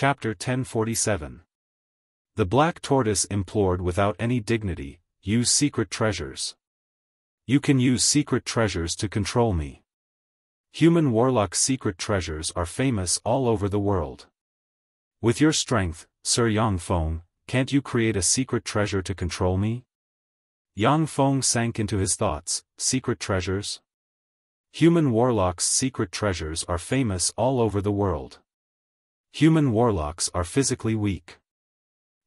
Chapter 1047. The Black Tortoise implored without any dignity, "Use secret treasures. You can use secret treasures to control me. Human warlock's secret treasures are famous all over the world. With your strength, Sir Yang Feng, can't you create a secret treasure to control me?" Yang Feng sank into his thoughts. Secret treasures? Human warlocks' secret treasures are famous all over the world. Human warlocks are physically weak.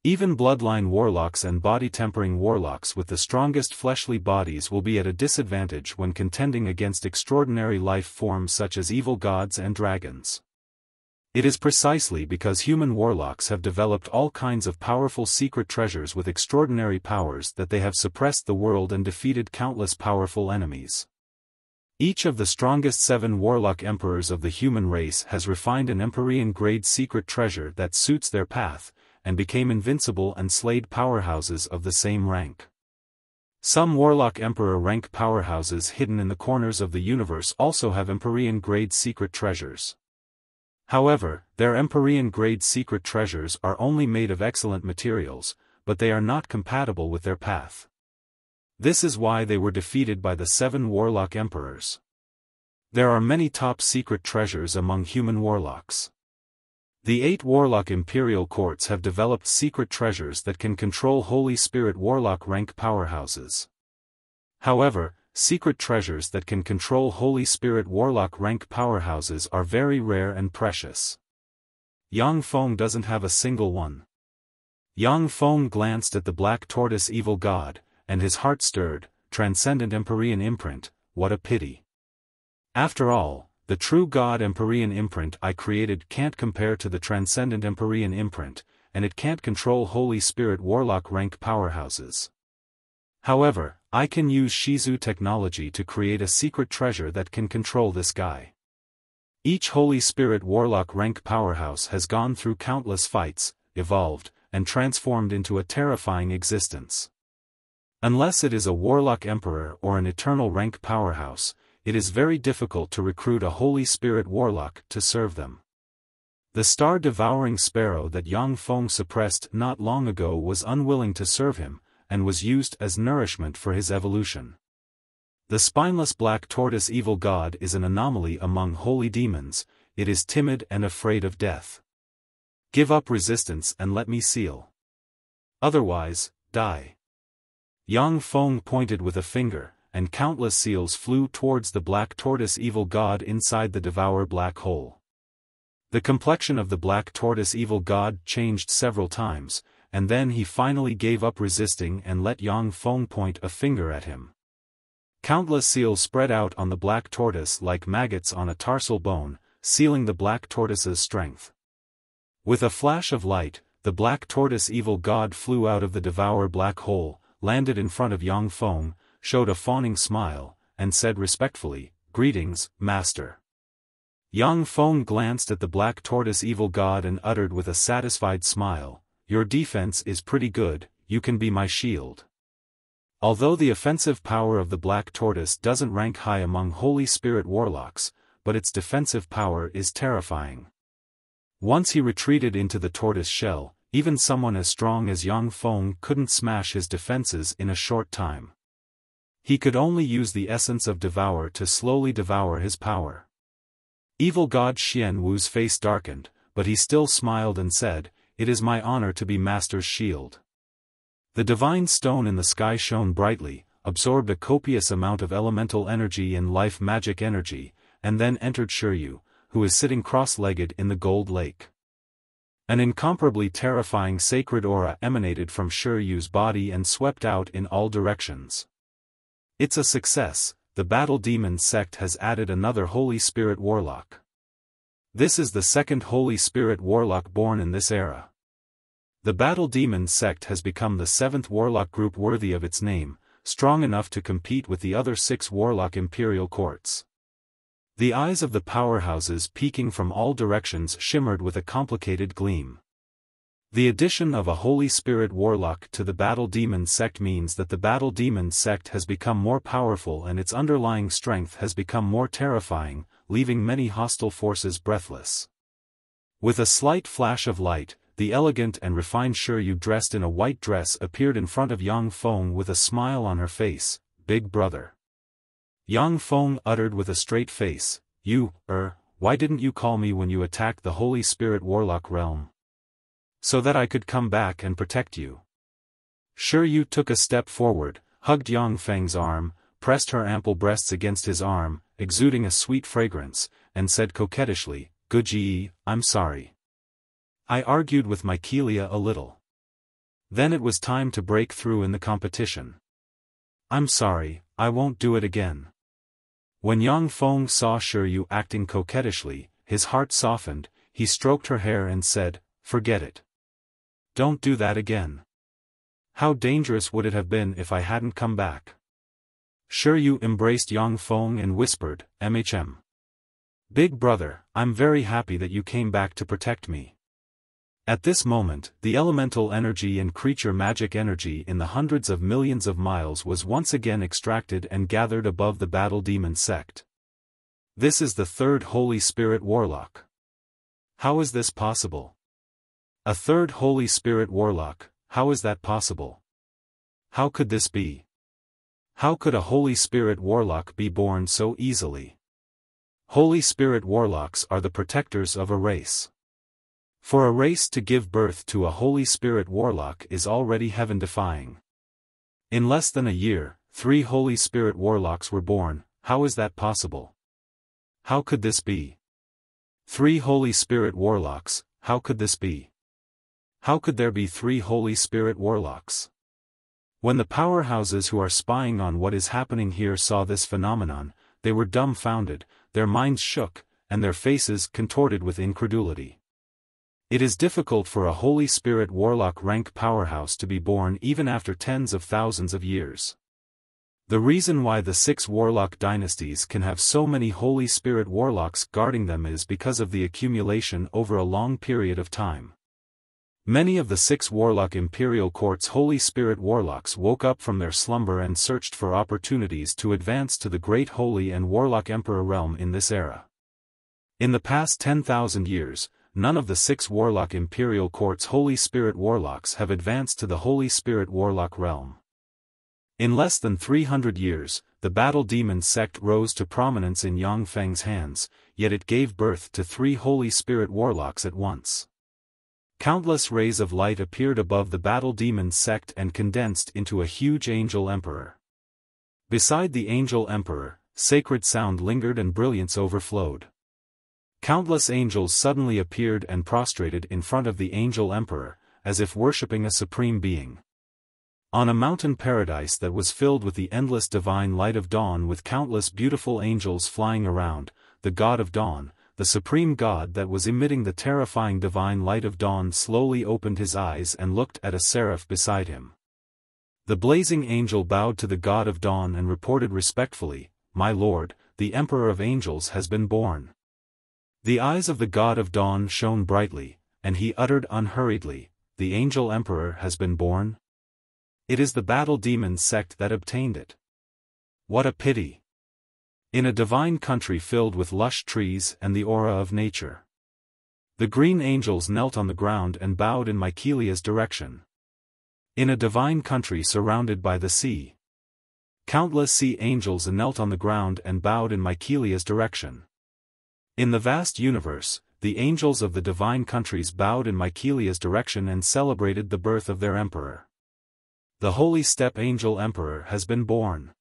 Even bloodline warlocks and body-tempering warlocks with the strongest fleshly bodies will be at a disadvantage when contending against extraordinary life forms such as evil gods and dragons. It is precisely because human warlocks have developed all kinds of powerful secret treasures with extraordinary powers that they have suppressed the world and defeated countless powerful enemies. Each of the strongest 7 warlock emperors of the human race has refined an Empyrean-grade secret treasure that suits their path, and became invincible and slayed powerhouses of the same rank. Some warlock emperor rank powerhouses hidden in the corners of the universe also have Empyrean-grade secret treasures. However, their Empyrean-grade secret treasures are only made of excellent materials, but they are not compatible with their path. This is why they were defeated by the 7 warlock emperors. There are many top secret treasures among human warlocks. The 8 warlock imperial courts have developed secret treasures that can control Holy Spirit warlock rank powerhouses. However, secret treasures that can control Holy Spirit warlock rank powerhouses are very rare and precious. Yang Feng doesn't have a single one. Yang Feng glanced at the Black Tortoise evil god, and his heart stirred. Transcendent Empyrean imprint, what a pity. After all, the true God Empyrean imprint I created can't compare to the Transcendent Empyrean imprint, and it can't control Holy Spirit warlock rank powerhouses. However, I can use Shizu technology to create a secret treasure that can control this guy. Each Holy Spirit warlock rank powerhouse has gone through countless fights, evolved, and transformed into a terrifying existence. Unless it is a warlock emperor or an eternal rank powerhouse, it is very difficult to recruit a Holy Spirit warlock to serve them. The star-devouring sparrow that Yang Feng suppressed not long ago was unwilling to serve him, and was used as nourishment for his evolution. The spineless Black Tortoise evil god is an anomaly among holy demons. It is timid and afraid of death. Give up resistance and let me seal. Otherwise, die. Yang Feng pointed with a finger, and countless seals flew towards the Black Tortoise evil god inside the Devour black hole. The complexion of the Black Tortoise evil god changed several times, and then he finally gave up resisting and let Yang Feng point a finger at him. Countless seals spread out on the Black Tortoise like maggots on a tarsal bone, sealing the Black Tortoise's strength. With a flash of light, the Black Tortoise evil god flew out of the Devour black hole, landed in front of Yang Feng, showed a fawning smile, and said respectfully, "Greetings, Master." Yang Feng glanced at the Black Tortoise evil god and uttered with a satisfied smile, "Your defense is pretty good, you can be my shield." Although the offensive power of the Black Tortoise doesn't rank high among Holy Spirit warlocks, but its defensive power is terrifying. Once he retreated into the tortoise shell, even someone as strong as Yang Feng couldn't smash his defenses in a short time. He could only use the essence of Devour to slowly devour his power. Evil god Xian Wu's face darkened, but he still smiled and said, "It is my honor to be Master's shield." The divine stone in the sky shone brightly, absorbed a copious amount of elemental energy and life magic energy, and then entered Shiryu, who is sitting cross-legged in the gold lake. An incomparably terrifying sacred aura emanated from Shiryu's body and swept out in all directions. It's a success. The Battle Demon sect has added another Holy Spirit warlock. This is the second Holy Spirit warlock born in this era. The Battle Demon sect has become the 7th warlock group worthy of its name, strong enough to compete with the other 6 warlock imperial courts. The eyes of the powerhouses peeking from all directions shimmered with a complicated gleam. The addition of a Holy Spirit warlock to the Battle Demon sect means that the Battle Demon sect has become more powerful and its underlying strength has become more terrifying, leaving many hostile forces breathless. With a slight flash of light, the elegant and refined Shiryu dressed in a white dress appeared in front of Yang Feng with a smile on her face. "Big brother." Yang Feng uttered with a straight face, why didn't you call me when you attacked the Holy Spirit Warlock realm? So that I could come back and protect you." Shiryu took a step forward, hugged Yang Feng's arm, pressed her ample breasts against his arm, exuding a sweet fragrance, and said coquettishly, "Guji, I'm sorry. I argued with my Kelia a little. Then it was time to break through in the competition. I'm sorry, I won't do it again." When Yang Feng saw Shiryu acting coquettishly, his heart softened, he stroked her hair and said, "Forget it. Don't do that again. How dangerous would it have been if I hadn't come back?" Shiryu embraced Yang Feng and whispered, "Big brother, I'm very happy that you came back to protect me." At this moment, the elemental energy and creature magic energy in the hundreds of millions of miles was once again extracted and gathered above the battle demon sect. This is the third Holy Spirit Warlock. How is this possible? A third Holy Spirit Warlock, how is that possible? How could this be? How could a Holy Spirit Warlock be born so easily? Holy Spirit Warlocks are the protectors of a race. For a race to give birth to a Holy Spirit Warlock is already heaven-defying. In less than a year, 3 Holy Spirit Warlocks were born. How is that possible? How could this be? 3 Holy Spirit Warlocks, how could this be? How could there be 3 Holy Spirit Warlocks? When the powerhouses who are spying on what is happening here saw this phenomenon, they were dumbfounded, their minds shook, and their faces contorted with incredulity. It is difficult for a Holy Spirit Warlock rank powerhouse to be born even after tens of thousands of years. The reason why the 6 Warlock dynasties can have so many Holy Spirit Warlocks guarding them is because of the accumulation over a long period of time. Many of the 6 Warlock Imperial Court's Holy Spirit Warlocks woke up from their slumber and searched for opportunities to advance to the Great Holy and Warlock Emperor realm in this era. In the past 10,000 years, none of the 6 Warlock Imperial Court's Holy Spirit Warlocks have advanced to the Holy Spirit Warlock realm. In less than 300 years, the Battle Demon sect rose to prominence in Yang Feng's hands, yet it gave birth to 3 Holy Spirit Warlocks at once. Countless rays of light appeared above the Battle Demon sect and condensed into a huge Angel Emperor. Beside the Angel Emperor, sacred sound lingered and brilliance overflowed. Countless angels suddenly appeared and prostrated in front of the Angel Emperor, as if worshipping a supreme being. On a mountain paradise that was filled with the endless divine light of dawn with countless beautiful angels flying around, the God of Dawn, the supreme God that was emitting the terrifying divine light of dawn slowly opened his eyes and looked at a seraph beside him. The blazing angel bowed to the God of Dawn and reported respectfully, "My lord, the Emperor of Angels has been born." The eyes of the God of Dawn shone brightly, and he uttered unhurriedly, "The Angel Emperor has been born? It is the Battle Demon sect that obtained it. What a pity! In a divine country filled with lush trees and the aura of nature. The green angels knelt on the ground and bowed in Mycelia's direction. In a divine country surrounded by the sea. Countless sea angels knelt on the ground and bowed in Mycelia's direction. In the vast universe, the angels of the divine countries bowed in Mycelia's direction and celebrated the birth of their emperor. The Holy Steppe Angel Emperor has been born.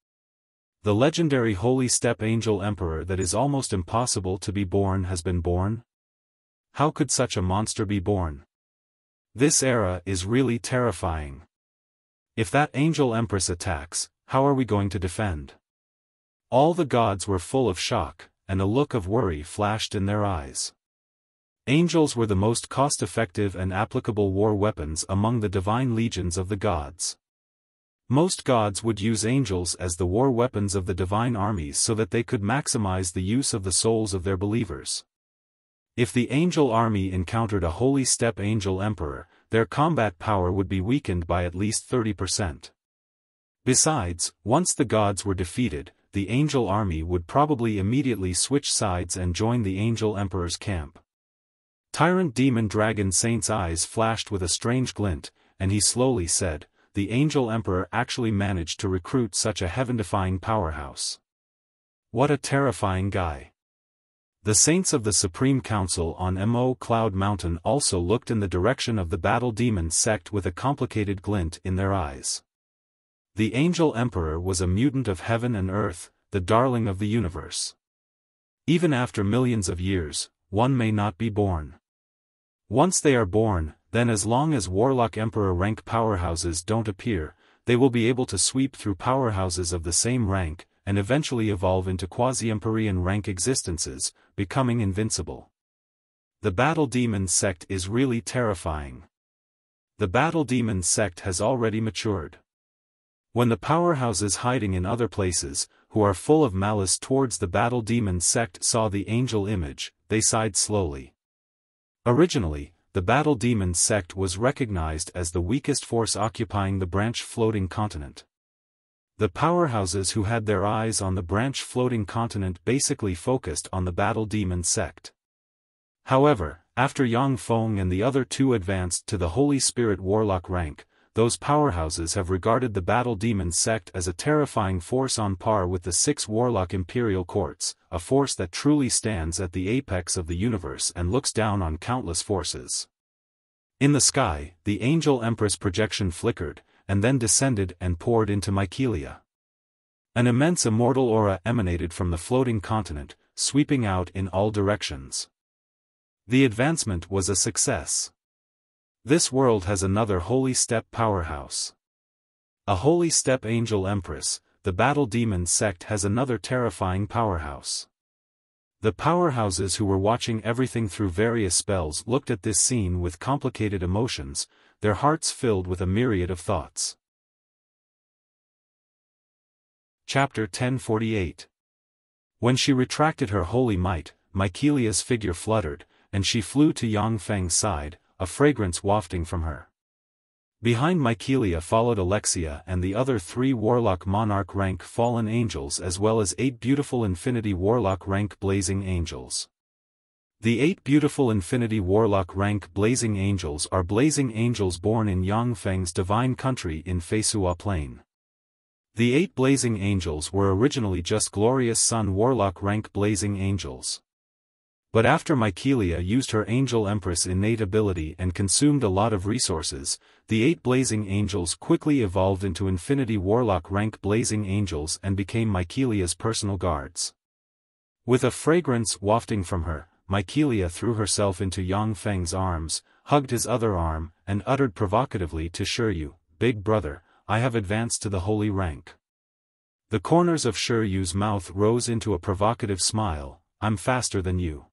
The legendary Holy Steppe Angel Emperor that is almost impossible to be born has been born? How could such a monster be born? This era is really terrifying. If that Angel Empress attacks, how are we going to defend? All the gods were full of shock, and a look of worry flashed in their eyes. Angels were the most cost-effective and applicable war weapons among the divine legions of the gods. Most gods would use angels as the war weapons of the divine armies so that they could maximize the use of the souls of their believers. If the angel army encountered a Holy Steppe Angel Emperor, their combat power would be weakened by at least 30%. Besides, once the gods were defeated, the angel army would probably immediately switch sides and join the Angel Emperor's camp. Tyrant Demon Dragon Saint's eyes flashed with a strange glint, and he slowly said, "The Angel Emperor actually managed to recruit such a heaven-defying powerhouse. What a terrifying guy." The saints of the Supreme Council on Mo Cloud Mountain also looked in the direction of the Battle Demon sect with a complicated glint in their eyes. The Angel Emperor was a mutant of heaven and earth, the darling of the universe. Even after millions of years, one may not be born. Once they are born, then as long as Warlock Emperor rank powerhouses don't appear, they will be able to sweep through powerhouses of the same rank, and eventually evolve into quasi-Empyrean rank existences, becoming invincible. The Battle Demon sect is really terrifying. The Battle Demon sect has already matured. When the powerhouses hiding in other places, who are full of malice towards the Battle Demon sect saw the angel image, they sighed slowly. Originally, the Battle Demon sect was recognized as the weakest force occupying the branch floating continent. The powerhouses who had their eyes on the branch floating continent basically focused on the Battle Demon sect. However, after Yang Feng and the other two advanced to the Holy Spirit Warlock rank, those powerhouses have regarded the Battle Demon sect as a terrifying force on par with the 6 Warlock Imperial Courts, a force that truly stands at the apex of the universe and looks down on countless forces. In the sky, the Angel Empress projection flickered, and then descended and poured into Mycelia. An immense immortal aura emanated from the floating continent, sweeping out in all directions. The advancement was a success. This world has another Holy Step powerhouse. A Holy Step Angel Empress, the Battle Demon sect has another terrifying powerhouse. The powerhouses who were watching everything through various spells looked at this scene with complicated emotions, their hearts filled with a myriad of thoughts. Chapter 1048. When she retracted her holy might, Mycelia's figure fluttered, and she flew to Yang Feng's side, a fragrance wafting from her. Behind Mycelia followed Alexia and the other 3 Warlock Monarch rank fallen angels as well as 8 beautiful Infinity Warlock rank blazing angels. The 8 beautiful Infinity Warlock rank blazing angels are blazing angels born in Yang Feng's divine country in Feisua Plain. The 8 blazing angels were originally just Glorious Sun Warlock rank blazing angels. But after Mycelia used her Angel Empress innate ability and consumed a lot of resources, the 8 blazing angels quickly evolved into Infinity Warlock rank blazing angels and became Mycelia's personal guards. With a fragrance wafting from her, Mycelia threw herself into Yang Feng's arms, hugged his other arm, and uttered provocatively to Shiryu, "Big brother, I have advanced to the holy rank." The corners of Shiryu's mouth rose into a provocative smile, "I'm faster than you.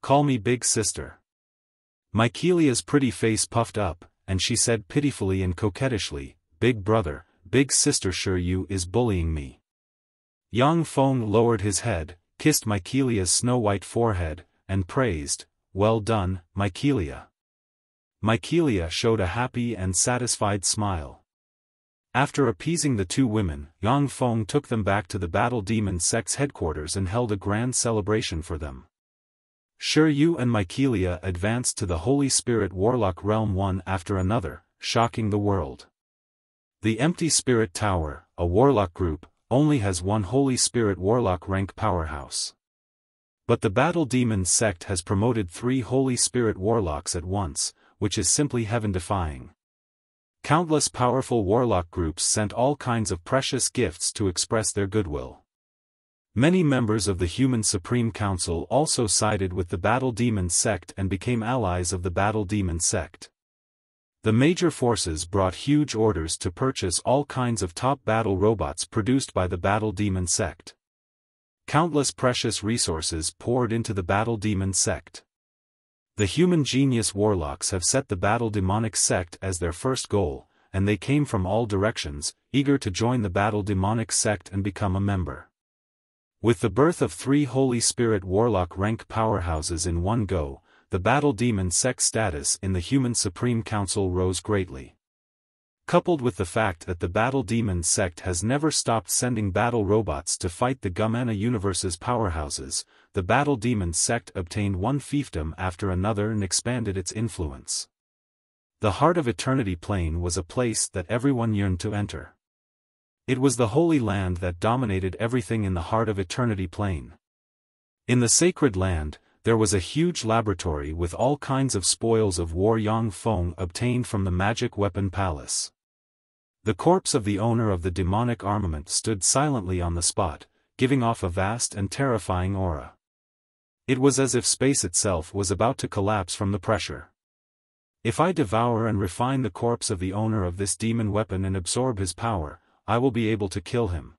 Call me big sister." Mycelia's pretty face puffed up, and she said pitifully and coquettishly, "Big brother, big sister Shiryu is bullying me." Yang Feng lowered his head, kissed Mycelia's snow-white forehead, and praised, "Well done, Mycelia." Mycelia showed a happy and satisfied smile. After appeasing the 2 women, Yang Feng took them back to the Battle Demon sect's headquarters and held a grand celebration for them. Shiryu and Mycelia advanced to the Holy Spirit Warlock realm one after another, shocking the world. The Empty Spirit Tower, a warlock group, only has 1 Holy Spirit Warlock rank powerhouse. But the Battle Demon sect has promoted 3 Holy Spirit Warlocks at once, which is simply heaven-defying. Countless powerful warlock groups sent all kinds of precious gifts to express their goodwill. Many members of the Human Supreme Council also sided with the Battle Demon sect and became allies of the Battle Demon sect. The major forces brought huge orders to purchase all kinds of top battle robots produced by the Battle Demon sect. Countless precious resources poured into the Battle Demon sect. The Human Genius Warlocks have set the Battle Demonic sect as their first goal, and they came from all directions, eager to join the Battle Demonic sect and become a member. With the birth of 3 Holy Spirit Warlock rank powerhouses in one go, the Battle Demon sect status in the Human Supreme Council rose greatly. Coupled with the fact that the Battle Demon sect has never stopped sending battle robots to fight the Gumana universe's powerhouses, the Battle Demon sect obtained one fiefdom after another and expanded its influence. The Heart of Eternity Plain was a place that everyone yearned to enter. It was the Holy Land that dominated everything in the Heart of Eternity Plain. In the Sacred Land, there was a huge laboratory with all kinds of spoils of war Yang Feng obtained from the Magic Weapon Palace. The corpse of the owner of the demonic armament stood silently on the spot, giving off a vast and terrifying aura. It was as if space itself was about to collapse from the pressure. If I devour and refine the corpse of the owner of this demon weapon and absorb his power, I will be able to kill him.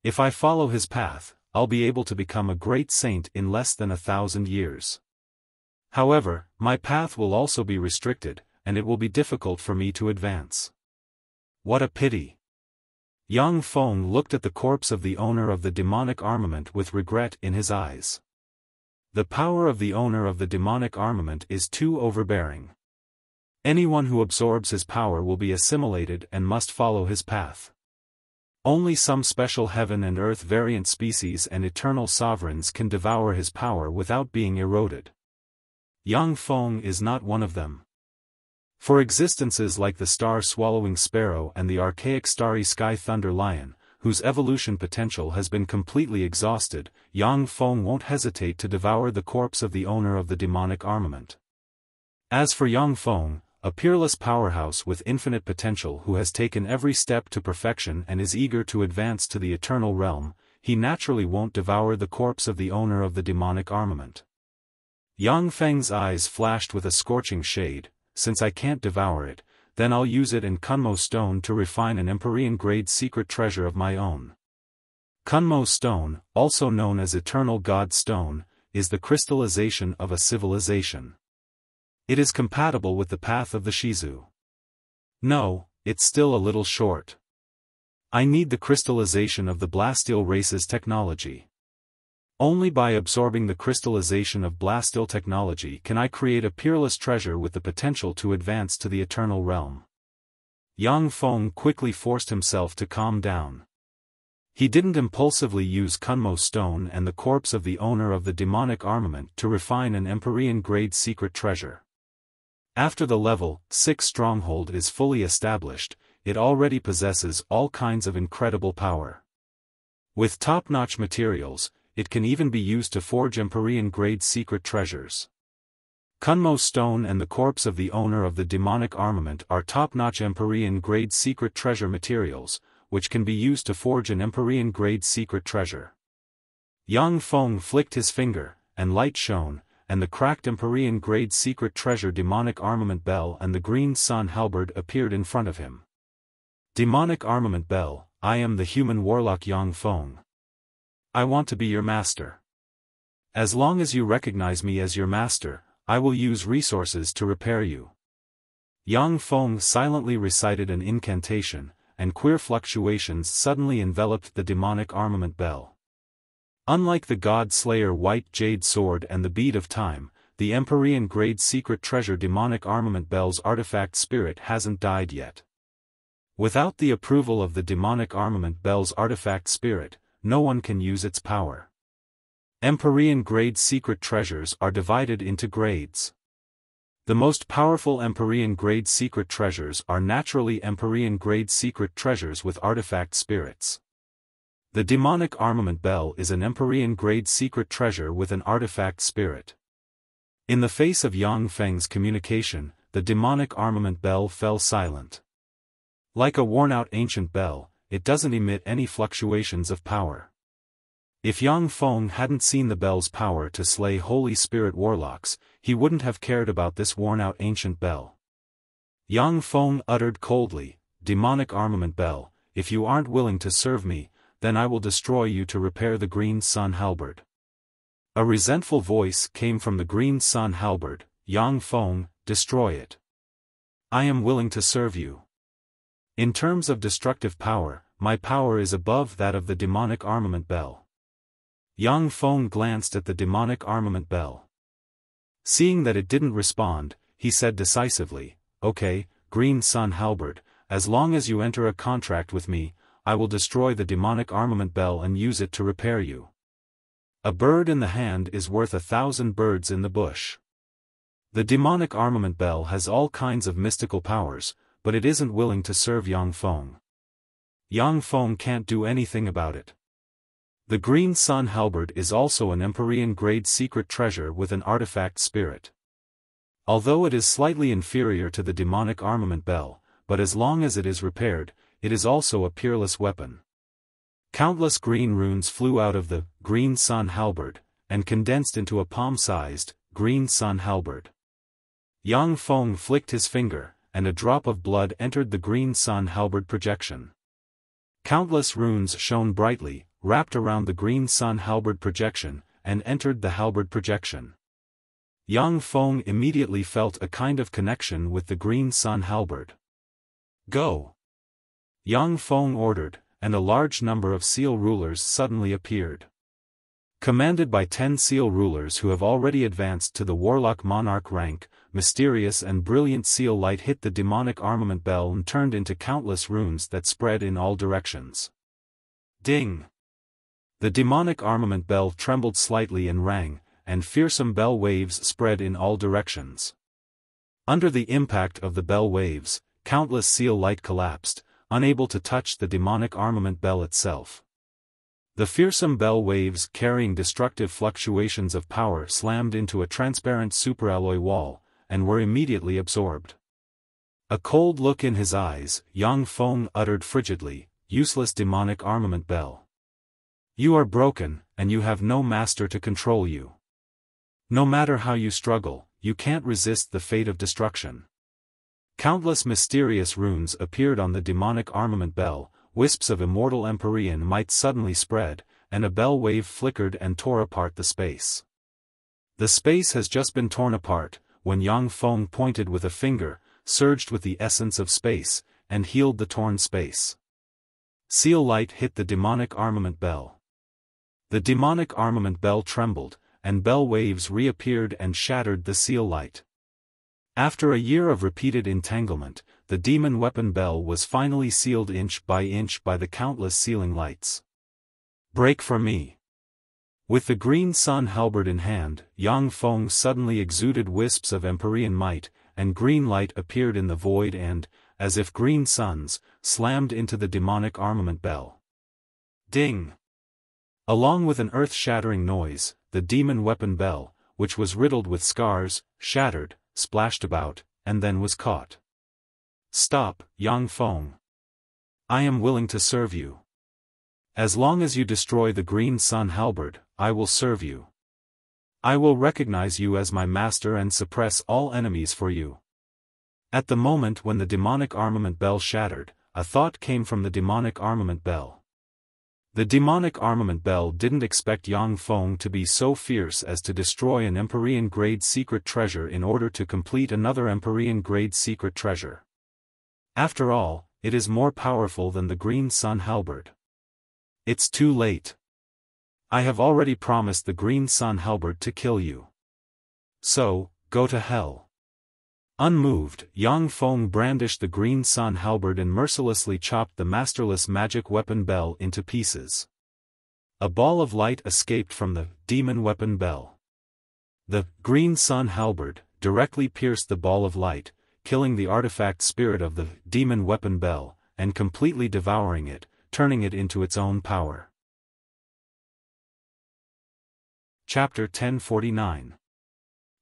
If I follow his path, I'll be able to become a great saint in less than 1,000 years. However, my path will also be restricted, and it will be difficult for me to advance. What a pity! Yang Feng looked at the corpse of the owner of the demonic armament with regret in his eyes. The power of the owner of the demonic armament is too overbearing. Anyone who absorbs his power will be assimilated and must follow his path. Only some special heaven and earth variant species and eternal sovereigns can devour his power without being eroded. Yang Feng is not one of them. For existences like the star-swallowing sparrow and the archaic starry sky thunder lion, whose evolution potential has been completely exhausted, Yang Feng won't hesitate to devour the corpse of the owner of the demonic armament. As for Yang Feng, a peerless powerhouse with infinite potential who has taken every step to perfection and is eager to advance to the eternal realm, he naturally won't devour the corpse of the owner of the demonic armament. Yang Feng's eyes flashed with a scorching shade. Since I can't devour it, then I'll use it and Kunmo Stone to refine an Empyrean-grade secret treasure of my own. Kunmo Stone, also known as Eternal God Stone, is the crystallization of a civilization. It is compatible with the path of the Shizu. No, it's still a little short. I need the crystallization of the Blasteel race's technology. Only by absorbing the crystallization of Blasteel technology can I create a peerless treasure with the potential to advance to the eternal realm. Yang Feng quickly forced himself to calm down. He didn't impulsively use Kunmo Stone and the corpse of the owner of the demonic armament to refine an Empyrean-grade secret treasure. After the level 6 stronghold is fully established, it already possesses all kinds of incredible power. With top-notch materials, it can even be used to forge Empyrean-grade secret treasures. Kunmo Stone and the corpse of the owner of the demonic armament are top-notch Empyrean-grade secret treasure materials, which can be used to forge an Empyrean-grade secret treasure. Yang Feng flicked his finger, and light shone, and the cracked Empyrean-grade secret treasure demonic armament bell and the green sun halberd appeared in front of him. Demonic armament bell, I am the human warlock Yang Feng. I want to be your master. As long as you recognize me as your master, I will use resources to repair you. Yang Feng silently recited an incantation, and queer fluctuations suddenly enveloped the demonic armament bell. Unlike the God-Slayer White Jade Sword and the Bead of Time, the Empyrean-grade secret treasure demonic armament bell's artifact spirit hasn't died yet. Without the approval of the demonic armament bell's artifact spirit, no one can use its power. Empyrean-grade secret treasures are divided into grades. The most powerful Empyrean-grade secret treasures are naturally Empyrean-grade secret treasures with artifact spirits. The demonic armament bell is an Empyrean-grade secret treasure with an artifact spirit. In the face of Yang Feng's communication, the demonic armament bell fell silent. Like a worn-out ancient bell, it doesn't emit any fluctuations of power. If Yang Feng hadn't seen the bell's power to slay Holy Spirit warlocks, he wouldn't have cared about this worn-out ancient bell. Yang Feng uttered coldly, "Demonic armament bell, if you aren't willing to serve me, then I will destroy you to repair the green sun halberd." A resentful voice came from the green sun halberd, "Yang Feng, destroy it. I am willing to serve you. In terms of destructive power, my power is above that of the demonic armament bell." Yang Feng glanced at the demonic armament bell. Seeing that it didn't respond, he said decisively, "Okay, green sun halberd, as long as you enter a contract with me, I will destroy the demonic armament bell and use it to repair you. A bird in the hand is worth 1,000 birds in the bush. The demonic armament bell has all kinds of mystical powers, but it isn't willing to serve Yang Feng. Yang Feng can't do anything about it. The Green Sun Halberd is also an Empyrean-grade secret treasure with an artifact spirit. Although it is slightly inferior to the demonic armament bell, but as long as it is repaired, it is also a peerless weapon. Countless green runes flew out of the Green Sun Halberd, and condensed into a palm-sized Green Sun Halberd. Yang Feng flicked his finger, and a drop of blood entered the Green Sun Halberd projection. Countless runes shone brightly, wrapped around the Green Sun Halberd projection, and entered the halberd projection. Yang Feng immediately felt a kind of connection with the Green Sun Halberd. Go! Yang Feng ordered, and a large number of seal rulers suddenly appeared. Commanded by 10 seal rulers who have already advanced to the Warlock Monarch rank, mysterious and brilliant seal light hit the demonic armament bell and turned into countless runes that spread in all directions. Ding! The demonic armament bell trembled slightly and rang, and fearsome bell waves spread in all directions. Under the impact of the bell waves, countless seal light collapsed, unable to touch the demonic armament bell itself. The fearsome bell waves carrying destructive fluctuations of power slammed into a transparent superalloy wall, and were immediately absorbed. A cold look in his eyes, Yang Feng uttered frigidly, "Useless demonic armament bell. You are broken, and you have no master to control you. No matter how you struggle, you can't resist the fate of destruction." Countless mysterious runes appeared on the demonic armament bell, wisps of immortal Empyrean might suddenly spread, and a bell wave flickered and tore apart the space. The space has just been torn apart, when Yang Feng pointed with a finger, surged with the essence of space, and healed the torn space. Seal light hit the demonic armament bell. The demonic armament bell trembled, and bell waves reappeared and shattered the seal light. After a year of repeated entanglement, the demon weapon bell was finally sealed inch by the countless sealing lights. Break for me! With the Green Sun Halberd in hand, Yang Feng suddenly exuded wisps of Empyrean might, and green light appeared in the void and, as if green suns, slammed into the demonic armament bell. Ding! Along with an earth-shattering noise, the demon weapon bell, which was riddled with scars, shattered, splashed about, and then was caught. Stop, Yang Feng. I am willing to serve you. As long as you destroy the Green Sun Halberd, I will serve you. I will recognize you as my master and suppress all enemies for you. At the moment when the demonic armament bell shattered, a thought came from the demonic armament bell. The demonic armament bell didn't expect Yang Feng to be so fierce as to destroy an Empyrean-grade secret treasure in order to complete another Empyrean-grade secret treasure. After all, it is more powerful than the Green Sun Halberd. It's too late. I have already promised the Green Sun Halberd to kill you. So, go to hell. Unmoved, Yang Feng brandished the Green Sun Halberd and mercilessly chopped the masterless magic weapon bell into pieces. A ball of light escaped from the demon weapon bell. The Green Sun Halberd directly pierced the ball of light, killing the artifact spirit of the demon weapon bell, and completely devouring it, turning it into its own power. Chapter 1049.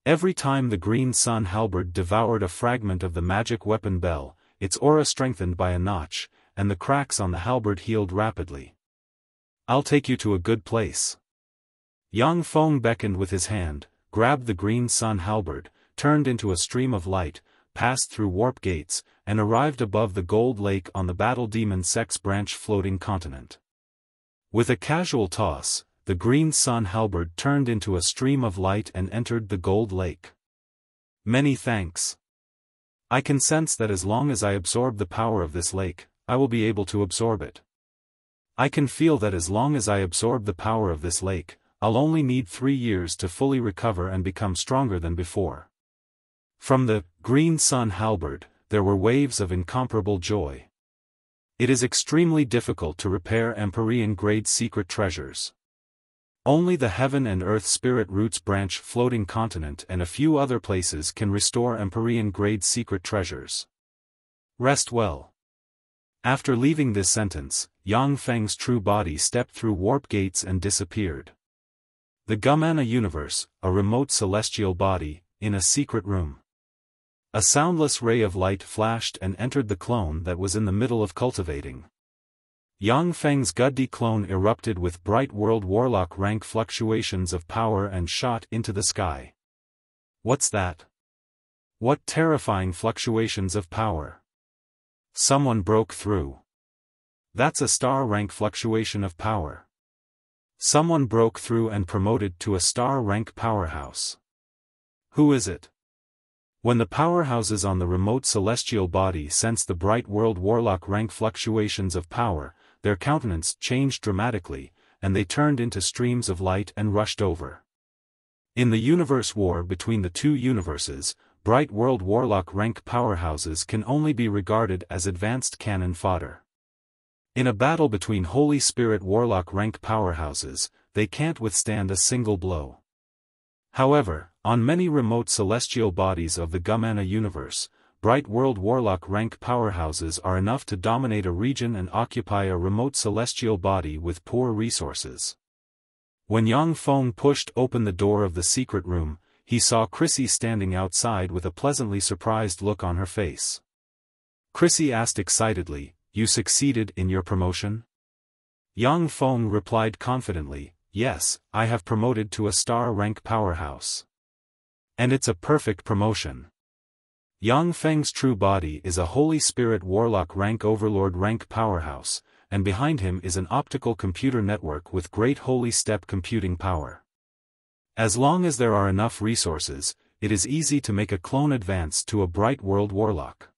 Every time the Green Sun Halberd devoured a fragment of the magic weapon bell, its aura strengthened by a notch, and the cracks on the halberd healed rapidly. I'll take you to a good place. Yang Feng beckoned with his hand, grabbed the Green Sun Halberd, turned into a stream of light, passed through warp gates, and arrived above the gold lake on the Battle Demon Sex Branch floating continent. With a casual toss, the Green Sun Halberd turned into a stream of light and entered the gold lake. Many thanks. I can sense that as long as I absorb the power of this lake, I will be able to absorb it. I can feel that as long as I absorb the power of this lake, I'll only need 3 years to fully recover and become stronger than before. From the Green Sun Halberd, there were waves of incomparable joy. It is extremely difficult to repair Empyrean-grade secret treasures. Only the Heaven and Earth Spirit Roots Branch Floating Continent and a few other places can restore Empyrean-grade secret treasures. Rest well. After leaving this sentence, Yang Feng's true body stepped through warp gates and disappeared. The Gumana universe, a remote celestial body, in a secret room. A soundless ray of light flashed and entered the clone that was in the middle of cultivating. Yang Feng's Guddi clone erupted with bright world warlock rank fluctuations of power and shot into the sky. What's that? What terrifying fluctuations of power? Someone broke through. That's a star rank fluctuation of power. Someone broke through and promoted to a star rank powerhouse. Who is it? When the powerhouses on the remote celestial body sensed the bright world warlock rank fluctuations of power, their countenance changed dramatically, and they turned into streams of light and rushed over. In the universe war between the two universes, bright world warlock rank powerhouses can only be regarded as advanced cannon fodder. In a battle between Holy Spirit warlock rank powerhouses, they can't withstand a single blow. However, on many remote celestial bodies of the Gumana universe, bright world warlock rank powerhouses are enough to dominate a region and occupy a remote celestial body with poor resources. When Yang Feng pushed open the door of the secret room, he saw Chrissy standing outside with a pleasantly surprised look on her face. Chrissy asked excitedly, "You succeeded in your promotion?" Yang Feng replied confidently, "Yes, I have promoted to a star rank powerhouse. And it's a perfect promotion." Yang Feng's true body is a Holy Spirit Warlock rank Overlord rank powerhouse, and behind him is an optical computer network with great Holy Step computing power. As long as there are enough resources, it is easy to make a clone advance to a bright world warlock.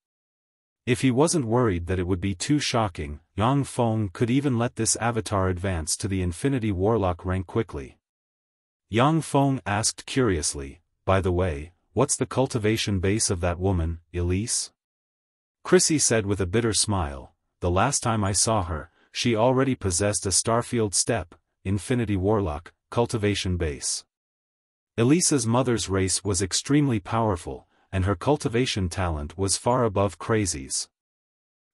If he wasn't worried that it would be too shocking, Yang Feng could even let this avatar advance to the Infinity Warlock rank quickly. Yang Feng asked curiously, "By the way, what's the cultivation base of that woman, Elise?" Chrissy said with a bitter smile, "The last time I saw her, she already possessed a Starfield Step, Infinity Warlock, cultivation base. Elisa's mother's race was extremely powerful, and her cultivation talent was far above Crazy's.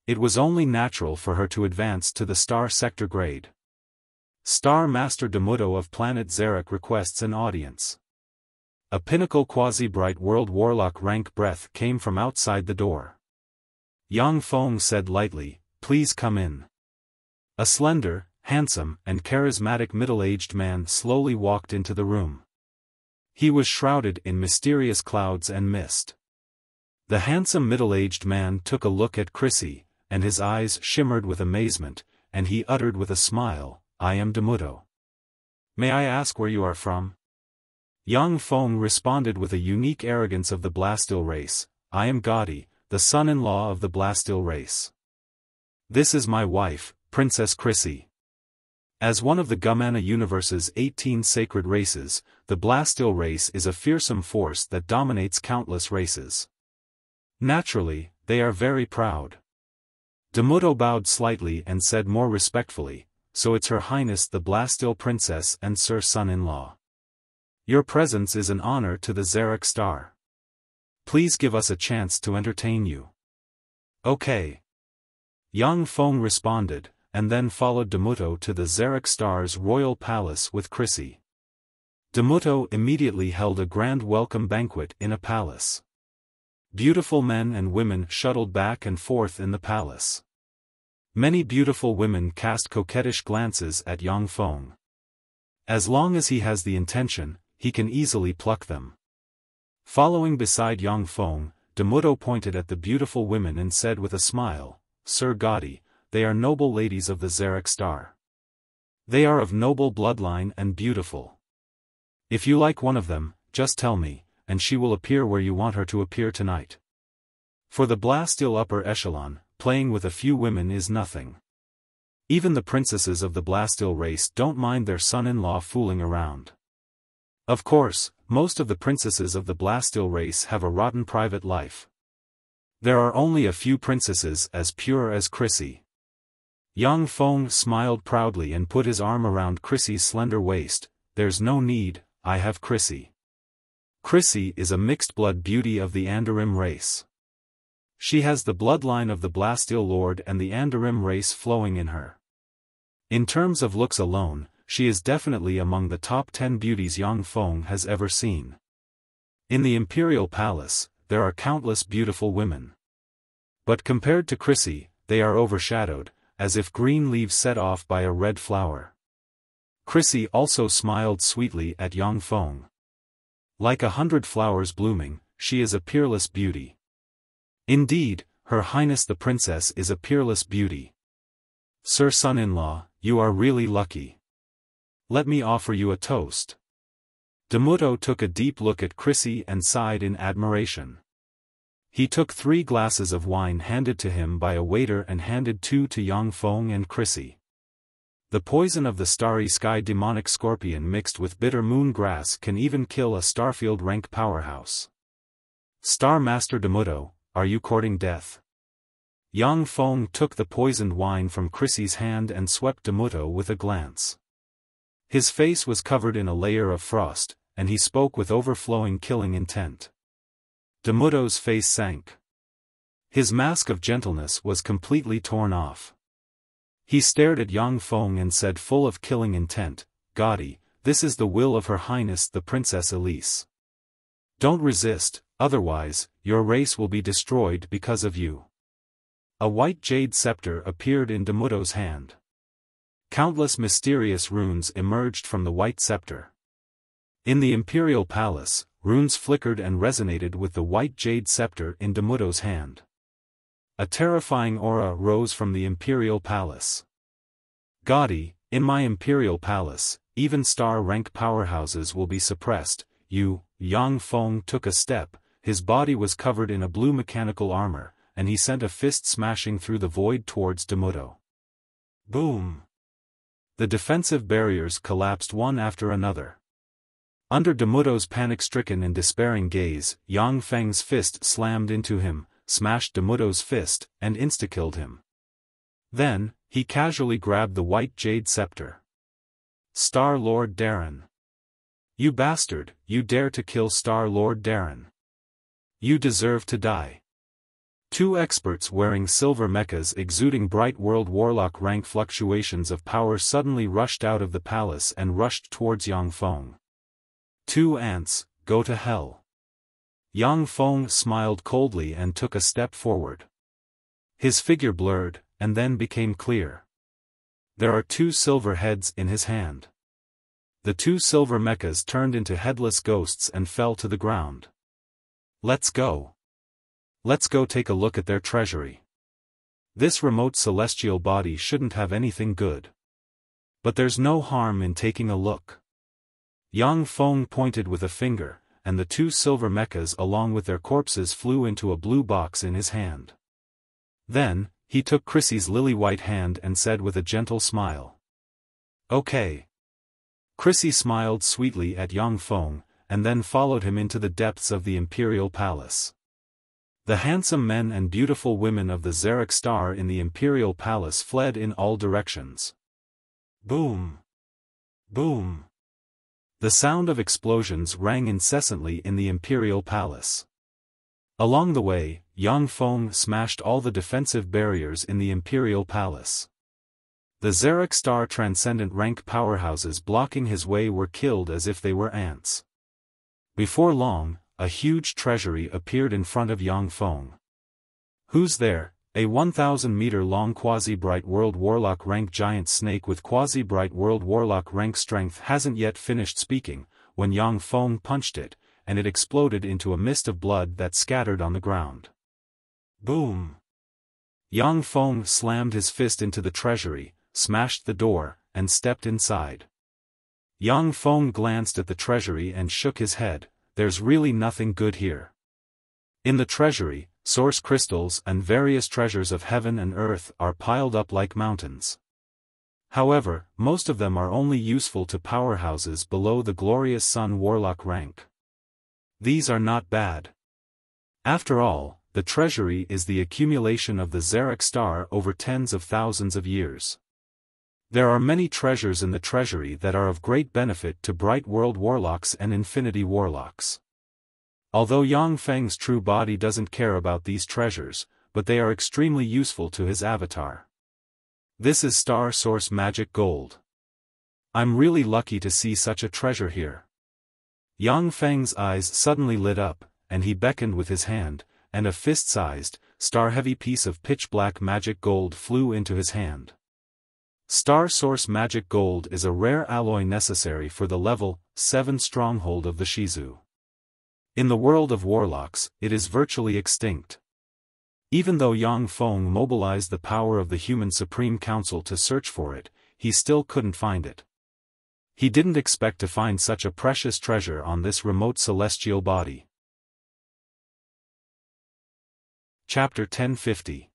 It was only natural for her to advance to the Star Sector grade." Star Master Demudo of planet Zarek requests an audience. A pinnacle quasi-bright world warlock rank breath came from outside the door. Yang Feng said lightly, "Please come in." A slender, handsome, and charismatic middle-aged man slowly walked into the room. He was shrouded in mysterious clouds and mist. The handsome middle-aged man took a look at Chrissy, and his eyes shimmered with amazement, and he uttered with a smile, "I am Demudo. May I ask where you are from?" Yang Feng responded with a unique arrogance of the Blastil race, "I am Gaudi, the son-in-law of the Blastil race. This is my wife, Princess Chrissy." As one of the Gumana universe's 18 sacred races, the Blastil race is a fearsome force that dominates countless races. Naturally, they are very proud. Demudo bowed slightly and said more respectfully, "So it's Her Highness the Blastil Princess and Sir Son-in-law. Your presence is an honor to the Zarek Star. Please give us a chance to entertain you." "Okay." Yang Feng responded, and then followed Demudo to the Zarek Star's royal palace with Chrissy. Demudo immediately held a grand welcome banquet in a palace. Beautiful men and women shuttled back and forth in the palace. Many beautiful women cast coquettish glances at Yang Feng. As long as he has the intention, he can easily pluck them. Following beside Yang Feng, Demudo pointed at the beautiful women and said with a smile, "Sir Gaudi, they are noble ladies of the Zarek Star. They are of noble bloodline and beautiful. If you like one of them, just tell me, and she will appear where you want her to appear tonight." For the Blastil upper echelon, playing with a few women is nothing. Even the princesses of the Blastil race don't mind their son-in-law fooling around. Of course, most of the princesses of the Blastil race have a rotten private life. There are only a few princesses as pure as Chrissy. Yang Feng smiled proudly and put his arm around Chrissy's slender waist. There's no need, I have Chrissy. Chrissy is a mixed-blood beauty of the Andarim race. She has the bloodline of the Blasteel Lord and the Andarim race flowing in her. In terms of looks alone, she is definitely among the top 10 beauties Yang Feng has ever seen. In the Imperial Palace, there are countless beautiful women. But compared to Chrissy, they are overshadowed, as if green leaves set off by a red flower. Chrissy also smiled sweetly at Yang Feng. Like 100 flowers blooming, she is a peerless beauty. Indeed, Her Highness the Princess is a peerless beauty. Sir son-in-law, you are really lucky. Let me offer you a toast. Damuto took a deep look at Chrissy and sighed in admiration. He took 3 glasses of wine handed to him by a waiter and handed 2 to Yang Feng and Chrissy. The poison of the starry sky demonic scorpion mixed with bitter moon grass can even kill a Starfield rank powerhouse. Star Master Damuto, are you courting death? Yang Feng took the poisoned wine from Chrissy's hand and swept Damuto with a glance. His face was covered in a layer of frost, and he spoke with overflowing killing intent. Damuto's face sank. His mask of gentleness was completely torn off. He stared at Yang Feng and said full of killing intent, "Gaudy, this is the will of Her Highness the Princess Elise. Don't resist, otherwise, your race will be destroyed because of you." A white jade scepter appeared in Damuto's hand. Countless mysterious runes emerged from the white scepter. In the Imperial Palace, runes flickered and resonated with the white jade scepter in Damuto's hand. A terrifying aura rose from the Imperial Palace. "Gaudy, in my Imperial Palace, even star-rank powerhouses will be suppressed." Yang Feng took a step, his body was covered in a blue mechanical armor, and he sent a fist smashing through the void towards Damuto. Boom! The defensive barriers collapsed one after another. Under Damuto's panic-stricken and despairing gaze, Yang Feng's fist slammed into him, smashed Damuto's fist, and insta-killed him. Then, he casually grabbed the white jade scepter. "Star Lord Darren. You bastard, you dare to kill Star Lord Darren. You deserve to die." 2 experts wearing silver mechas exuding bright world warlock rank fluctuations of power suddenly rushed out of the palace and rushed towards Yang Feng. 2 ants, go to hell. Yang Feng smiled coldly and took a step forward. His figure blurred, and then became clear. There are 2 silver heads in his hand. The 2 silver mechas turned into headless ghosts and fell to the ground. Let's go. Let's go take a look at their treasury. This remote celestial body shouldn't have anything good. But there's no harm in taking a look. Yang Feng pointed with a finger, and the 2 silver mechas along with their corpses flew into a blue box in his hand. Then, he took Chrissy's lily-white hand and said with a gentle smile, "Okay." Chrissy smiled sweetly at Yang Feng, and then followed him into the depths of the Imperial Palace. The handsome men and beautiful women of the Xeric Star in the Imperial Palace fled in all directions. Boom! Boom! The sound of explosions rang incessantly in the Imperial Palace. Along the way, Yang Feng smashed all the defensive barriers in the Imperial Palace. The Xeric Star transcendent rank powerhouses blocking his way were killed as if they were ants. Before long, a huge treasury appeared in front of Yang Feng. "Who's there?" A 1,000-meter-long quasi-bright world warlock rank giant snake with quasi-bright world warlock rank strength hasn't yet finished speaking, when Yang Feng punched it, and it exploded into a mist of blood that scattered on the ground. Boom! Yang Feng slammed his fist into the treasury, smashed the door, and stepped inside. Yang Feng glanced at the treasury and shook his head. There's really nothing good here. In the treasury, source crystals and various treasures of heaven and earth are piled up like mountains. However, most of them are only useful to powerhouses below the glorious sun warlock rank. These are not bad. After all, the treasury is the accumulation of the Xeric star over tens of thousands of years. There are many treasures in the treasury that are of great benefit to Bright World Warlocks and Infinity Warlocks. Although Yang Feng's true body doesn't care about these treasures, but they are extremely useful to his avatar. This is Star Source Magic Gold. I'm really lucky to see such a treasure here. Yang Feng's eyes suddenly lit up, and he beckoned with his hand, and a fist-sized, star-heavy piece of pitch-black magic gold flew into his hand. Star Source Magic Gold is a rare alloy necessary for the level 7 stronghold of the Shizu. In the world of warlocks, it is virtually extinct. Even though Yang Feng mobilized the power of the Human Supreme Council to search for it, he still couldn't find it. He didn't expect to find such a precious treasure on this remote celestial body. Chapter 1050.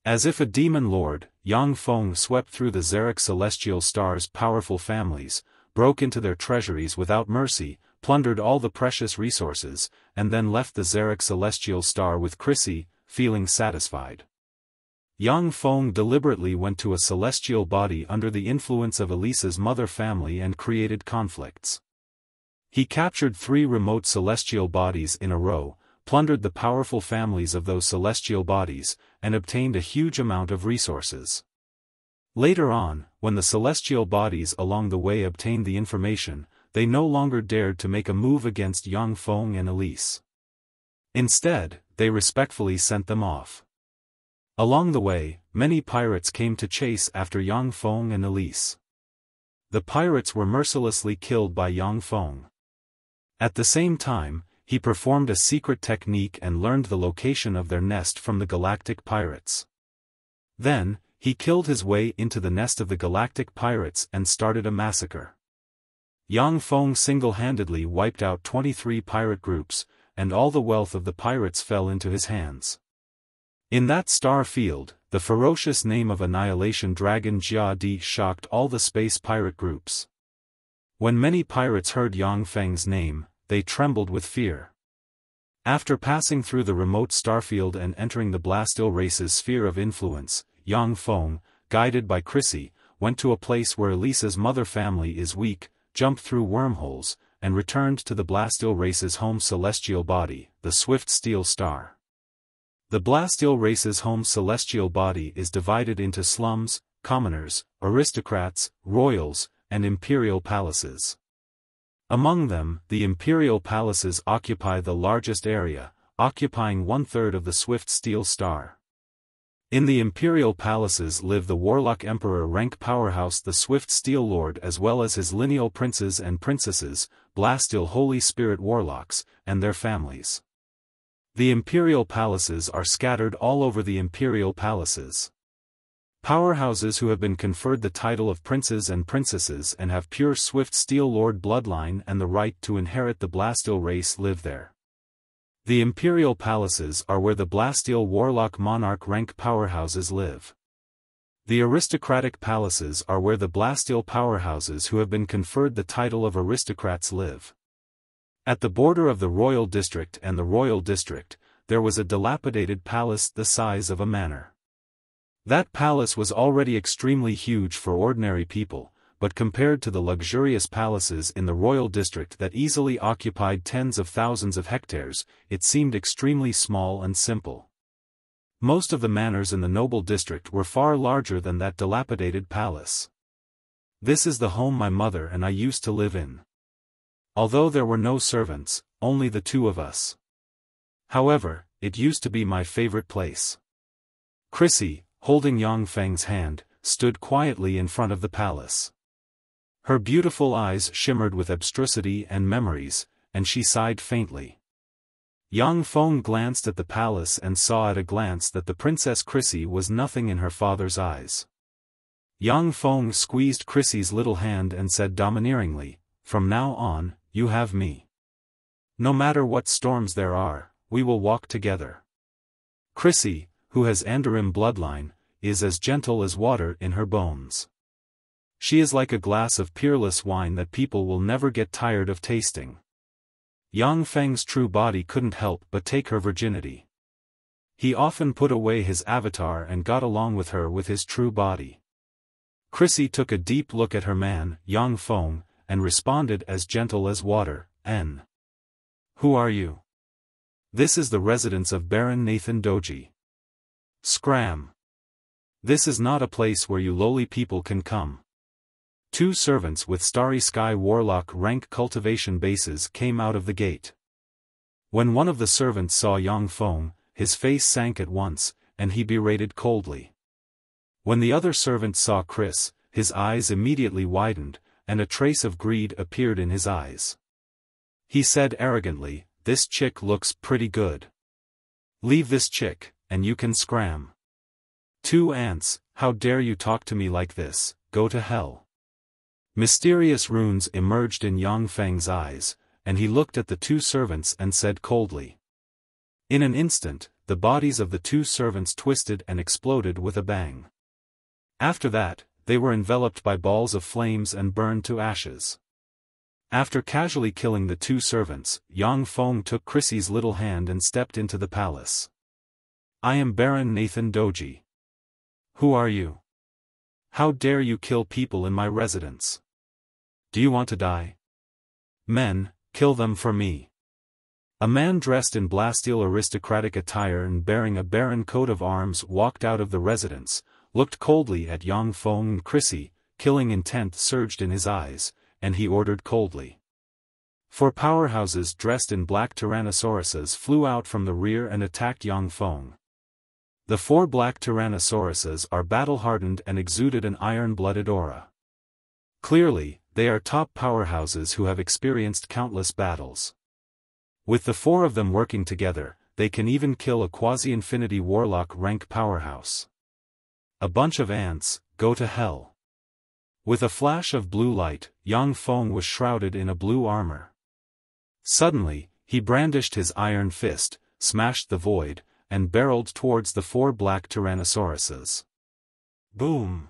As if a demon lord, Yang Feng swept through the Xeric celestial star's powerful families, broke into their treasuries without mercy, plundered all the precious resources, and then left the Xeric celestial star with Chrissy, feeling satisfied. Yang Feng deliberately went to a celestial body under the influence of Elisa's mother family and created conflicts. He captured 3 remote celestial bodies in a row, plundered the powerful families of those celestial bodies, and obtained a huge amount of resources. Later on, when the celestial bodies along the way obtained the information, they no longer dared to make a move against Yang Feng and Elise. Instead, they respectfully sent them off. Along the way, many pirates came to chase after Yang Feng and Elise. The pirates were mercilessly killed by Yang Feng. At the same time, he performed a secret technique and learned the location of their nest from the galactic pirates. Then, he killed his way into the nest of the galactic pirates and started a massacre. Yang Feng single-handedly wiped out 23 pirate groups, and all the wealth of the pirates fell into his hands. In that star field, the ferocious name of Annihilation Dragon Jia Di shocked all the space pirate groups. When many pirates heard Yang Feng's name, they trembled with fear. After passing through the remote starfield and entering the Blastil race's sphere of influence, Yang Feng, guided by Chrissy, went to a place where Elisa's mother family is weak, jumped through wormholes, and returned to the Blastil race's home celestial body, the Swift Steel Star. The Blastil race's home celestial body is divided into slums, commoners, aristocrats, royals, and imperial palaces. Among them, the imperial palaces occupy the largest area, occupying 1/3 of the Swift Steel Star. In the imperial palaces live the Warlock Emperor rank powerhouse the Swift Steel Lord as well as his lineal princes and princesses, Blastil Holy Spirit Warlocks, and their families. The imperial palaces are scattered all over the imperial palaces. Powerhouses who have been conferred the title of princes and princesses and have pure Swift Steel Lord bloodline and the right to inherit the Blastil race live there. The imperial palaces are where the Blastil Warlock Monarch rank powerhouses live. The aristocratic palaces are where the Blastil powerhouses who have been conferred the title of aristocrats live. At the border of the Royal District and the Royal District, there was a dilapidated palace the size of a manor. That palace was already extremely huge for ordinary people, but compared to the luxurious palaces in the Royal District that easily occupied tens of thousands of hectares, it seemed extremely small and simple. Most of the manors in the Noble District were far larger than that dilapidated palace. This is the home my mother and I used to live in. Although there were no servants, only the 2 of us. However, it used to be my favorite place. Chrissy, holding Yang Feng's hand, stood quietly in front of the palace. Her beautiful eyes shimmered with abstrusity and memories, and she sighed faintly. Yang Feng glanced at the palace and saw at a glance that the Princess Chrissy was nothing in her father's eyes. Yang Feng squeezed Chrissy's little hand and said domineeringly, "From now on, you have me. No matter what storms there are, we will walk together." Chrissy, who has Andarim bloodline, is as gentle as water in her bones. She is like a glass of peerless wine that people will never get tired of tasting. Yang Feng's true body couldn't help but take her virginity. He often put away his avatar and got along with her with his true body. Chrissy took a deep look at her man, Yang Feng, and responded as gentle as water, "N. Who are you?" "This is the residence of Baron Nathan Doji." "Scram. This is not a place where you lowly people can come." Two servants with Starry Sky Warlock rank cultivation bases came out of the gate. When one of the servants saw Yang Feng, his face sank at once, and he berated coldly. When the other servant saw Chris, his eyes immediately widened, and a trace of greed appeared in his eyes. He said arrogantly, "This chick looks pretty good. Leave this chick, and you can scram." "Two ants, how dare you talk to me like this, go to hell." Mysterious runes emerged in Yang Feng's eyes, and he looked at the two servants and said coldly. In an instant, the bodies of the two servants twisted and exploded with a bang. After that, they were enveloped by balls of flames and burned to ashes. After casually killing the two servants, Yang Feng took Chrissy's little hand and stepped into the palace. "I am Baron Nathan Doji. Who are you? How dare you kill people in my residence? Do you want to die? Men, kill them for me." A man dressed in Blasteel aristocratic attire and bearing a baron coat of arms walked out of the residence, looked coldly at Yang Feng and Chrissy, killing intent surged in his eyes, and he ordered coldly. Four powerhouses dressed in black tyrannosauruses flew out from the rear and attacked Yang Feng. The four black tyrannosauruses are battle-hardened and exuded an iron-blooded aura. Clearly, they are top powerhouses who have experienced countless battles. With the four of them working together, they can even kill a quasi-infinity warlock rank powerhouse. A bunch of ants, go to hell. With a flash of blue light, Yang Feng was shrouded in a blue armor. Suddenly, he brandished his iron fist, smashed the void, and barreled towards the four black tyrannosauruses. Boom!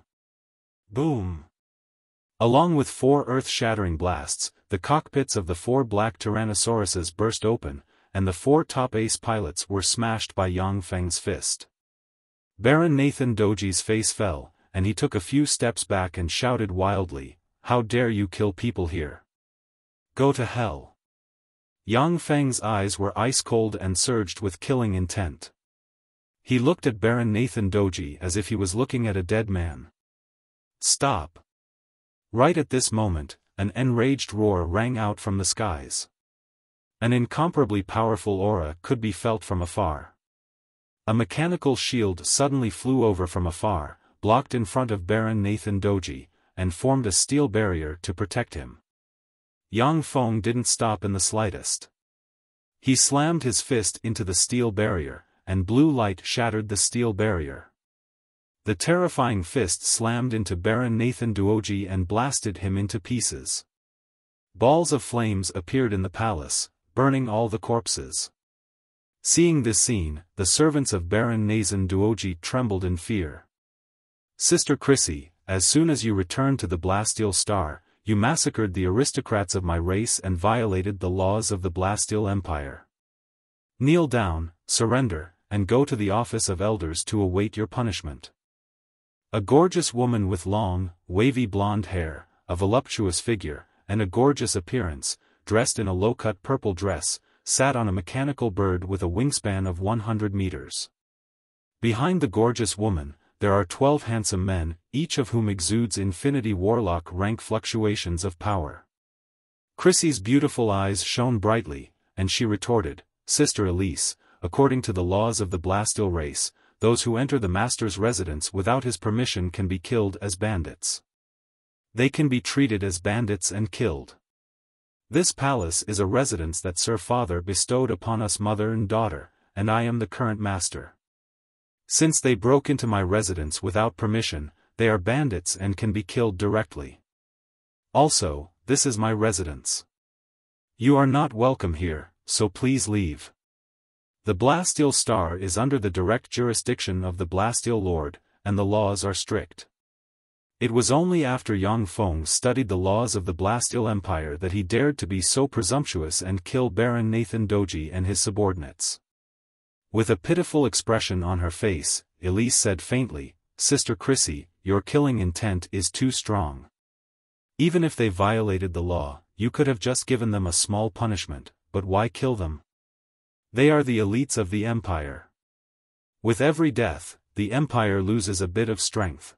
Boom! Along with four earth-shattering blasts, the cockpits of the four black tyrannosauruses burst open, and the four top ace pilots were smashed by Yang Feng's fist. Baron Nathan Doji's face fell, and he took a few steps back and shouted wildly, "How dare you kill people here? Go to hell." Yang Feng's eyes were ice-cold and surged with killing intent. He looked at Baron Nathan Doji as if he was looking at a dead man. "Stop!" Right at this moment, an enraged roar rang out from the skies. An incomparably powerful aura could be felt from afar. A mechanical shield suddenly flew over from afar, blocked in front of Baron Nathan Doji, and formed a steel barrier to protect him. Yang Feng didn't stop in the slightest. He slammed his fist into the steel barrier, and blue light shattered the steel barrier. The terrifying fist slammed into Baron Nathan Doji and blasted him into pieces. Balls of flames appeared in the palace, burning all the corpses. Seeing this scene, the servants of Baron Nathan Doji trembled in fear. "Sister Chrissy, as soon as you returned to the Blasteel Star, you massacred the aristocrats of my race and violated the laws of the Blasteel Empire. Kneel down, surrender, and go to the office of elders to await your punishment." A gorgeous woman with long, wavy blonde hair, a voluptuous figure, and a gorgeous appearance, dressed in a low-cut purple dress, sat on a mechanical bird with a wingspan of 100 meters. Behind the gorgeous woman, there are 12 handsome men, each of whom exudes infinity warlock rank fluctuations of power. Chrissy's beautiful eyes shone brightly, and she retorted, "Sister Elise, according to the laws of the Blasteel race, those who enter the master's residence without his permission can be killed as bandits. They can be treated as bandits and killed. This palace is a residence that Sir Father bestowed upon us mother and daughter, and I am the current master. Since they broke into my residence without permission, they are bandits and can be killed directly. Also, this is my residence. You are not welcome here, so please leave. The Blasteel Star is under the direct jurisdiction of the Blasteel Lord, and the laws are strict." It was only after Yang Feng studied the laws of the Blasteel Empire that he dared to be so presumptuous and kill Baron Nathan Doji and his subordinates. With a pitiful expression on her face, Elise said faintly, "Sister Chrissy, your killing intent is too strong. Even if they violated the law, you could have just given them a small punishment, but why kill them? They are the elites of the empire. With every death, the empire loses a bit of strength.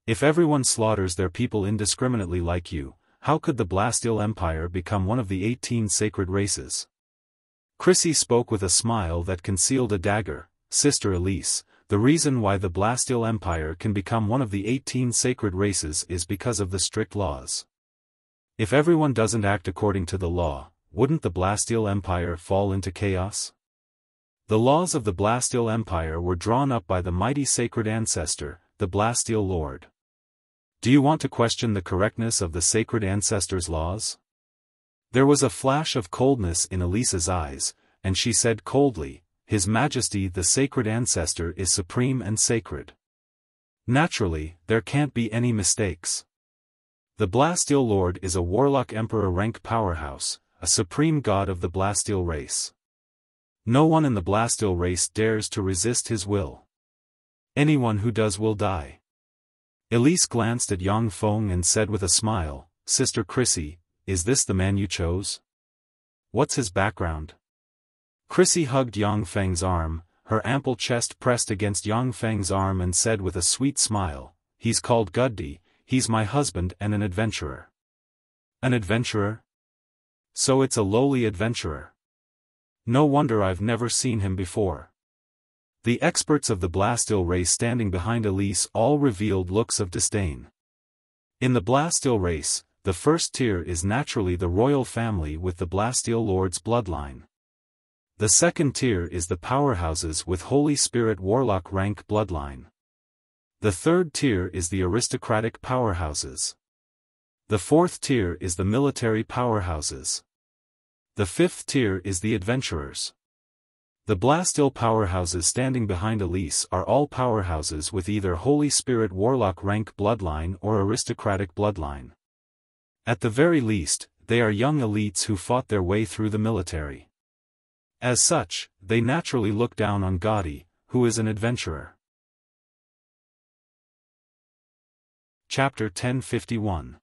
If everyone slaughters their people indiscriminately like you, how could the Blastile Empire become one of the 18 sacred races?" Chrissy spoke with a smile that concealed a dagger. "Sister Elise, the reason why the Blastile Empire can become one of the 18 sacred races is because of the strict laws. If everyone doesn't act according to the law, wouldn't the Blastile Empire fall into chaos? The laws of the Blastile Empire were drawn up by the mighty sacred ancestor, the Blastile Lord. Do you want to question the correctness of the sacred ancestor's laws?" There was a flash of coldness in Elise's eyes, and she said coldly, "His Majesty the Sacred Ancestor is supreme and sacred. Naturally, there can't be any mistakes. The Blastile Lord is a warlock emperor rank powerhouse, a supreme god of the Blastile race. No one in the Blastile race dares to resist his will. Anyone who does will die." Elise glanced at Yang Feng and said with a smile, "Sister Chrissy, is this the man you chose? What's his background?" Chrissy hugged Yang Feng's arm, her ample chest pressed against Yang Feng's arm and said with a sweet smile, "He's called Guddi, he's my husband and an adventurer." "An adventurer? So it's a lowly adventurer. No wonder I've never seen him before." The experts of the Blastile race standing behind Elise all revealed looks of disdain. In the Blastile race, the first tier is naturally the royal family with the Blastile Lord's bloodline. The second tier is the powerhouses with Holy Spirit Warlock rank bloodline. The third tier is the aristocratic powerhouses. The fourth tier is the military powerhouses. The fifth tier is the adventurers. The Blastile powerhouses standing behind Elise are all powerhouses with either Holy Spirit Warlock rank bloodline or aristocratic bloodline. At the very least, they are young elites who fought their way through the military. As such, they naturally look down on Guddi, who is an adventurer. Chapter 1051.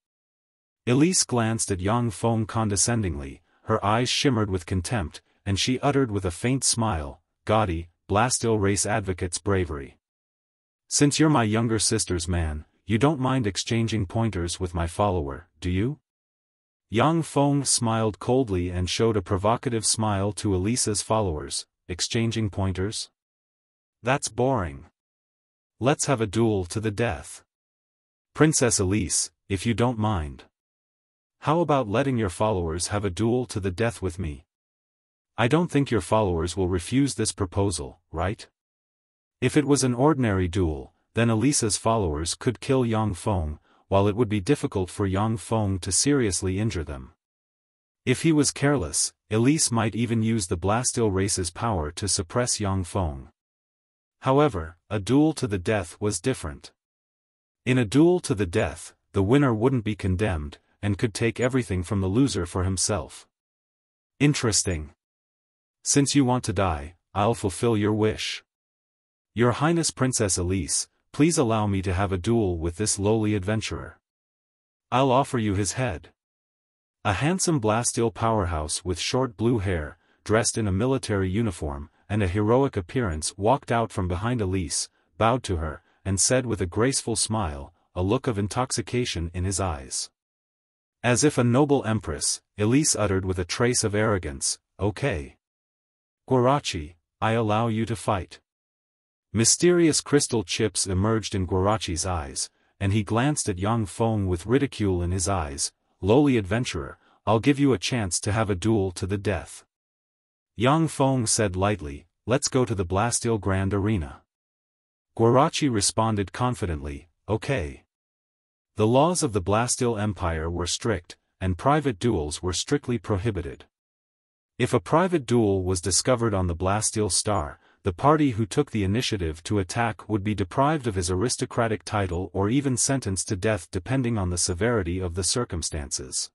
Elise glanced at Yang Feng condescendingly, her eyes shimmered with contempt, and she uttered with a faint smile, "Guddi, Blastile race advocate's bravery. Since you're my younger sister's man, you don't mind exchanging pointers with my follower, do you?" Yang Feng smiled coldly and showed a provocative smile to Elise's followers. "Exchanging pointers? That's boring. Let's have a duel to the death. Princess Elise, if you don't mind. How about letting your followers have a duel to the death with me? I don't think your followers will refuse this proposal, right?" If it was an ordinary duel, then Elise's followers could kill Yang Feng, while it would be difficult for Yang Feng to seriously injure them. If he was careless, Elise might even use the Blastile race's power to suppress Yang Feng. However, a duel to the death was different. In a duel to the death, the winner wouldn't be condemned, and could take everything from the loser for himself. "Interesting. Since you want to die, I'll fulfill your wish. Your Highness Princess Elise, please allow me to have a duel with this lowly adventurer. I'll offer you his head." A handsome Blastile powerhouse with short blue hair, dressed in a military uniform, and a heroic appearance walked out from behind Elise, bowed to her, and said with a graceful smile, a look of intoxication in his eyes. As if a noble empress, Elise uttered with a trace of arrogance, "Okay. Guarachi, I allow you to fight." Mysterious crystal chips emerged in Guarachi's eyes, and he glanced at Yang Feng with ridicule in his eyes. "Lowly adventurer, I'll give you a chance to have a duel to the death." Yang Feng said lightly, "Let's go to the Blastile Grand Arena." Guarachi responded confidently, "Okay." The laws of the Blastile Empire were strict, and private duels were strictly prohibited. If a private duel was discovered on the Blastile Star, the party who took the initiative to attack would be deprived of his aristocratic title or even sentenced to death depending on the severity of the circumstances.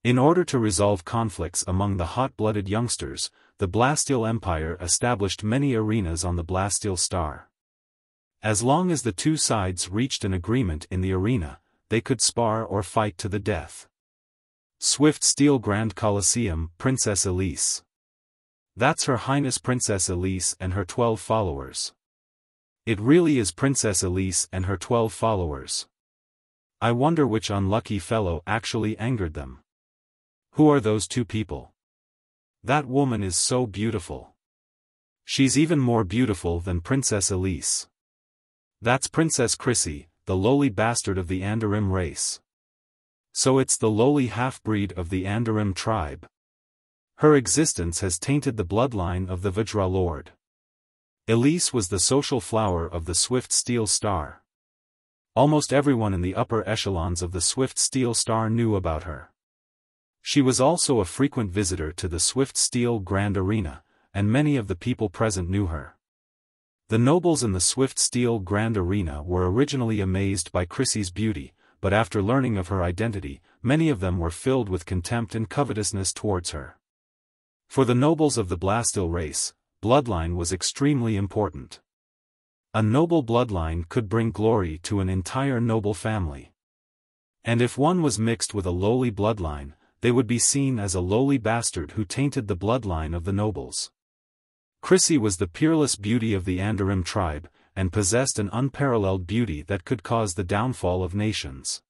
In order to resolve conflicts among the hot-blooded youngsters, the Blasteel Empire established many arenas on the Blasteel Star. As long as the two sides reached an agreement in the arena, they could spar or fight to the death. Swift Steel Grand Colosseum, Princess Elise. That's Her Highness Princess Elise and her 12 followers. It really is Princess Elise and her 12 followers. I wonder which unlucky fellow actually angered them. Who are those two people? That woman is so beautiful. She's even more beautiful than Princess Elise. That's Princess Chrissy, the lowly bastard of the Andarim race. So it's the lowly half-breed of the Andarim tribe. Her existence has tainted the bloodline of the Vajra Lord. Elise was the social flower of the Swift Steel Star. Almost everyone in the upper echelons of the Swift Steel Star knew about her. She was also a frequent visitor to the Swift Steel Grand Arena, and many of the people present knew her. The nobles in the Swift Steel Grand Arena were originally amazed by Chrissy's beauty, but after learning of her identity, many of them were filled with contempt and covetousness towards her. For the nobles of the Blasteel race, bloodline was extremely important. A noble bloodline could bring glory to an entire noble family. And if one was mixed with a lowly bloodline, they would be seen as a lowly bastard who tainted the bloodline of the nobles. Chrissy was the peerless beauty of the Andarim tribe, and possessed an unparalleled beauty that could cause the downfall of nations.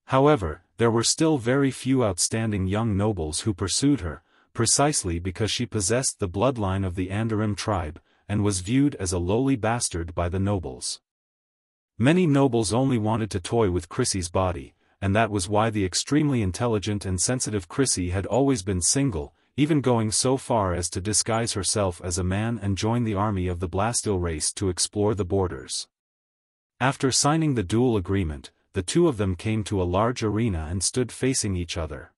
However, there were still very few outstanding young nobles who pursued her, precisely because she possessed the bloodline of the Andarim tribe, and was viewed as a lowly bastard by the nobles. Many nobles only wanted to toy with Chrissy's body, and that was why the extremely intelligent and sensitive Chrissy had always been single, even going so far as to disguise herself as a man and join the army of the Blasteel race to explore the borders. After signing the duel agreement, the two of them came to a large arena and stood facing each other.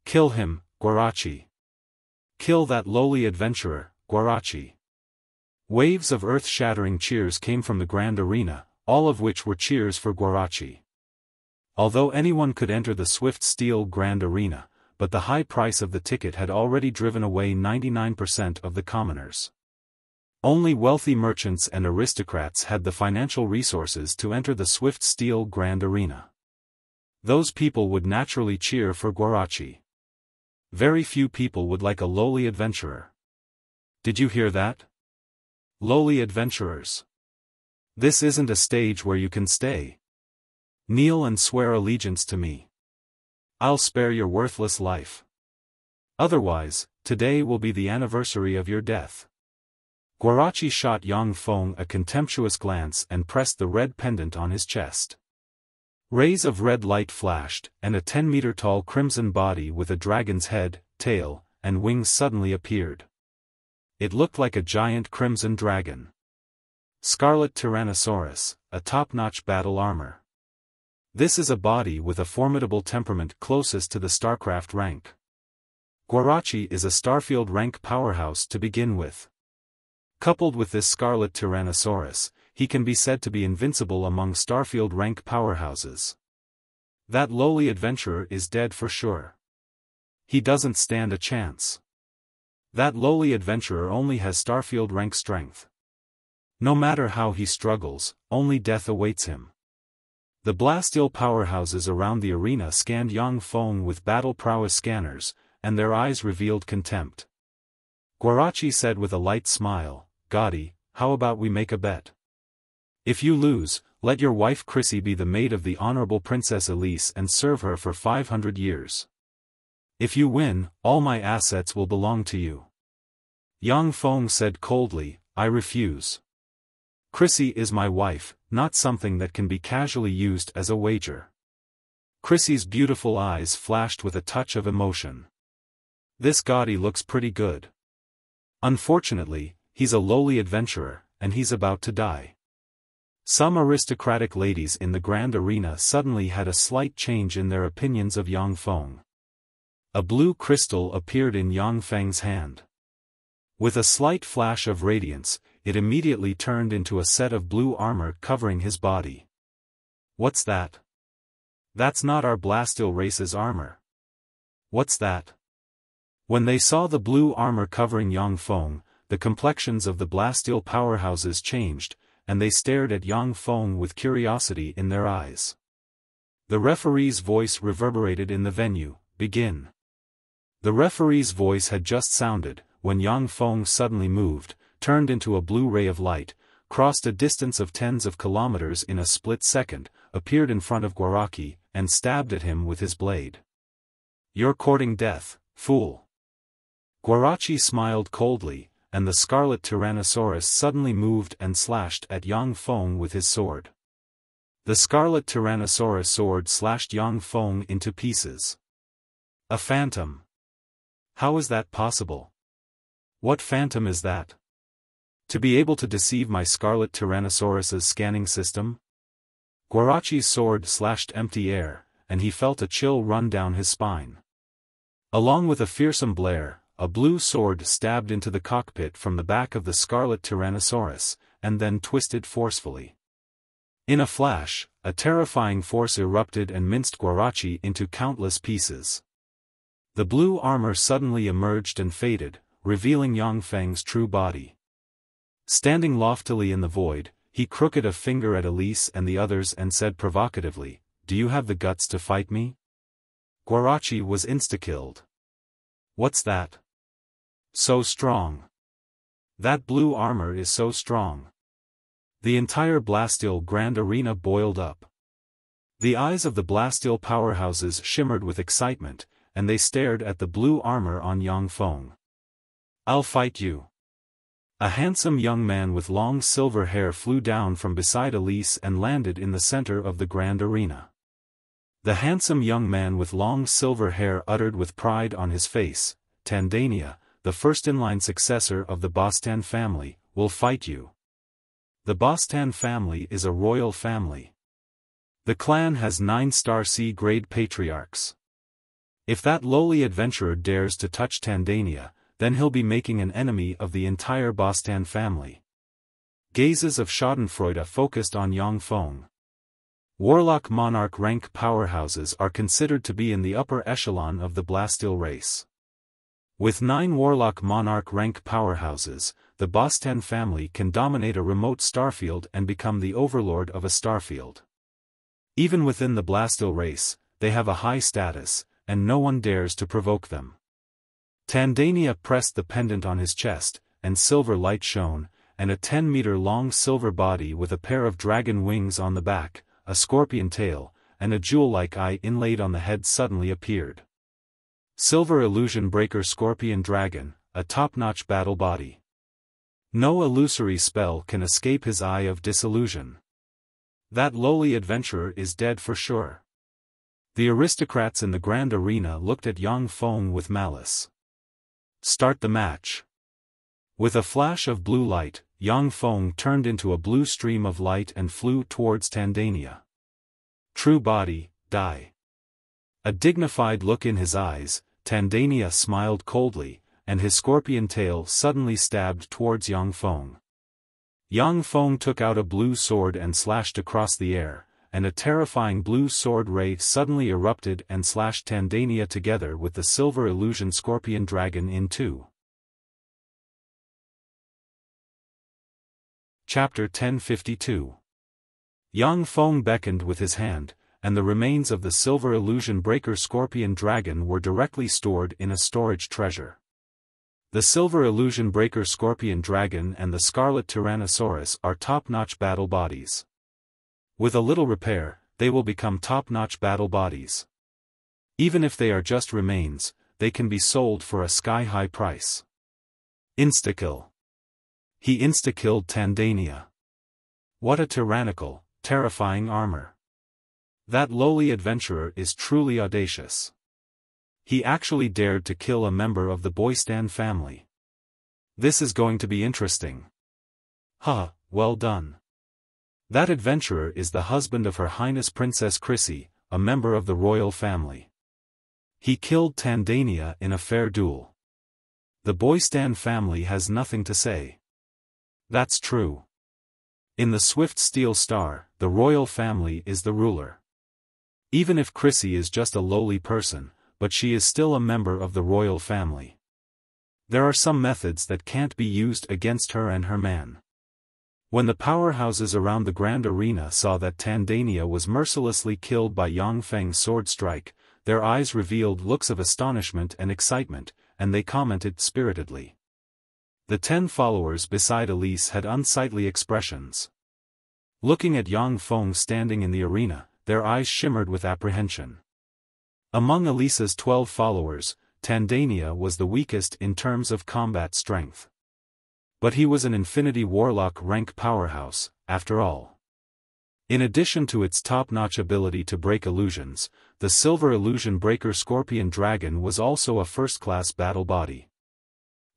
Kill him, Guarachi. Kill that lowly adventurer, Guarachi. Waves of earth-shattering cheers came from the grand arena, all of which were cheers for Guarachi. Although anyone could enter the Swift Steel Grand Arena, but the high price of the ticket had already driven away 99% of the commoners. Only wealthy merchants and aristocrats had the financial resources to enter the Swift Steel Grand Arena. Those people would naturally cheer for Guarachi. Very few people would like a lowly adventurer. Did you hear that? Lowly adventurers. This isn't a stage where you can stay. Kneel and swear allegiance to me. I'll spare your worthless life. Otherwise, today will be the anniversary of your death. Guarachi shot Yang Feng a contemptuous glance and pressed the red pendant on his chest. Rays of red light flashed, and a 10-meter-tall crimson body with a dragon's head, tail, and wings suddenly appeared. It looked like a giant crimson dragon. Scarlet Tyrannosaurus, a top-notch battle armor. This is a body with a formidable temperament closest to the StarCraft rank. Guarachi is a Starfield rank powerhouse to begin with. Coupled with this Scarlet Tyrannosaurus, he can be said to be invincible among Starfield rank powerhouses. That lowly adventurer is dead for sure. He doesn't stand a chance. That lowly adventurer only has Starfield rank strength. No matter how he struggles, only death awaits him. The Blasteel powerhouses around the arena scanned Yang Feng with battle prowess scanners, and their eyes revealed contempt. Guarachi said with a light smile, "Gotti, how about we make a bet? If you lose, let your wife Chrissy be the maid of the Honorable Princess Elise and serve her for 500 years. If you win, all my assets will belong to you." Yang Feng said coldly, "I refuse. Chrissy is my wife, not something that can be casually used as a wager." Chrissy's beautiful eyes flashed with a touch of emotion. This Gotti looks pretty good. Unfortunately, he's a lowly adventurer, and he's about to die. Some aristocratic ladies in the grand arena suddenly had a slight change in their opinions of Yang Feng. A blue crystal appeared in Yang Feng's hand. With a slight flash of radiance, it immediately turned into a set of blue armor covering his body. "What's that?" "That's not our Blasteel race's armor. What's that? When they saw the blue armor covering Yang Feng, the complexions of the Blasteel powerhouses changed, and they stared at Yang Feng with curiosity in their eyes. The referee's voice reverberated in the venue, "Begin." The referee's voice had just sounded, when Yang Feng suddenly moved, turned into a blue ray of light, crossed a distance of tens of kilometers in a split second, appeared in front of Guaraki, and stabbed at him with his blade. "You're courting death, fool." Guarachi smiled coldly, and the scarlet Tyrannosaurus suddenly moved and slashed at Yang Feng with his sword. The scarlet Tyrannosaurus sword slashed Yang Feng into pieces. A phantom. How is that possible? What phantom is that? To be able to deceive my scarlet Tyrannosaurus's scanning system? Guarachi's sword slashed empty air, and he felt a chill run down his spine. Along with a fearsome blare, a blue sword stabbed into the cockpit from the back of the scarlet Tyrannosaurus, and then twisted forcefully. In a flash, a terrifying force erupted and minced Guarachi into countless pieces. The blue armor suddenly emerged and faded, revealing Yang Feng's true body. Standing loftily in the void, he crooked a finger at Elise and the others and said provocatively, "Do you have the guts to fight me?" Guarachi was insta-killed. "What's that? So strong. That blue armor is so strong." The entire Blasteel Grand Arena boiled up. The eyes of the Blasteel powerhouses shimmered with excitement, and they stared at the blue armor on Yang Feng. "I'll fight you." A handsome young man with long silver hair flew down from beside Elise and landed in the center of the Grand Arena. The handsome young man with long silver hair uttered with pride on his face, "Tandania, the first-in-line successor of the Bostan family, will fight you." The Bostan family is a royal family. The clan has 9-star C-grade patriarchs. If that lowly adventurer dares to touch Tandania, then he'll be making an enemy of the entire Bostan family. Gazes of schadenfreude focused on Yang Feng. Warlock Monarch rank powerhouses are considered to be in the upper echelon of the Blasteel race. With 9 Warlock Monarch rank powerhouses, the Bostan family can dominate a remote starfield and become the overlord of a starfield. Even within the Blasteel race, they have a high status, and no one dares to provoke them. Tandania pressed the pendant on his chest, and silver light shone, and a 10-meter-long silver body with a pair of dragon wings on the back, a scorpion tail, and a jewel-like eye inlaid on the head suddenly appeared. Silver Illusion Breaker Scorpion Dragon, a top-notch battle body. No illusory spell can escape his eye of disillusion. That lowly adventurer is dead for sure. The aristocrats in the Grand Arena looked at Yang Feng with malice. "Start the match." With a flash of blue light, Yang Feng turned into a blue stream of light and flew towards Tandania. "True body, die." A dignified look in his eyes, Tandania smiled coldly, and his scorpion tail suddenly stabbed towards Yang Feng. Yang Feng took out a blue sword and slashed across the air, and a terrifying blue sword ray suddenly erupted and slashed Tandania together with the Silver Illusion Scorpion Dragon in two. Chapter 1052. Yang Feng beckoned with his hand, and the remains of the Silver Illusion Breaker Scorpion Dragon were directly stored in a storage treasure. The Silver Illusion Breaker Scorpion Dragon and the Scarlet Tyrannosaurus are top-notch battle bodies. With a little repair, they will become top-notch battle bodies. Even if they are just remains, they can be sold for a sky-high price. Insta-kill. He insta-killed Tandania. What a tyrannical, terrifying armor. That lowly adventurer is truly audacious. He actually dared to kill a member of the Boystan family. This is going to be interesting. Ha, well done. That adventurer is the husband of Her Highness Princess Chrissy, a member of the royal family. He killed Tandania in a fair duel. The Boystan family has nothing to say. That's true. In the Swift Steel Star, the royal family is the ruler. Even if Chrissy is just a lowly person, but she is still a member of the royal family. There are some methods that can't be used against her and her man. When the powerhouses around the grand arena saw that Tandania was mercilessly killed by Yang Feng's sword strike, their eyes revealed looks of astonishment and excitement, and they commented spiritedly. The 10 followers beside Elise had unsightly expressions. Looking at Yang Feng standing in the arena, their eyes shimmered with apprehension. Among Elise's 12 followers, Tandania was the weakest in terms of combat strength. But he was an Infinity Warlock rank powerhouse, after all. In addition to its top-notch ability to break illusions, the Silver Illusion Breaker Scorpion Dragon was also a first-class battle body.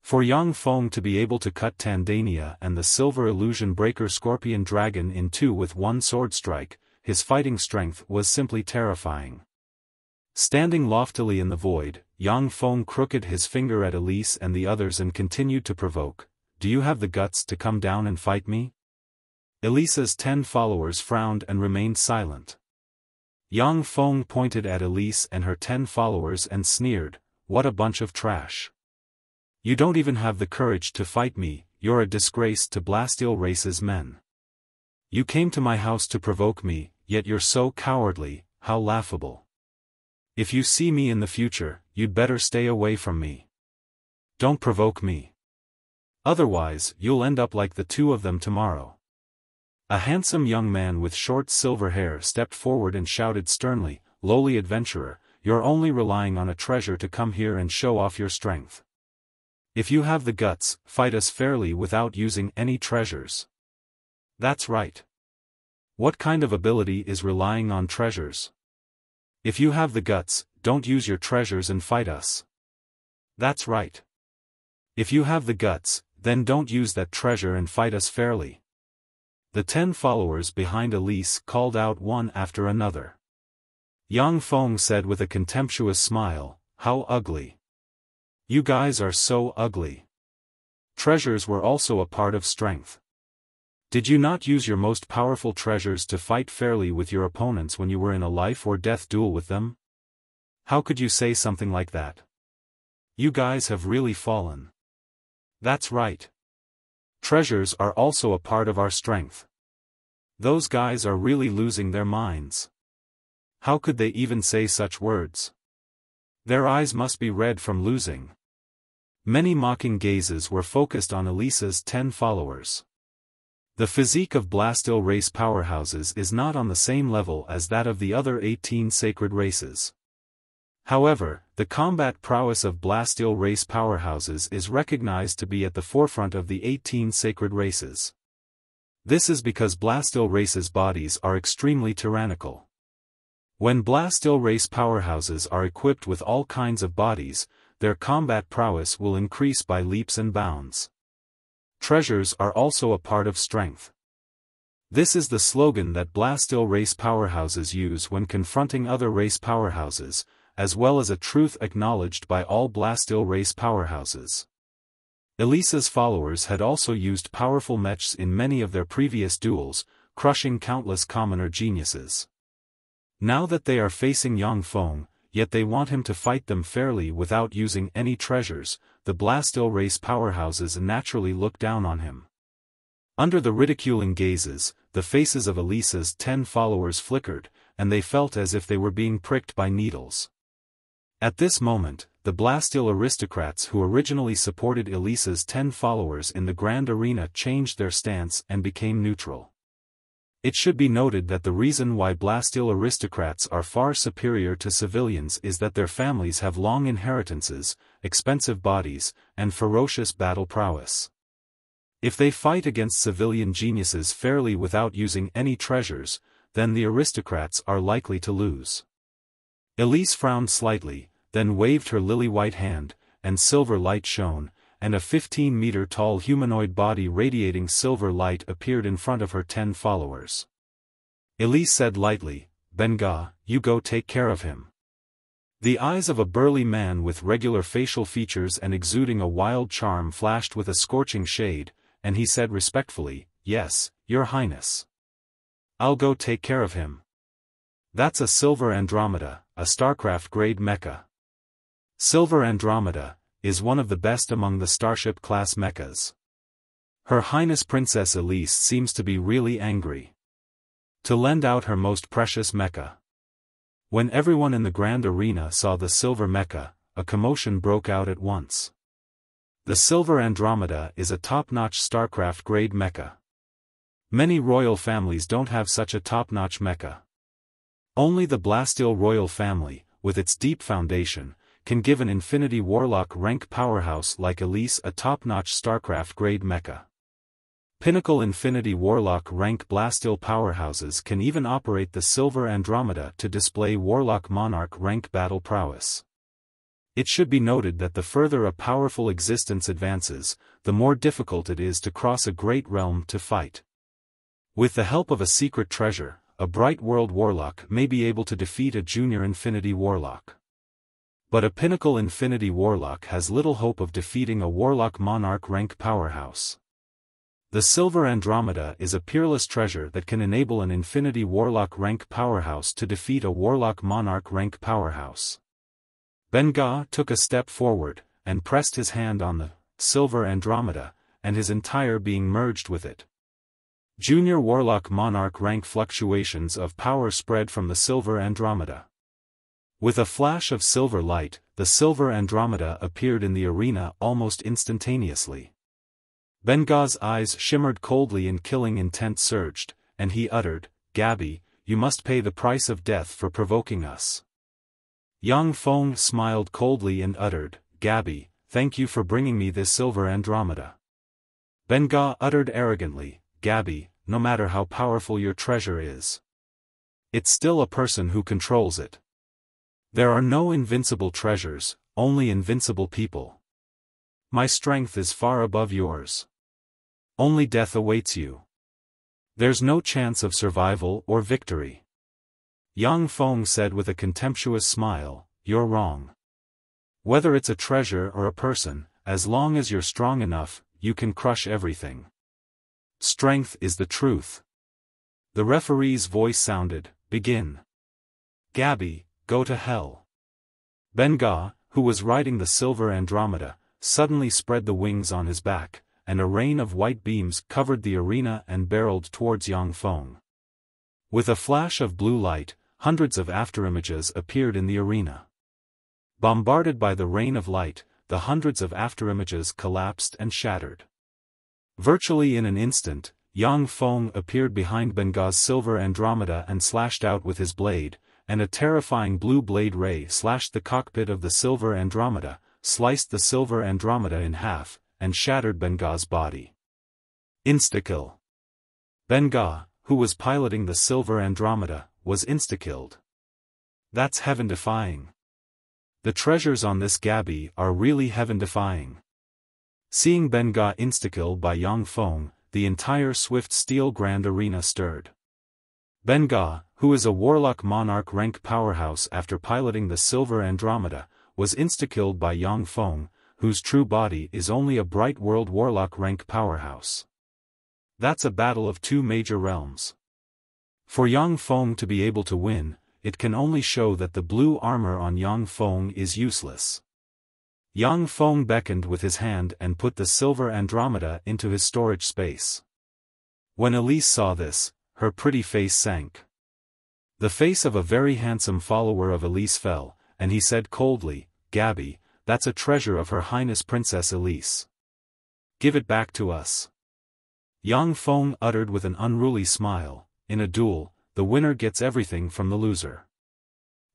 For Yang Feng to be able to cut Tandania and the Silver Illusion Breaker Scorpion Dragon in two with one sword strike, his fighting strength was simply terrifying. Standing loftily in the void, Yang Feng crooked his finger at Elise and the others and continued to provoke, "Do you have the guts to come down and fight me?" Elise's 10 followers frowned and remained silent. Yang Feng pointed at Elise and her 10 followers and sneered, "What a bunch of trash. You don't even have the courage to fight me, you're a disgrace to Blasteel Race's men. You came to my house to provoke me, yet you're so cowardly, how laughable. If you see me in the future, you'd better stay away from me. Don't provoke me. Otherwise, you'll end up like the two of them tomorrow." A handsome young man with short silver hair stepped forward and shouted sternly, "Lowly adventurer, you're only relying on a treasure to come here and show off your strength. If you have the guts, fight us fairly without using any treasures." "That's right. What kind of ability is relying on treasures? If you have the guts, don't use your treasures and fight us." "That's right. If you have the guts, then don't use that treasure and fight us fairly." The 10 followers behind Elise called out one after another. Yang Feng said with a contemptuous smile, "How ugly. You guys are so ugly. Treasures were also a part of strength. Did you not use your most powerful treasures to fight fairly with your opponents when you were in a life-or-death duel with them? How could you say something like that? You guys have really fallen." "That's right. Treasures are also a part of our strength. Those guys are really losing their minds. How could they even say such words? Their eyes must be red from losing." Many mocking gazes were focused on Elise's 10 followers. The physique of Blasteel race powerhouses is not on the same level as that of the other 18 sacred races. However, the combat prowess of Blasteel race powerhouses is recognized to be at the forefront of the 18 sacred races. This is because Blasteel race's bodies are extremely tyrannical. When Blasteel race powerhouses are equipped with all kinds of bodies, their combat prowess will increase by leaps and bounds. Treasures are also a part of strength. This is the slogan that Blasteel race powerhouses use when confronting other race powerhouses, as well as a truth acknowledged by all Blasteel race powerhouses. Elise's followers had also used powerful mechs in many of their previous duels, crushing countless commoner geniuses. Now that they are facing Yang Feng, yet they want him to fight them fairly without using any treasures, the Blasteel race powerhouses naturally look down on him. Under the ridiculing gazes, the faces of Elise's 10 followers flickered, and they felt as if they were being pricked by needles. At this moment, the Blasteel aristocrats who originally supported Elise's 10 followers in the grand arena changed their stance and became neutral. It should be noted that the reason why Blasteel aristocrats are far superior to civilians is that their families have long inheritances, expensive bodies, and ferocious battle prowess. If they fight against civilian geniuses fairly without using any treasures, then the aristocrats are likely to lose. Elise frowned slightly, then waved her lily-white hand, and silver light shone, and a 15-meter-tall humanoid body radiating silver light appeared in front of her 10 followers. Elise said lightly, "Benga, you go take care of him." The eyes of a burly man with regular facial features and exuding a wild charm flashed with a scorching shade, and he said respectfully, "Yes, Your Highness. I'll go take care of him." "That's a silver Andromeda, a StarCraft-grade mecha. Silver Andromeda is one of the best among the Starship-class mechas. Her Highness Princess Elise seems to be really angry to lend out her most precious mecha. When everyone in the Grand Arena saw the silver mecha, a commotion broke out at once. The Silver Andromeda is a top-notch StarCraft-grade mecha. Many royal families don't have such a top-notch mecha. Only the Blastil royal family, with its deep foundation, can give an Infinity Warlock rank powerhouse like Elise a top-notch StarCraft-grade mecha. Pinnacle Infinity Warlock rank Blastil powerhouses can even operate the Silver Andromeda to display Warlock Monarch rank battle prowess. It should be noted that the further a powerful existence advances, the more difficult it is to cross a great realm to fight. With the help of a secret treasure, a Bright World Warlock may be able to defeat a Junior Infinity Warlock. But a Pinnacle Infinity Warlock has little hope of defeating a Warlock Monarch rank powerhouse. The Silver Andromeda is a peerless treasure that can enable an Infinity Warlock rank powerhouse to defeat a Warlock Monarch rank powerhouse. Benga took a step forward, and pressed his hand on the Silver Andromeda, and his entire being merged with it. Junior Warlock Monarch rank fluctuations of power spread from the Silver Andromeda. With a flash of silver light, the Silver Andromeda appeared in the arena almost instantaneously. Benga's eyes shimmered coldly and killing intent surged, and he uttered, "Gabby, you must pay the price of death for provoking us." Yang Feng smiled coldly and uttered, "Gabby, thank you for bringing me this Silver Andromeda." Benga uttered arrogantly, "Gabby, no matter how powerful your treasure is, it's still a person who controls it. There are no invincible treasures, only invincible people. My strength is far above yours. Only death awaits you. There's no chance of survival or victory." Yang Feng said with a contemptuous smile, "You're wrong. Whether it's a treasure or a person, as long as you're strong enough, you can crush everything. Strength is the truth." The referee's voice sounded, "Begin." "Gabby, go to hell." Benga, who was riding the Silver Andromeda, suddenly spread the wings on his back, and a rain of white beams covered the arena and barreled towards Yang Feng. With a flash of blue light, hundreds of afterimages appeared in the arena. Bombarded by the rain of light, the hundreds of afterimages collapsed and shattered. Virtually in an instant, Yang Feng appeared behind Benga's Silver Andromeda and slashed out with his blade, and a terrifying blue blade ray slashed the cockpit of the Silver Andromeda, sliced the Silver Andromeda in half, and shattered Benga's body. Instakill. Benga, who was piloting the Silver Andromeda, was instakilled. That's heaven-defying. The treasures on this Gabby are really heaven-defying. Seeing Benga instakill by Yang Feng, the entire Swift Steel Grand Arena stirred. Benga, who is a Warlock Monarch rank powerhouse after piloting the Silver Andromeda, was instakilled by Yang Feng, whose true body is only a Bright World Warlock rank powerhouse. That's a battle of two major realms. For Yang Feng to be able to win, it can only show that the blue armor on Yang Feng is useless. Yang Feng beckoned with his hand and put the Silver Andromeda into his storage space. When Elise saw this, her pretty face sank. The face of a very handsome follower of Elise fell, and he said coldly, "Gabby, that's a treasure of Her Highness Princess Elise. Give it back to us." Yang Feng uttered with an unruly smile, "In a duel, the winner gets everything from the loser.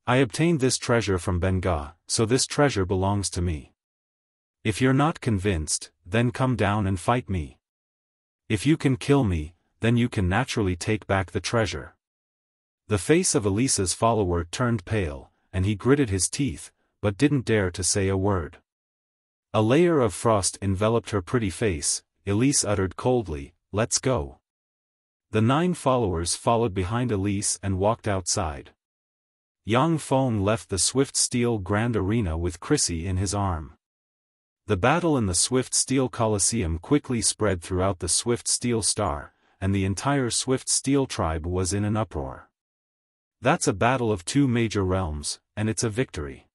I obtained this treasure from Benga, so this treasure belongs to me. If you're not convinced, then come down and fight me. If you can kill me, then you can naturally take back the treasure." The face of Elise's follower turned pale, and he gritted his teeth, but didn't dare to say a word. A layer of frost enveloped her pretty face. Elise uttered coldly, "Let's go." The 9 followers followed behind Elise and walked outside. Yang Feng left the Swift Steel Grand Arena with Chrissy in his arm. The battle in the Swift Steel Coliseum quickly spread throughout the Swift Steel Star, and the entire Swift Steel tribe was in an uproar. That's a battle of two major realms, and it's a victory.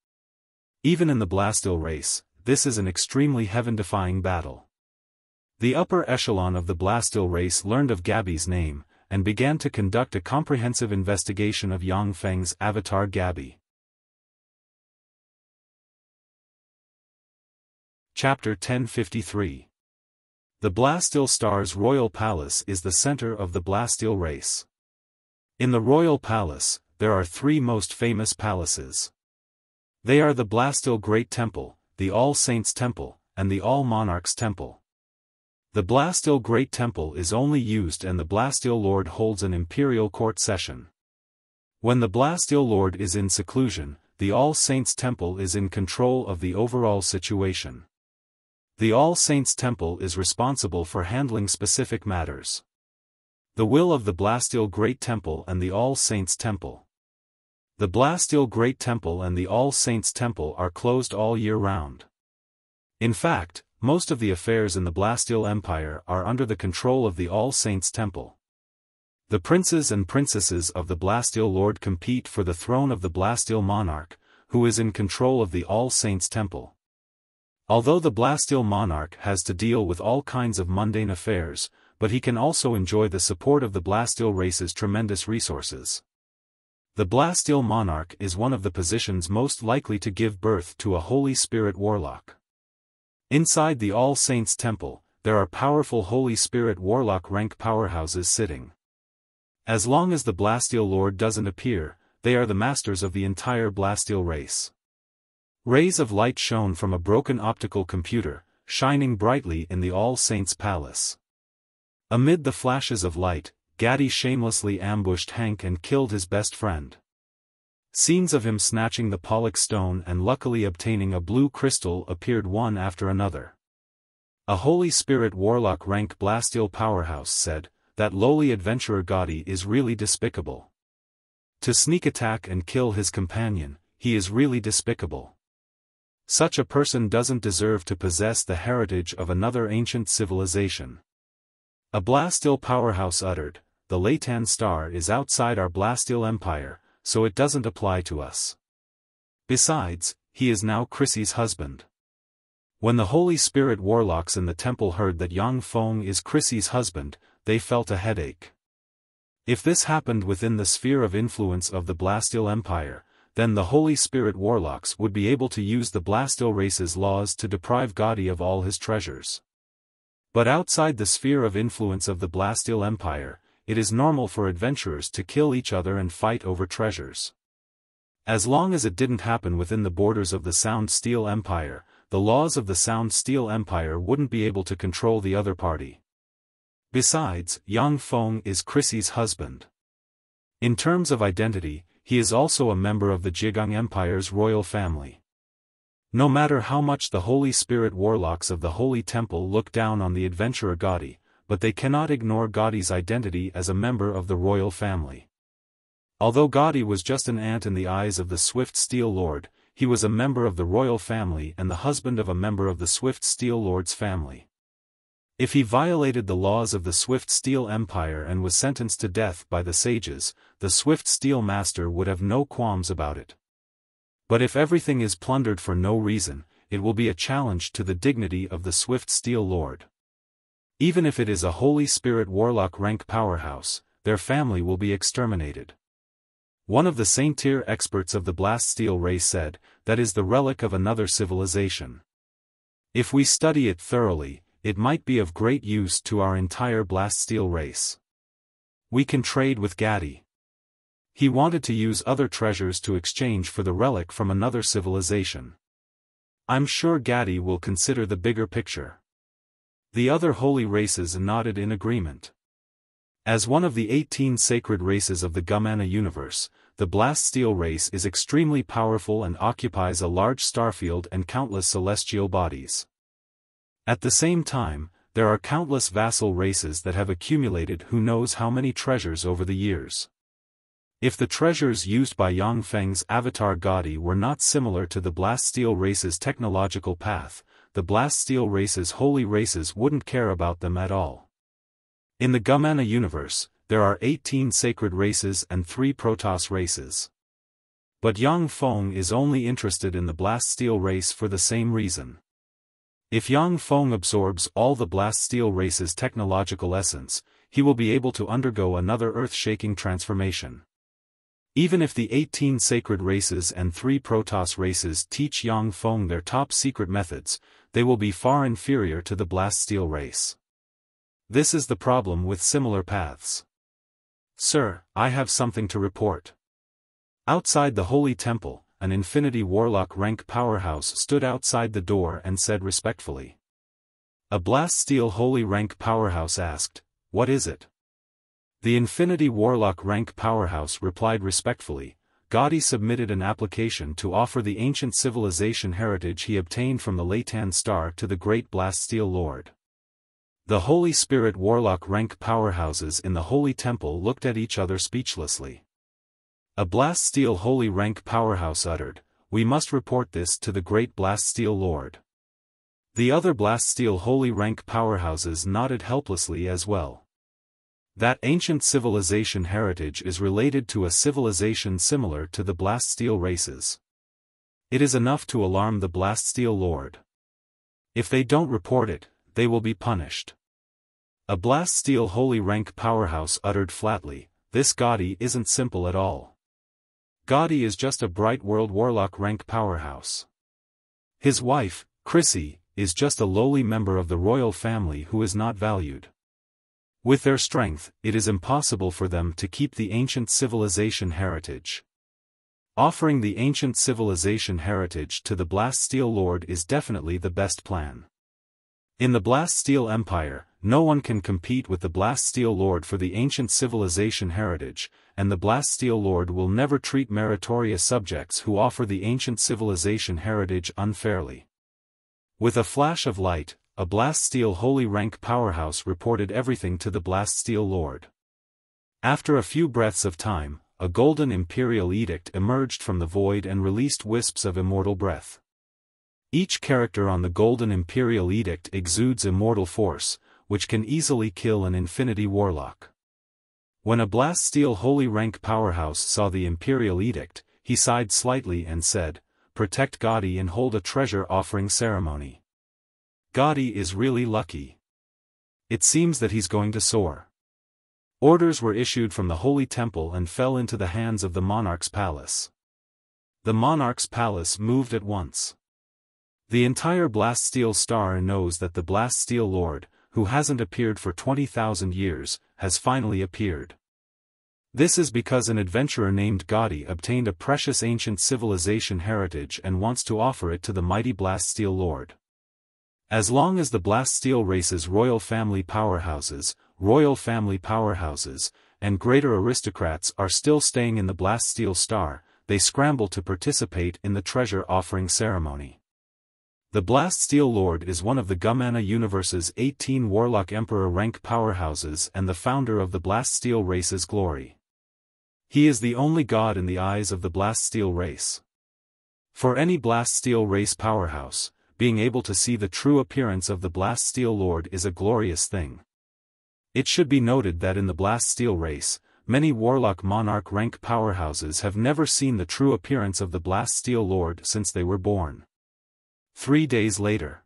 Even in the Blastil race, this is an extremely heaven-defying battle. The upper echelon of the Blastil race learned of Gabi's name, and began to conduct a comprehensive investigation of Yang Feng's avatar Gabi. Chapter 1053. The Blastil Star's Royal Palace is the center of the Blastil race. In the Royal Palace, there are three most famous palaces. They are the Blastil Great Temple, the All Saints Temple, and the All Monarchs Temple. The Blastil Great Temple is only used and the Blastil Lord holds an imperial court session. When the Blastil Lord is in seclusion, the All Saints Temple is in control of the overall situation. The All Saints Temple is responsible for handling specific matters. The will of the Blastil Great Temple and the All Saints Temple. The Blastil Great Temple and the All Saints Temple are closed all year round. In fact, most of the affairs in the Blastil Empire are under the control of the All Saints Temple. The princes and princesses of the Blastil Lord compete for the throne of the Blastil Monarch, who is in control of the All Saints Temple. Although the Blastil Monarch has to deal with all kinds of mundane affairs, but he can also enjoy the support of the Blastil race's tremendous resources. The Blastil Monarch is one of the positions most likely to give birth to a Holy Spirit Warlock. Inside the All Saints Temple, there are powerful Holy Spirit Warlock rank powerhouses sitting. As long as the Blastil Lord doesn't appear, they are the masters of the entire Blastil race. Rays of light shone from a broken optical computer, shining brightly in the All Saints Palace. Amid the flashes of light, Gadi shamelessly ambushed Hank and killed his best friend. Scenes of him snatching the Pollux stone and luckily obtaining a blue crystal appeared one after another. A Holy Spirit Warlock rank Blastil powerhouse said, "That lowly adventurer Gadi is really despicable. To sneak attack and kill his companion, he is really despicable. Such a person doesn't deserve to possess the heritage of another ancient civilization." A Blastil powerhouse uttered, "The Latan star is outside our Blastil Empire, so it doesn't apply to us. Besides, he is now Chrissy's husband." When the Holy Spirit Warlocks in the temple heard that Yang Feng is Chrissy's husband, they felt a headache. If this happened within the sphere of influence of the Blastil Empire, then the Holy Spirit Warlocks would be able to use the Blastil race's laws to deprive Gadi of all his treasures. But outside the sphere of influence of the Blastil Empire, it is normal for adventurers to kill each other and fight over treasures. As long as it didn't happen within the borders of the Sound Steel Empire, the laws of the Sound Steel Empire wouldn't be able to control the other party. Besides, Yang Feng is Chrissy's husband. In terms of identity, he is also a member of the Jigang Empire's royal family. No matter how much the Holy Spirit Warlocks of the Holy Temple look down on the adventurer Gadi, but they cannot ignore Gadi's identity as a member of the royal family. Although Gadi was just an ant in the eyes of the Swift Steel Lord, he was a member of the royal family and the husband of a member of the Swift Steel Lord's family. If he violated the laws of the Swift Steel Empire and was sentenced to death by the sages, the Swift Steel Master would have no qualms about it. But if everything is plundered for no reason, it will be a challenge to the dignity of the Swift Steel Lord. Even if it is a Holy Spirit Warlock rank powerhouse, their family will be exterminated. One of the Saint-Tier experts of the Blaststeel race said, "That is the relic of another civilization. If we study it thoroughly, it might be of great use to our entire Blaststeel race. We can trade with Gadi." He wanted to use other treasures to exchange for the relic from another civilization. I'm sure Gadi will consider the bigger picture. The other holy races nodded in agreement. As one of the 18 sacred races of the Gumana universe, the Blaststeel race is extremely powerful and occupies a large starfield and countless celestial bodies. At the same time, there are countless vassal races that have accumulated who knows how many treasures over the years. If the treasures used by Yang Feng's avatar Gadi were not similar to the Blaststeel race's technological path, the Blaststeel race's holy races wouldn't care about them at all. In the Gumana universe, there are 18 sacred races and 3 Protoss races. But Yang Feng is only interested in the blast steel race for the same reason. If Yang Feng absorbs all the blast steel race's technological essence, he will be able to undergo another earth-shaking transformation. Even if the 18 sacred races and 3 Protoss races teach Yang Feng their top-secret methods, they will be far inferior to the blast steel race. This is the problem with similar paths. Sir, I have something to report. Outside the Holy Temple, an Infinity Warlock rank powerhouse stood outside the door and said respectfully. A blast steel Holy rank powerhouse asked, "What is it?" The Infinity Warlock rank powerhouse replied respectfully, Gaudi submitted an application to offer the ancient civilization heritage he obtained from the Latan Star to the great Blast Steel Lord. The Holy Spirit Warlock rank powerhouses in the Holy Temple looked at each other speechlessly. A Blast Steel Holy rank powerhouse uttered, "We must report this to the great Blast Steel Lord." The other Blast Steel Holy rank powerhouses nodded helplessly as well. That ancient civilization heritage is related to a civilization similar to the Blast Steel races. It is enough to alarm the Blast Steel Lord. If they don't report it, they will be punished. A Blast Steel Holy rank powerhouse uttered flatly, "This Gaudi isn't simple at all. Gaudi is just a Bright World Warlock rank powerhouse. His wife, Chrissy, is just a lowly member of the royal family who is not valued. With their strength, it is impossible for them to keep the ancient civilization heritage. Offering the ancient civilization heritage to the Blast Steel Lord is definitely the best plan. In the Blast Steel Empire, no one can compete with the Blast Steel Lord for the ancient civilization heritage, and the Blast Steel Lord will never treat meritorious subjects who offer the ancient civilization heritage unfairly." With a flash of light, a Blast Steel Holy rank powerhouse reported everything to the Blast Steel Lord. After a few breaths of time, a golden imperial edict emerged from the void and released wisps of immortal breath. Each character on the golden imperial edict exudes immortal force, which can easily kill an Infinity Warlock. When a Blast Steel Holy rank powerhouse saw the imperial edict, he sighed slightly and said, "Protect Gaudi and hold a treasure offering ceremony. Gaudi is really lucky. It seems that he's going to soar." Orders were issued from the Holy Temple and fell into the hands of the monarch's palace. The monarch's palace moved at once. The entire Blast Steel Star knows that the Blast Steel Lord, who hasn't appeared for 20,000 years, has finally appeared. This is because an adventurer named Gaudi obtained a precious ancient civilization heritage and wants to offer it to the mighty Blast Steel Lord. As long as the Blast Steel race's royal family powerhouses, and greater aristocrats are still staying in the Blast Steel Star, they scramble to participate in the treasure offering ceremony. The Blast Steel Lord is one of the Gumana universe's 18 Warlock Emperor rank powerhouses and the founder of the Blast Steel race's glory. He is the only god in the eyes of the Blast Steel race. For any Blast Steel race powerhouse, being able to see the true appearance of the Blast Steel Lord is a glorious thing. It should be noted that in the Blast Steel race, many Warlock Monarch rank powerhouses have never seen the true appearance of the Blast Steel Lord since they were born. 3 days later.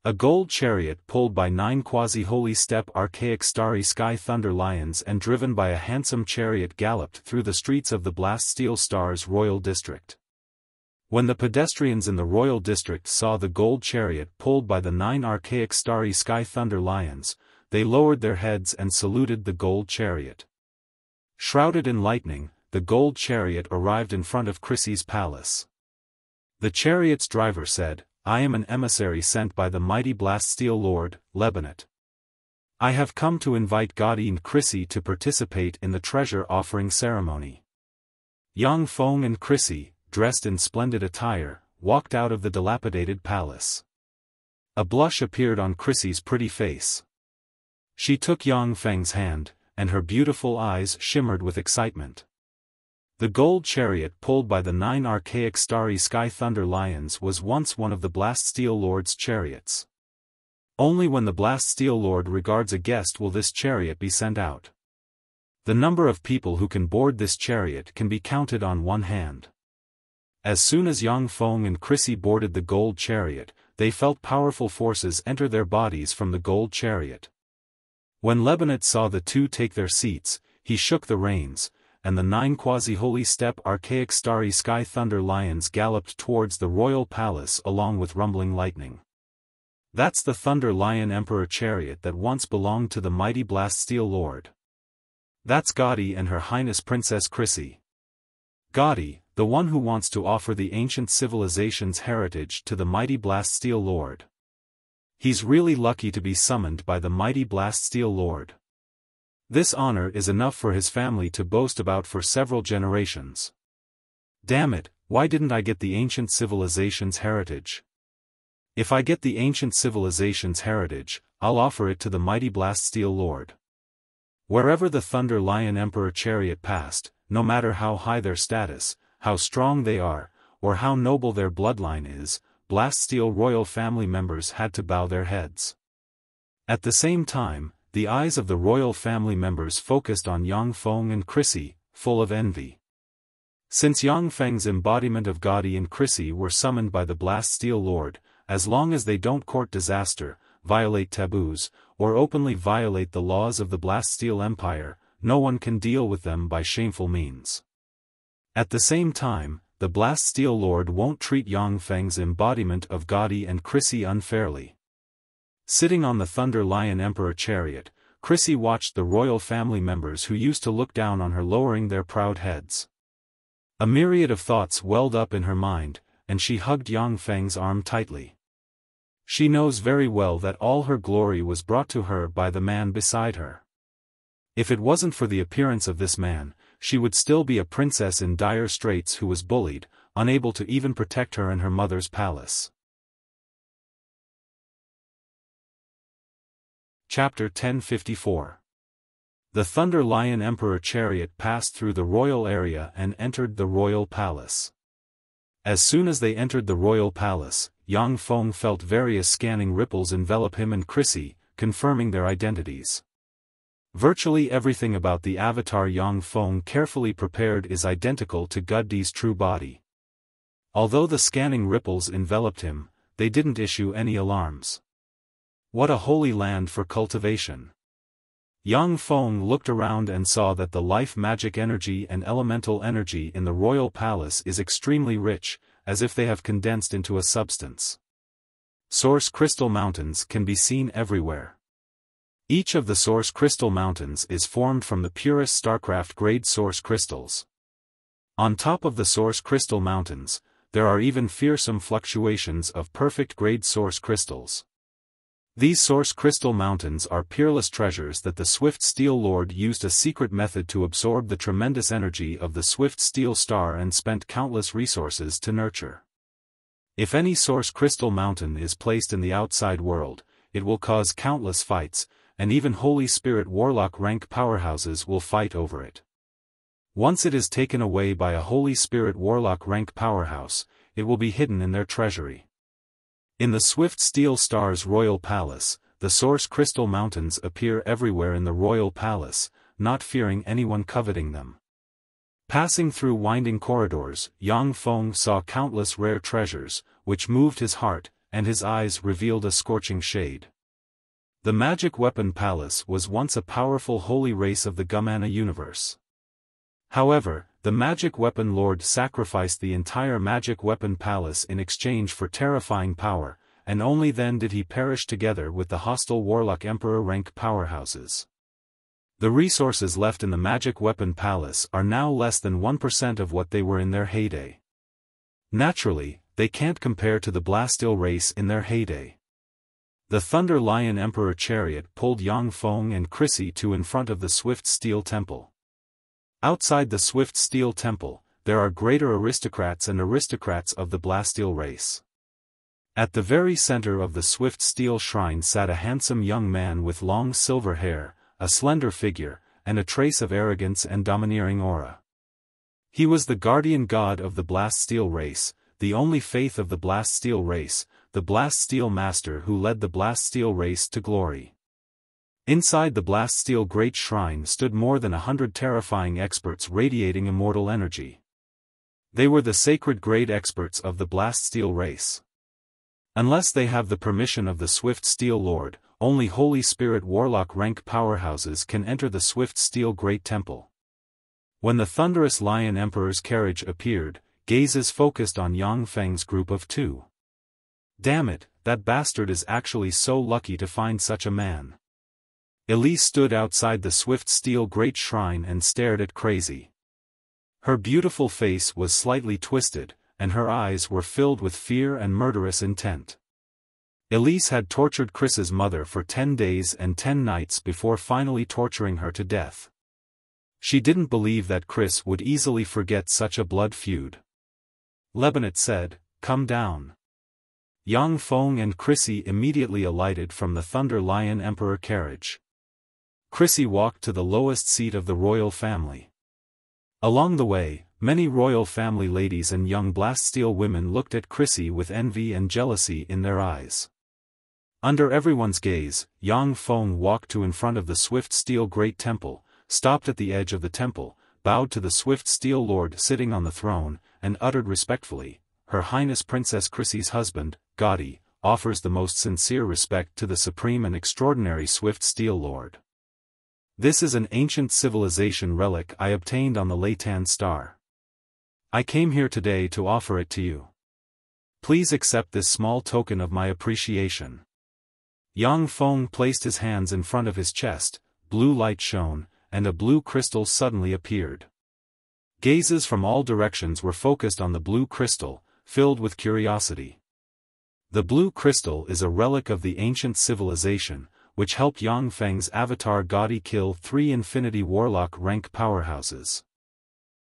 A gold chariot pulled by 9 quasi-holy steppe archaic starry sky thunder lions and driven by a handsome chariot galloped through the streets of the Blast Steel Star's royal district. When the pedestrians in the royal district saw the gold chariot pulled by the 9 archaic starry sky thunder lions, they lowered their heads and saluted the gold chariot. Shrouded in lightning, the gold chariot arrived in front of Chrissy's palace. The chariot's driver said, "I am an emissary sent by the mighty Blast Steel Lord, Lebanon. I have come to invite Gaudi and Chrissy to participate in the treasure offering ceremony." Yang Feng and Chrissy, dressed in splendid attire, walked out of the dilapidated palace. A blush appeared on Chrissy's pretty face. She took Yang Feng's hand, and her beautiful eyes shimmered with excitement. The gold chariot pulled by the 9 archaic starry sky thunder lions was once one of the Blast Steel Lord's chariots. Only when the Blast Steel Lord regards a guest will this chariot be sent out. The number of people who can board this chariot can be counted on one hand. As soon as Yang Feng and Chrissy boarded the gold chariot, they felt powerful forces enter their bodies from the gold chariot. When Lebanon saw the two take their seats, he shook the reins, and the 9 quasi-holy step archaic starry sky thunder lions galloped towards the royal palace along with rumbling lightning. That's the Thunder Lion Emperor chariot that once belonged to the mighty Blast Steel Lord. That's Gaudi and Her Highness Princess Chrissy. Gaudi, the one who wants to offer the ancient civilization's heritage to the mighty Blast Steel Lord. He's really lucky to be summoned by the mighty Blast Steel Lord. This honor is enough for his family to boast about for several generations. Damn it, why didn't I get the ancient civilization's heritage? If I get the ancient civilization's heritage, I'll offer it to the mighty Blast Steel Lord. Wherever the Thunder Lion Emperor chariot passed, no matter how high their status, how strong they are, or how noble their bloodline is, Blast Steel royal family members had to bow their heads. At the same time, the eyes of the royal family members focused on Yang Feng and Chrissy, full of envy. Since Yang Feng's embodiment of Gaudi and Chrissy were summoned by the Blast Steel Lord, as long as they don't court disaster, violate taboos, or openly violate the laws of the Blast Steel Empire, no one can deal with them by shameful means. At the same time, the Blast Steel Lord won't treat Yang Feng's embodiment of Gaudi and Chrissy unfairly. Sitting on the Thunder Lion Emperor chariot, Chrissy watched the royal family members who used to look down on her lowering their proud heads. A myriad of thoughts welled up in her mind, and she hugged Yang Feng's arm tightly. She knows very well that all her glory was brought to her by the man beside her. If it wasn't for the appearance of this man, she would still be a princess in dire straits who was bullied, unable to even protect her in her mother's palace. Chapter 1054. The Thunder Lion Emperor chariot passed through the royal area and entered the royal palace. As soon as they entered the royal palace, Yang Feng felt various scanning ripples envelop him and Chrissy, confirming their identities. Virtually everything about the avatar Yang Feng carefully prepared is identical to Gaudi's true body. Although the scanning ripples enveloped him, they didn't issue any alarms. What a holy land for cultivation! Yang Feng looked around and saw that the life magic energy and elemental energy in the royal palace is extremely rich, as if they have condensed into a substance. Source crystal mountains can be seen everywhere. Each of the source crystal mountains is formed from the purest StarCraft-grade source crystals. On top of the source crystal mountains, there are even fearsome fluctuations of perfect-grade source crystals. These source crystal mountains are peerless treasures that the Swift Steel Lord used a secret method to absorb the tremendous energy of the Swift Steel Star and spent countless resources to nurture. If any source crystal mountain is placed in the outside world, it will cause countless fights, and even Holy Spirit Warlock rank powerhouses will fight over it. Once it is taken away by a Holy Spirit Warlock rank powerhouse, it will be hidden in their treasury. In the Swift Steel Star's royal palace, the source crystal mountains appear everywhere in the royal palace, not fearing anyone coveting them. Passing through winding corridors, Yang Feng saw countless rare treasures, which moved his heart, and his eyes revealed a scorching shade. The Magic Weapon Palace was once a powerful holy race of the Gumana universe. However, the Magic Weapon Lord sacrificed the entire Magic Weapon Palace in exchange for terrifying power, and only then did he perish together with the hostile Warlock Emperor rank powerhouses. The resources left in the Magic Weapon Palace are now less than 1% of what they were in their heyday. Naturally, they can't compare to the Blastil race in their heyday. The Thunder Lion Emperor chariot pulled Yang Feng and Chrissy to in front of the Swift Steel Temple. Outside the Swift Steel Temple, there are greater aristocrats and aristocrats of the Blastil race. At the very center of the Swift Steel Shrine sat a handsome young man with long silver hair, a slender figure, and a trace of arrogance and domineering aura. He was the guardian god of the Blaststeel race, the only faith of the Blaststeel race, the Blaststeel master who led the Blaststeel race to glory. Inside the Blaststeel Great Shrine stood more than 100 terrifying experts radiating immortal energy. They were the sacred grade experts of the Blast Steel race. Unless they have the permission of the Swift Steel Lord, only Holy Spirit Warlock rank powerhouses can enter the Swift Steel Great Temple. When the thunderous Lion Emperor's carriage appeared, gazes focused on Yang Feng's group of two. Damn it, that bastard is actually so lucky to find such a man. Elise stood outside the Swift Steel Great Shrine and stared at Crazy. Her beautiful face was slightly twisted, and her eyes were filled with fear and murderous intent. Elise had tortured Chris's mother for 10 days and 10 nights before finally torturing her to death. She didn't believe that Chris would easily forget such a blood feud. Lebanon said, "Come down." Yang Feng and Chrissy immediately alighted from the Thunder Lion Emperor carriage. Chrissy walked to the lowest seat of the royal family. Along the way, many royal family ladies and young Blaststeel women looked at Chrissy with envy and jealousy in their eyes. Under everyone's gaze, Yang Feng walked to in front of the Swift Steel Great Temple, stopped at the edge of the temple, bowed to the Swift Steel Lord sitting on the throne, and uttered respectfully, "Her Highness Princess Chrissy's husband, Gaudi, offers the most sincere respect to the supreme and extraordinary Swift Steel Lord. This is an ancient civilization relic I obtained on the Leitan Star. I came here today to offer it to you. Please accept this small token of my appreciation." Yang Feng placed his hands in front of his chest, blue light shone, and a blue crystal suddenly appeared. Gazes from all directions were focused on the blue crystal, filled with curiosity. The blue crystal is a relic of the ancient civilization, which helped Yang Feng's avatar Gaudi kill 3 Infinity Warlock rank powerhouses.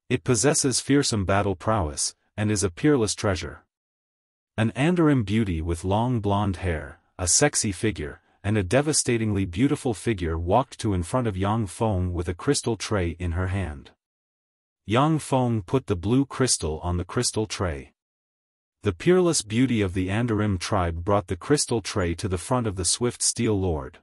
It possesses fearsome battle prowess, and is a peerless treasure. An Andarim beauty with long blonde hair, a sexy figure, and a devastatingly beautiful figure walked to in front of Yang Feng with a crystal tray in her hand. Yang Feng put the blue crystal on the crystal tray. The peerless beauty of the Andarim tribe brought the crystal tray to the front of the Swift Steel Lord.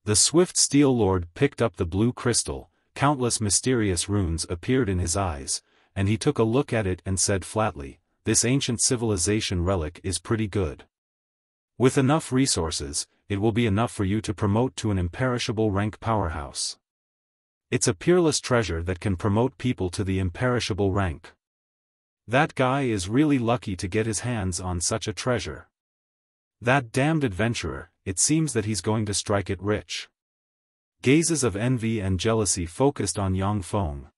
The Swift Steel Lord picked up the blue crystal, countless mysterious runes appeared in his eyes, and he took a look at it and said flatly, "This ancient civilization relic is pretty good. With enough resources, it will be enough for you to promote to an imperishable rank powerhouse. It's a peerless treasure that can promote people to the imperishable rank. That guy is really lucky to get his hands on such a treasure. That damned adventurer, it seems that he's going to strike it rich." Gazes of envy and jealousy focused on Yang Feng.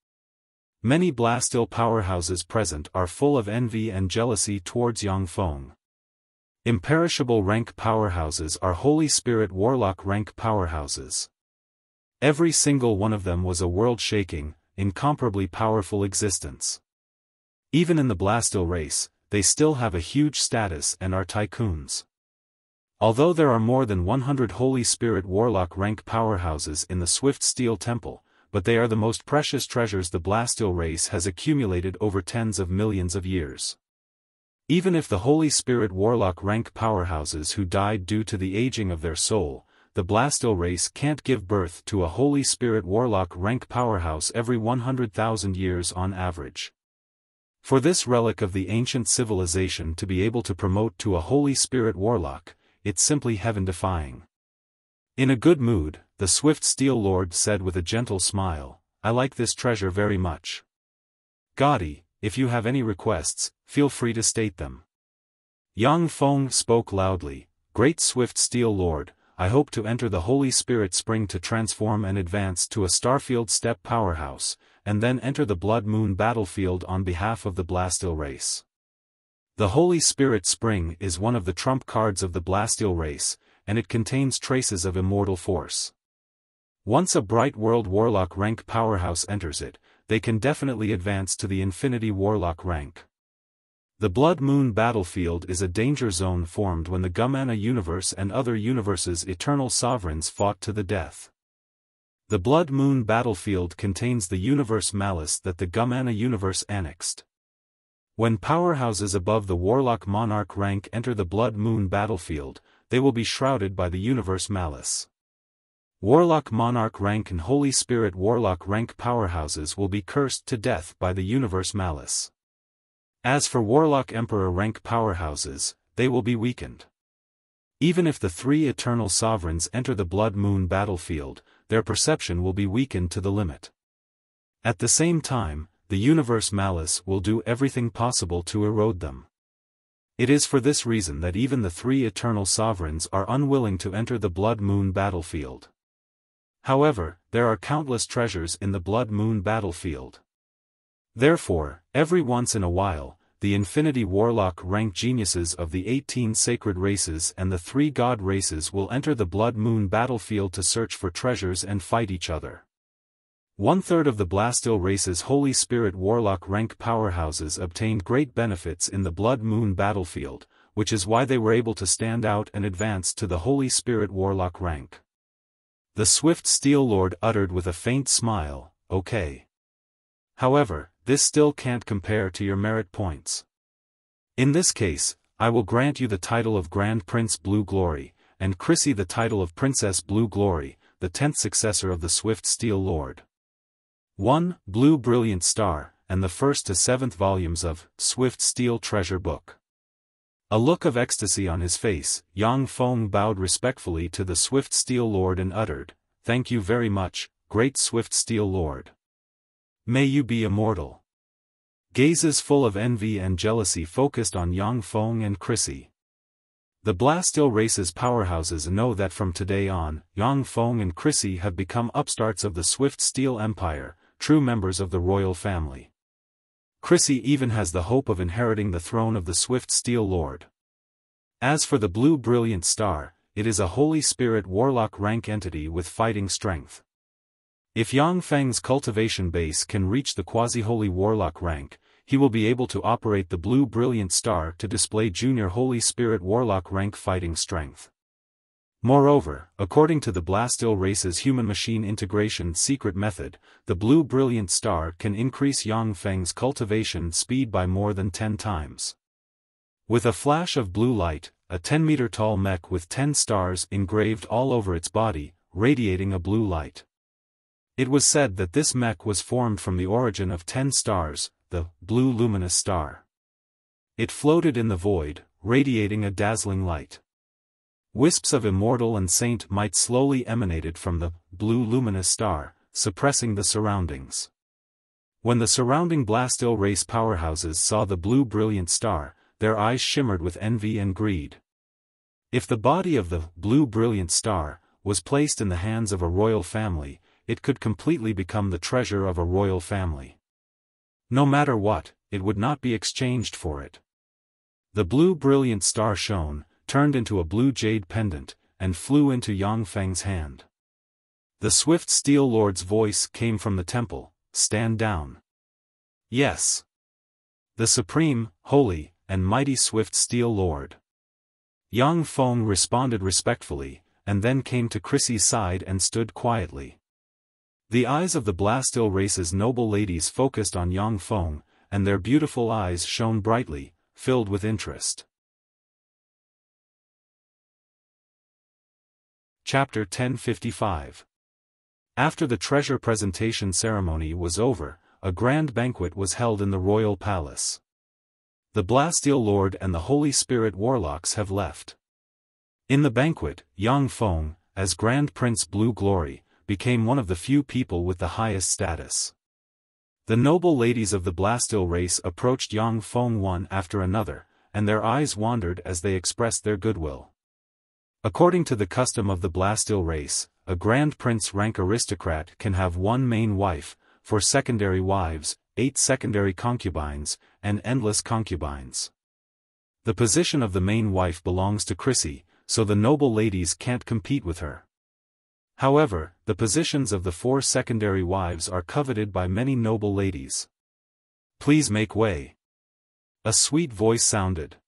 Many Blastil powerhouses present are full of envy and jealousy towards Yang Feng. Imperishable rank powerhouses are Holy Spirit Warlock rank powerhouses. Every single one of them was a world-shaking, incomparably powerful existence. Even in the Blastil race, they still have a huge status and are tycoons. Although there are more than 100 Holy Spirit Warlock rank powerhouses in the Swift Steel Temple, but they are the most precious treasures the Blastil race has accumulated over tens of millions of years. Even if the Holy Spirit Warlock rank powerhouses who died due to the aging of their soul, the Blastil race can't give birth to a Holy Spirit Warlock rank powerhouse every 100,000 years on average. For this relic of the ancient civilization to be able to promote to a Holy Spirit Warlock, it's simply heaven-defying. In a good mood, the Swift Steel Lord said with a gentle smile, "I like this treasure very much. Gaudi, if you have any requests, feel free to state them." Yang Feng spoke loudly, "Great Swift Steel Lord, I hope to enter the Holy Spirit Spring to transform and advance to a Starfield Step powerhouse, and then enter the Blood Moon battlefield on behalf of the Blastil race. The Holy Spirit Spring is one of the trump cards of the Blastil race, and it contains traces of immortal force. Once a Bright World Warlock rank powerhouse enters it, they can definitely advance to the Infinity Warlock rank. The Blood Moon battlefield is a danger zone formed when the Gumana universe and other universes' eternal sovereigns fought to the death. The Blood Moon battlefield contains the universe malice that the Gumana universe annexed. When powerhouses above the Warlock Monarch rank enter the Blood Moon battlefield, they will be shrouded by the universe malice. Warlock Monarch rank and Holy Spirit Warlock rank powerhouses will be cursed to death by the universe malice. As for Warlock Emperor rank powerhouses, they will be weakened. Even if the three eternal sovereigns enter the Blood Moon battlefield, their perception will be weakened to the limit. At the same time, the universe malice will do everything possible to erode them. It is for this reason that even the three eternal sovereigns are unwilling to enter the Blood Moon battlefield. However, there are countless treasures in the Blood Moon battlefield. Therefore, every once in a while, the Infinity Warlock rank geniuses of the 18 sacred races and the 3 god races will enter the Blood Moon battlefield to search for treasures and fight each other. 1/3 of the Blastil race's Holy Spirit Warlock rank powerhouses obtained great benefits in the Blood Moon battlefield, which is why they were able to stand out and advance to the Holy Spirit Warlock rank. The Swift Steel Lord uttered with a faint smile, "Okay. However, this still can't compare to your merit points. In this case, I will grant you the title of Grand Prince Blue Glory, and Chrissy the title of Princess Blue Glory, the 10th successor of the Swift Steel Lord. 1. Blue Brilliant Star, and the 1st to 7th volumes of Swift Steel Treasure Book." A look of ecstasy on his face, Yang Feng bowed respectfully to the Swift Steel Lord and uttered, "Thank you very much, great Swift Steel Lord. May you be immortal." Gazes full of envy and jealousy focused on Yang Feng and Chrissy. The Blastil race's powerhouses know that from today on, Yang Feng and Chrissy have become upstarts of the Swift Steel Empire, true members of the royal family. Chrissy even has the hope of inheriting the throne of the Swift Steel Lord. As for the Blue Brilliant Star, it is a Holy Spirit Warlock rank entity with fighting strength. If Yang Feng's cultivation base can reach the Quasi-Holy Warlock rank, he will be able to operate the Blue Brilliant Star to display Junior Holy Spirit Warlock rank fighting strength. Moreover, according to the Blastil race's human-machine integration secret method, the Blue Brilliant Star can increase Yang Feng's cultivation speed by more than 10 times. With a flash of blue light, a 10-meter-tall mech with 10 stars engraved all over its body, radiating a blue light. It was said that this mech was formed from the origin of 10 stars, the blue luminous star. It floated in the void, radiating a dazzling light. Wisps of immortal and saint might slowly emanated from the blue luminous star, suppressing the surroundings. When the surrounding Blastil race powerhouses saw the Blue Brilliant Star, their eyes shimmered with envy and greed. If the body of the Blue Brilliant Star was placed in the hands of a royal family, it could completely become the treasure of a royal family. No matter what, it would not be exchanged for it. The Blue Brilliant Star shone, turned into a blue jade pendant, and flew into Yang Feng's hand. The Swift Steel Lord's voice came from the temple, "Stand down." Yes. The Supreme, Holy, and Mighty Swift Steel Lord. Yang Feng responded respectfully, and then came to Chrissy's side and stood quietly. The eyes of the Blastil race's noble ladies focused on Yang Feng, and their beautiful eyes shone brightly, filled with interest. Chapter 1055. After the treasure presentation ceremony was over, a grand banquet was held in the royal palace. The Blastil Lord and the Holy Spirit Warlocks have left. In the banquet, Yang Feng, as Grand Prince Blue Glory, became one of the few people with the highest status. The noble ladies of the Blastil race approached Yang Feng one after another, and their eyes wandered as they expressed their goodwill. According to the custom of the Blastil race, a Grand Prince rank aristocrat can have one main wife, 4 secondary wives, 8 secondary concubines, and endless concubines. The position of the main wife belongs to Chrissy, so the noble ladies can't compete with her. However, the positions of the 4 secondary wives are coveted by many noble ladies. "Please make way." A sweet voice sounded.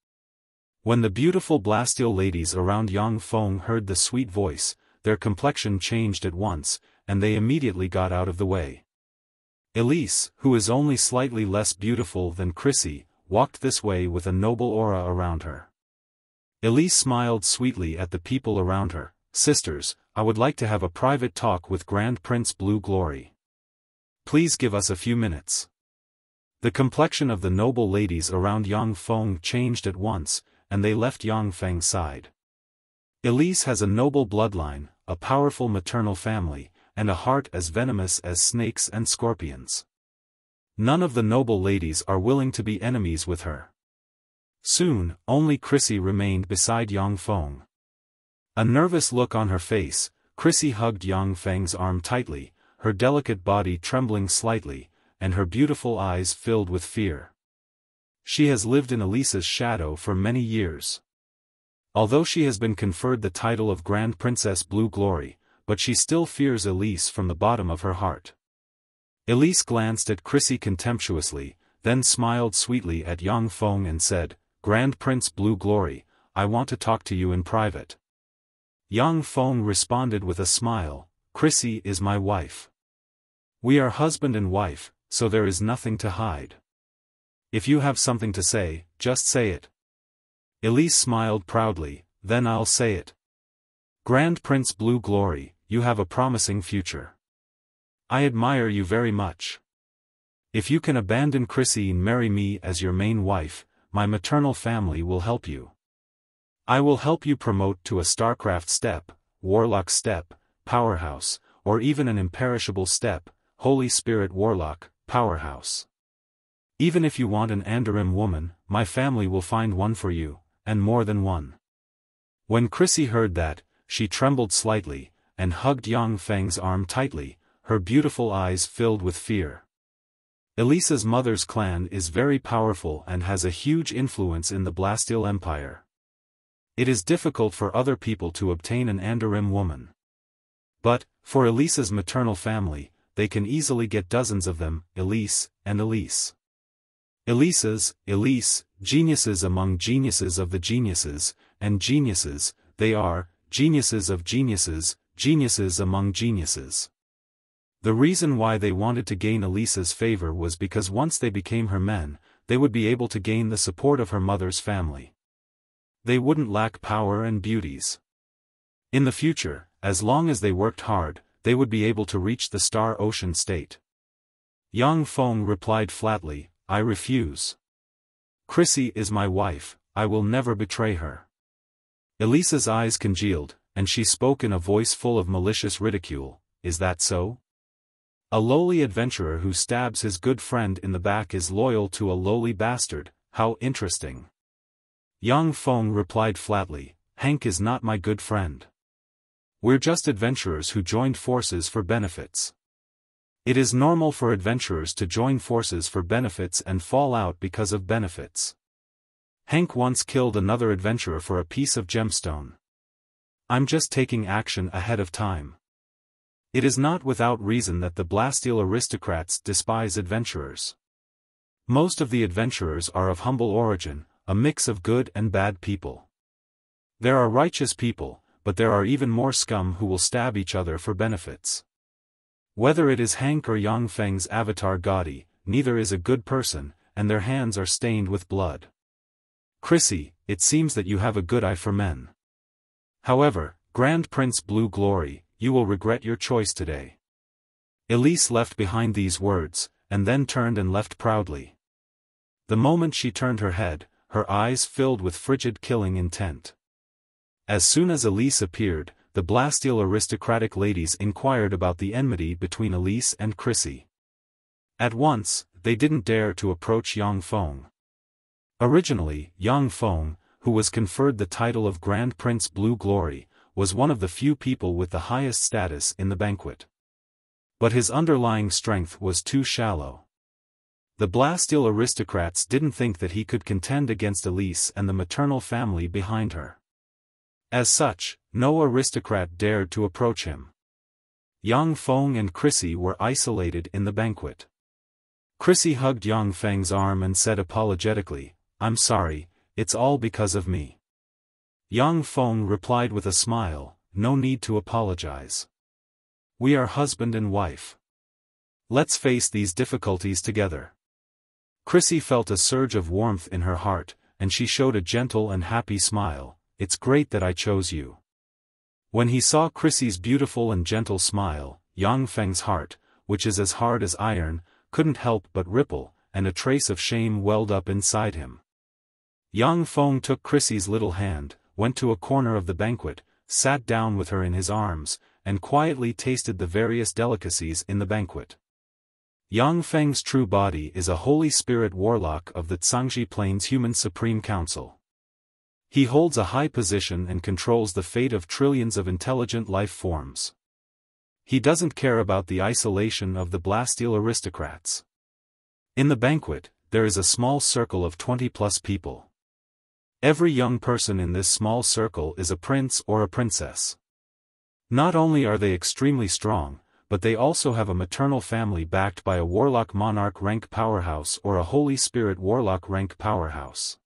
When the beautiful Blastil ladies around Yang Feng heard the sweet voice, their complexion changed at once, and they immediately got out of the way. Elise, who is only slightly less beautiful than Chrissy, walked this way with a noble aura around her. Elise smiled sweetly at the people around her. "Sisters, I would like to have a private talk with Grand Prince Blue Glory. Please give us a few minutes." The complexion of the noble ladies around Yang Feng changed at once, and they left Yang Feng's side. Elise has a noble bloodline, a powerful maternal family, and a heart as venomous as snakes and scorpions. None of the noble ladies are willing to be enemies with her. Soon, only Chrissy remained beside Yang Feng. A nervous look on her face, Chrissy hugged Yang Feng's arm tightly, her delicate body trembling slightly, and her beautiful eyes filled with fear. She has lived in Elise's shadow for many years. Although she has been conferred the title of Grand Princess Blue Glory, but she still fears Elise from the bottom of her heart. Elise glanced at Chrissy contemptuously, then smiled sweetly at Yang Feng and said, "Grand Prince Blue Glory, I want to talk to you in private." Yang Feng responded with a smile, "Chrissy is my wife. We are husband and wife, so there is nothing to hide. If you have something to say, just say it." Elise smiled proudly, "Then I'll say it. Grand Prince Blue Glory, you have a promising future. I admire you very much. If you can abandon Chrissy and marry me as your main wife, my maternal family will help you. I will help you promote to a StarCraft step, Warlock step, Powerhouse, or even an imperishable step, Holy Spirit Warlock, Powerhouse. Even if you want an Andarim woman, my family will find one for you, and more than one." When Chrissy heard that, she trembled slightly, and hugged Yang Feng's arm tightly, her beautiful eyes filled with fear. Elisa's mother's clan is very powerful and has a huge influence in the Blastile Empire. It is difficult for other people to obtain an Andarim woman. But, for Elisa's maternal family, they can easily get dozens of them, Elise, and Elise. Elise, geniuses among geniuses of the geniuses, and geniuses, they are, geniuses of geniuses, geniuses among geniuses. The reason why they wanted to gain Elisa's favor was because once they became her men, they would be able to gain the support of her mother's family. They wouldn't lack power and beauties. In the future, as long as they worked hard, they would be able to reach the Star Ocean state. Yang Feng replied flatly, "I refuse. Chrissy is my wife, I will never betray her." Elisa's eyes congealed, and she spoke in a voice full of malicious ridicule, "Is that so? A lowly adventurer who stabs his good friend in the back is loyal to a lowly bastard, how interesting." Yang Feng replied flatly, "Hank is not my good friend. We're just adventurers who joined forces for benefits. It is normal for adventurers to join forces for benefits and fall out because of benefits. Hank once killed another adventurer for a piece of gemstone. I'm just taking action ahead of time. It is not without reason that the Blastile aristocrats despise adventurers. Most of the adventurers are of humble origin, a mix of good and bad people. There are righteous people, but there are even more scum who will stab each other for benefits. Whether it is Hank or Yang Feng's avatar Gaudi, neither is a good person, and their hands are stained with blood. Chrissy, it seems that you have a good eye for men. However, Grand Prince Blue Glory, you will regret your choice today." Elise left behind these words, and then turned and left proudly. The moment she turned her head, her eyes filled with frigid killing intent. As soon as Elise appeared, the Blastile aristocratic ladies inquired about the enmity between Elise and Chrissy. At once, they didn't dare to approach Yang Feng. Originally, Yang Feng, who was conferred the title of Grand Prince Blue Glory, was one of the few people with the highest status in the banquet. But his underlying strength was too shallow. The Blastile aristocrats didn't think that he could contend against Elise and the maternal family behind her. As such, no aristocrat dared to approach him. Yang Feng and Chrissy were isolated in the banquet. Chrissy hugged Yang Feng's arm and said apologetically, "I'm sorry, it's all because of me." Yang Feng replied with a smile, "No need to apologize. We are husband and wife. Let's face these difficulties together." Chrissy felt a surge of warmth in her heart, and she showed a gentle and happy smile, "It's great that I chose you." When he saw Chrissy's beautiful and gentle smile, Yang Feng's heart, which is as hard as iron, couldn't help but ripple, and a trace of shame welled up inside him. Yang Feng took Chrissy's little hand, went to a corner of the banquet, sat down with her in his arms, and quietly tasted the various delicacies in the banquet. Yang Feng's true body is a Holy Spirit warlock of the Zhangji Plains Human Supreme Council. He holds a high position and controls the fate of trillions of intelligent life forms. He doesn't care about the isolation of the Blasteel aristocrats. In the banquet, there is a small circle of 20+ people. Every young person in this small circle is a prince or a princess. Not only are they extremely strong, but they also have a maternal family backed by a warlock monarch rank powerhouse or a Holy Spirit warlock rank powerhouse.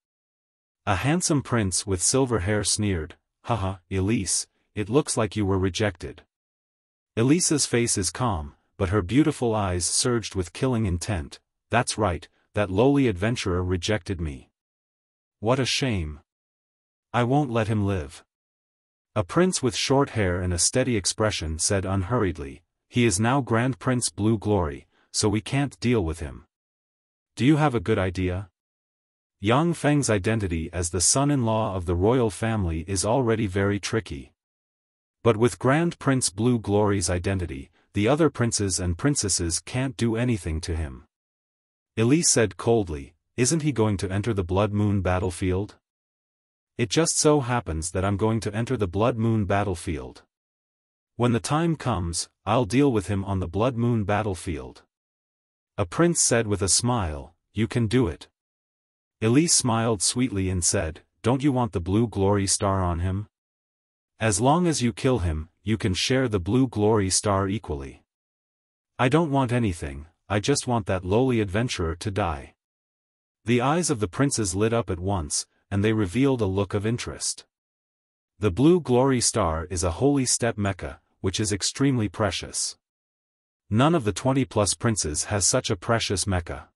A handsome prince with silver hair sneered, "Haha, Elise, it looks like you were rejected." Elisa's face is calm, but her beautiful eyes surged with killing intent. "That's right, that lowly adventurer rejected me. What a shame. I won't let him live." A prince with short hair and a steady expression said unhurriedly, "He is now Grand Prince Blue Glory, so we can't deal with him. Do you have a good idea?" Yang Feng's identity as the son-in-law of the royal family is already very tricky. But with Grand Prince Blue Glory's identity, the other princes and princesses can't do anything to him. Elise said coldly, "Isn't he going to enter the Blood Moon battlefield?" "It just so happens that I'm going to enter the Blood Moon battlefield. When the time comes, I'll deal with him on the Blood Moon battlefield." A prince said with a smile, "You can do it." Elise smiled sweetly and said, "Don't you want the Blue Glory Star on him? As long as you kill him, you can share the Blue Glory Star equally." "I don't want anything, I just want that lowly adventurer to die." The eyes of the princes lit up at once, and they revealed a look of interest. The Blue Glory Star is a holy step mecha, which is extremely precious. None of the 20+ princes has such a precious mecha.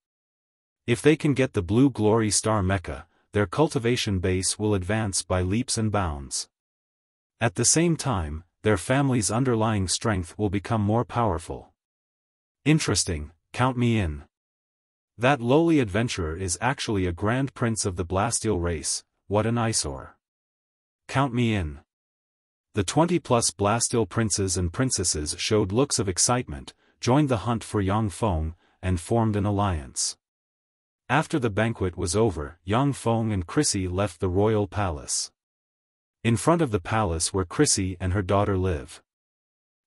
If they can get the Blue Glory Star mecha, their cultivation base will advance by leaps and bounds. At the same time, their family's underlying strength will become more powerful. Interesting, count me in. That lowly adventurer is actually a grand prince of the Blasteel race. What an eyesore. Count me in. The 20+ Blasteel princes and princesses showed looks of excitement, joined the hunt for Yang Feng, and formed an alliance. After the banquet was over, Yang Feng and Chrissy left the royal palace. In front of the palace where Chrissy and her daughter live.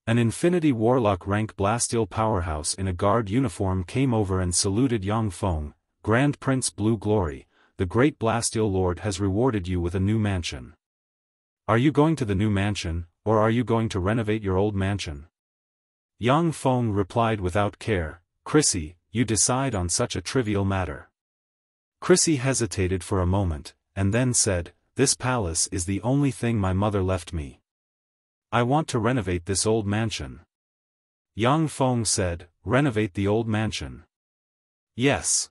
An Infinity Warlock rank Blasteel powerhouse in a guard uniform came over and saluted Yang Feng. "Grand Prince Blue Glory, the great Blasteel Lord has rewarded you with a new mansion. Are you going to the new mansion, or are you going to renovate your old mansion?" Yang Feng replied without care, "Chrissy, you decide on such a trivial matter." Chrissy hesitated for a moment, and then said, "This palace is the only thing my mother left me. I want to renovate this old mansion." Yang Feng said, "Renovate the old mansion?" "Yes."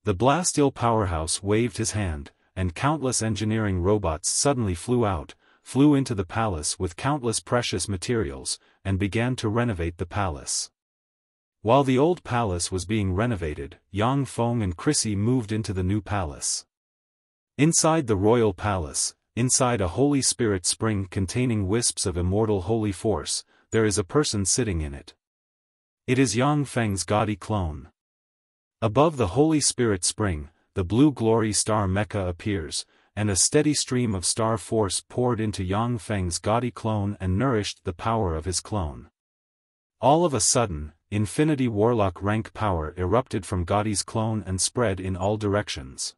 The Blasteel powerhouse waved his hand, and countless engineering robots suddenly flew into the palace with countless precious materials, and began to renovate the palace. While the old palace was being renovated, Yang Feng and Chrissy moved into the new palace. Inside the royal palace, inside a Holy Spirit spring containing wisps of immortal holy force, there is a person sitting in it. It is Yang Feng's gaudy clone. Above the Holy Spirit spring, the Blue Glory Star mecha appears, and a steady stream of star force poured into Yang Feng's gaudy clone and nourished the power of his clone. All of a sudden, Infinity Warlock rank power erupted from Gaudy's clone and spread in all directions.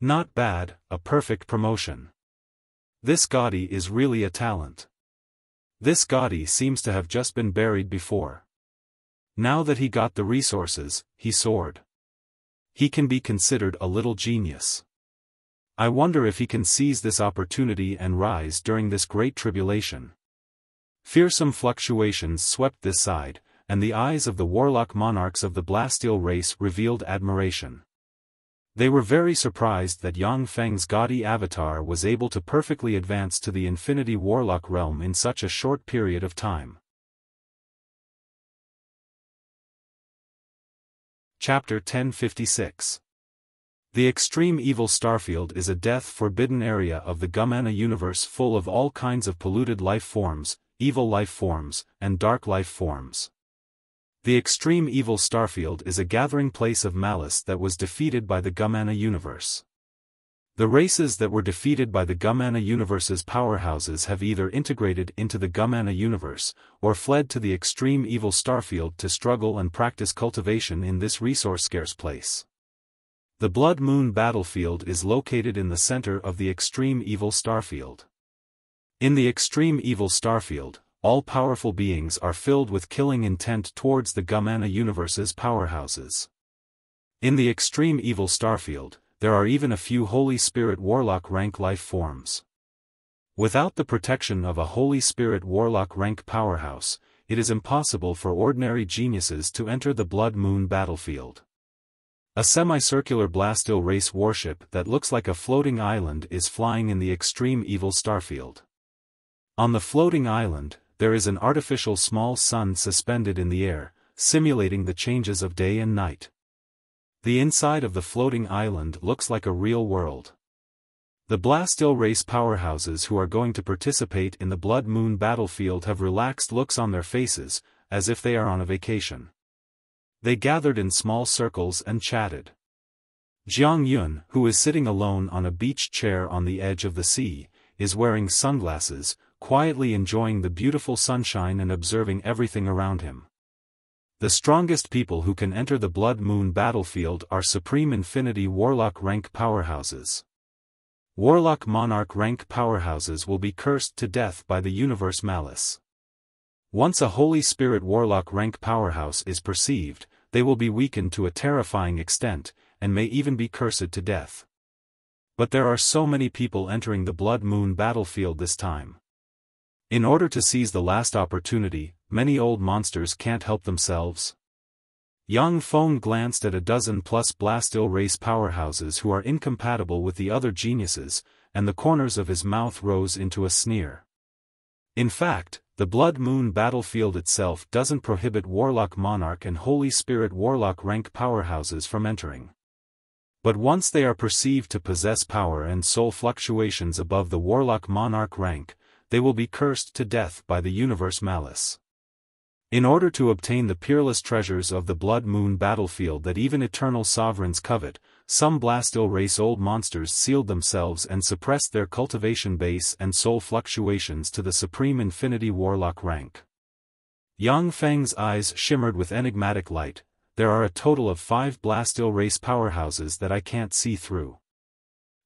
Not bad, a perfect promotion. This Gaudy is really a talent. This Gaudy seems to have just been buried before. Now that he got the resources, he soared. He can be considered a little genius. I wonder if he can seize this opportunity and rise during this great tribulation. Fearsome fluctuations swept this side, and the eyes of the warlock monarchs of the Blasteel race revealed admiration. They were very surprised that Yang Feng's gaudy avatar was able to perfectly advance to the Infinity Warlock realm in such a short period of time. Chapter 1056. The extreme evil starfield is a death-forbidden area of the Gumana universe full of all kinds of polluted life forms, evil life forms, and dark life forms. The extreme evil starfield is a gathering place of malice that was defeated by the Gumana universe. The races that were defeated by the Gumana universe's powerhouses have either integrated into the Gumana universe, or fled to the extreme evil starfield to struggle and practice cultivation in this resource-scarce place. The Blood Moon battlefield is located in the center of the extreme evil starfield. In the extreme evil starfield, all powerful beings are filled with killing intent towards the Gumana universe's powerhouses. In the extreme evil starfield, there are even a few Holy Spirit Warlock rank life forms. Without the protection of a Holy Spirit Warlock rank powerhouse, it is impossible for ordinary geniuses to enter the Blood Moon battlefield. A semicircular Blastil race warship that looks like a floating island is flying in the extreme evil starfield. On the floating island, there is an artificial small sun suspended in the air, simulating the changes of day and night. The inside of the floating island looks like a real world. The Blastil race powerhouses who are going to participate in the Blood Moon battlefield have relaxed looks on their faces, as if they are on a vacation. They gathered in small circles and chatted. Jiang Yun, who is sitting alone on a beach chair on the edge of the sea, is wearing sunglasses, quietly enjoying the beautiful sunshine and observing everything around him. The strongest people who can enter the Blood Moon battlefield are Supreme Infinity Warlock rank powerhouses. Warlock Monarch rank powerhouses will be cursed to death by the universe malice. Once a Holy Spirit Warlock rank powerhouse is perceived, they will be weakened to a terrifying extent, and may even be cursed to death. But there are so many people entering the Blood Moon battlefield this time. In order to seize the last opportunity, many old monsters can't help themselves. Yang Feng glanced at a dozen-plus Blastil race powerhouses who are incompatible with the other geniuses, and the corners of his mouth rose into a sneer. In fact, the Blood Moon battlefield itself doesn't prohibit Warlock Monarch and Holy Spirit Warlock rank powerhouses from entering. But once they are perceived to possess power and soul fluctuations above the Warlock Monarch rank, they will be cursed to death by the universe malice. In order to obtain the peerless treasures of the Blood Moon battlefield that even eternal sovereigns covet, some Blastil race old monsters sealed themselves and suppressed their cultivation base and soul fluctuations to the Supreme Infinity Warlock rank. Yang Feng's eyes shimmered with enigmatic light. There are a total of 5 Blastil race powerhouses that I can't see through.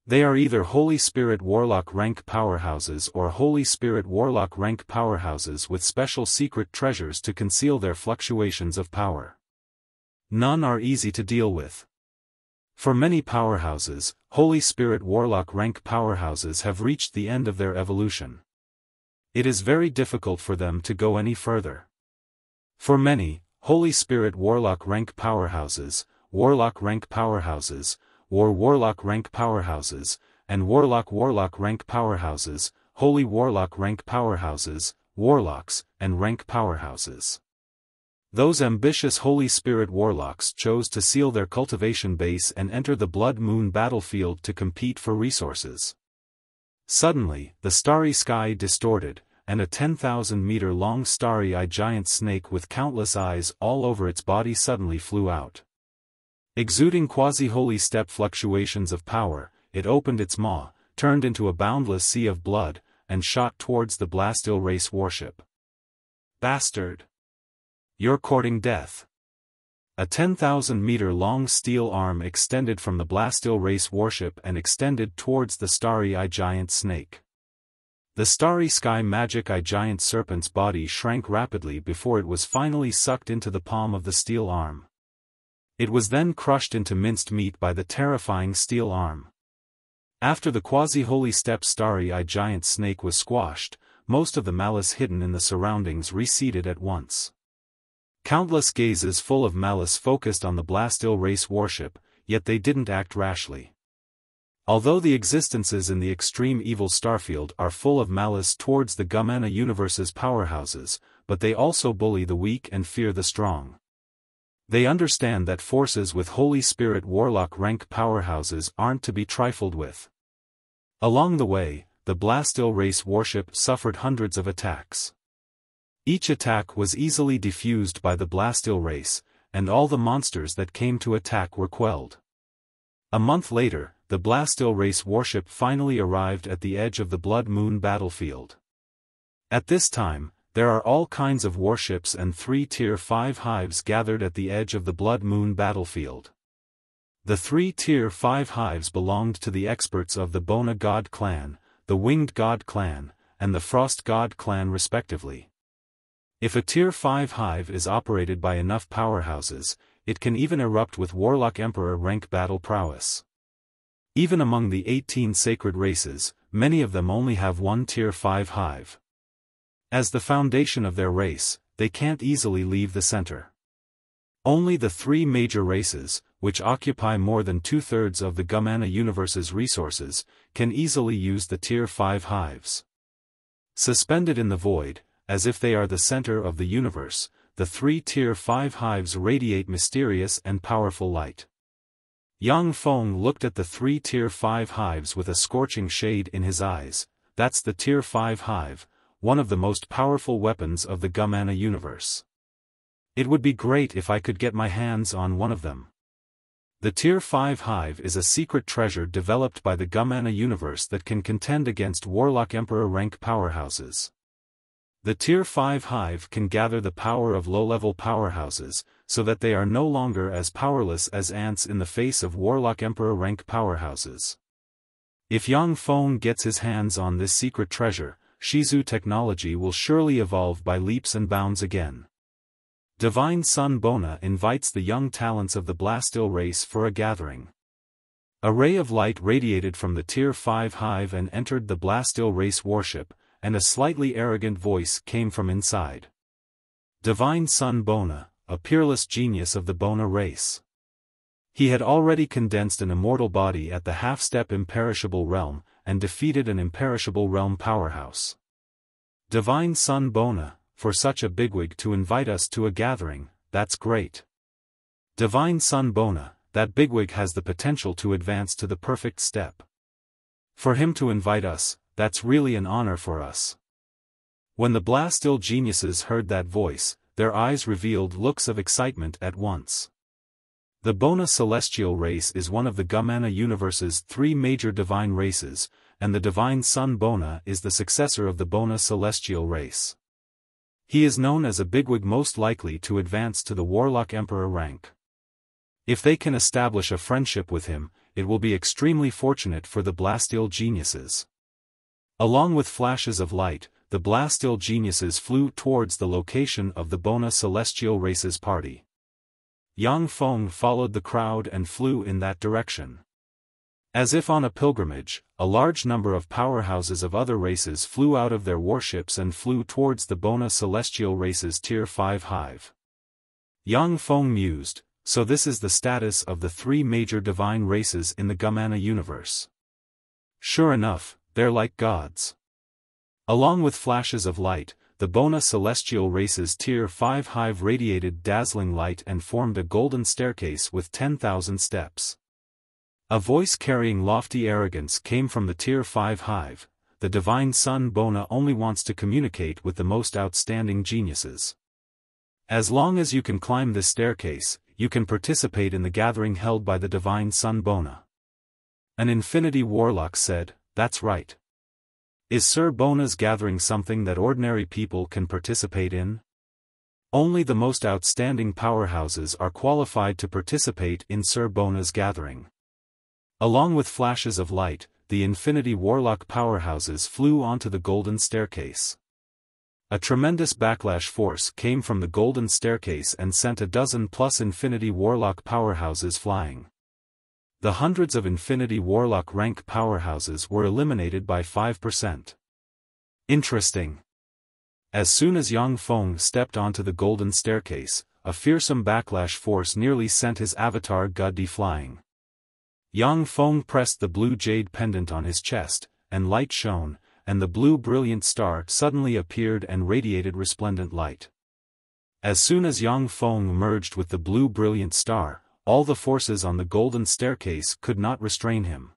They are either Holy Spirit Warlock rank powerhouses or Holy Spirit Warlock rank powerhouses with special secret treasures to conceal their fluctuations of power. None are easy to deal with. For many powerhouses, Holy Spirit Warlock rank powerhouses have reached the end of their evolution. It is very difficult for them to go any further. For many, Holy Spirit Warlock rank powerhouses, Warlock rank powerhouses, Warlock rank powerhouses, and Warlock rank powerhouses, Holy Warlock rank powerhouses, Warlocks, and rank powerhouses. Those ambitious Holy Spirit Warlocks chose to seal their cultivation base and enter the Blood Moon battlefield to compete for resources. Suddenly, the starry sky distorted, and a 10,000-meter-long starry-eyed giant snake with countless eyes all over its body suddenly flew out. Exuding quasi-holy step fluctuations of power, it opened its maw, turned into a boundless sea of blood, and shot towards the Blastil race warship. Bastard! You're courting death. A 10,000-meter-long steel arm extended from the Blastil race warship and extended towards the starry-eyed giant snake. The starry sky magic-eye giant serpent's body shrank rapidly before it was finally sucked into the palm of the steel arm. It was then crushed into minced meat by the terrifying steel arm. After the quasi-holy step starry-eyed giant snake was squashed, most of the malice hidden in the surroundings receded at once. Countless gazes full of malice focused on the Blastil race warship, yet they didn't act rashly. Although the existences in the extreme evil starfield are full of malice towards the Gumana universe's powerhouses, but they also bully the weak and fear the strong. They understand that forces with Holy Spirit Warlock rank powerhouses aren't to be trifled with. Along the way, the Blastil race warship suffered hundreds of attacks. Each attack was easily defused by the Blastil race, and all the monsters that came to attack were quelled. A month later, the Blastil race warship finally arrived at the edge of the Blood Moon battlefield. At this time, there are all kinds of warships and 3 Tier 5 hives gathered at the edge of the Blood Moon battlefield. The 3 Tier 5 hives belonged to the experts of the Bona God clan, the Winged God clan, and the Frost God clan respectively. If a Tier 5 hive is operated by enough powerhouses, it can even erupt with Warlock Emperor rank battle prowess. Even among the 18 sacred races, many of them only have 1 Tier 5 hive. As the foundation of their race, they can't easily leave the center. Only the 3 major races, which occupy more than 2/3 of the Gumana universe's resources, can easily use the Tier 5 hives. Suspended in the void, as if they are the center of the universe, the 3 Tier 5 hives radiate mysterious and powerful light. Yang Feng looked at the 3 Tier 5 hives with a scorching shade in his eyes. That's the Tier 5 hive, one of the most powerful weapons of the Gumana universe. It would be great if I could get my hands on one of them. The Tier 5 hive is a secret treasure developed by the Gumana universe that can contend against Warlock Emperor rank powerhouses. The Tier 5 hive can gather the power of low-level powerhouses, so that they are no longer as powerless as ants in the face of Warlock Emperor rank powerhouses. If Yang Feng gets his hands on this secret treasure, Shizu technology will surely evolve by leaps and bounds again. Divine Sun Bona invites the young talents of the Blastil race for a gathering. A ray of light radiated from the Tier 5 hive and entered the Blastil race warship, and a slightly arrogant voice came from inside. Divine Sun Bona, a peerless genius of the Bona race. He had already condensed an immortal body at the half-step imperishable realm, and defeated an imperishable realm powerhouse. Divine Sun Bona, for such a bigwig to invite us to a gathering, that's great. Divine Sun Bona, that bigwig has the potential to advance to the perfect step. For him to invite us, that's really an honor for us. When the Blastil geniuses heard that voice, their eyes revealed looks of excitement at once. The Bona celestial race is one of the Gumana universe's 3 major divine races, and the Divine Sun Bona is the successor of the Bona celestial race. He is known as a bigwig most likely to advance to the Warlock Emperor rank. If they can establish a friendship with him, it will be extremely fortunate for the Blastil geniuses. Along with flashes of light, the Blastil geniuses flew towards the location of the Bona celestial race's party. Yang Feng followed the crowd and flew in that direction. As if on a pilgrimage, a large number of powerhouses of other races flew out of their warships and flew towards the Bona celestial race's Tier 5 hive. Yang Feng mused, so this is the status of the 3 major divine races in the Gumana universe. Sure enough, they're like gods. Along with flashes of light, the Bona celestial race's Tier 5 hive radiated dazzling light and formed a golden staircase with 10,000 steps. A voice carrying lofty arrogance came from the Tier 5 hive. The Divine Sun Bona only wants to communicate with the most outstanding geniuses. As long as you can climb this staircase, you can participate in the gathering held by the Divine Sun Bona. An Infinity Warlock said, "That's right. Is Sir Bona's gathering something that ordinary people can participate in? Only the most outstanding powerhouses are qualified to participate in Sir Bona's gathering." Along with flashes of light, the Infinity Warlock powerhouses flew onto the golden staircase. A tremendous backlash force came from the golden staircase and sent a dozen-plus Infinity Warlock powerhouses flying. The hundreds of Infinity Warlock rank powerhouses were eliminated by 5%. Interesting. As soon as Yang Feng stepped onto the golden staircase, a fearsome backlash force nearly sent his avatar Guddi flying. Yang Feng pressed the blue jade pendant on his chest, and light shone, and the blue brilliant star suddenly appeared and radiated resplendent light. As soon as Yang Feng merged with the blue brilliant star, all the forces on the golden staircase could not restrain him.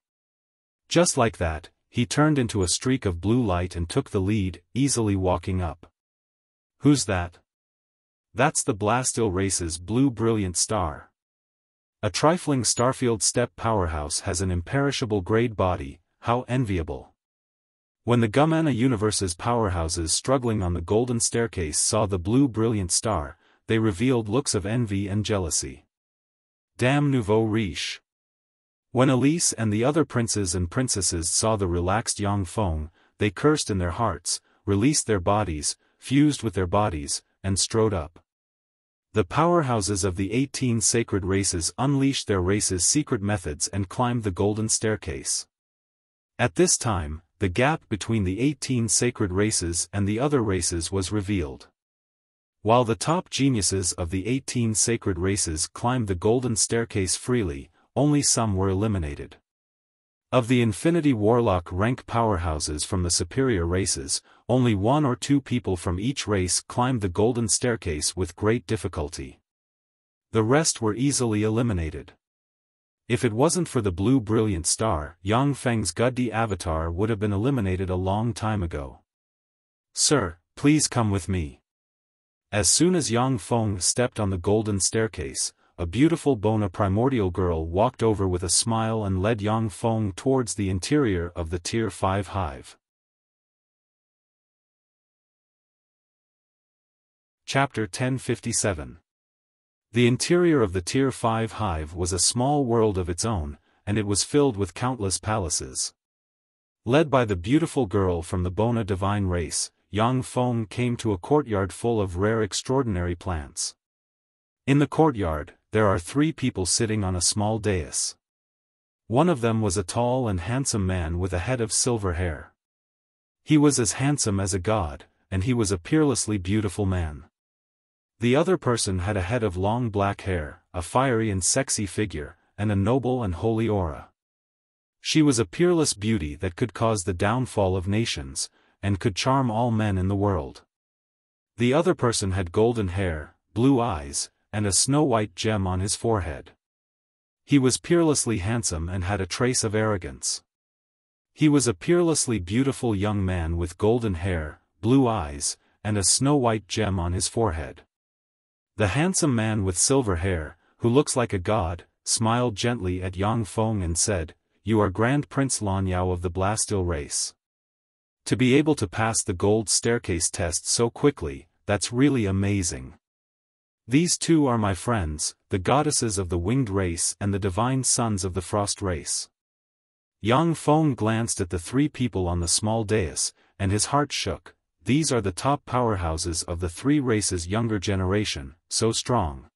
Just like that, he turned into a streak of blue light and took the lead, easily walking up. Who's that? That's the Blastil race's blue brilliant star. A trifling starfield step powerhouse has an imperishable grade body, how enviable. When the Gumana universe's powerhouses struggling on the golden staircase saw the blue brilliant star, they revealed looks of envy and jealousy. Damn nouveau riche. When Elise and the other princes and princesses saw the relaxed Yang Feng, they cursed in their hearts, released their bodies, fused with their bodies, and strode up. The powerhouses of the 18 sacred races unleashed their race's secret methods and climbed the golden staircase. At this time, the gap between the 18 sacred races and the other races was revealed. While the top geniuses of the 18 sacred races climbed the golden staircase freely, only some were eliminated. Of the Infinity Warlock rank powerhouses from the superior races, only 1 or 2 people from each race climbed the golden staircase with great difficulty. The rest were easily eliminated. If it wasn't for the blue brilliant star, Yang Feng's Guddi avatar would have been eliminated a long time ago. Sir, please come with me. As soon as Yang Feng stepped on the golden staircase, a beautiful Bona primordial girl walked over with a smile and led Yang Feng towards the interior of the Tier 5 hive. Chapter 1057. The interior of the Tier 5 hive was a small world of its own, and it was filled with countless palaces. Led by the beautiful girl from the Bona divine race, Yang Feng came to a courtyard full of rare extraordinary plants. In the courtyard, there are 3 people sitting on a small dais. One of them was a tall and handsome man with a head of silver hair. He was as handsome as a god, and he was a peerlessly beautiful man. The other person had a head of long black hair, a fiery and sexy figure, and a noble and holy aura. She was a peerless beauty that could cause the downfall of nations, and could charm all men in the world. The other person had golden hair, blue eyes, and a snow-white gem on his forehead. He was peerlessly handsome and had a trace of arrogance. He was a peerlessly beautiful young man with golden hair, blue eyes, and a snow-white gem on his forehead. The handsome man with silver hair, who looks like a god, smiled gently at Yang Feng and said, "You are Grand Prince Lanyao of the Blastil race. To be able to pass the gold staircase test so quickly, that's really amazing. These 2 are my friends, the goddesses of the winged race and the divine sons of the frost race." Yang Feng glanced at the 3 people on the small dais, and his heart shook. These are the top powerhouses of the 3 races' younger generation, so strong.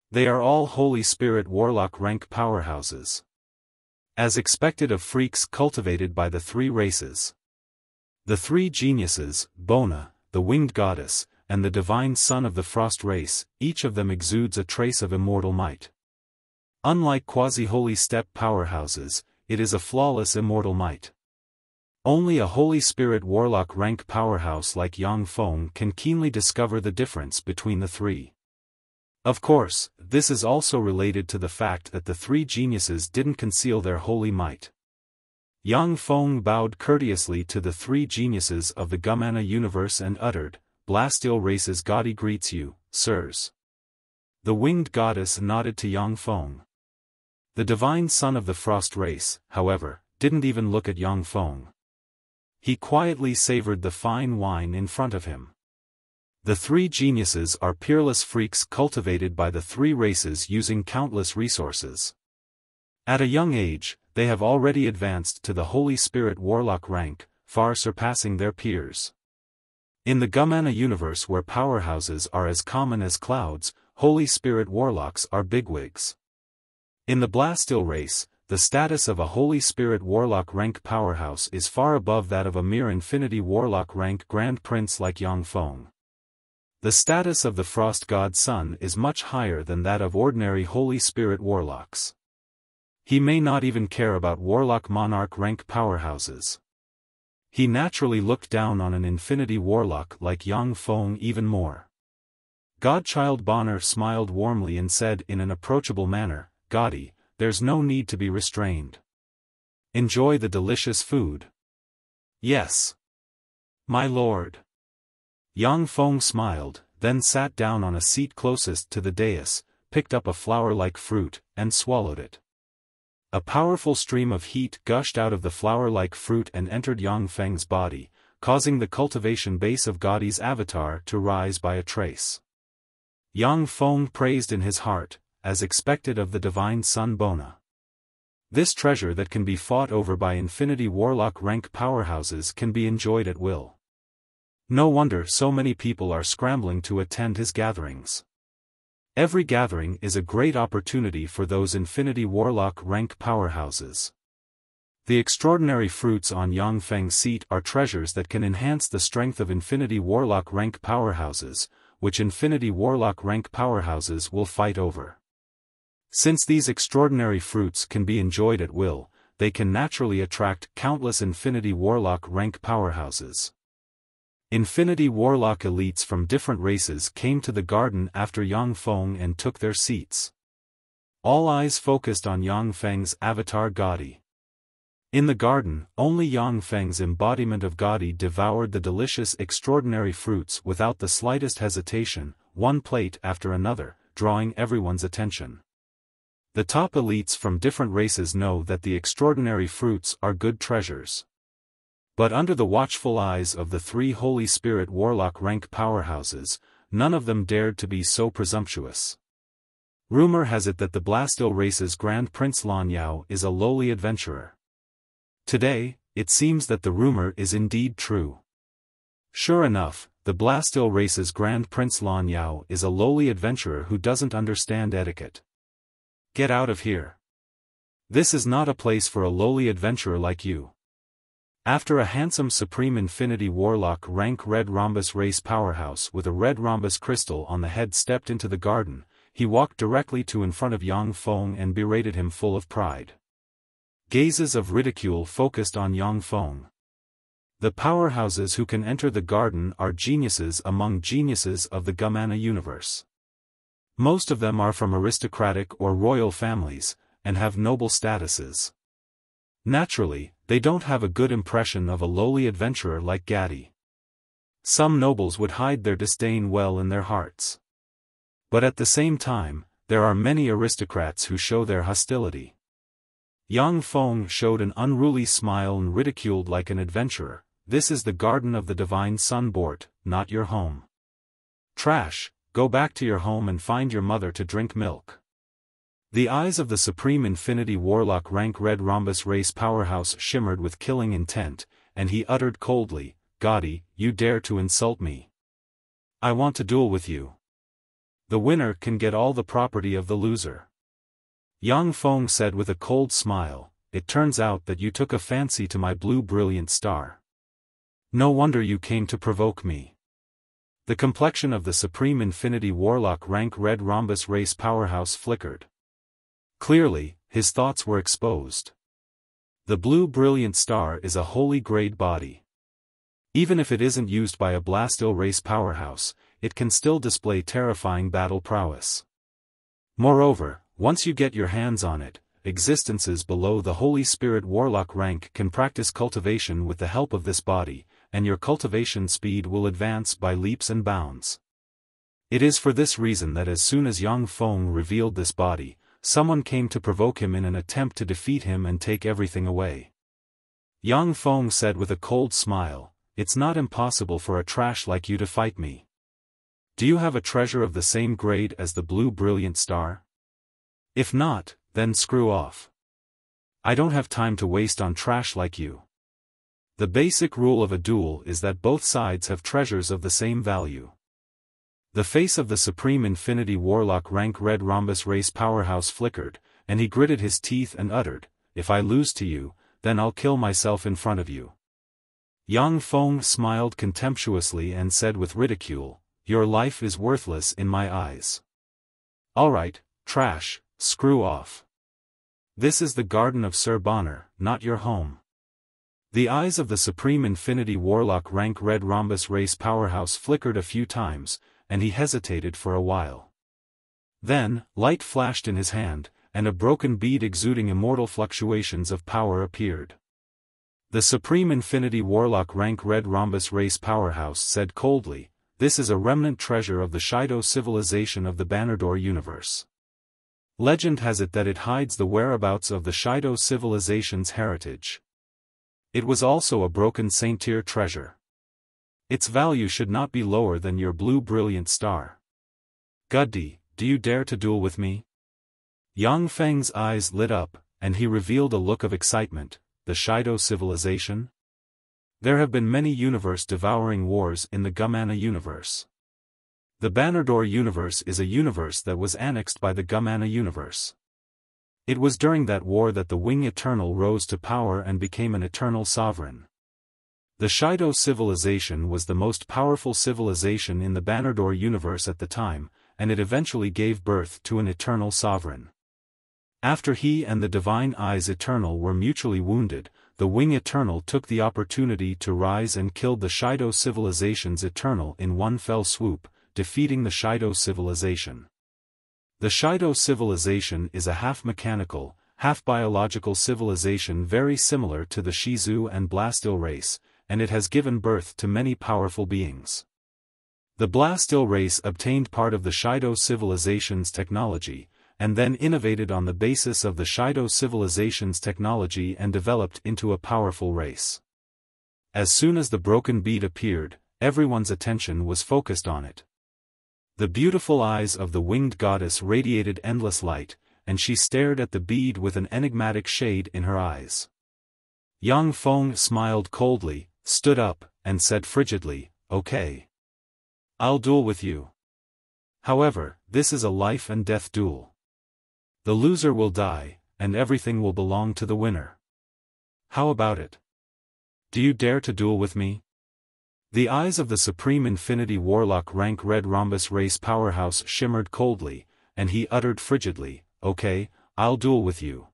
They are all Holy Spirit Warlock rank powerhouses. As expected of freaks cultivated by the 3 races. The 3 geniuses, Bona, the winged goddess, and the divine son of the frost race, each of them exudes a trace of immortal might. Unlike quasi-holy step powerhouses, it is a flawless immortal might. Only a Holy Spirit Warlock rank powerhouse like Yang Feng can keenly discover the difference between the 3. Of course, this is also related to the fact that the 3 geniuses didn't conceal their holy might. Yang Feng bowed courteously to the 3 geniuses of the Gumana universe and uttered, "Blastil race's Gaudy greets you, sirs." The winged goddess nodded to Yang Feng. The divine son of the frost race, however, didn't even look at Yang Feng. He quietly savored the fine wine in front of him. The 3 geniuses are peerless freaks cultivated by the 3 races using countless resources. At a young age, they have already advanced to the Holy Spirit Warlock rank, far surpassing their peers. In the Gumana universe where powerhouses are as common as clouds, Holy Spirit Warlocks are bigwigs. In the Blastil race, the status of a Holy Spirit Warlock rank powerhouse is far above that of a mere Infinity Warlock rank Grand Prince like Yang Feng. The status of the Frost God Son is much higher than that of ordinary Holy Spirit Warlocks. He may not even care about Warlock Monarch rank powerhouses. He naturally looked down on an Infinity Warlock like Yang Feng even more. Godchild Bonner smiled warmly and said in an approachable manner, "Gadi, there's no need to be restrained. Enjoy the delicious food." "Yes, my lord." Yang Feng smiled, then sat down on a seat closest to the dais, picked up a flower-like fruit, and swallowed it. A powerful stream of heat gushed out of the flower-like fruit and entered Yang Feng's body, causing the cultivation base of Gadi's avatar to rise by a trace. Yang Feng praised in his heart, as expected of the divine son Bona. This treasure that can be fought over by infinity warlock rank powerhouses can be enjoyed at will. No wonder so many people are scrambling to attend his gatherings. Every gathering is a great opportunity for those infinity warlock rank powerhouses. The extraordinary fruits on Yang Feng's seat are treasures that can enhance the strength of infinity warlock rank powerhouses, which infinity warlock rank powerhouses will fight over. Since these extraordinary fruits can be enjoyed at will, they can naturally attract countless infinity warlock rank powerhouses. Infinity warlock elites from different races came to the garden after Yang Feng and took their seats. All eyes focused on Yang Feng's avatar Gadi. In the garden, only Yang Feng's embodiment of Gadi devoured the delicious extraordinary fruits without the slightest hesitation, one plate after another, drawing everyone's attention. The top elites from different races know that the extraordinary fruits are good treasures. But under the watchful eyes of the three Holy Spirit warlock rank powerhouses, none of them dared to be so presumptuous. Rumor has it that the Blastil race's Grand Prince Lan Yao is a lowly adventurer. Today, it seems that the rumor is indeed true. Sure enough, the Blastil race's Grand Prince Lan Yao is a lowly adventurer who doesn't understand etiquette. Get out of here. This is not a place for a lowly adventurer like you. After a handsome Supreme Infinity Warlock rank Red Rhombus race powerhouse with a red rhombus crystal on the head stepped into the garden, he walked directly to in front of Yang Feng and berated him full of pride. Gazes of ridicule focused on Yang Feng. The powerhouses who can enter the garden are geniuses among geniuses of the Gamana universe. Most of them are from aristocratic or royal families, and have noble statuses. Naturally, they don't have a good impression of a lowly adventurer like Gadi. Some nobles would hide their disdain well in their hearts. But at the same time, there are many aristocrats who show their hostility. Yang Feng showed an unruly smile and ridiculed like an adventurer. "This is the garden of the divine son Bort, not your home. Trash, go back to your home and find your mother to drink milk." The eyes of the Supreme Infinity Warlock rank Red Rhombus race powerhouse shimmered with killing intent, and he uttered coldly, "Gadi, you dare to insult me? I want to duel with you. The winner can get all the property of the loser." Yang Feng said with a cold smile, "It turns out that you took a fancy to my blue brilliant star. No wonder you came to provoke me." The complexion of the Supreme Infinity Warlock rank Red Rhombus race powerhouse flickered. Clearly, his thoughts were exposed. The blue brilliant star is a holy grade body. Even if it isn't used by a Blastil race powerhouse, it can still display terrifying battle prowess. Moreover, once you get your hands on it, existences below the Holy Spirit Warlock rank can practice cultivation with the help of this body, and your cultivation speed will advance by leaps and bounds. It is for this reason that as soon as Yang Feng revealed this body, someone came to provoke him in an attempt to defeat him and take everything away. Yang Feng said with a cold smile, "It's not impossible for a trash like you to fight me. Do you have a treasure of the same grade as the blue brilliant star? If not, then screw off. I don't have time to waste on trash like you." The basic rule of a duel is that both sides have treasures of the same value. The face of the Supreme Infinity Warlock rank Red Rhombus race powerhouse flickered, and he gritted his teeth and uttered, "If I lose to you, then I'll kill myself in front of you." Yang Feng smiled contemptuously and said with ridicule, "Your life is worthless in my eyes. Alright, trash, screw off. This is the garden of Sir Bonner, not your home." The eyes of the Supreme Infinity Warlock rank Red Rhombus race powerhouse flickered a few times, and he hesitated for a while. Then, light flashed in his hand, and a broken bead exuding immortal fluctuations of power appeared. The Supreme Infinity Warlock rank Red Rhombus race powerhouse said coldly, "This is a remnant treasure of the Shido civilization of the Banerdor universe. Legend has it that it hides the whereabouts of the Shido civilization's heritage. It was also a broken Saint-Tier treasure. Its value should not be lower than your blue brilliant star. Guddi, do you dare to duel with me?" Yang Feng's eyes lit up, and he revealed a look of excitement. The Shido civilization? There have been many universe-devouring wars in the Gumana universe. The Banerdor universe is a universe that was annexed by the Gumana universe. It was during that war that the Wing Eternal rose to power and became an eternal sovereign. The Shido civilization was the most powerful civilization in the Banerdor universe at the time, and it eventually gave birth to an eternal sovereign. After he and the Divine Eyes Eternal were mutually wounded, the Wing Eternal took the opportunity to rise and killed the Shido civilization's Eternal in one fell swoop, defeating the Shido civilization. The Shido civilization is a half-mechanical, half-biological civilization very similar to the Shizu and Blastil race, and it has given birth to many powerful beings. The Blastil race obtained part of the Shido civilization's technology, and then innovated on the basis of the Shido civilization's technology and developed into a powerful race. As soon as the broken bead appeared, everyone's attention was focused on it. The beautiful eyes of the winged goddess radiated endless light, and she stared at the bead with an enigmatic shade in her eyes. Yang Feng smiled coldly, stood up, and said frigidly, "Okay. I'll duel with you. However, this is a life and death duel. The loser will die, and everything will belong to the winner. How about it? Do you dare to duel with me?" The eyes of the Supreme Infinity Warlock rank Red Rhombus race powerhouse shimmered coldly, and he uttered frigidly, "Okay, I'll duel with you."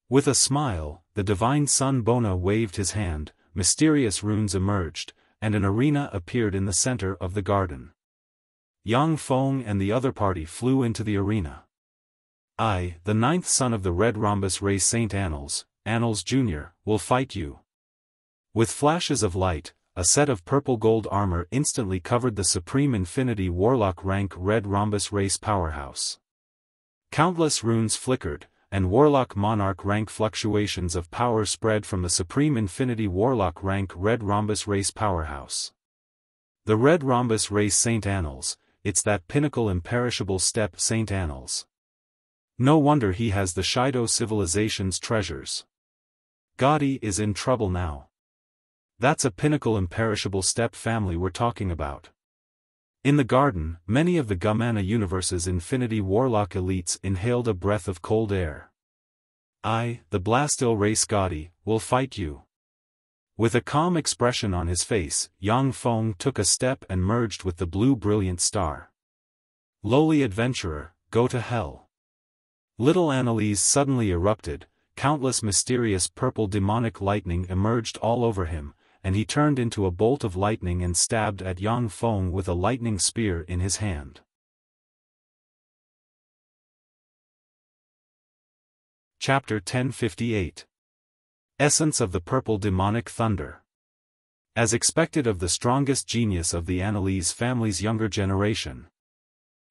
With a smile, the Divine Sun Bona waved his hand, mysterious runes emerged, and an arena appeared in the center of the garden. Yang Feng and the other party flew into the arena. "I, the 9th son of the Red Rhombus race Saint Annals, Annals Jr., will fight you." With flashes of light, a set of purple gold armor instantly covered the Supreme Infinity Warlock rank Red Rhombus race powerhouse. Countless runes flickered, and Warlock Monarch rank fluctuations of power spread from the Supreme Infinity Warlock rank Red Rhombus race powerhouse. The Red Rhombus race Saint Annals, it's that pinnacle imperishable step Saint Annals. No wonder he has the Shido civilization's treasures. Guddi is in trouble now. That's a pinnacle imperishable step family we're talking about. In the garden, many of the Gumana universe's Infinity Warlock elites inhaled a breath of cold air. "I, the Blastil race Guddi, will fight you." With a calm expression on his face, Yang Feng took a step and merged with the blue brilliant star. "Lowly adventurer, go to hell." Little Annalise suddenly erupted, countless mysterious purple demonic lightning emerged all over him, and he turned into a bolt of lightning and stabbed at Yang Feng with a lightning spear in his hand. Chapter 1058. Essence of the Purple Demonic Thunder. As expected of the strongest genius of the Annalise family's younger generation.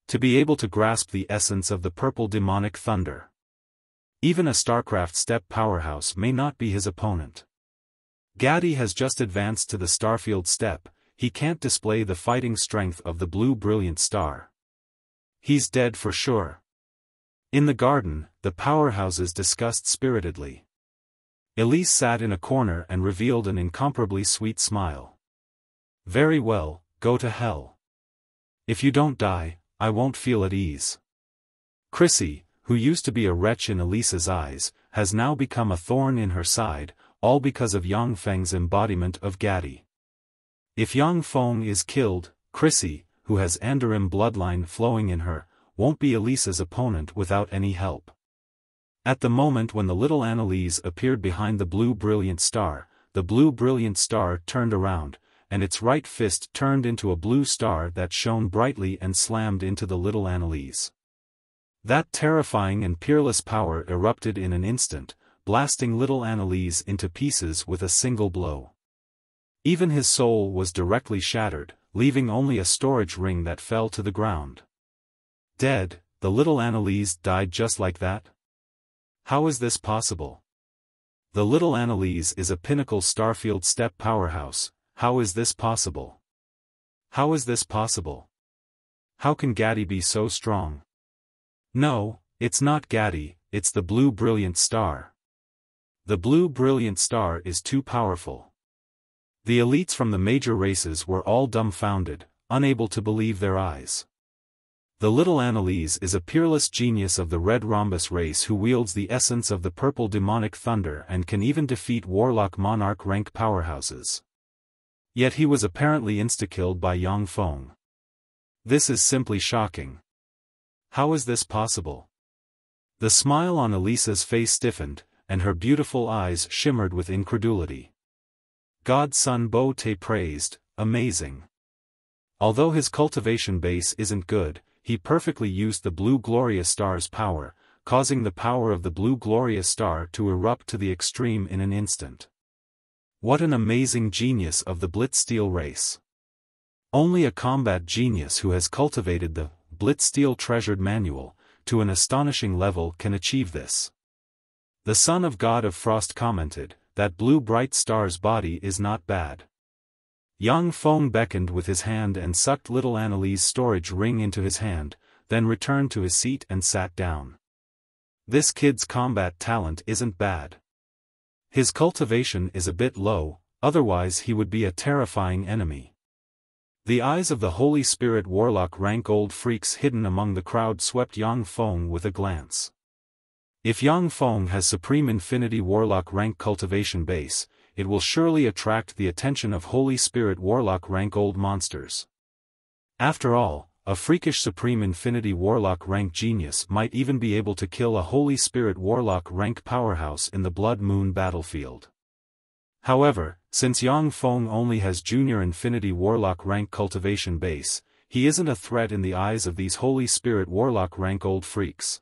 To be able to grasp the essence of the purple demonic thunder. Even a StarCraft step powerhouse may not be his opponent. Guddi has just advanced to the Starfield step, he can't display the fighting strength of the blue brilliant star. He's dead for sure. In the garden, the powerhouses discussed spiritedly. Elise sat in a corner and revealed an incomparably sweet smile. "Very well, go to hell. If you don't die, I won't feel at ease." Chrissy, who used to be a wretch in Elise's eyes, has now become a thorn in her side, all because of Yang Feng's embodiment of Guddi. If Yang Feng is killed, Chrissy, who has Andarim bloodline flowing in her, won't be Elise's opponent without any help. At the moment when the little Annalise appeared behind the blue brilliant star, the blue brilliant star turned around, and its right fist turned into a blue star that shone brightly and slammed into the little Annalise. That terrifying and peerless power erupted in an instant, blasting little Annalise into pieces with a single blow. Even his soul was directly shattered, leaving only a storage ring that fell to the ground. Dead, the little Annalise died just like that? How is this possible? The little Annalise is a pinnacle Starfield step powerhouse. How is this possible? How is this possible? How can Gaddy be so strong? No, it's not Gaddy, it's the blue brilliant star. The blue brilliant star is too powerful. The elites from the major races were all dumbfounded, unable to believe their eyes. The little Annalise is a peerless genius of the red rhombus race who wields the essence of the purple demonic thunder and can even defeat warlock monarch rank powerhouses. Yet he was apparently insta-killed by Yang Feng. This is simply shocking. How is this possible? The smile on Elisa's face stiffened, and her beautiful eyes shimmered with incredulity. God's son Bo Te praised, amazing. Although his cultivation base isn't good, he perfectly used the blue Glorious Star's power, causing the power of the blue Glorious Star to erupt to the extreme in an instant. What an amazing genius of the Blitzsteel race. Only a combat genius who has cultivated the Blitzsteel Treasured Manual to an astonishing level can achieve this. The son of God of Frost commented, that blue bright star's body is not bad. Yang Feng beckoned with his hand and sucked little Annalise's storage ring into his hand, then returned to his seat and sat down. This kid's combat talent isn't bad. His cultivation is a bit low, otherwise he would be a terrifying enemy. The eyes of the Holy Spirit Warlock rank old freaks hidden among the crowd swept Yang Feng with a glance. If Yang Feng has Supreme Infinity Warlock rank cultivation base, it will surely attract the attention of Holy Spirit Warlock rank old monsters. After all, a freakish Supreme Infinity Warlock rank genius might even be able to kill a Holy Spirit Warlock rank powerhouse in the Blood Moon battlefield. However, since Yang Feng only has Junior Infinity Warlock rank cultivation base, he isn't a threat in the eyes of these Holy Spirit Warlock rank old freaks.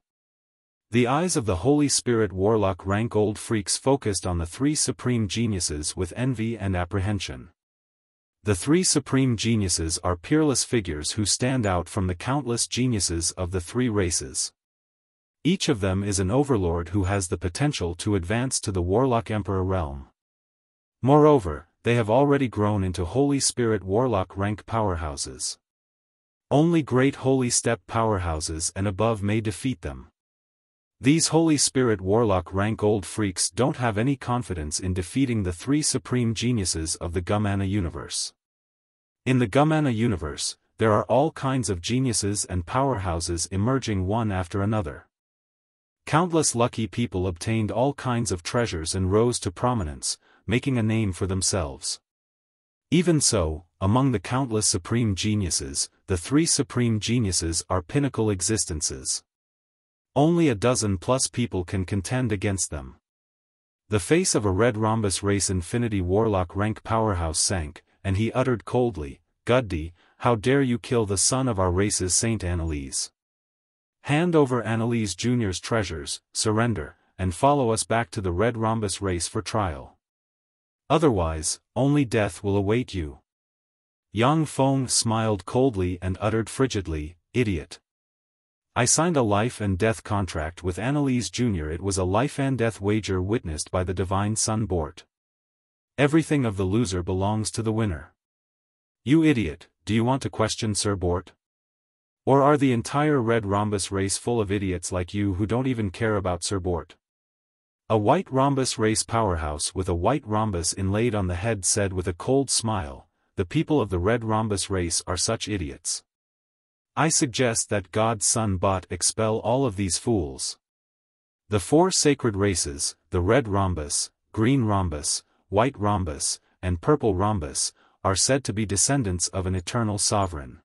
The eyes of the Holy Spirit Warlock rank old freaks focused on the three supreme geniuses with envy and apprehension. The three supreme geniuses are peerless figures who stand out from the countless geniuses of the three races. Each of them is an overlord who has the potential to advance to the Warlock Emperor realm. Moreover, they have already grown into Holy Spirit Warlock rank powerhouses. Only great Holy Step powerhouses and above may defeat them. These Holy Spirit Warlock rank old freaks don't have any confidence in defeating the three supreme geniuses of the Gumana universe. In the Gumana universe, there are all kinds of geniuses and powerhouses emerging one after another. Countless lucky people obtained all kinds of treasures and rose to prominence, making a name for themselves. Even so, among the countless supreme geniuses, the three supreme geniuses are pinnacle existences. Only a dozen plus people can contend against them. The face of a red rhombus race Infinity Warlock rank powerhouse sank, and he uttered coldly, "Guddy, how dare you kill the son of our race's Saint Annalise? Hand over Annalise Jr.'s treasures, surrender, and follow us back to the red rhombus race for trial. Otherwise, only death will await you." Yang Feng smiled coldly and uttered frigidly, "Idiot. I signed a life and death contract with Annalise Jr. It was a life and death wager witnessed by the divine son Bort. Everything of the loser belongs to the winner. You idiot, do you want to question Sir Bort? Or are the entire red rhombus race full of idiots like you who don't even care about Sir Bort?" A white rhombus race powerhouse with a white rhombus inlaid on the head said with a cold smile, "The people of the red rhombus race are such idiots. I suggest that God's son Bot expel all of these fools." The four sacred races, the red rhombus, green rhombus, white rhombus, and purple rhombus, are said to be descendants of an eternal sovereign.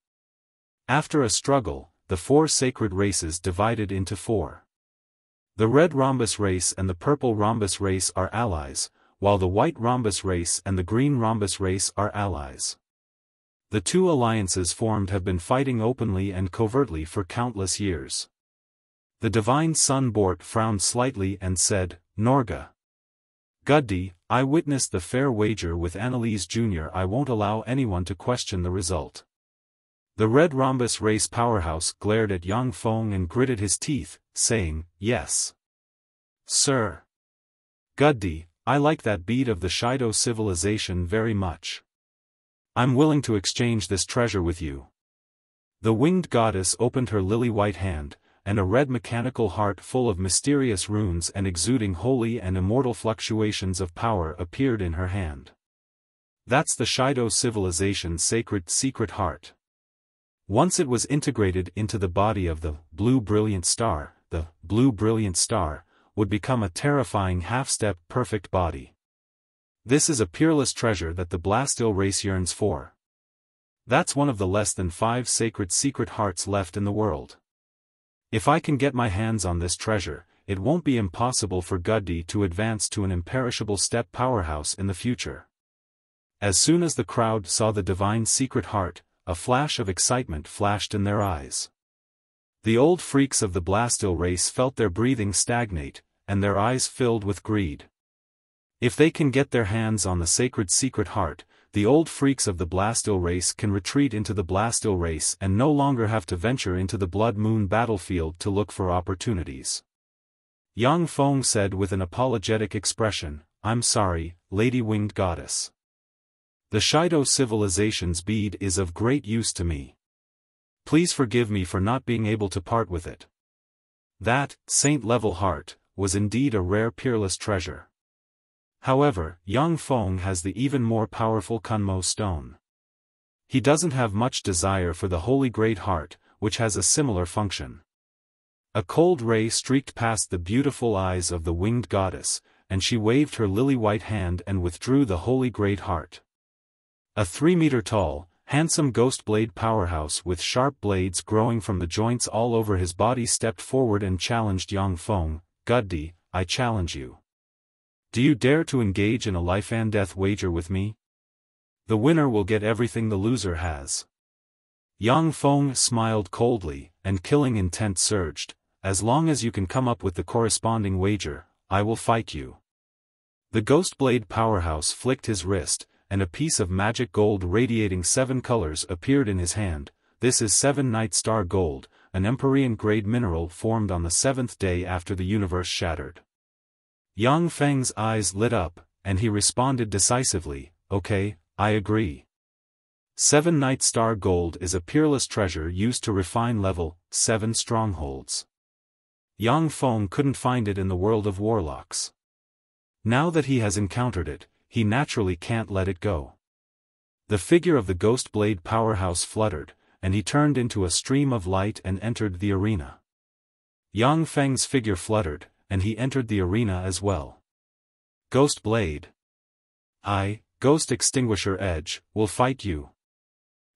After a struggle, the four sacred races divided into four. The red rhombus race and the purple rhombus race are allies, while the white rhombus race and the green rhombus race are allies. The two alliances formed have been fighting openly and covertly for countless years. The divine son Bort frowned slightly and said, Norga. Guddi, I witnessed the fair wager with Annalise Jr. I won't allow anyone to question the result. The red rhombus race powerhouse glared at Yang Feng and gritted his teeth, saying, Yes. Sir. Guddi, I like that bead of the Shido civilization very much. I'm willing to exchange this treasure with you. The winged goddess opened her lily-white hand, and a red mechanical heart full of mysterious runes and exuding holy and immortal fluctuations of power appeared in her hand. That's the Shido civilization's sacred secret heart. Once it was integrated into the body of the blue brilliant star, the blue brilliant star would become a terrifying half-step perfect body. This is a peerless treasure that the Blastil race yearns for. That's one of the less than 5 sacred secret hearts left in the world. If I can get my hands on this treasure, it won't be impossible for Guddi to advance to an imperishable step powerhouse in the future. As soon as the crowd saw the divine secret heart, a flash of excitement flashed in their eyes. The old freaks of the Blastil race felt their breathing stagnate, and their eyes filled with greed. If they can get their hands on the sacred secret heart, the old freaks of the Blastil race can retreat into the Blastil race and no longer have to venture into the Blood Moon battlefield to look for opportunities. Yang Feng said with an apologetic expression, I'm sorry, Lady Winged Goddess. The Shido civilization's bead is of great use to me. Please forgive me for not being able to part with it. That, saint-level heart, was indeed a rare peerless treasure. However, Yang Feng has the even more powerful Kunmo stone. He doesn't have much desire for the Holy Great Heart, which has a similar function. A cold ray streaked past the beautiful eyes of the winged goddess, and she waved her lily-white hand and withdrew the Holy Great Heart. A 3-meter-tall, handsome ghost blade powerhouse with sharp blades growing from the joints all over his body stepped forward and challenged Yang Feng, Guddi, I challenge you. Do you dare to engage in a life-and-death wager with me? The winner will get everything the loser has. Yang Feng smiled coldly, and killing intent surged, as long as you can come up with the corresponding wager, I will fight you. The ghost blade powerhouse flicked his wrist, and a piece of magic gold radiating 7 colors appeared in his hand. This is 7 Night Star Gold, an Empyrean-grade mineral formed on the 7th day after the universe shattered. Yang Feng's eyes lit up, and he responded decisively, Okay, I agree. 7 Night Star Gold is a peerless treasure used to refine level 7 strongholds. Yang Feng couldn't find it in the world of warlocks. Now that he has encountered it, he naturally can't let it go. The figure of the Ghost Blade powerhouse fluttered, and he turned into a stream of light and entered the arena. Yang Feng's figure fluttered, and he entered the arena as well. Ghost Blade. I, Ghost Extinguisher Edge, will fight you.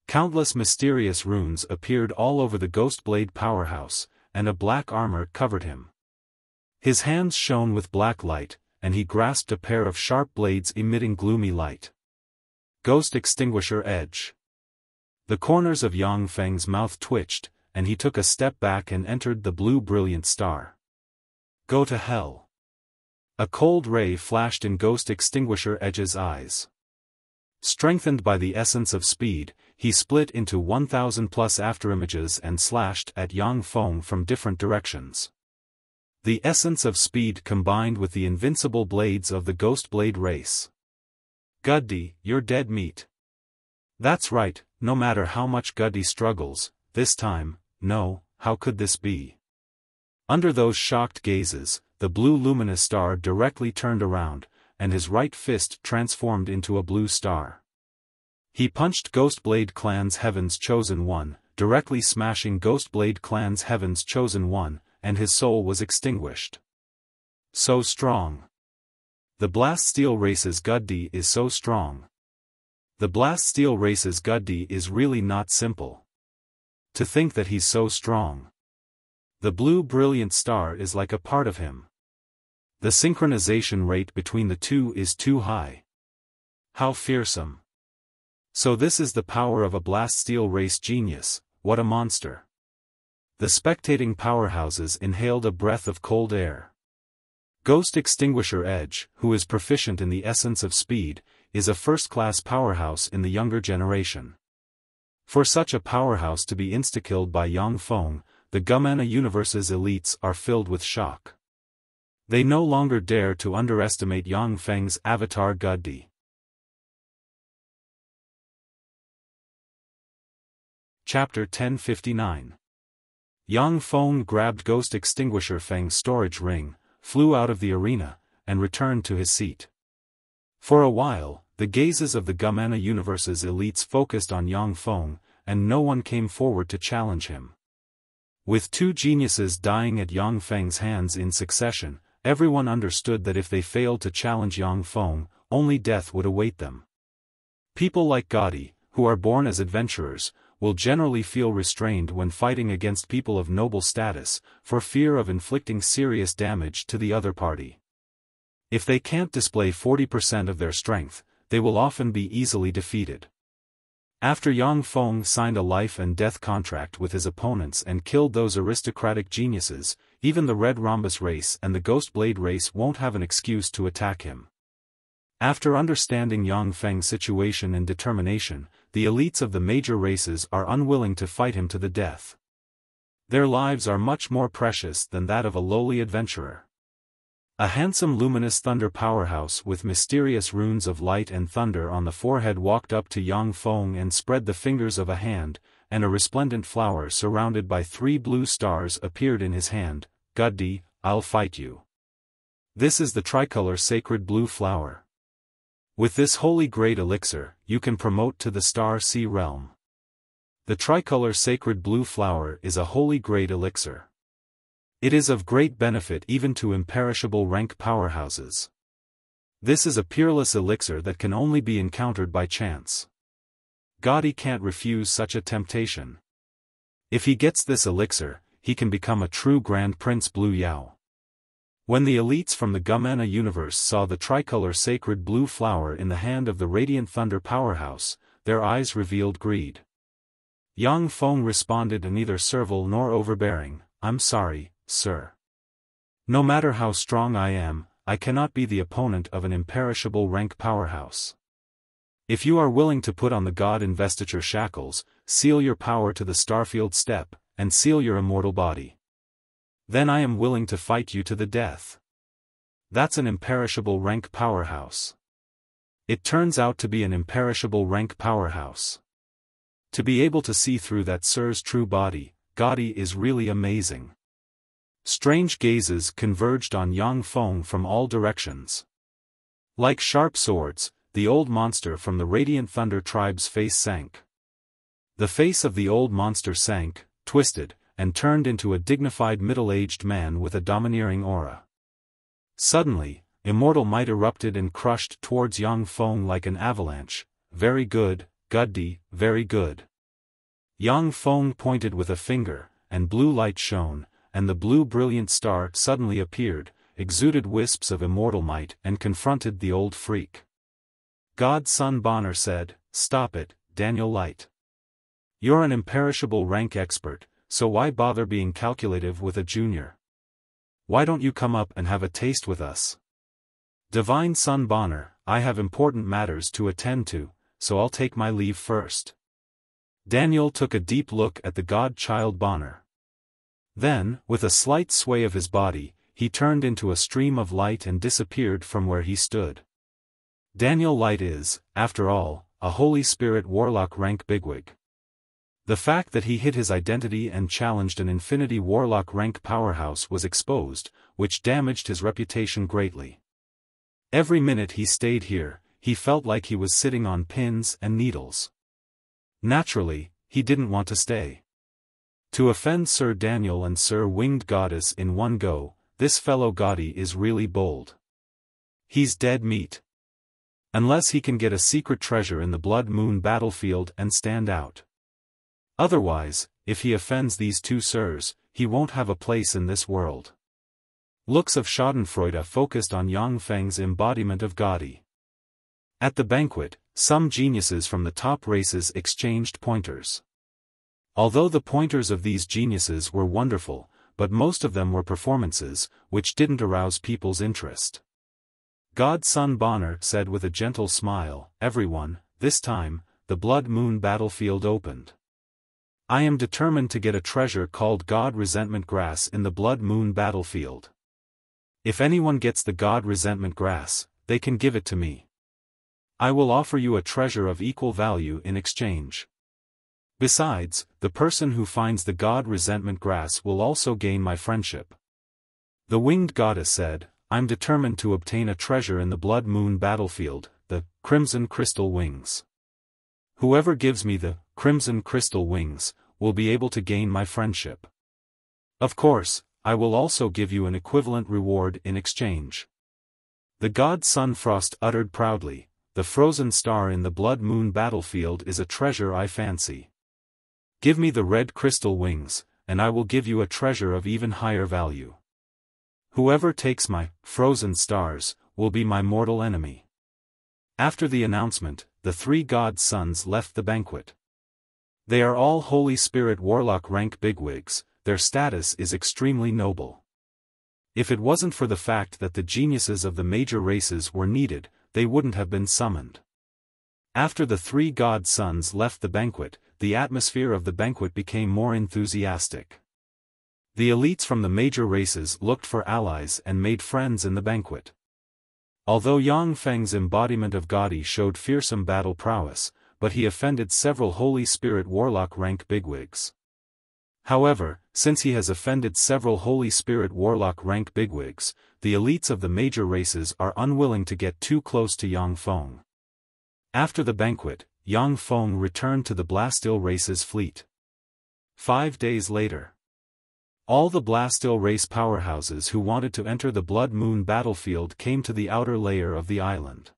Countless mysterious runes appeared all over the Ghost Blade powerhouse, and a black armor covered him. His hands shone with black light, and he grasped a pair of sharp blades emitting gloomy light. Ghost Extinguisher Edge. The corners of Yang Feng's mouth twitched, and he took a step back and entered the blue brilliant star. Go to hell. A cold ray flashed in Ghost Extinguisher Edge's eyes. Strengthened by the essence of speed, he split into 1,000+ afterimages and slashed at Yang Feng from different directions. The essence of speed combined with the invincible blades of the Ghost Blade race. Guddi, you're dead meat. That's right, no matter how much Guddi struggles, this time, no, how could this be? Under those shocked gazes, the blue luminous star directly turned around, and his right fist transformed into a blue star. He punched Ghostblade Clan's Heaven's Chosen One, directly smashing Ghostblade Clan's Heaven's Chosen One, and his soul was extinguished. So strong. The Blast Steel race's Guddi is so strong. The Blast Steel race's Guddi is really not simple. To think that he's so strong. The blue brilliant star is like a part of him. The synchronization rate between the two is too high. How fearsome. So this is the power of a blast steel race genius, what a monster. The spectating powerhouses inhaled a breath of cold air. Ghost Extinguisher Edge, who is proficient in the essence of speed, is a first-class powerhouse in the younger generation. For such a powerhouse to be insta-killed by Yang Feng, the Gumana Universe's elites are filled with shock. They no longer dare to underestimate Yang Feng's avatar Guddi. Chapter 1059. Yang Feng grabbed Ghost Extinguisher Feng's storage ring, flew out of the arena, and returned to his seat. For a while, the gazes of the Gumana Universe's elites focused on Yang Feng, and no one came forward to challenge him. With two geniuses dying at Yang Feng's hands in succession, everyone understood that if they failed to challenge Yang Feng, only death would await them. People like Guddi, who are born as adventurers, will generally feel restrained when fighting against people of noble status, for fear of inflicting serious damage to the other party. If they can't display 40% of their strength, they will often be easily defeated. After Yang Feng signed a life and death contract with his opponents and killed those aristocratic geniuses, even the Red Rhombus race and the Ghost Blade race won't have an excuse to attack him. After understanding Yang Feng's situation and determination, the elites of the major races are unwilling to fight him to the death. Their lives are much more precious than that of a lowly adventurer. A handsome luminous thunder powerhouse with mysterious runes of light and thunder on the forehead walked up to Yang Feng and spread the fingers of a hand, and a resplendent flower surrounded by 3 blue stars appeared in his hand. Guddi, I'll fight you. This is the tricolor sacred blue flower. With this holy great elixir, you can promote to the Star Sea realm. The tricolor sacred blue flower is a holy great elixir. It is of great benefit even to imperishable rank powerhouses. This is a peerless elixir that can only be encountered by chance. Guddi can't refuse such a temptation. If he gets this elixir, he can become a true Grand Prince Blue Yao. When the elites from the Gumana universe saw the tricolor sacred blue flower in the hand of the Radiant Thunder powerhouse, their eyes revealed greed. Yang Feng responded neither servile nor overbearing, I'm sorry, sir. No matter how strong I am, I cannot be the opponent of an imperishable rank powerhouse. If you are willing to put on the God investiture shackles, seal your power to the Starfield step, and seal your immortal body. Then I am willing to fight you to the death. That's an imperishable rank powerhouse. It turns out to be an imperishable rank powerhouse. To be able to see through that sir's true body, Guddi is really amazing. Strange gazes converged on Yang Feng from all directions. Like sharp swords, the old monster from the Radiant Thunder tribe's face sank. The face of the old monster sank, twisted, and turned into a dignified middle-aged man with a domineering aura. Suddenly, immortal might erupted and crushed towards Yang Feng like an avalanche. Very good, Guddi, very good. Yang Feng pointed with a finger, and blue light shone, and the blue brilliant star suddenly appeared, exuded wisps of immortal might and confronted the old freak. Godson Bonner said, Stop it, Daniel Light. You're an imperishable rank expert, so why bother being calculative with a junior? Why don't you come up and have a taste with us? Divine Son Bonner, I have important matters to attend to, so I'll take my leave first. Daniel took a deep look at the god-child Bonner. Then, with a slight sway of his body, he turned into a stream of light and disappeared from where he stood. Daniel Light is, after all, a Holy Spirit Warlock rank bigwig. The fact that he hid his identity and challenged an Infinity Warlock rank powerhouse was exposed, which damaged his reputation greatly. Every minute he stayed here, he felt like he was sitting on pins and needles. Naturally, he didn't want to stay. To offend Sir Daniel and Sir Winged Goddess in one go, this fellow Guddi is really bold. He's dead meat. Unless he can get a secret treasure in the Blood Moon battlefield and stand out. Otherwise, if he offends these two sirs, he won't have a place in this world. Looks of Schadenfreude focused on Yang Feng's embodiment of gaudy. At the banquet, some geniuses from the top races exchanged pointers. Although the pointers of these geniuses were wonderful, but most of them were performances, which didn't arouse people's interest. Godson Bonner said with a gentle smile, "Everyone, this time, the Blood Moon battlefield opened. I am determined to get a treasure called God Resentment Grass in the Blood Moon battlefield. If anyone gets the God Resentment Grass, they can give it to me. I will offer you a treasure of equal value in exchange. Besides, the person who finds the God Resentment Grass will also gain my friendship." The winged goddess said, "I'm determined to obtain a treasure in the Blood Moon battlefield, the Crimson Crystal Wings. Whoever gives me the Crimson Crystal Wings will be able to gain my friendship. Of course, I will also give you an equivalent reward in exchange." The god Sun Frost uttered proudly, "The frozen star in the Blood Moon battlefield is a treasure I fancy. Give me the red crystal wings, and I will give you a treasure of even higher value. Whoever takes my frozen stars will be my mortal enemy." After the announcement, the three god sons left the banquet. They are all Holy Spirit Warlock rank bigwigs. Their status is extremely noble. If it wasn't for the fact that the geniuses of the major races were needed, they wouldn't have been summoned. After the three god sons left the banquet, the atmosphere of the banquet became more enthusiastic. The elites from the major races looked for allies and made friends in the banquet. Although Yang Feng's embodiment of gaudy showed fearsome battle prowess, but he offended several Holy Spirit Warlock rank bigwigs. However, since he has offended several Holy Spirit Warlock rank bigwigs, the elites of the major races are unwilling to get too close to Yang Feng. After the banquet, Yang Feng returned to the Blastil race's fleet. 5 days later, all the Blastil race powerhouses who wanted to enter the Blood Moon battlefield came to the outer layer of the island.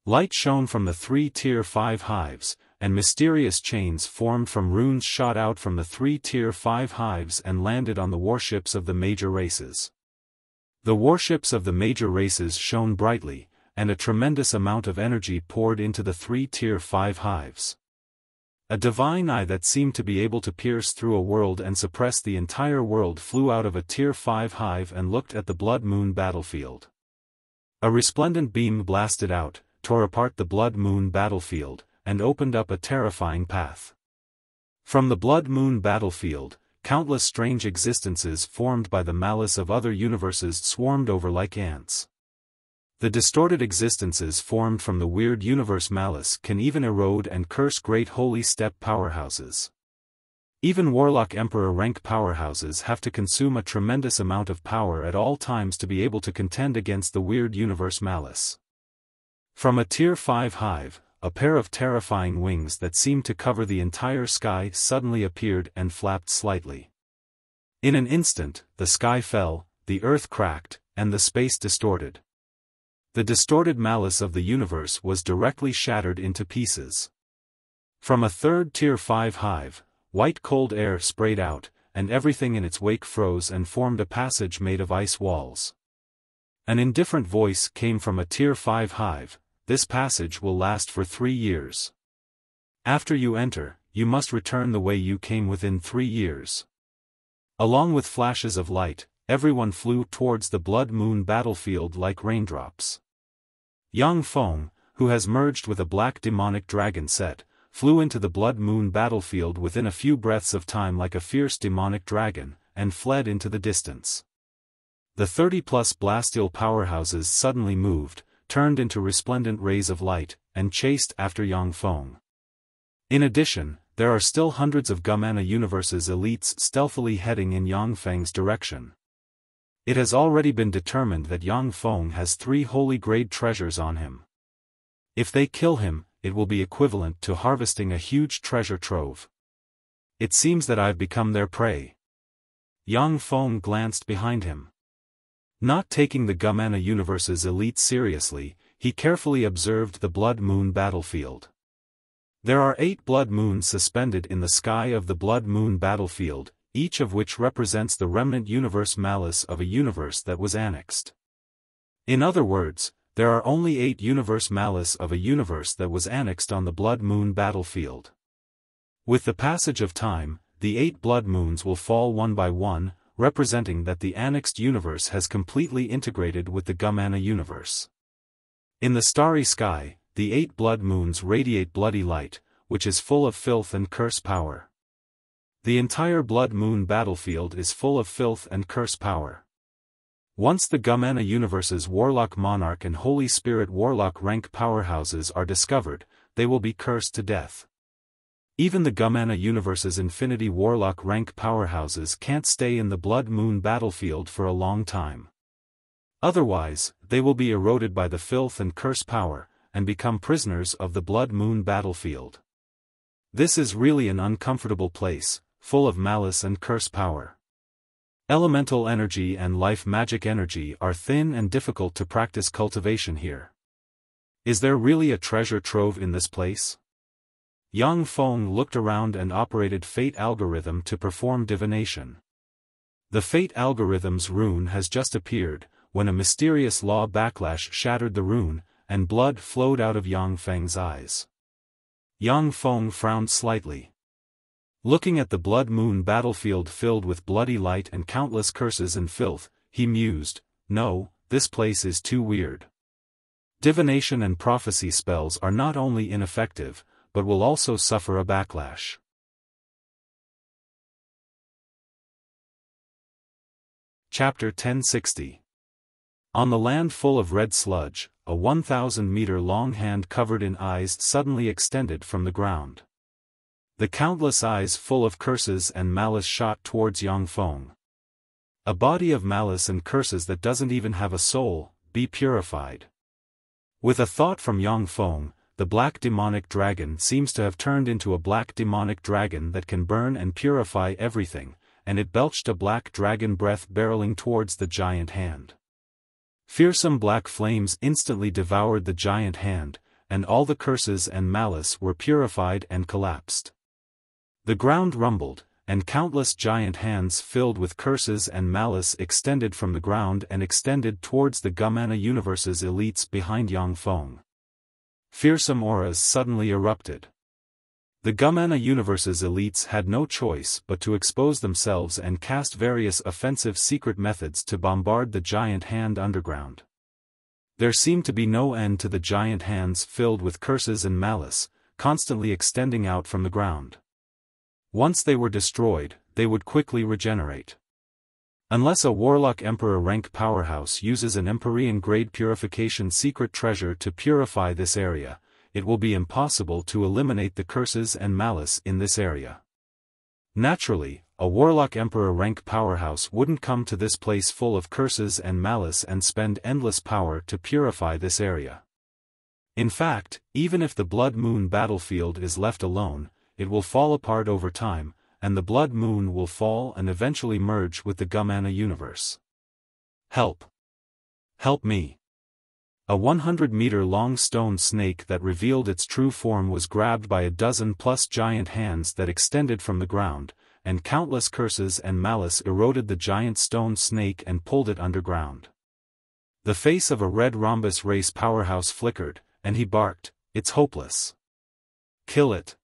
Light shone from the 3 Tier 5 hives, and mysterious chains formed from runes shot out from the 3 Tier 5 hives and landed on the warships of the major races. The warships of the major races shone brightly, and a tremendous amount of energy poured into the 3 Tier 5 hives. A divine eye that seemed to be able to pierce through a world and suppress the entire world flew out of a Tier 5 hive and looked at the Blood Moon battlefield. A resplendent beam blasted out, tore apart the Blood Moon battlefield, and opened up a terrifying path. From the Blood Moon battlefield, countless strange existences formed by the malice of other universes swarmed over like ants. The distorted existences formed from the weird universe malice can even erode and curse great holy step powerhouses. Even Warlock Emperor rank powerhouses have to consume a tremendous amount of power at all times to be able to contend against the weird universe malice. From a Tier 5 hive, a pair of terrifying wings that seemed to cover the entire sky suddenly appeared and flapped slightly. In an instant, the sky fell, the earth cracked, and the space distorted. The distorted malice of the universe was directly shattered into pieces. From a third Tier 5 hive, white cold air sprayed out, and everything in its wake froze and formed a passage made of ice walls. An indifferent voice came from a Tier 5 hive. "This passage will last for 3 years. After you enter, you must return the way you came within 3 years." Along with flashes of light, everyone flew towards the Blood Moon battlefield like raindrops. Yang Feng, who has merged with a black demonic dragon set, flew into the Blood Moon battlefield within a few breaths of time like a fierce demonic dragon, and fled into the distance. The 30-plus Blastil powerhouses suddenly moved, turned into resplendent rays of light, and chased after Yang Feng. In addition, there are still hundreds of Gumana Universe's elites stealthily heading in Yang Feng's direction. It has already been determined that Yang Feng has 3 holy grade treasures on him. If they kill him, it will be equivalent to harvesting a huge treasure trove. It seems that I've become their prey. Yang Feng glanced behind him. Not taking the Gumana Universe's elite seriously, he carefully observed the Blood Moon battlefield. There are 8 blood moons suspended in the sky of the Blood Moon battlefield, each of which represents the remnant universe malice of a universe that was annexed. In other words, there are only 8 universe malice of a universe that was annexed on the Blood Moon battlefield. With the passage of time, the 8 blood moons will fall one by one, representing that the annexed universe has completely integrated with the Gumana universe. In the starry sky, the 8 blood moons radiate bloody light, which is full of filth and curse power. The entire Blood Moon battlefield is full of filth and curse power. Once the Gumana universe's Warlock Monarch and Holy Spirit Warlock rank powerhouses are discovered, they will be cursed to death. Even the Gumana universe's Infinity Warlock rank powerhouses can't stay in the Blood Moon battlefield for a long time. Otherwise, they will be eroded by the filth and curse power, and become prisoners of the Blood Moon battlefield. This is really an uncomfortable place, full of malice and curse power. Elemental energy and life magic energy are thin and difficult to practice cultivation here. Is there really a treasure trove in this place? Yang Feng looked around and operated Fate Algorithm to perform divination. The Fate Algorithm's rune has just appeared, when a mysterious law backlash shattered the rune, and blood flowed out of Yang Feng's eyes. Yang Feng frowned slightly. Looking at the Blood Moon battlefield filled with bloody light and countless curses and filth, he mused, "No, this place is too weird. Divination and prophecy spells are not only ineffective, but will also suffer a backlash." Chapter 1060. On the land full of red sludge, a 1,000-meter-long hand covered in eyes suddenly extended from the ground. The countless eyes full of curses and malice shot towards Yang Feng. A body of malice and curses that doesn't even have a soul, be purified. With a thought from Yang Feng, the black demonic dragon seems to have turned into a black demonic dragon that can burn and purify everything, and it belched a black dragon breath barreling towards the giant hand. Fearsome black flames instantly devoured the giant hand, and all the curses and malice were purified and collapsed. The ground rumbled, and countless giant hands filled with curses and malice extended from the ground and extended towards the Gumana universe's elites behind Yang Feng. Fearsome auras suddenly erupted. The Gumana universe's elites had no choice but to expose themselves and cast various offensive secret methods to bombard the giant hand underground. There seemed to be no end to the giant hands filled with curses and malice, constantly extending out from the ground. Once they were destroyed, they would quickly regenerate. Unless a Warlock Emperor rank powerhouse uses an Empyrean grade purification secret treasure to purify this area, it will be impossible to eliminate the curses and malice in this area. Naturally, a Warlock Emperor rank powerhouse wouldn't come to this place full of curses and malice and spend endless power to purify this area. In fact, even if the Blood Moon battlefield is left alone, it will fall apart over time, and the Blood Moon will fall and eventually merge with the Gumana universe. Help! Help me! A 100-meter-long stone snake that revealed its true form was grabbed by a dozen-plus giant hands that extended from the ground, and countless curses and malice eroded the giant stone snake and pulled it underground. The face of a red rhombus race powerhouse flickered, and he barked, "It's hopeless. Kill it.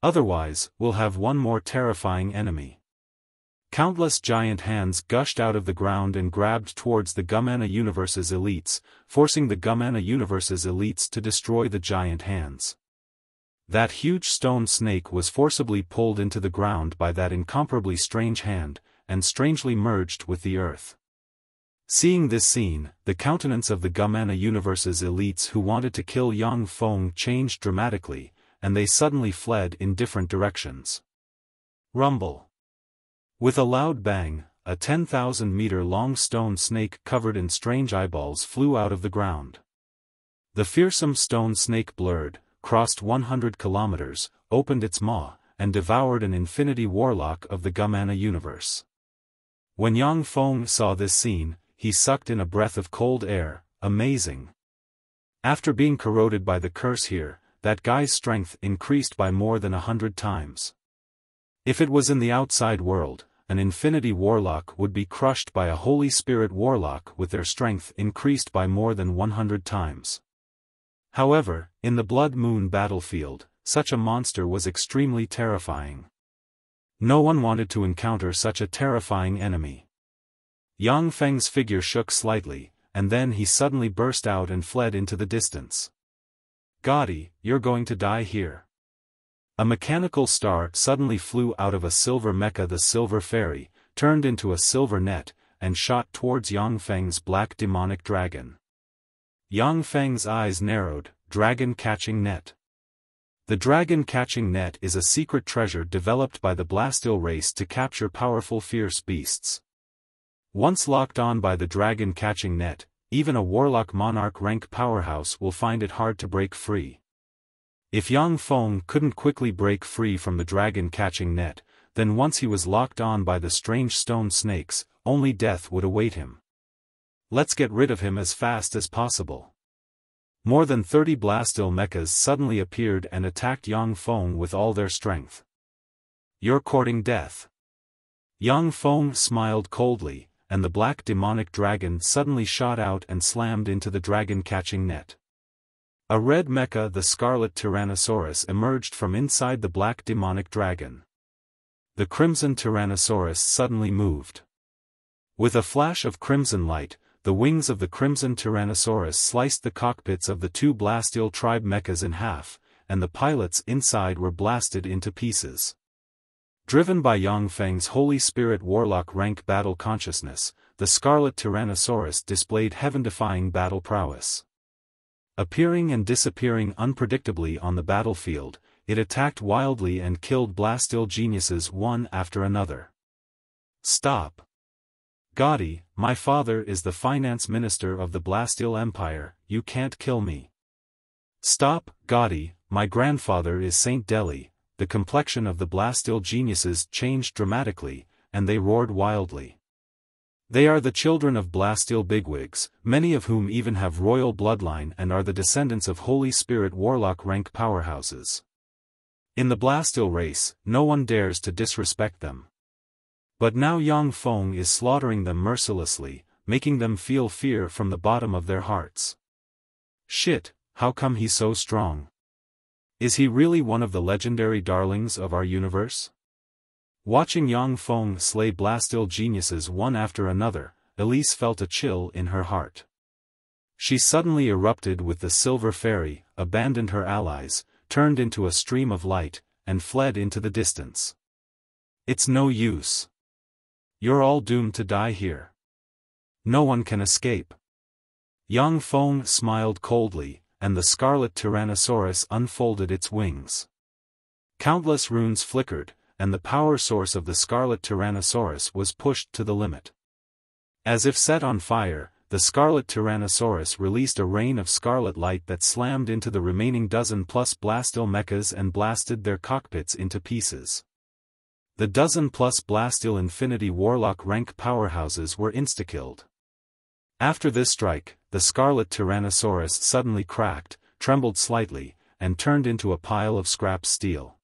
Otherwise, we'll have one more terrifying enemy." Countless giant hands gushed out of the ground and grabbed towards the Gumana universe's elites, forcing the Gumana universe's elites to destroy the giant hands. That huge stone snake was forcibly pulled into the ground by that incomparably strange hand, and strangely merged with the earth. Seeing this scene, the countenance of the Gumana universe's elites who wanted to kill Yang Feng changed dramatically, and they suddenly fled in different directions. Rumble. With a loud bang, a 10,000-meter-long stone snake covered in strange eyeballs flew out of the ground. The fearsome stone snake blurred, crossed 100 kilometers, opened its maw, and devoured an Infinity Warlock of the Gumana universe. When Yang Feng saw this scene, he sucked in a breath of cold air. Amazing. After being corroded by the curse here, that guy's strength increased by more than 100 times. If it was in the outside world, an Infinity Warlock would be crushed by a Holy Spirit Warlock with their strength increased by more than 100 times. However, in the Blood Moon battlefield, such a monster was extremely terrifying. No one wanted to encounter such a terrifying enemy. Yang Feng's figure shook slightly, and then he suddenly burst out and fled into the distance. "Gotti, you're going to die here." A mechanical star suddenly flew out of a silver mecha. The silver fairy turned into a silver net, and shot towards Yang Feng's black demonic dragon. Yang Feng's eyes narrowed. Dragon-catching net. The dragon-catching net is a secret treasure developed by the Blastil race to capture powerful fierce beasts. Once locked on by the dragon-catching net, even a Warlock Monarch rank powerhouse will find it hard to break free. If Yang Feng couldn't quickly break free from the dragon-catching net, then once he was locked on by the strange stone snakes, only death would await him. Let's get rid of him as fast as possible. More than 30 Blastil mechas suddenly appeared and attacked Yang Feng with all their strength. "You're courting death." Yang Feng smiled coldly, and the black demonic dragon suddenly shot out and slammed into the dragon-catching net. A red mecha, the Scarlet Tyrannosaurus, emerged from inside the black demonic dragon. The Crimson Tyrannosaurus suddenly moved. With a flash of crimson light, the wings of the Crimson Tyrannosaurus sliced the cockpits of the two Blastil tribe mechas in half, and the pilots inside were blasted into pieces. Driven by Yang Feng's Holy Spirit Warlock rank battle consciousness, the Scarlet Tyrannosaurus displayed heaven-defying battle prowess. Appearing and disappearing unpredictably on the battlefield, it attacked wildly and killed Blastil geniuses one after another. "Stop. Gotti, my father is the finance minister of the Blastil Empire, you can't kill me." "Stop, Gotti, my grandfather is Saint Deli." The complexion of the Blastil geniuses changed dramatically, and they roared wildly. They are the children of Blastil bigwigs, many of whom even have royal bloodline and are the descendants of Holy Spirit Warlock rank powerhouses. In the Blastil race, no one dares to disrespect them. But now Yang Feng is slaughtering them mercilessly, making them feel fear from the bottom of their hearts. Shit, how come he's so strong? Is he really one of the legendary darlings of our universe? Watching Yang Feng slay Blastil geniuses one after another, Elise felt a chill in her heart. She suddenly erupted with the Silver Fairy, abandoned her allies, turned into a stream of light, and fled into the distance. "It's no use. You're all doomed to die here. No one can escape." Yang Feng smiled coldly, and the Scarlet Tyrannosaurus unfolded its wings. Countless runes flickered, and the power source of the Scarlet Tyrannosaurus was pushed to the limit. As if set on fire, the Scarlet Tyrannosaurus released a rain of scarlet light that slammed into the remaining dozen-plus Blastil mechas and blasted their cockpits into pieces. The dozen-plus Blastil Infinity Warlock rank powerhouses were insta-killed. After this strike, the Scarlet Tyrannosaurus suddenly cracked, trembled slightly, and turned into a pile of scrap steel.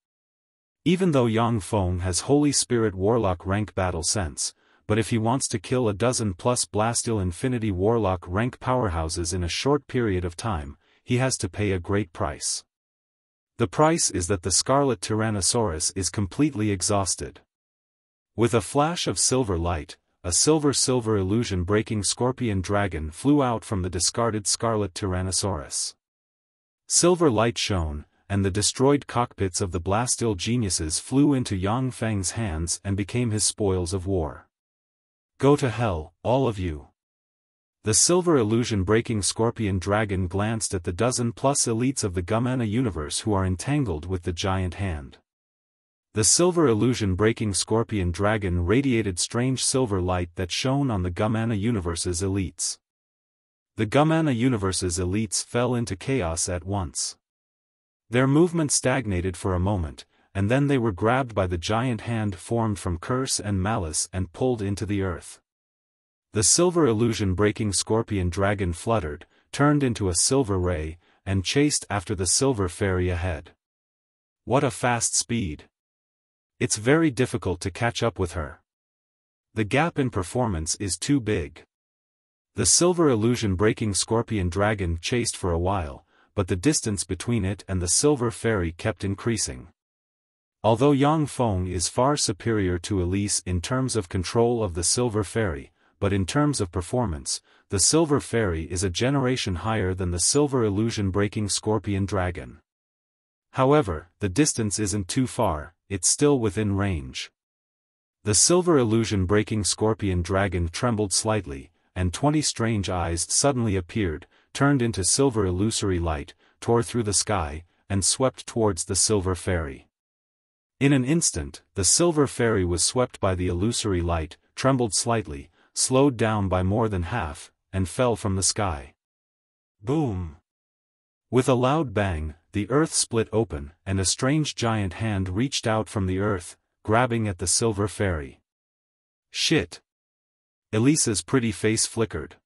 Even though Yang Feng has Holy Spirit Warlock rank battle sense, but if he wants to kill a dozen-plus Blastil Infinity Warlock rank powerhouses in a short period of time, he has to pay a great price. The price is that the Scarlet Tyrannosaurus is completely exhausted. With a flash of silver light, a silver illusion-breaking scorpion dragon flew out from the discarded Scarlet Tyrannosaurus. Silver light shone, and the destroyed cockpits of the Blastil geniuses flew into Yang Feng's hands and became his spoils of war. "Go to hell, all of you." The silver illusion-breaking scorpion dragon glanced at the dozen-plus elites of the Gumana universe who are entangled with the giant hand. The silver illusion-breaking scorpion dragon radiated strange silver light that shone on the Gumana universe's elites. The Gumana universe's elites fell into chaos at once. Their movement stagnated for a moment, and then they were grabbed by the giant hand formed from curse and malice and pulled into the earth. The silver illusion-breaking scorpion dragon fluttered, turned into a silver ray, and chased after the silver fairy ahead. What a fast speed! It's very difficult to catch up with her. The gap in performance is too big. The silver illusion-breaking scorpion dragon chased for a while, but the distance between it and the silver fairy kept increasing. Although Yang Feng is far superior to Elise in terms of control of the silver fairy, but in terms of performance, the silver fairy is a generation higher than the silver illusion-breaking scorpion dragon. However, the distance isn't too far, it's still within range. The silver illusion-breaking scorpion dragon trembled slightly, and 20 strange eyes suddenly appeared, turned into silver illusory light, tore through the sky, and swept towards the silver fairy. In an instant, the silver fairy was swept by the illusory light, trembled slightly, slowed down by more than half, and fell from the sky. Boom! With a loud bang, the earth split open, and a strange giant hand reached out from the earth, grabbing at the silver fairy. Shit! Elisa's pretty face flickered.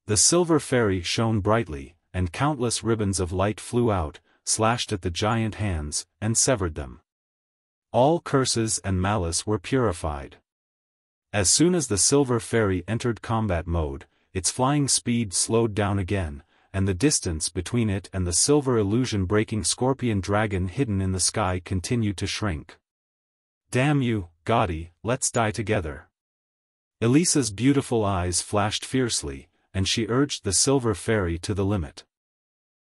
The silver fairy shone brightly, and countless ribbons of light flew out, slashed at the giant hands, and severed them. All curses and malice were purified. As soon as the silver fairy entered combat mode, its flying speed slowed down again, and the distance between it and the silver illusion-breaking scorpion dragon hidden in the sky continued to shrink. Damn you, Gotti, let's die together. Elisa's beautiful eyes flashed fiercely, and she urged the silver fairy to the limit.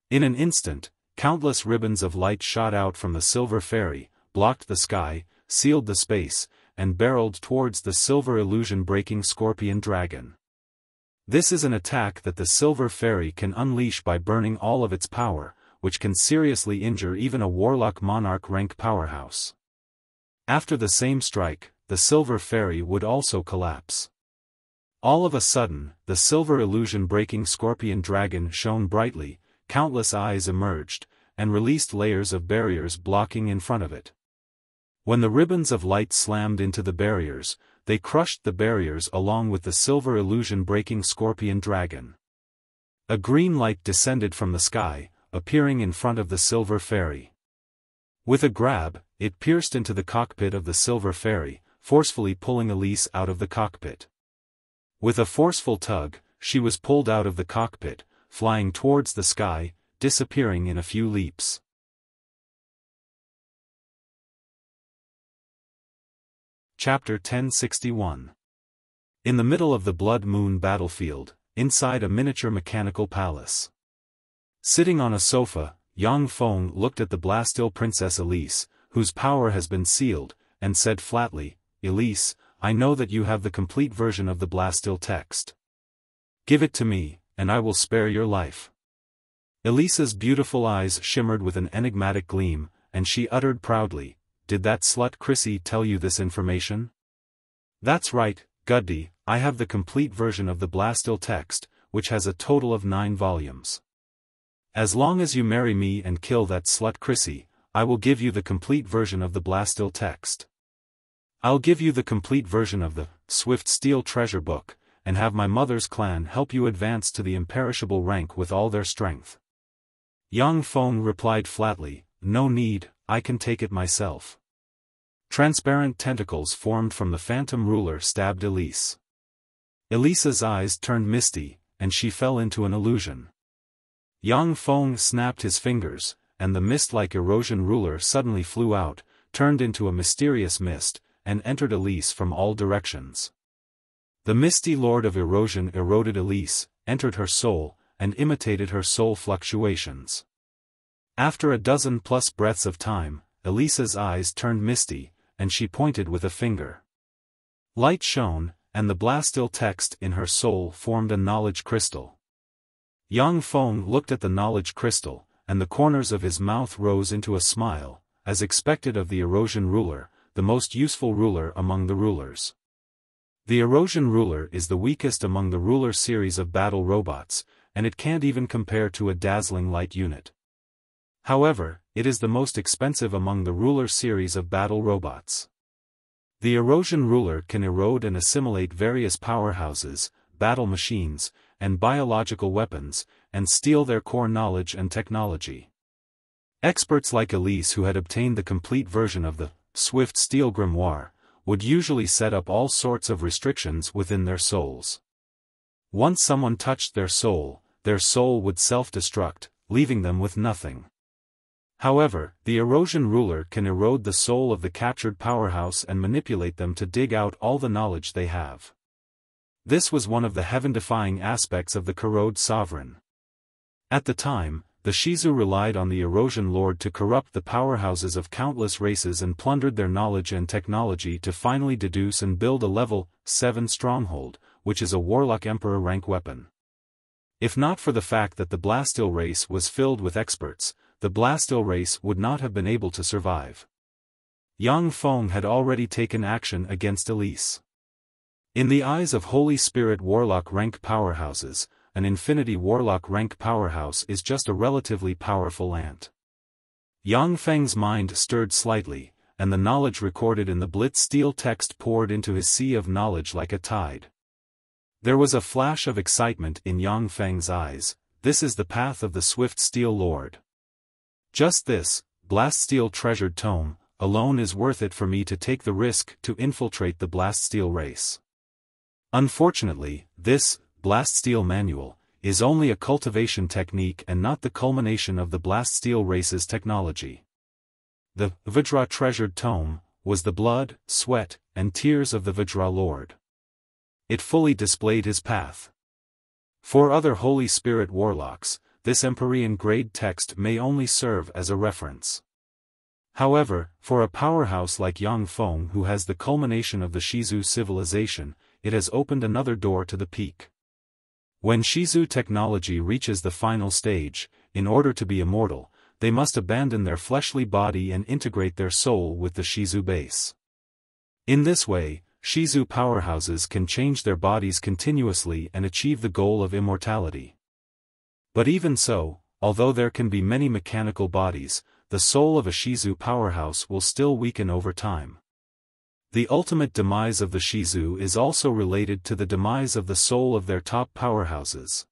In an instant, countless ribbons of light shot out from the silver fairy, blocked the sky, sealed the space, and barreled towards the silver illusion-breaking scorpion dragon. This is an attack that the silver fairy can unleash by burning all of its power, which can seriously injure even a warlock monarch rank powerhouse. After the same strike, the silver fairy would also collapse. All of a sudden, the silver illusion-breaking scorpion dragon shone brightly, countless eyes emerged, and released layers of barriers blocking in front of it. When the ribbons of light slammed into the barriers, they crushed the barriers along with the silver illusion-breaking scorpion dragon. A green light descended from the sky, appearing in front of the silver fairy. With a grab, it pierced into the cockpit of the silver fairy, forcefully pulling Elise out of the cockpit. With a forceful tug, she was pulled out of the cockpit, flying towards the sky, disappearing in a few leaps. Chapter 1061. In the middle of the Blood Moon battlefield, inside a miniature mechanical palace. Sitting on a sofa, Yang Feng looked at the Blastil Princess Elise, whose power has been sealed, and said flatly, "Elise, I know that you have the complete version of the Blastil text. Give it to me, and I will spare your life." Elisa's beautiful eyes shimmered with an enigmatic gleam, and she uttered proudly, "Did that slut Chrissy tell you this information?" "That's right, Guddy, I have the complete version of the Blastil text, which has a total of 9 volumes. As long as you marry me and kill that slut Chrissy, I will give you the complete version of the Blastil text. I'll give you the complete version of the Swift Steel Treasure Book, and have my mother's clan help you advance to the imperishable rank with all their strength." Yang Feng replied flatly, "No need, I can take it myself." Transparent tentacles formed from the phantom ruler stabbed Elise. Elisa's eyes turned misty, and she fell into an illusion. Yang Feng snapped his fingers, and the mist-like erosion ruler suddenly flew out, turned into a mysterious mist, and entered Elise from all directions. The misty lord of erosion eroded Elise, entered her soul, and imitated her soul fluctuations. After a dozen-plus breaths of time, Elisa's eyes turned misty, and she pointed with a finger. Light shone, and the Blastil text in her soul formed a knowledge crystal. Yang Feng looked at the knowledge crystal, and the corners of his mouth rose into a smile, as expected of the erosion ruler, the most useful ruler among the rulers. The erosion ruler is the weakest among the ruler series of battle robots, and it can't even compare to a dazzling light unit. However, it is the most expensive among the ruler series of battle robots. The erosion ruler can erode and assimilate various powerhouses, battle machines, and biological weapons, and steal their core knowledge and technology. Experts like Elise, who had obtained the complete version of the swift steel grimoire, would usually set up all sorts of restrictions within their souls. Once someone touched their soul would self-destruct, leaving them with nothing. However, the erosion ruler can erode the soul of the captured powerhouse and manipulate them to dig out all the knowledge they have. This was one of the heaven-defying aspects of the corrode sovereign. At the time, the Shizu relied on the erosion lord to corrupt the powerhouses of countless races and plundered their knowledge and technology to finally deduce and build a level 7 stronghold, which is a warlock emperor rank weapon. If not for the fact that the Blastil race was filled with experts, the Blastil race would not have been able to survive. Yang Feng had already taken action against Elise. In the eyes of Holy Spirit warlock rank powerhouses, an Infinity Warlock rank powerhouse is just a relatively powerful ant. Yang Feng's mind stirred slightly, and the knowledge recorded in the Blitz steel text poured into his sea of knowledge like a tide. There was a flash of excitement in Yang Feng's eyes. This is the path of the swift steel lord. Just this, Blast Steel treasured tome, alone is worth it for me to take the risk to infiltrate the Blast Steel race. Unfortunately, this Blast Steel manual is only a cultivation technique and not the culmination of the Blast Steel race's technology. The Vajra treasured tome was the blood, sweat, and tears of the Vajra Lord. It fully displayed his path. For other Holy Spirit warlocks, this Empyrean grade text may only serve as a reference. However, for a powerhouse like Yang Feng who has the culmination of the Shizu civilization, it has opened another door to the peak. When Shizu technology reaches the final stage, in order to be immortal, they must abandon their fleshly body and integrate their soul with the Shizu base. In this way, Shizu powerhouses can change their bodies continuously and achieve the goal of immortality. But even so, although there can be many mechanical bodies, the soul of a Shizu powerhouse will still weaken over time. The ultimate demise of the Shizu is also related to the demise of the soul of their top powerhouses.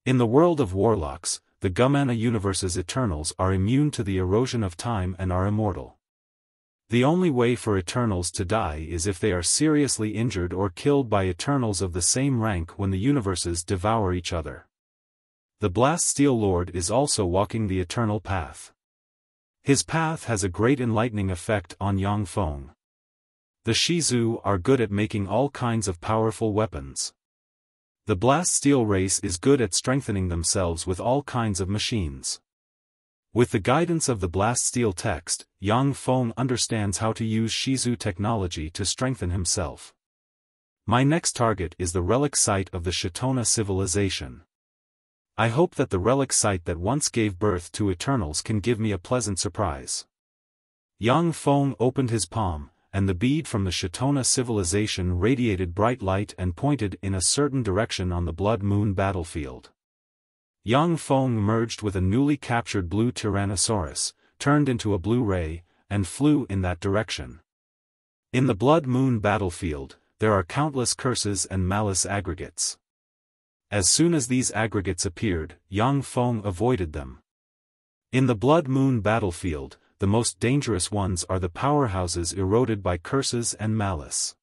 In the world of warlocks, the Gumana universe's Eternals are immune to the erosion of time and are immortal. The only way for Eternals to die is if they are seriously injured or killed by Eternals of the same rank when the universes devour each other. The Blast Steel Lord is also walking the Eternal path. His path has a great enlightening effect on Yang Feng. The Shizu are good at making all kinds of powerful weapons. The Blast Steel race is good at strengthening themselves with all kinds of machines. With the guidance of the Blast Steel text, Yang Feng understands how to use Shizu technology to strengthen himself. My next target is the relic site of the Shatona civilization. I hope that the relic site that once gave birth to Eternals can give me a pleasant surprise. Yang Feng opened his palm, and the bead from the Shatona civilization radiated bright light and pointed in a certain direction on the Blood Moon battlefield. Yang Feng merged with a newly captured blue Tyrannosaurus, turned into a blue ray, and flew in that direction. In the Blood Moon battlefield, there are countless curses and malice aggregates. As soon as these aggregates appeared, Yang Feng avoided them. In the Blood Moon battlefield, the most dangerous ones are the powerhouses eroded by curses and malice.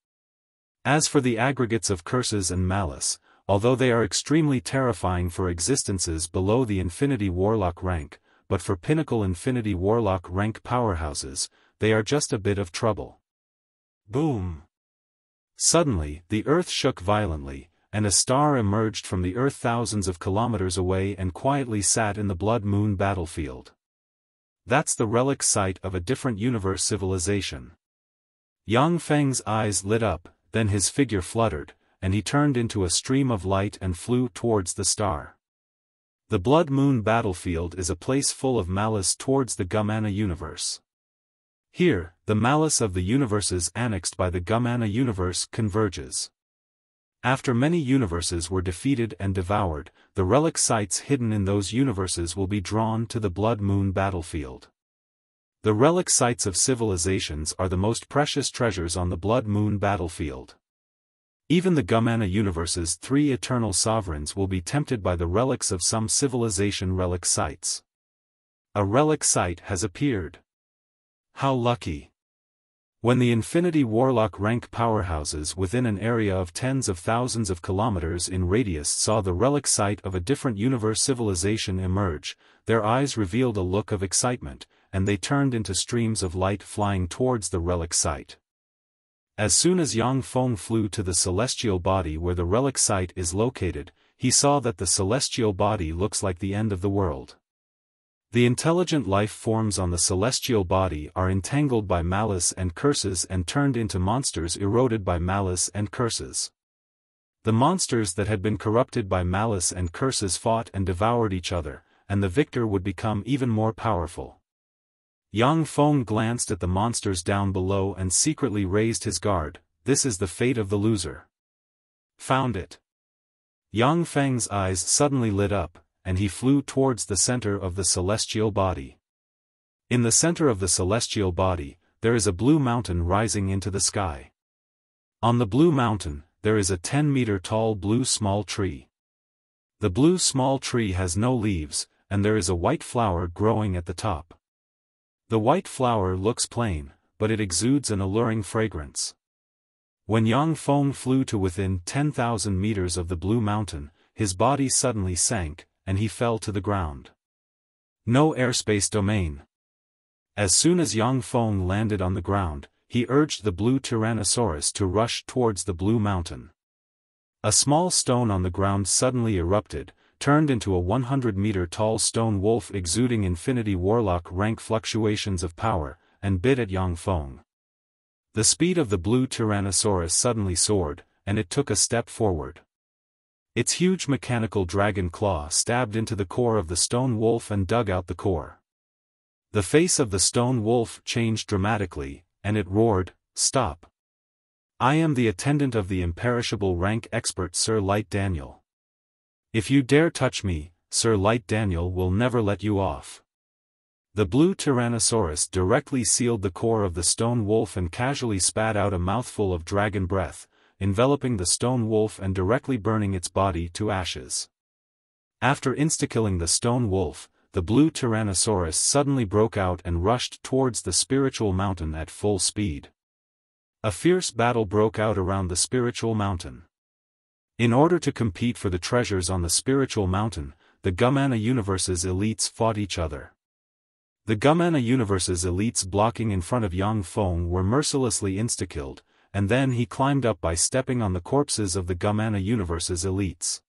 As for the aggregates of curses and malice, although they are extremely terrifying for existences below the Infinity Warlock rank, but for pinnacle Infinity Warlock rank powerhouses, they are just a bit of trouble. Boom! Suddenly, the earth shook violently, and a star emerged from the earth thousands of kilometers away and quietly sat in the Blood Moon battlefield. That's the relic site of a different universe civilization. Yang Feng's eyes lit up, then his figure fluttered, and he turned into a stream of light and flew towards the star. The Blood Moon battlefield is a place full of malice towards the Gumana universe. Here, the malice of the universes annexed by the Gumana universe converges. After many universes were defeated and devoured, the relic sites hidden in those universes will be drawn to the Blood Moon battlefield. The relic sites of civilizations are the most precious treasures on the Blood Moon battlefield. Even the Gumana universe's 3 eternal sovereigns will be tempted by the relics of some civilization relic sites. A relic site has appeared. How lucky! When the Infinity Warlock rank powerhouses within an area of tens of thousands of kilometers in radius saw the relic site of a different universe civilization emerge, their eyes revealed a look of excitement, and they turned into streams of light flying towards the relic site. As soon as Yang Feng flew to the celestial body where the relic site is located, he saw that the celestial body looks like the end of the world. The intelligent life forms on the celestial body are entangled by malice and curses and turned into monsters eroded by malice and curses. The monsters that had been corrupted by malice and curses fought and devoured each other, and the victor would become even more powerful. Yang Feng glanced at the monsters down below and secretly raised his guard. This is the fate of the loser. Found it. Yang Feng's eyes suddenly lit up, and he flew towards the center of the celestial body. In the center of the celestial body, there is a blue mountain rising into the sky. On the blue mountain, there is a 10-meter tall blue small tree. The blue small tree has no leaves, and there is a white flower growing at the top. The white flower looks plain, but it exudes an alluring fragrance. When Yang Feng flew to within 10,000 meters of the blue mountain, his body suddenly sank, and he fell to the ground. No airspace domain. As soon as Yang Feng landed on the ground, he urged the blue Tyrannosaurus to rush towards the blue mountain. A small stone on the ground suddenly erupted, turned into a 100-meter tall stone wolf exuding Infinity Warlock rank fluctuations of power, and bit at Yang Feng. The speed of the blue Tyrannosaurus suddenly soared, and it took a step forward. Its huge mechanical dragon claw stabbed into the core of the stone wolf and dug out the core. The face of the stone wolf changed dramatically, and it roared, "Stop! I am the attendant of the imperishable rank expert Sir Light Daniel. If you dare touch me, Sir Light Daniel will never let you off." The blue Tyrannosaurus directly sealed the core of the stone wolf and casually spat out a mouthful of dragon breath, enveloping the stone wolf and directly burning its body to ashes. After insta-killing the stone wolf, the blue Tyrannosaurus suddenly broke out and rushed towards the spiritual mountain at full speed. A fierce battle broke out around the spiritual mountain. In order to compete for the treasures on the spiritual mountain, the Gumana Universe's elites fought each other. The Gumana Universe's elites blocking in front of Yang Feng were mercilessly insta-killed, and then he climbed up by stepping on the corpses of the Gumana Universe's elites.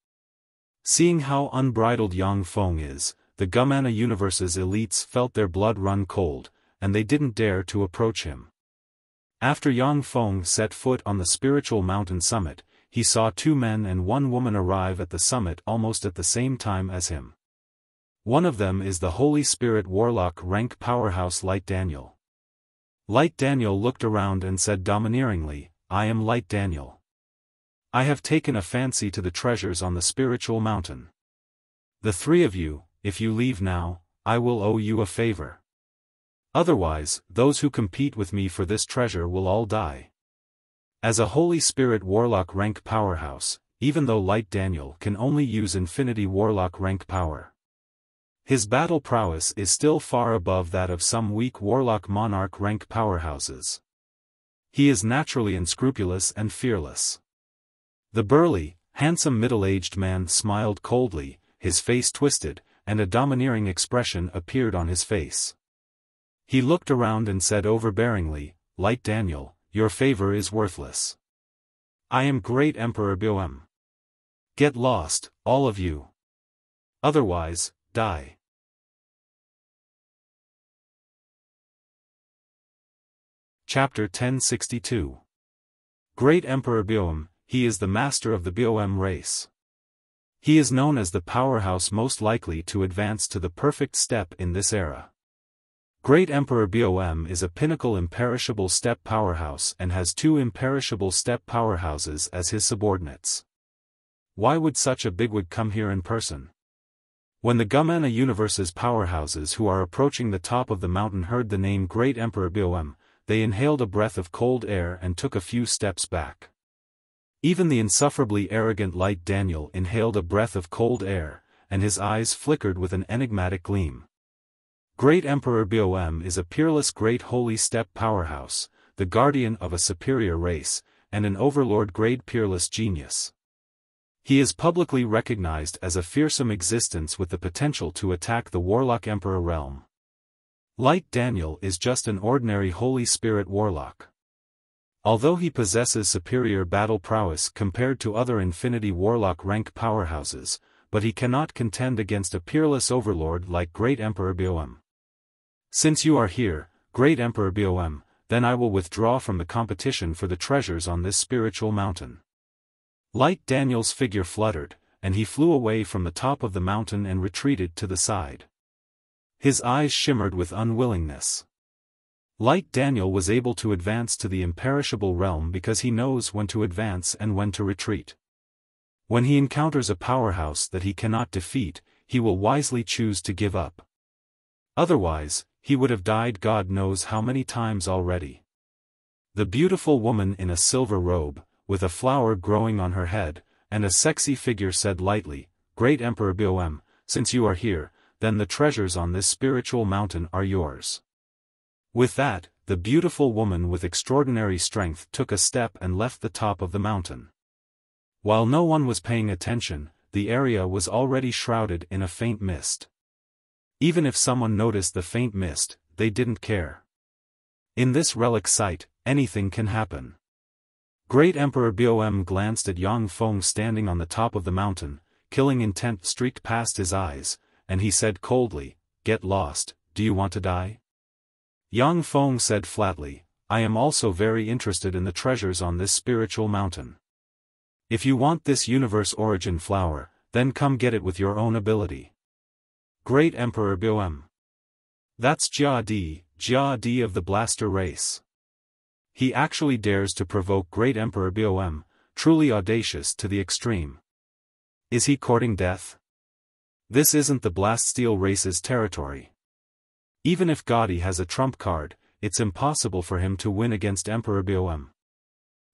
Seeing how unbridled Yang Feng is, the Gumana Universe's elites felt their blood run cold, and they didn't dare to approach him. After Yang Feng set foot on the spiritual mountain summit, he saw 2 men and 1 woman arrive at the summit almost at the same time as him. One of them is the Holy Spirit Warlock rank powerhouse Light Daniel. Light Daniel looked around and said domineeringly, "I am Light Daniel. I have taken a fancy to the treasures on the spiritual mountain. The 3 of you, if you leave now, I will owe you a favor. Otherwise, those who compete with me for this treasure will all die." As a Holy Spirit Warlock rank powerhouse, even though Light Daniel can only use Infinity Warlock rank power, his battle prowess is still far above that of some weak Warlock Monarch rank powerhouses. He is naturally unscrupulous and fearless. The burly, handsome middle-aged man smiled coldly, his face twisted, and a domineering expression appeared on his face. He looked around and said overbearingly, "Light Daniel, your favor is worthless. I am Great Emperor Boem. Get lost, all of you. Otherwise, die." Chapter 1062. Great Emperor Boem, he is the master of the Boem race. He is known as the powerhouse most likely to advance to the perfect step in this era. Great Emperor Boem is a pinnacle imperishable step powerhouse and has 2 imperishable step powerhouses as his subordinates. Why would such a bigwig come here in person? When the Gumana Universe's powerhouses who are approaching the top of the mountain heard the name Great Emperor Boem, they inhaled a breath of cold air and took a few steps back. Even the insufferably arrogant Light Daniel inhaled a breath of cold air, and his eyes flickered with an enigmatic gleam. Great Emperor Boem is a peerless great holy step powerhouse, the the guardian of a superior race, and an overlord-grade peerless genius. He is publicly recognized as a fearsome existence with the potential to attack the Warlock Emperor realm. Light Daniel is just an ordinary Holy Spirit Warlock. Although he possesses superior battle prowess compared to other Infinity Warlock rank powerhouses, but he cannot contend against a peerless overlord like Great Emperor Bom. Since you are here, Great Emperor Bom, then I will withdraw from the competition for the treasures on this spiritual mountain. Light Daniel's figure fluttered, and he flew away from the top of the mountain and retreated to the side. His eyes shimmered with unwillingness. Light Daniel was able to advance to the imperishable realm because he knows when to advance and when to retreat. When he encounters a powerhouse that he cannot defeat, he will wisely choose to give up. Otherwise, he would have died God knows how many times already. The beautiful woman in a silver robe, with a flower growing on her head, and a sexy figure said lightly, "Great Emperor Bom, since you are here, then the treasures on this spiritual mountain are yours." With that, the beautiful woman with extraordinary strength took a step and left the top of the mountain. While no one was paying attention, the area was already shrouded in a faint mist. Even if someone noticed the faint mist, they didn't care. In this relic site, anything can happen. Great Emperor Bom glanced at Yang Feng standing on the top of the mountain, killing intent streaked past his eyes, and he said coldly, "Get lost, do you want to die?" Yang Feng said flatly, "I am also very interested in the treasures on this spiritual mountain. If you want this universe origin flower, then come get it with your own ability." Great Emperor Bom. That's Jia Di of the Blaster race. He actually dares to provoke Great Emperor Bom, truly audacious to the extreme. Is he courting death? This isn't the Blaststeel race's territory. Even if Gotti has a trump card, it's impossible for him to win against Emperor Bom.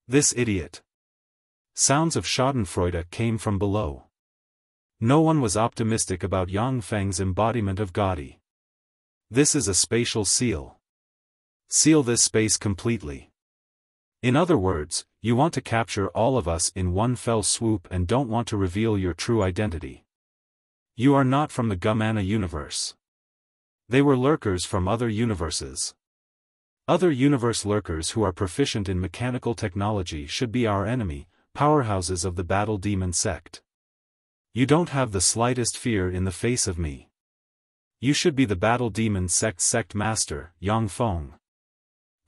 This idiot. Sounds of schadenfreude came from below. No one was optimistic about Yang Feng's embodiment of Gotti. This is a spatial seal. Seal this space completely. In other words, you want to capture all of us in one fell swoop and don't want to reveal your true identity. You are not from the Gumana universe. They were lurkers from other universes. Other universe lurkers who are proficient in mechanical technology should be our enemy, powerhouses of the Battle Demon sect. You don't have the slightest fear in the face of me. You should be the Battle Demon sect master, Yang Feng.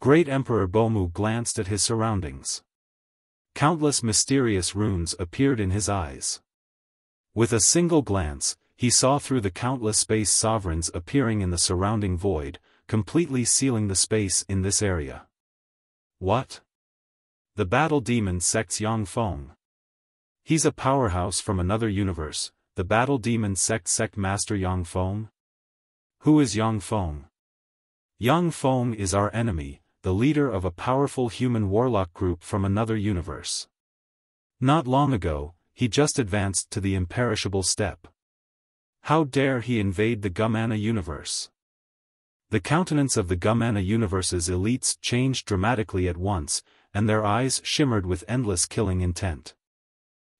Great Emperor Bomu glanced at his surroundings. Countless mysterious runes appeared in his eyes. With a single glance, he saw through the countless space sovereigns appearing in the surrounding void, completely sealing the space in this area. What? The Battle Demon sect's Yang Feng. He's a powerhouse from another universe, the Battle Demon sect master Yang Feng? Who is Yang Feng? Yang Feng is our enemy, the leader of a powerful human warlock group from another universe. Not long ago, he just advanced to the imperishable step. How dare he invade the Gumana universe? The countenance of the Gumana universe's elites changed dramatically at once, and their eyes shimmered with endless killing intent.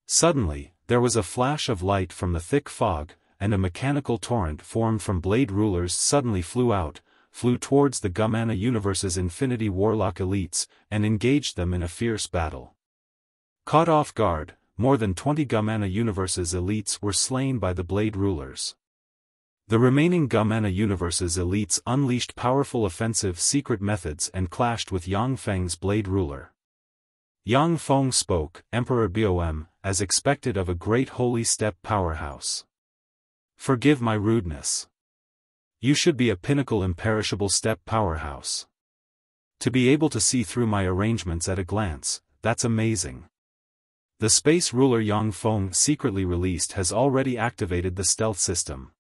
Suddenly, there was a flash of light from the thick fog, and a mechanical torrent formed from blade rulers suddenly flew towards the Gumana universe's Infinity Warlock elites, and engaged them in a fierce battle. Caught off guard, more than 20 Gumana universe's elites were slain by the blade rulers. The remaining Gumana universe's elites unleashed powerful offensive secret methods and clashed with Yang Feng's blade ruler. Yang Feng spoke, "Emperor Bom, as expected of a great holy step powerhouse. Forgive my rudeness. You should be a pinnacle imperishable step powerhouse. To be able to see through my arrangements at a glance, that's amazing." The space ruler Yang Feng secretly released has already activated the stealth system.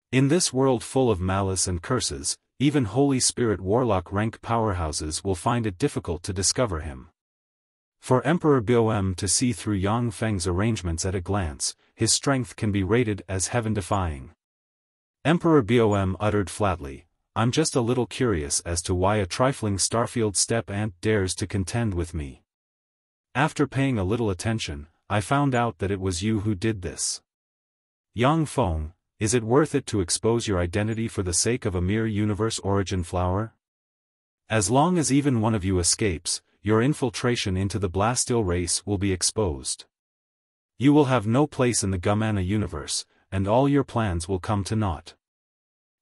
In this world full of malice and curses, even Holy Spirit Warlock rank powerhouses will find it difficult to discover him. For Emperor Bom to see through Yang Feng's arrangements at a glance, his strength can be rated as heaven-defying. Emperor Bom uttered flatly, I'm just a little curious as to why a trifling Starfield steppe ant dares to contend with me. After paying a little attention, I found out that it was you who did this. Yang Feng, is it worth it to expose your identity for the sake of a mere universe origin flower? As long as even one of you escapes, your infiltration into the Blastil race will be exposed. You will have no place in the Gumana universe, and all your plans will come to naught.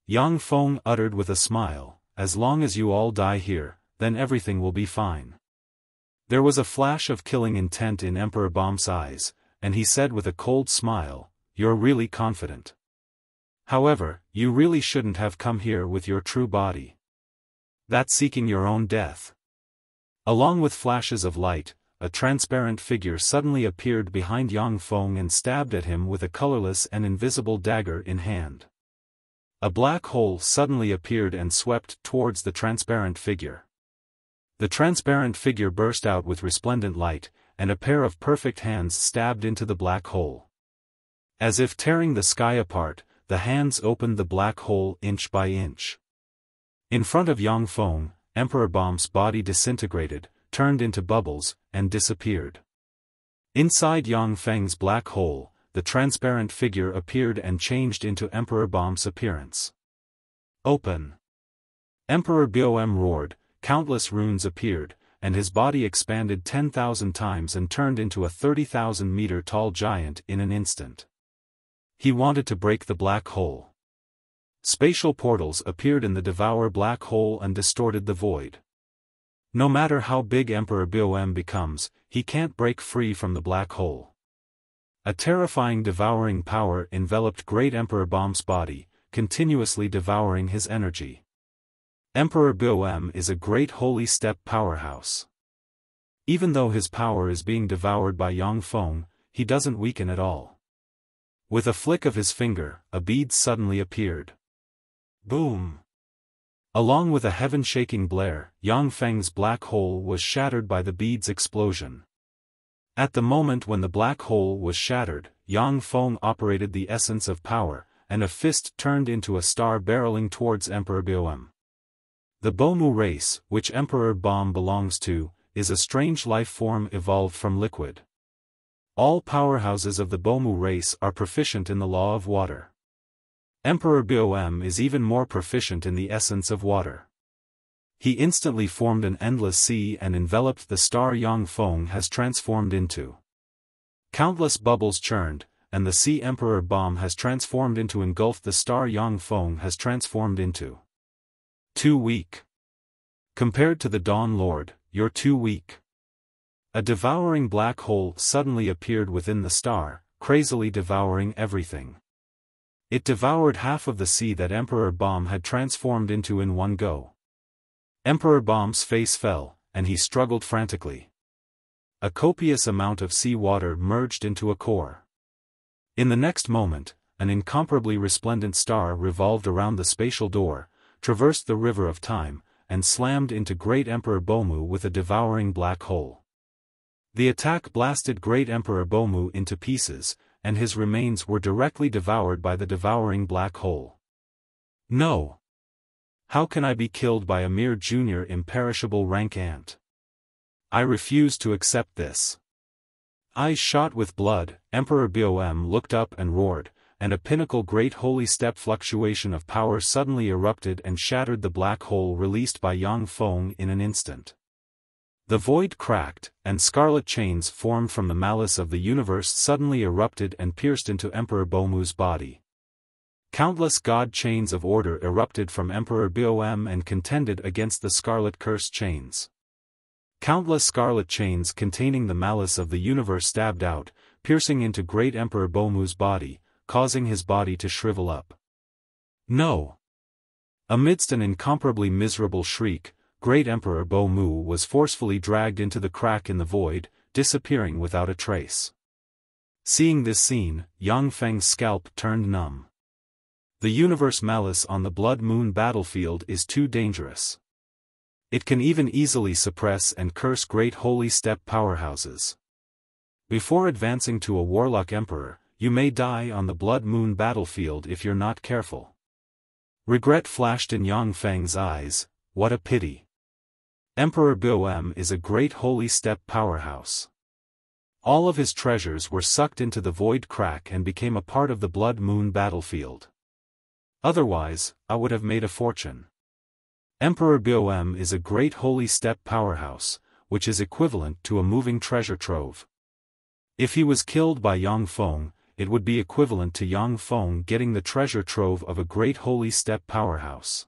Yang Feng uttered with a smile, as long as you all die here, then everything will be fine. There was a flash of killing intent in Emperor Bomb's eyes, and he said with a cold smile, "You're really confident. However, you really shouldn't have come here with your true body. That's seeking your own death." Along with flashes of light, a transparent figure suddenly appeared behind Yang Feng and stabbed at him with a colorless and invisible dagger in hand. A black hole suddenly appeared and swept towards the transparent figure. The transparent figure burst out with resplendent light, and a pair of perfect hands stabbed into the black hole. As if tearing the sky apart, the hands opened the black hole inch by inch. In front of Yang Feng, Emperor Bomb's body disintegrated, turned into bubbles, and disappeared. Inside Yang Feng's black hole, the transparent figure appeared and changed into Emperor Bomb's appearance. "Open!" Emperor Bom roared, countless runes appeared, and his body expanded 10,000 times and turned into a 30,000-meter-tall giant in an instant. He wanted to break the black hole. Spatial portals appeared in the Devour black hole and distorted the void. No matter how big Emperor Bom becomes, he can't break free from the black hole. A terrifying devouring power enveloped Great Emperor Bomb's body, continuously devouring his energy. Emperor Bom is a great holy steppe powerhouse. Even though his power is being devoured by Yang Feng, he doesn't weaken at all. With a flick of his finger, a bead suddenly appeared. Boom! Along with a heaven-shaking blare, Yang Feng's black hole was shattered by the bead's explosion. At the moment when the black hole was shattered, Yang Feng operated the essence of power, and a fist turned into a star barreling towards Emperor Bom. The Bomu race, which Emperor Bom belongs to, is a strange life form evolved from liquid. All powerhouses of the Bomu race are proficient in the law of water. Emperor Bom is even more proficient in the essence of water. He instantly formed an endless sea and enveloped the star Yang Feng has transformed into. Countless bubbles churned, and the sea Emperor Bom has transformed into engulfed the star Yang Feng has transformed into. Too weak. Compared to the Dawn Lord, you're too weak. A devouring black hole suddenly appeared within the star, crazily devouring everything. It devoured half of the sea that Emperor Bom had transformed into in one go. Emperor Bom's face fell, and he struggled frantically. A copious amount of sea water merged into a core. In the next moment, an incomparably resplendent star revolved around the spatial door, traversed the river of time, and slammed into Great Emperor Bomu with a devouring black hole. The attack blasted Great Emperor Bomu into pieces, and his remains were directly devoured by the devouring black hole. No! How can I be killed by a mere junior imperishable rank ant? I refuse to accept this. Eyes shot with blood, Emperor Bom looked up and roared, and a pinnacle great holy step fluctuation of power suddenly erupted and shattered the black hole released by Yang Feng in an instant. The void cracked, and scarlet chains formed from the malice of the universe suddenly erupted and pierced into Emperor Bomu's body. Countless god chains of order erupted from Emperor Bom and contended against the scarlet curse chains. Countless scarlet chains containing the malice of the universe stabbed out, piercing into Great Emperor Bomu's body, causing his body to shrivel up. No! Amidst an incomparably miserable shriek, Great Emperor Bomu was forcefully dragged into the crack in the void, disappearing without a trace. Seeing this scene, Yang Feng's scalp turned numb. The universe malice on the Blood Moon battlefield is too dangerous. It can even easily suppress and curse great holy steppe powerhouses. Before advancing to a warlock emperor, you may die on the Blood Moon battlefield if you're not careful. Regret flashed in Yang Feng's eyes. What a pity. Emperor Boem is a great holy step powerhouse. All of his treasures were sucked into the void crack and became a part of the Blood Moon battlefield. Otherwise, I would have made a fortune. Emperor Boem is a great holy step powerhouse, which is equivalent to a moving treasure trove. If he was killed by Yang Feng, it would be equivalent to Yang Feng getting the treasure trove of a great holy step powerhouse.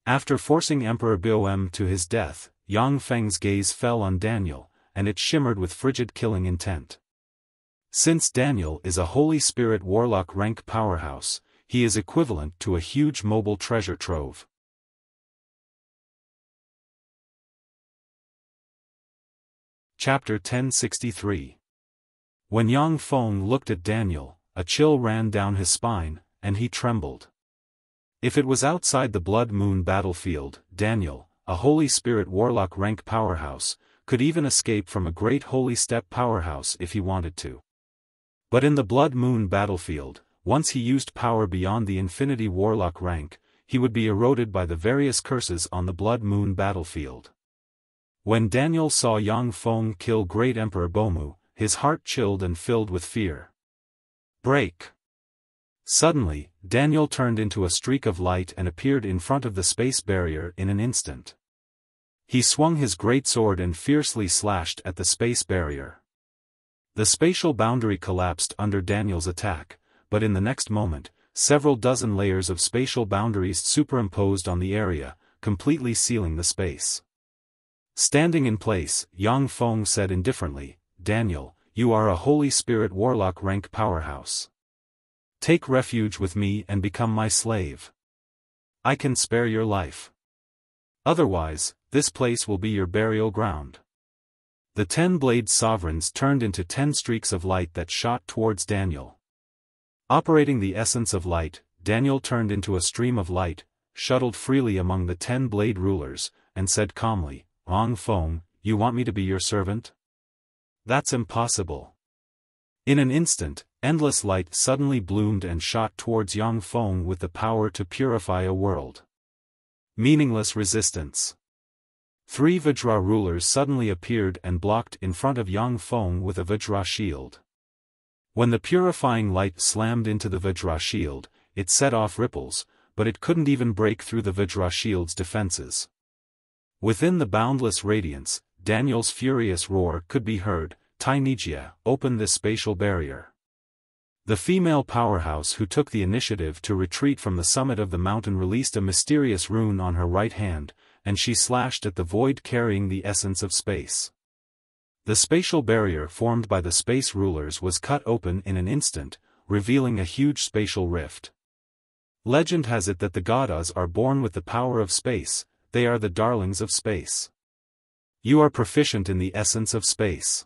After forcing Emperor Boem to his death, Yang Feng's gaze fell on Daniel, and it shimmered with frigid killing intent. Since Daniel is a Holy Spirit Warlock rank powerhouse, he is equivalent to a huge mobile treasure trove. Chapter 1063. When Yang Feng looked at Daniel, a chill ran down his spine, and he trembled. If it was outside the Blood Moon battlefield, Daniel, a Holy Spirit Warlock rank powerhouse, could even escape from a great Holy Step powerhouse if he wanted to. But in the Blood Moon battlefield, once he used power beyond the Infinity Warlock rank, he would be eroded by the various curses on the Blood Moon battlefield. When Daniel saw Yang Feng kill Great Emperor Bomu, his heart chilled and filled with fear. Break! Suddenly, Daniel turned into a streak of light and appeared in front of the space barrier in an instant. He swung his great sword and fiercely slashed at the space barrier. The spatial boundary collapsed under Daniel's attack, but in the next moment, several dozen layers of spatial boundaries superimposed on the area, completely sealing the space. Standing in place, Yang Feng said indifferently, "Daniel, you are a Holy Spirit Warlock rank powerhouse. Take refuge with me and become my slave. I can spare your life. Otherwise, this place will be your burial ground." The 10-blade sovereigns turned into 10 streaks of light that shot towards Daniel. Operating the essence of light, Daniel turned into a stream of light, shuttled freely among the 10-blade rulers, and said calmly, "Yang Feng, you want me to be your servant? That's impossible." In an instant, endless light suddenly bloomed and shot towards Yang Feng with the power to purify a world. Meaningless resistance. 3 Vajra rulers suddenly appeared and blocked in front of Yang Feng with a Vajra shield. When the purifying light slammed into the Vajra shield, it set off ripples, but it couldn't even break through the Vajra shield's defenses. Within the boundless radiance, Daniel's furious roar could be heard, "Tainijia, open this spatial barrier." The female powerhouse who took the initiative to retreat from the summit of the mountain released a mysterious rune on her right hand, and she slashed at the void carrying the essence of space. The spatial barrier formed by the space rulers was cut open in an instant, revealing a huge spatial rift. Legend has it that the Gadas are born with the power of space, they are the darlings of space. You are proficient in the essence of space.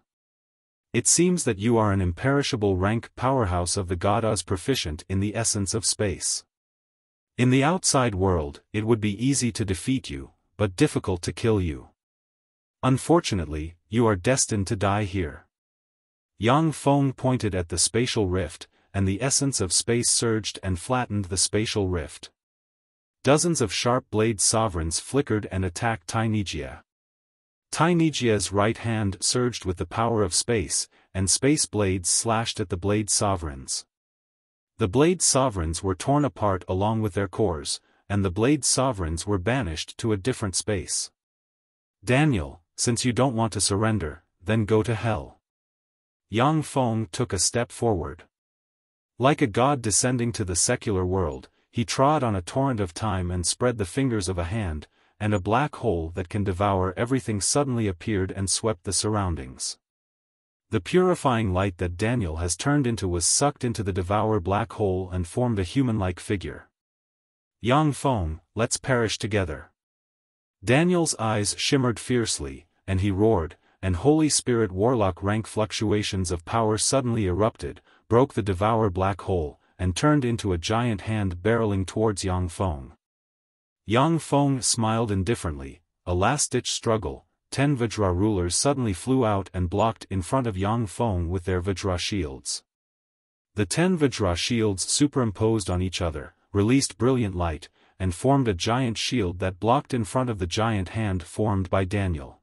It seems that you are an imperishable rank powerhouse of the Gadas proficient in the essence of space. In the outside world, it would be easy to defeat you, but difficult to kill you. Unfortunately, you are destined to die here. Yang Feng pointed at the spatial rift, and the essence of space surged and flattened the spatial rift. Dozens of sharp blade sovereigns flickered and attacked Tainijia. Tainijia's right hand surged with the power of space, and space blades slashed at the blade sovereigns. The blade sovereigns were torn apart along with their cores, and the blade sovereigns were banished to a different space. "Daniel, since you don't want to surrender, then go to hell." Yang Feng took a step forward. Like a god descending to the secular world, he trod on a torrent of time and spread the fingers of a hand, and a black hole that can devour everything suddenly appeared and swept the surroundings. The purifying light that Daniel has turned into was sucked into the devour black hole and formed a human-like figure. "Yang Feng, let's perish together." Daniel's eyes shimmered fiercely, and he roared, and Holy Spirit Warlock rank fluctuations of power suddenly erupted, broke the devour black hole, and turned into a giant hand barreling towards Yang Feng. Yang Feng smiled indifferently. A last-ditch struggle, 10 Vajra rulers suddenly flew out and blocked in front of Yang Feng with their Vajra shields. The 10 Vajra shields superimposed on each other, released brilliant light, and formed a giant shield that blocked in front of the giant hand formed by Daniel.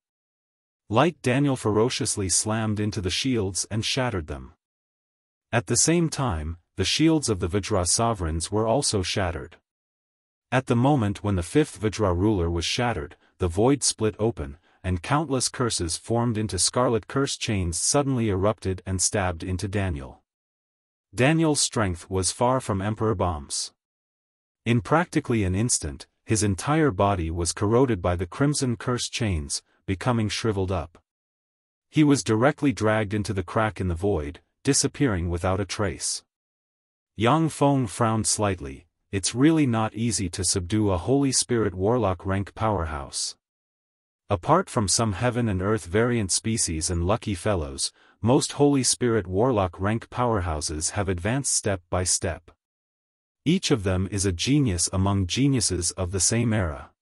Light Daniel ferociously slammed into the shields and shattered them. At the same time, the shields of the Vajra sovereigns were also shattered. At the moment when the fifth Vajra ruler was shattered, the void split open, and countless curses formed into scarlet curse chains suddenly erupted and stabbed into Daniel. Daniel's strength was far from Emperor Bomb's. In practically an instant, his entire body was corroded by the crimson curse chains, becoming shriveled up. He was directly dragged into the crack in the void, disappearing without a trace. Yang Feng frowned slightly. It's really not easy to subdue a Holy Spirit Warlock rank powerhouse. Apart from some heaven and earth variant species and lucky fellows, most Holy Spirit Warlock rank powerhouses have advanced step by step. Each of them is a genius among geniuses of the same era.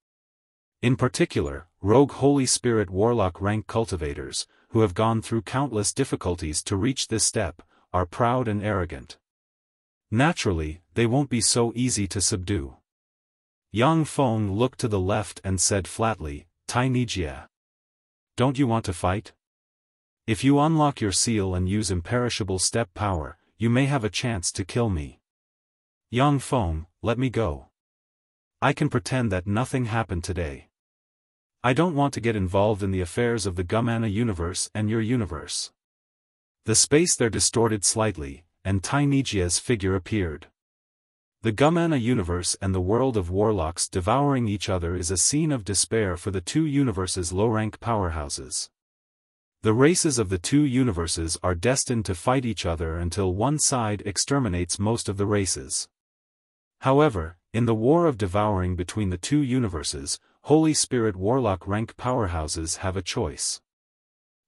In particular, rogue Holy Spirit Warlock rank cultivators, who have gone through countless difficulties to reach this step, are proud and arrogant. Naturally, they won't be so easy to subdue. Yang Feng looked to the left and said flatly, Tai Nijia. Don't you want to fight? If you unlock your seal and use imperishable step power, you may have a chance to kill me. Yang Feng, let me go. I can pretend that nothing happened today. I don't want to get involved in the affairs of the Gumana universe and your universe. The space there distorted slightly, and Tai Nijia's figure appeared. The Gumana universe and the world of warlocks devouring each other is a scene of despair for the two universes' low-rank powerhouses. The races of the two universes are destined to fight each other until one side exterminates most of the races. However, in the war of devouring between the two universes, Holy Spirit Warlock rank powerhouses have a choice.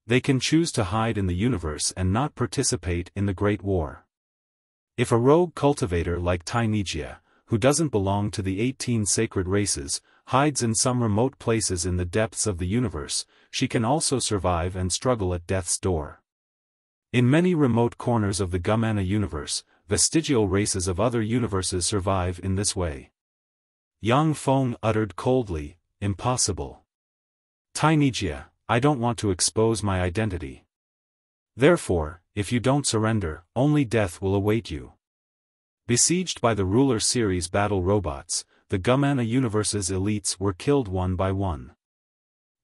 They can choose to hide in the universe and not participate in the Great War. If a rogue cultivator like Tai Nijia, who doesn't belong to the 18 sacred races, hides in some remote places in the depths of the universe, she can also survive and struggle at death's door. In many remote corners of the Gumana universe, vestigial races of other universes survive in this way. Yang Feng uttered coldly, impossible. Tai Nijia, I don't want to expose my identity. Therefore, if you don't surrender, only death will await you. Besieged by the Ruler Series battle robots, the Gumana universe's elites were killed one by one.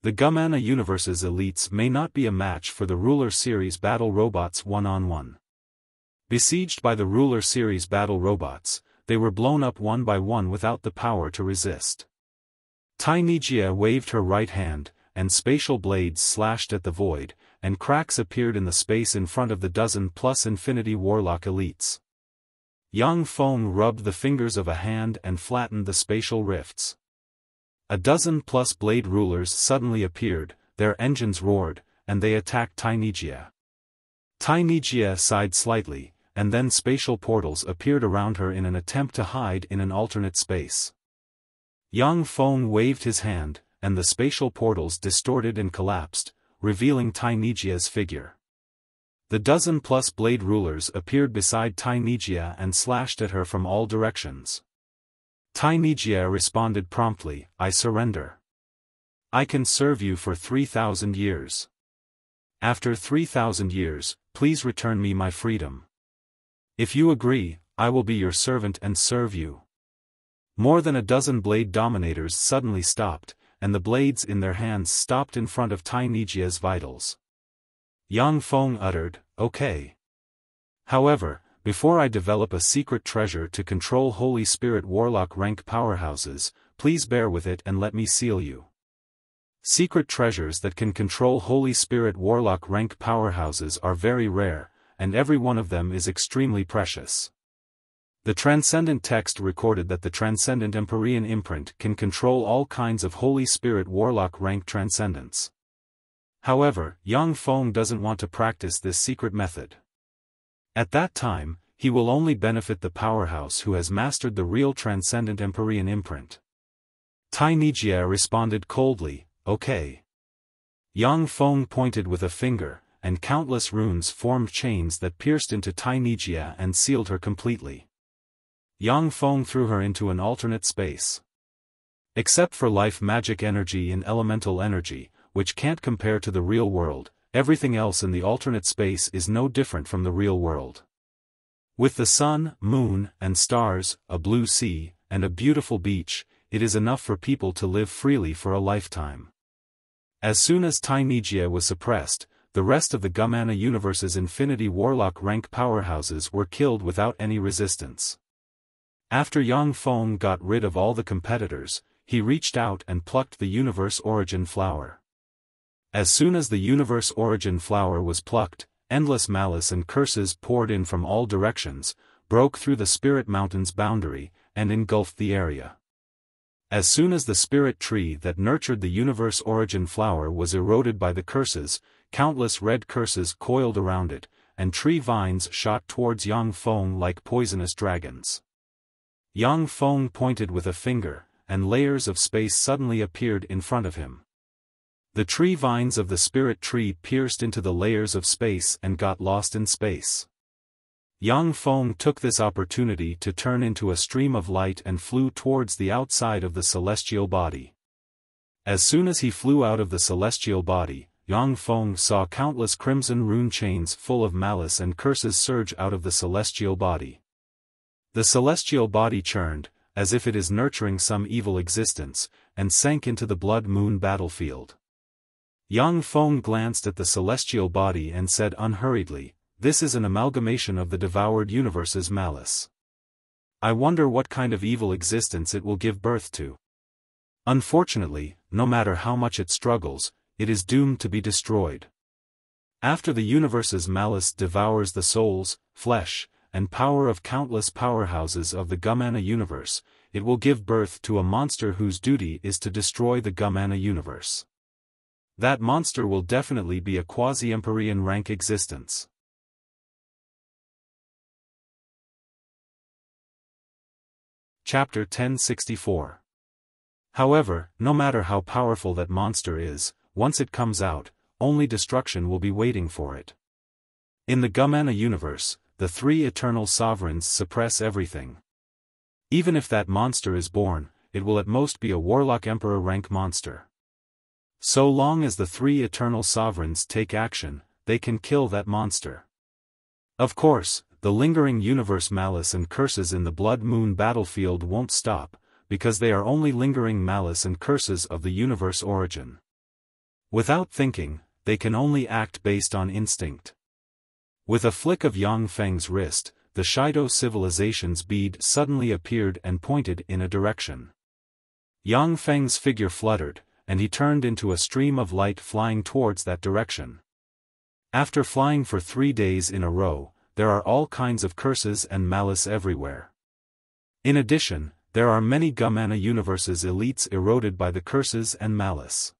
The Gumana universe's elites may not be a match for the Ruler Series battle robots one-on-one. Besieged by the Ruler Series battle robots, they were blown up one by one without the power to resist. Tai Nijia waved her right hand, and spatial blades slashed at the void, and cracks appeared in the space in front of the dozen-plus Infinity Warlock elites. Yang Feng rubbed the fingers of a hand and flattened the spatial rifts. A dozen-plus blade rulers suddenly appeared, their engines roared, and they attacked Tai Nijia. Tai Nijia sighed slightly, and then spatial portals appeared around her in an attempt to hide in an alternate space. Yang Feng waved his hand, and the spatial portals distorted and collapsed, revealing Tai Nijia's figure. The dozen-plus blade rulers appeared beside Tai Nijia and slashed at her from all directions. Tai Nijia responded promptly, I surrender. I can serve you for 3,000 years. After 3,000 years, please return me my freedom. If you agree, I will be your servant and serve you. More than a dozen blade dominators suddenly stopped, and the blades in their hands stopped in front of Tai Nijia's vitals. Yang Feng uttered, okay. However, before I develop a secret treasure to control Holy Spirit Warlock rank powerhouses, please bear with it and let me seal you. Secret treasures that can control Holy Spirit Warlock rank powerhouses are very rare, and every one of them is extremely precious. The Transcendent text recorded that the Transcendent Empyrean imprint can control all kinds of Holy Spirit Warlock rank transcendence. However, Yang Feng doesn't want to practice this secret method. At that time, he will only benefit the powerhouse who has mastered the real Transcendent Empyrean imprint. Tai Nijia responded coldly, okay. Yang Feng pointed with a finger, and countless runes formed chains that pierced into Tai Nijia and sealed her completely. Yang Feng threw her into an alternate space. Except for life magic energy and elemental energy, which can't compare to the real world, everything else in the alternate space is no different from the real world. With the sun, moon, and stars, a blue sea, and a beautiful beach, it is enough for people to live freely for a lifetime. As soon as Tainijia was suppressed, the rest of the Gumana universe's Infinity Warlock rank powerhouses were killed without any resistance. After Yang Feng got rid of all the competitors, he reached out and plucked the Universe Origin Flower. As soon as the Universe Origin Flower was plucked, endless malice and curses poured in from all directions, broke through the Spirit Mountain's boundary, and engulfed the area. As soon as the spirit tree that nurtured the Universe Origin Flower was eroded by the curses, countless red curses coiled around it, and tree vines shot towards Yang Feng like poisonous dragons. Yang Feng pointed with a finger, and layers of space suddenly appeared in front of him. The tree vines of the spirit tree pierced into the layers of space and got lost in space. Yang Feng took this opportunity to turn into a stream of light and flew towards the outside of the celestial body. As soon as he flew out of the celestial body, Yang Feng saw countless crimson rune chains full of malice and curses surge out of the celestial body. The celestial body churned, as if it is nurturing some evil existence, and sank into the blood moon battlefield. Yang Feng glanced at the celestial body and said unhurriedly, "This is an amalgamation of the devoured universe's malice. I wonder what kind of evil existence it will give birth to. Unfortunately, no matter how much it struggles, it is doomed to be destroyed. After the universe's malice devours the souls, flesh, and power of countless powerhouses of the Gumana universe, it will give birth to a monster whose duty is to destroy the Gumana universe. That monster will definitely be a quasi-empyrean rank existence." Chapter 1064. However, no matter how powerful that monster is, once it comes out, only destruction will be waiting for it. In the Gumana universe, the three eternal sovereigns suppress everything. Even if that monster is born, it will at most be a warlock emperor rank monster. So long as the three eternal sovereigns take action, they can kill that monster. Of course, the lingering universe malice and curses in the blood moon battlefield won't stop, because they are only lingering malice and curses of the universe origin. Without thinking, they can only act based on instinct. With a flick of Yang Feng's wrist, the Shido civilization's bead suddenly appeared and pointed in a direction. Yang Feng's figure fluttered, and he turned into a stream of light flying towards that direction. After flying for 3 days in a row, there are all kinds of curses and malice everywhere. In addition, there are many Gumana universe's elites eroded by the curses and malice.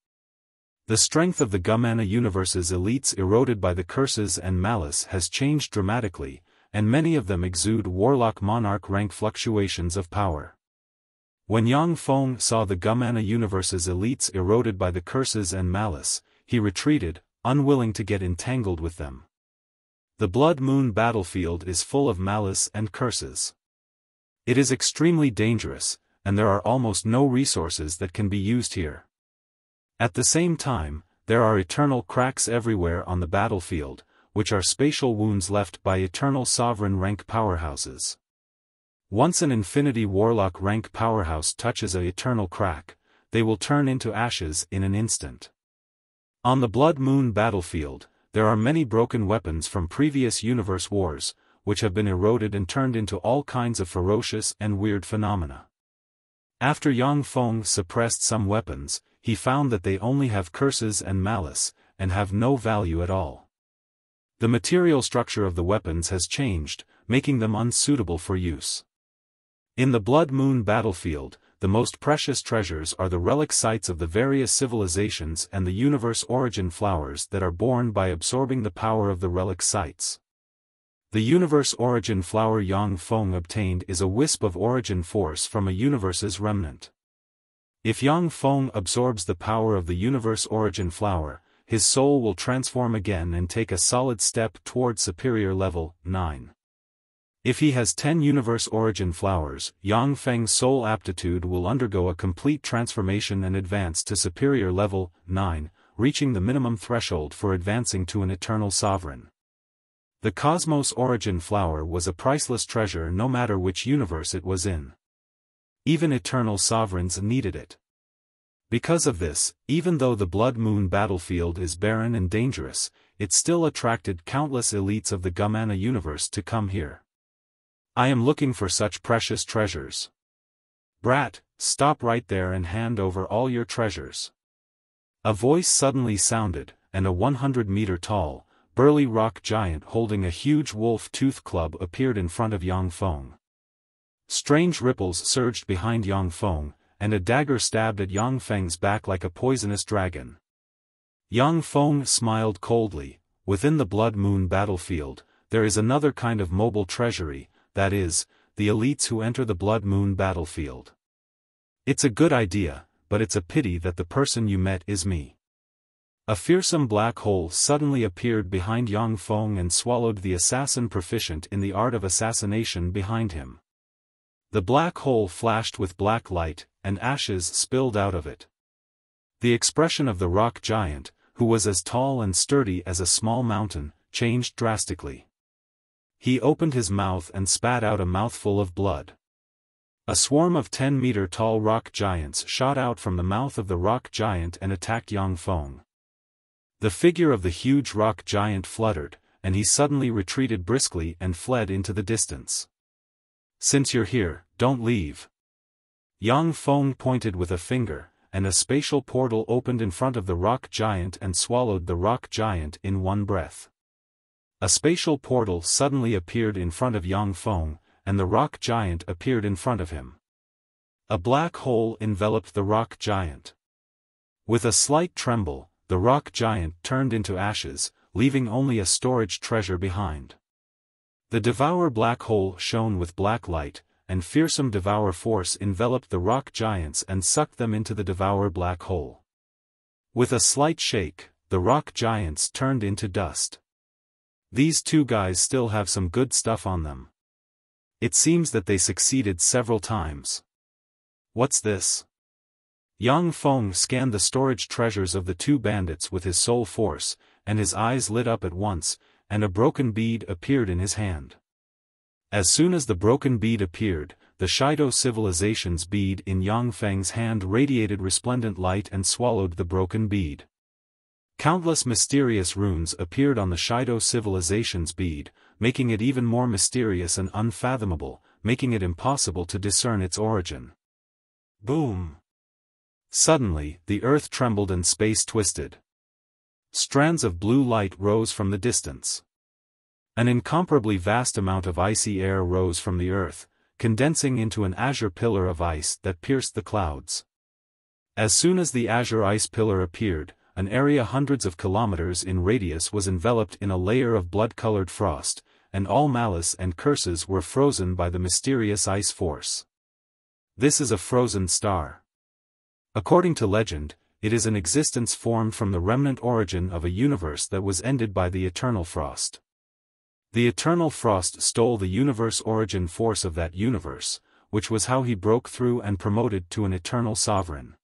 The strength of the Gumana universe's elites eroded by the curses and malice has changed dramatically, and many of them exude warlock monarch rank fluctuations of power. When Yang Feng saw the Gumana universe's elites eroded by the curses and malice, he retreated, unwilling to get entangled with them. The blood moon battlefield is full of malice and curses. It is extremely dangerous, and there are almost no resources that can be used here. At the same time, there are eternal cracks everywhere on the battlefield, which are spatial wounds left by eternal sovereign rank powerhouses. Once an Infinity Warlock rank powerhouse touches a eternal crack, they will turn into ashes in an instant. On the Blood Moon battlefield, there are many broken weapons from previous universe wars, which have been eroded and turned into all kinds of ferocious and weird phenomena. After Yang Feng suppressed some weapons, he found that they only have curses and malice, and have no value at all. The material structure of the weapons has changed, making them unsuitable for use. In the Blood Moon battlefield, the most precious treasures are the relic sites of the various civilizations and the universe origin flowers that are born by absorbing the power of the relic sites. The universe origin flower Yang Feng obtained is a wisp of origin force from a universe's remnant. If Yang Feng absorbs the power of the universe origin flower, his soul will transform again and take a solid step towards superior level 9. If he has 10 universe origin flowers, Yang Feng's soul aptitude will undergo a complete transformation and advance to superior level 9, reaching the minimum threshold for advancing to an eternal sovereign. The Cosmos origin flower was a priceless treasure no matter which universe it was in. Even eternal sovereigns needed it. Because of this, even though the Blood Moon battlefield is barren and dangerous, it still attracted countless elites of the Gumana universe to come here. I am looking for such precious treasures. Brat, stop right there and hand over all your treasures. A voice suddenly sounded, and a 100-meter-tall, burly rock giant holding a huge wolf-tooth club appeared in front of Yang Feng. Strange ripples surged behind Yang Feng, and a dagger stabbed at Yang Feng's back like a poisonous dragon. Yang Feng smiled coldly. Within the Blood Moon battlefield, there is another kind of mobile treasury, that is, the elites who enter the Blood Moon battlefield. It's a good idea, but it's a pity that the person you met is me. A fearsome black hole suddenly appeared behind Yang Feng and swallowed the assassin proficient in the art of assassination behind him. The black hole flashed with black light, and ashes spilled out of it. The expression of the rock giant, who was as tall and sturdy as a small mountain, changed drastically. He opened his mouth and spat out a mouthful of blood. A swarm of 10-meter-tall rock giants shot out from the mouth of the rock giant and attacked Yang Feng. The figure of the huge rock giant fluttered, and he suddenly retreated briskly and fled into the distance. Since you're here, don't leave. Yang Feng pointed with a finger, and a spatial portal opened in front of the rock giant and swallowed the rock giant in one breath. A spatial portal suddenly appeared in front of Yang Feng, and the rock giant appeared in front of him. A black hole enveloped the rock giant. With a slight tremble, the rock giant turned into ashes, leaving only a storage treasure behind. The Devour black hole shone with black light, and fearsome Devour force enveloped the rock giants and sucked them into the Devour black hole. With a slight shake, the rock giants turned into dust. These two guys still have some good stuff on them. It seems that they succeeded several times. What's this? Yang Feng scanned the storage treasures of the two bandits with his soul force, and his eyes lit up at once, and a broken bead appeared in his hand. As soon as the broken bead appeared, the Shido civilization's bead in Yang Feng's hand radiated resplendent light and swallowed the broken bead. Countless mysterious runes appeared on the Shido civilization's bead, making it even more mysterious and unfathomable, making it impossible to discern its origin. Boom! Suddenly, the earth trembled and space twisted. Strands of blue light rose from the distance. An incomparably vast amount of icy air rose from the earth, condensing into an azure pillar of ice that pierced the clouds. As soon as the azure ice pillar appeared, an area hundreds of kilometers in radius was enveloped in a layer of blood-colored frost, and all malice and curses were frozen by the mysterious ice force. This is a frozen star. According to legend, it is an existence formed from the remnant origin of a universe that was ended by the eternal frost. The eternal frost stole the universe origin force of that universe, which was how he broke through and promoted to an eternal sovereign.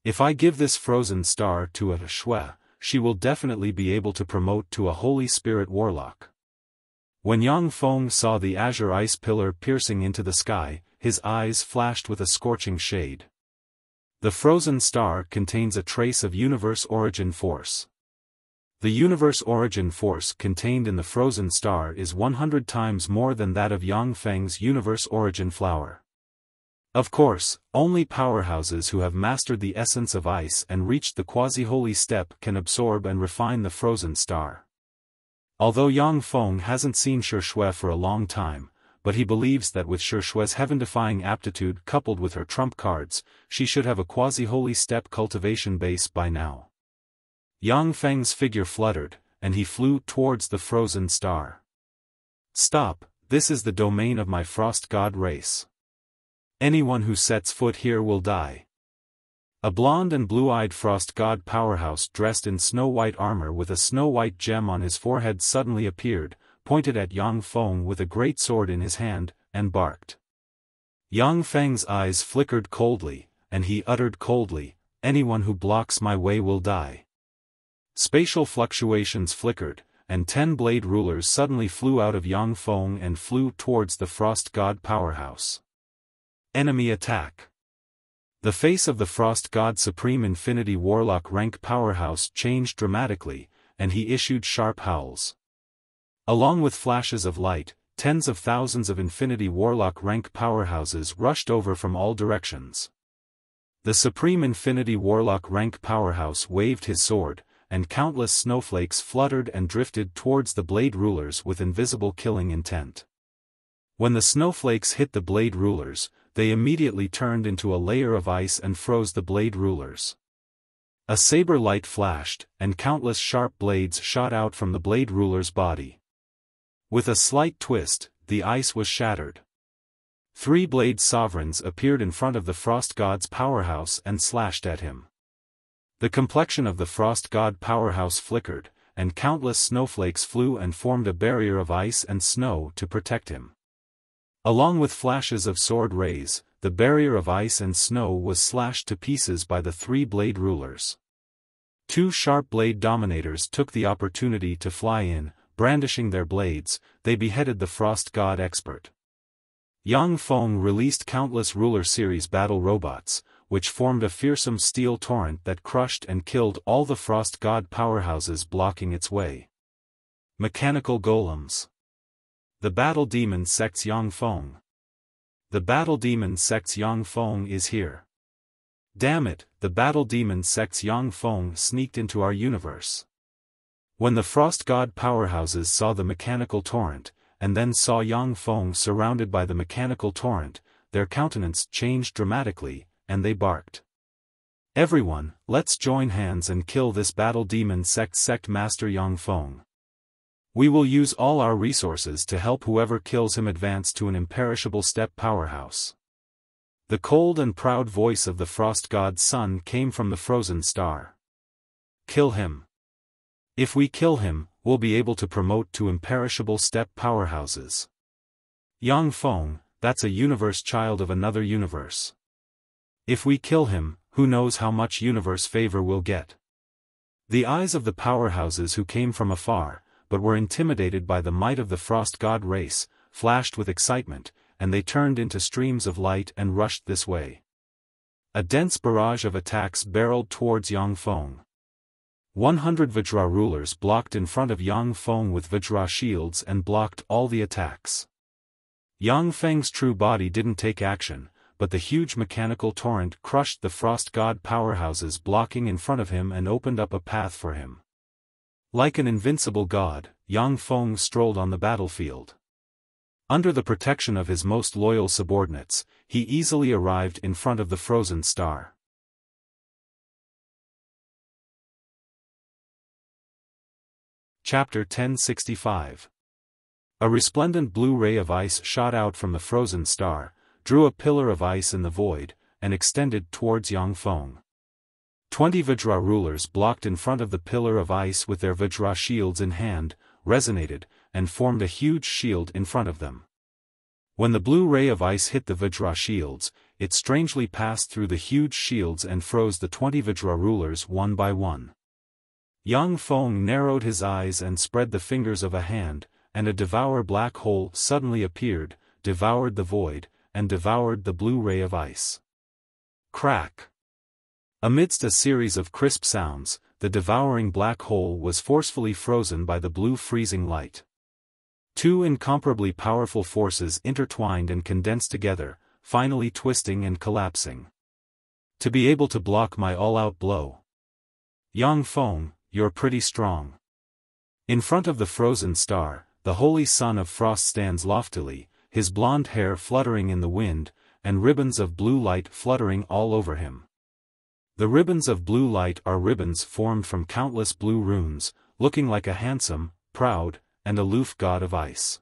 If I give this frozen star to a Shui, she will definitely be able to promote to a Holy Spirit warlock. When Yang Feng saw the azure ice pillar piercing into the sky, his eyes flashed with a scorching shade. The frozen star contains a trace of universe origin force. The universe origin force contained in the frozen star is 100 times more than that of Yang Feng's universe origin flower. Of course, only powerhouses who have mastered the essence of ice and reached the quasi-holy step can absorb and refine the frozen star. Although Yang Feng hasn't seen Shi Shui for a long time, but he believes that with Shi Shui's heaven-defying aptitude coupled with her trump cards, she should have a quasi-holy step cultivation base by now. Yang Feng's figure fluttered, and he flew towards the frozen star. Stop, this is the domain of my frost god race. Anyone who sets foot here will die. A blonde and blue-eyed frost god powerhouse dressed in snow-white armor with a snow-white gem on his forehead suddenly appeared, pointed at Yang Feng with a great sword in his hand, and barked. Yang Feng's eyes flickered coldly, and he uttered coldly, "Anyone who blocks my way will die." Spatial fluctuations flickered, and 10 blade rulers suddenly flew out of Yang Feng and flew towards the Frost God powerhouse. Enemy attack. The face of the Frost God Supreme Infinity Warlock rank powerhouse changed dramatically, and he issued sharp howls. Along with flashes of light, tens of thousands of Infinity Warlock rank powerhouses rushed over from all directions. The Supreme Infinity Warlock rank powerhouse waved his sword, and countless snowflakes fluttered and drifted towards the blade rulers with invisible killing intent. When the snowflakes hit the blade rulers, they immediately turned into a layer of ice and froze the blade rulers. A saber light flashed, and countless sharp blades shot out from the blade ruler's body. With a slight twist, the ice was shattered. 3 blade sovereigns appeared in front of the Frost God's powerhouse and slashed at him. The complexion of the Frost God powerhouse flickered, and countless snowflakes flew and formed a barrier of ice and snow to protect him. Along with flashes of sword rays, the barrier of ice and snow was slashed to pieces by the 3 blade rulers. 2 sharp blade dominators took the opportunity to fly in, brandishing their blades. They beheaded the Frost God expert. Yang Feng released countless ruler series battle robots, which formed a fearsome steel torrent that crushed and killed all the Frost God powerhouses blocking its way. Mechanical golems. The battle demon sects Yang Feng. The battle demon sects Yang Feng is here. Damn it, the battle demon sects Yang Feng sneaked into our universe. When the Frost God powerhouses saw the mechanical torrent, and then saw Yang Feng surrounded by the mechanical torrent, their countenance changed dramatically, and they barked. "Everyone, let's join hands and kill this battle demon sect master Yang Feng. We will use all our resources to help whoever kills him advance to an imperishable step powerhouse." The cold and proud voice of the Frost God's son came from the frozen star. "Kill him. If we kill him, we'll be able to promote to imperishable step powerhouses. Yang Feng, that's a universe child of another universe. If we kill him, who knows how much universe favor we'll get." The eyes of the powerhouses who came from afar, but were intimidated by the might of the Frost God race, flashed with excitement, and they turned into streams of light and rushed this way. A dense barrage of attacks barreled towards Yang Feng. 100 Vajra rulers blocked in front of Yang Feng with Vajra shields and blocked all the attacks. Yang Feng's true body didn't take action, but the huge mechanical torrent crushed the Frost God powerhouses blocking in front of him and opened up a path for him. Like an invincible god, Yang Feng strolled on the battlefield. Under the protection of his most loyal subordinates, he easily arrived in front of the frozen star. Chapter 1065. A resplendent blue ray of ice shot out from the frozen star, drew a pillar of ice in the void, and extended towards Yang Feng. 20 Vajra rulers blocked in front of the pillar of ice with their Vajra shields in hand, resonated, and formed a huge shield in front of them. When the blue ray of ice hit the Vajra shields, it strangely passed through the huge shields and froze the 20 Vajra rulers one by one. Yang Feng narrowed his eyes and spread the fingers of a hand, and a devour black hole suddenly appeared, devoured the void, and devoured the blue ray of ice. Crack! Amidst a series of crisp sounds, the devouring black hole was forcefully frozen by the blue freezing light. 2 incomparably powerful forces intertwined and condensed together, finally twisting and collapsing. To be able to block my all-out blow. Yang Feng, you're pretty strong. In front of the frozen star, the holy son of frost stands loftily, his blonde hair fluttering in the wind, and ribbons of blue light fluttering all over him. The ribbons of blue light are ribbons formed from countless blue runes, looking like a handsome, proud, and aloof god of ice.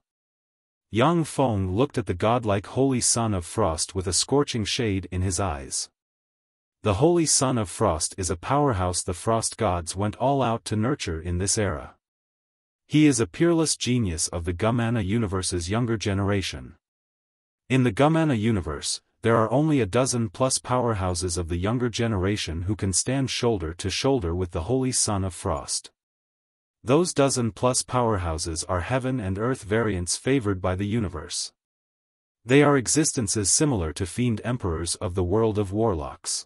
Yang Feng looked at the godlike holy son of frost with a scorching shade in his eyes. The holy son of frost is a powerhouse the frost gods went all out to nurture in this era. He is a peerless genius of the Gumana universe's younger generation. In the Gumana universe, there are only a dozen plus powerhouses of the younger generation who can stand shoulder to shoulder with the Holy Son of Frost. Those dozen plus powerhouses are heaven and earth variants favored by the universe. They are existences similar to fiend emperors of the world of warlocks.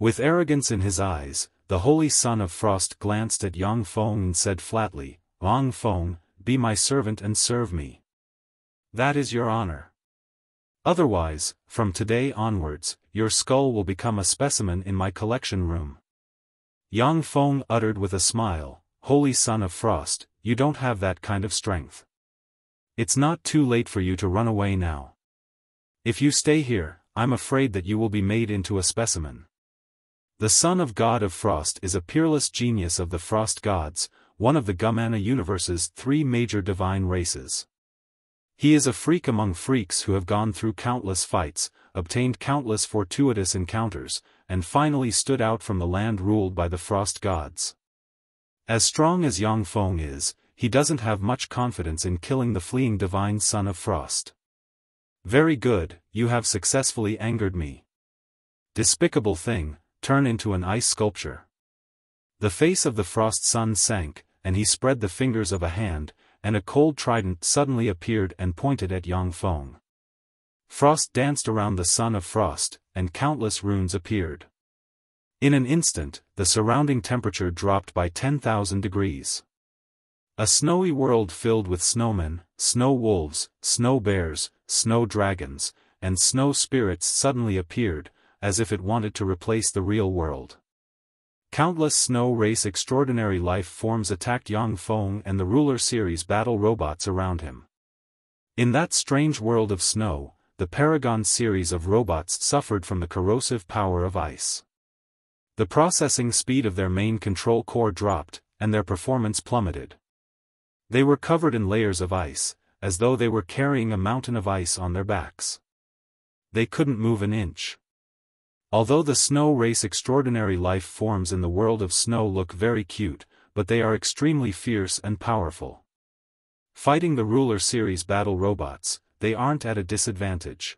With arrogance in his eyes, the Holy Son of Frost glanced at Yang Feng and said flatly, "Yang Feng, be my servant and serve me. That is your honor. Otherwise, from today onwards, your skull will become a specimen in my collection room." Yang Feng uttered with a smile, "Holy Son of Frost, you don't have that kind of strength. It's not too late for you to run away now. If you stay here, I'm afraid that you will be made into a specimen." The Son of God of Frost is a peerless genius of the Frost Gods, one of the Gumana universe's three major divine races. He is a freak among freaks who have gone through countless fights, obtained countless fortuitous encounters, and finally stood out from the land ruled by the Frost Gods. As strong as Yang Feng is, he doesn't have much confidence in killing the fleeing divine Son of Frost. "Very good, you have successfully angered me. Despicable thing, turn into an ice sculpture." The face of the Frost Son sank, and he spread the fingers of a hand, and a cold trident suddenly appeared and pointed at Yang Feng. Frost danced around the Son of Frost, and countless runes appeared. In an instant, the surrounding temperature dropped by 10,000 degrees. A snowy world filled with snowmen, snow wolves, snow bears, snow dragons, and snow spirits suddenly appeared, as if it wanted to replace the real world. Countless snow race extraordinary life forms attacked Yang Feng and the ruler series battle robots around him. In that strange world of snow, the Paragon series of robots suffered from the corrosive power of ice. The processing speed of their main control core dropped, and their performance plummeted. They were covered in layers of ice, as though they were carrying a mountain of ice on their backs. They couldn't move an inch. Although the snow race extraordinary life forms in the world of snow look very cute, but they are extremely fierce and powerful. Fighting the ruler series battle robots, they aren't at a disadvantage.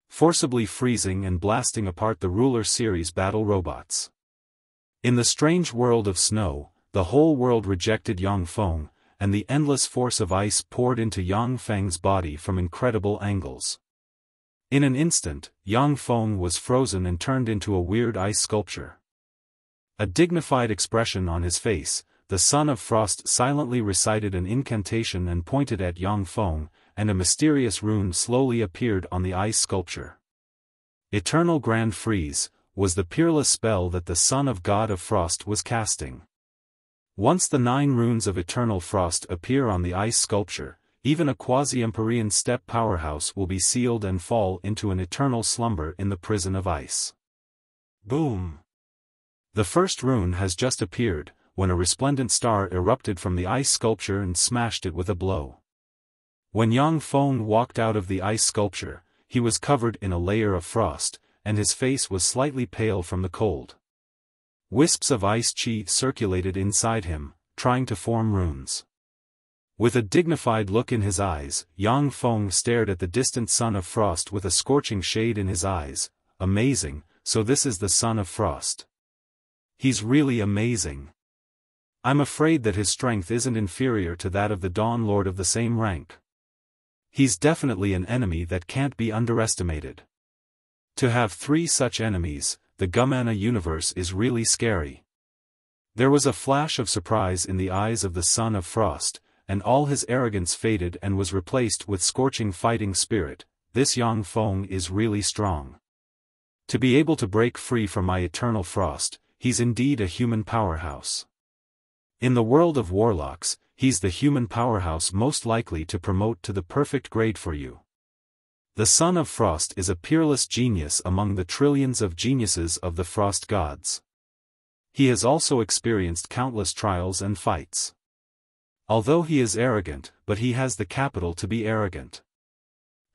Forcibly freezing and blasting apart the ruler series battle robots. In the strange world of snow, the whole world rejected Yang Feng, and the endless force of ice poured into Yang Feng's body from incredible angles. In an instant, Yang Feng was frozen and turned into a weird ice sculpture. A dignified expression on his face, the Son of Frost silently recited an incantation and pointed at Yang Feng, and a mysterious rune slowly appeared on the ice sculpture. Eternal Grand Freeze was the peerless spell that the Son of God of Frost was casting. Once the 9 runes of Eternal Frost appear on the ice sculpture, even a quasi-Empyrean step powerhouse will be sealed and fall into an eternal slumber in the prison of ice. Boom! The first rune has just appeared, when a resplendent star erupted from the ice sculpture and smashed it with a blow. When Yang Feng walked out of the ice sculpture, he was covered in a layer of frost, and his face was slightly pale from the cold. Wisps of ice chi circulated inside him, trying to form runes. With a dignified look in his eyes, Yang Feng stared at the distant Son of Frost with a scorching shade in his eyes. Amazing, so this is the Son of Frost. He's really amazing. I'm afraid that his strength isn't inferior to that of the Dawn Lord of the same rank. He's definitely an enemy that can't be underestimated. To have 3 such enemies, the Gumana universe is really scary. There was a flash of surprise in the eyes of the Son of Frost, and all his arrogance faded and was replaced with scorching fighting spirit. This Yang Feng is really strong. To be able to break free from my eternal frost, he's indeed a human powerhouse. In the world of warlocks, he's the human powerhouse most likely to promote to the perfect grade for you. The Son of Frost is a peerless genius among the trillions of geniuses of the Frost Gods. He has also experienced countless trials and fights. Although he is arrogant, but he has the capital to be arrogant.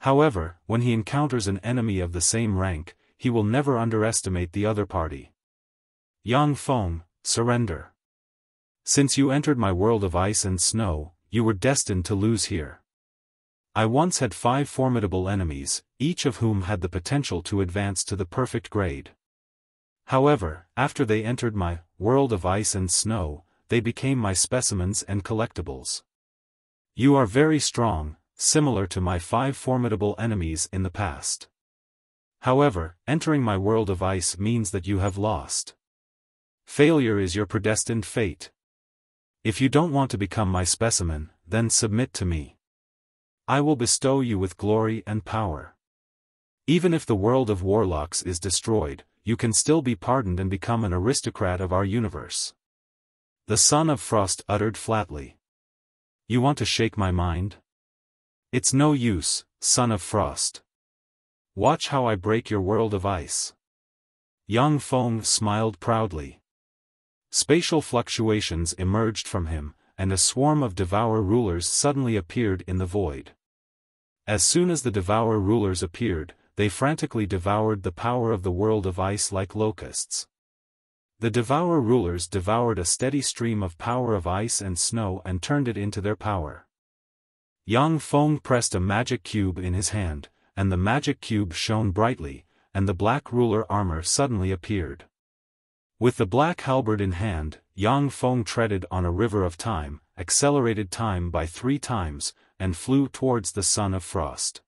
However, when he encounters an enemy of the same rank, he will never underestimate the other party. Yang Feng, surrender. Since you entered my world of ice and snow, you were destined to lose here. I once had 5 formidable enemies, each of whom had the potential to advance to the perfect grade. However, after they entered my world of ice and snow, they became my specimens and collectibles. You are very strong, similar to my 5 formidable enemies in the past. However, entering my world of ice means that you have lost. Failure is your predestined fate. If you don't want to become my specimen, then submit to me. I will bestow you with glory and power. Even if the world of warlocks is destroyed, you can still be pardoned and become an aristocrat of our universe. The Son of Frost uttered flatly. You want to shake my mind? It's no use, Son of Frost. Watch how I break your world of ice. Yang Feng smiled proudly. Spatial fluctuations emerged from him, and a swarm of Devourer rulers suddenly appeared in the void. As soon as the Devourer rulers appeared, they frantically devoured the power of the world of ice like locusts. The Devourer rulers devoured a steady stream of power of ice and snow and turned it into their power. Yang Feng pressed a magic cube in his hand, and the magic cube shone brightly, and the black ruler armor suddenly appeared. With the black halberd in hand, Yang Feng treaded on a river of time, accelerated time by 3 times, and flew towards the Son of Frost.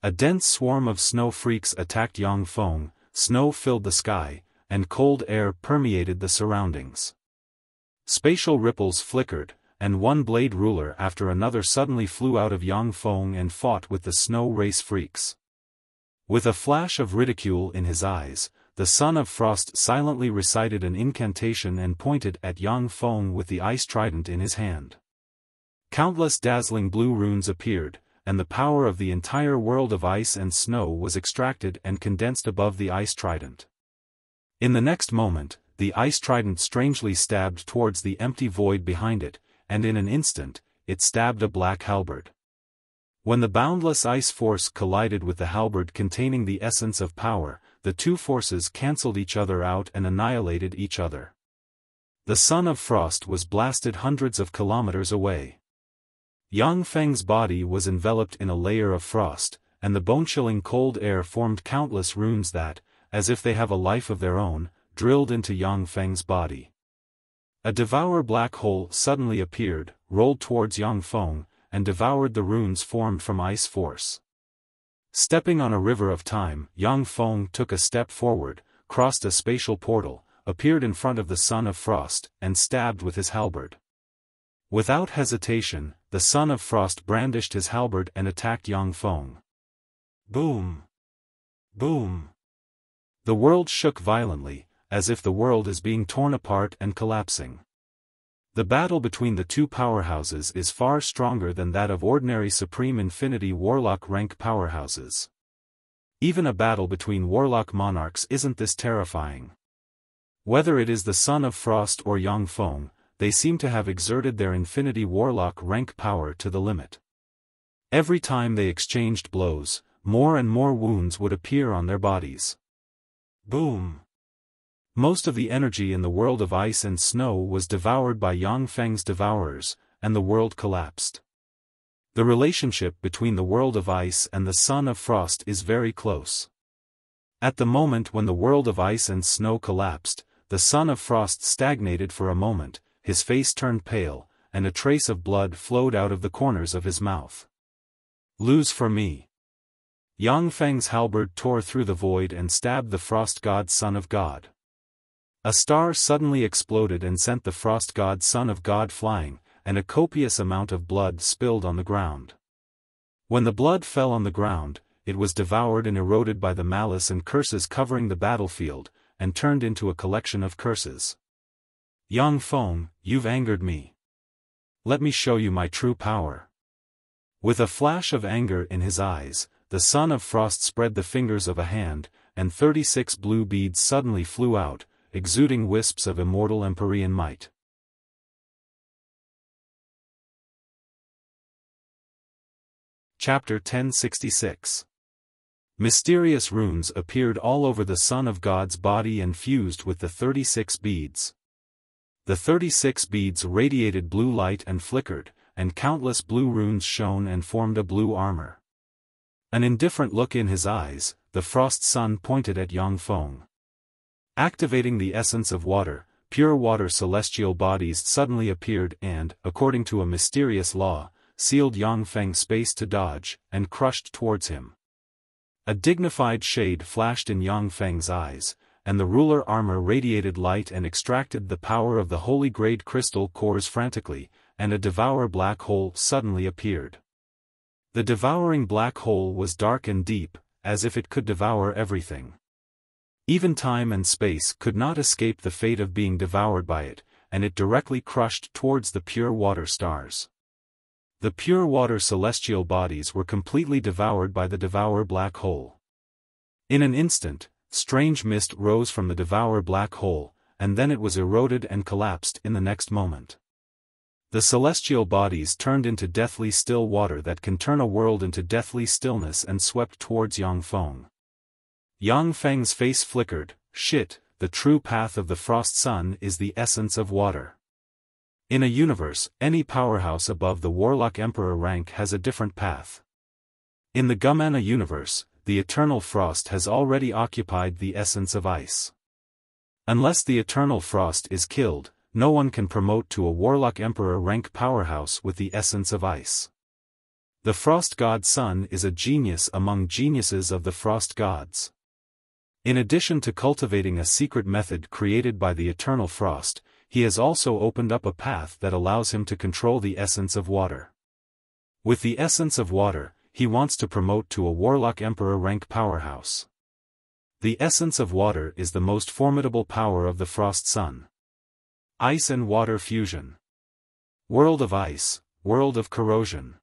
A dense swarm of snow freaks attacked Yang Feng, snow filled the sky, and cold air permeated the surroundings. Spatial ripples flickered, and one blade ruler after another suddenly flew out of Yang Feng and fought with the snow race freaks. With a flash of ridicule in his eyes, the Son of Frost silently recited an incantation and pointed at Yang Feng with the ice trident in his hand. Countless dazzling blue runes appeared, and the power of the entire world of ice and snow was extracted and condensed above the ice trident. In the next moment, the ice trident strangely stabbed towards the empty void behind it, and in an instant, it stabbed a black halberd. When the boundless ice force collided with the halberd containing the essence of power, the 2 forces cancelled each other out and annihilated each other. The Son of Frost was blasted hundreds of kilometers away. Yang Feng's body was enveloped in a layer of frost, and the bone-chilling cold air formed countless runes that, as if they have a life of their own, drilled into Yang Feng's body. A Devourer black hole suddenly appeared, rolled towards Yang Feng, and devoured the runes formed from ice force. Stepping on a river of time, Yang Feng took a step forward, crossed a spatial portal, appeared in front of the Son of Frost, and stabbed with his halberd. Without hesitation, the Son of Frost brandished his halberd and attacked Yang Feng. Boom! Boom! The world shook violently, as if the world is being torn apart and collapsing. The battle between the 2 powerhouses is far stronger than that of ordinary Supreme Infinity Warlock rank powerhouses. Even a battle between Warlock monarchs isn't this terrifying. Whether it is the Son of Frost or Yang Feng, they seem to have exerted their Infinity Warlock rank power to the limit. Every time they exchanged blows, more and more wounds would appear on their bodies. Boom! Most of the energy in the world of ice and snow was devoured by Yang Feng's devourers, and the world collapsed. The relationship between the world of ice and the Son of Frost is very close. At the moment when the world of ice and snow collapsed, the Son of Frost stagnated for a moment, his face turned pale, and a trace of blood flowed out of the corners of his mouth. Lose for me. Yang Feng's halberd tore through the void and stabbed the Frost God Son of God. A star suddenly exploded and sent the Frost God Son of God flying, and a copious amount of blood spilled on the ground. When the blood fell on the ground, it was devoured and eroded by the malice and curses covering the battlefield, and turned into a collection of curses. Yang Feng, you've angered me. Let me show you my true power. With a flash of anger in his eyes, the Son of Frost spread the fingers of a hand, and 36 blue beads suddenly flew out, exuding wisps of immortal Empyrean might. Chapter 1066. Mysterious runes appeared all over the Son of God's body and fused with the 36 beads. The 36 beads radiated blue light and flickered, and countless blue runes shone and formed a blue armor. An indifferent look in his eyes, the Frost Sun pointed at Xiaofan. Activating the essence of water, pure water celestial bodies suddenly appeared and, according to a mysterious law, sealed Xiaofan space to dodge, and crushed towards him. A dignified shade flashed in Xiaofang's eyes, and the ruler armor radiated light and extracted the power of the holy grade crystal cores frantically, and a devour black hole suddenly appeared. The devouring black hole was dark and deep, as if it could devour everything. Even time and space could not escape the fate of being devoured by it, and it directly crushed towards the pure water stars. The pure water celestial bodies were completely devoured by the devour black hole. In an instant, strange mist rose from the devour black hole, and then it was eroded and collapsed in the next moment. The celestial bodies turned into deathly still water that can turn a world into deathly stillness and swept towards Xiaofan. Xiaofang's face flickered. Shit, the true path of the Frost Sun is the essence of water. In a universe, any powerhouse above the Warlock Emperor rank has a different path. In the Gumana universe, the Eternal Frost has already occupied the essence of ice. Unless the Eternal Frost is killed, no one can promote to a Warlock Emperor rank powerhouse with the essence of ice. The Frost God Sun is a genius among geniuses of the Frost Gods. In addition to cultivating a secret method created by the Eternal Frost, he has also opened up a path that allows him to control the essence of water. With the essence of water, he wants to promote to a Warlock Emperor rank powerhouse. The essence of water is the most formidable power of the Frost Sun. Ice and water fusion. World of ice, world of corrosion.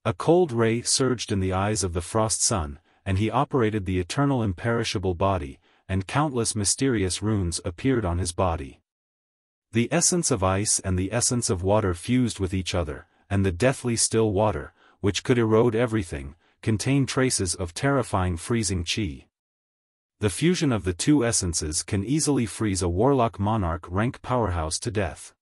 A cold ray surged in the eyes of the Frost Sun, and he operated the eternal imperishable body, and countless mysterious runes appeared on his body. The essence of ice and the essence of water fused with each other, and the deathly still water, which could erode everything, contained traces of terrifying freezing chi. The fusion of the two essences can easily freeze a Warlock Monarch rank powerhouse to death.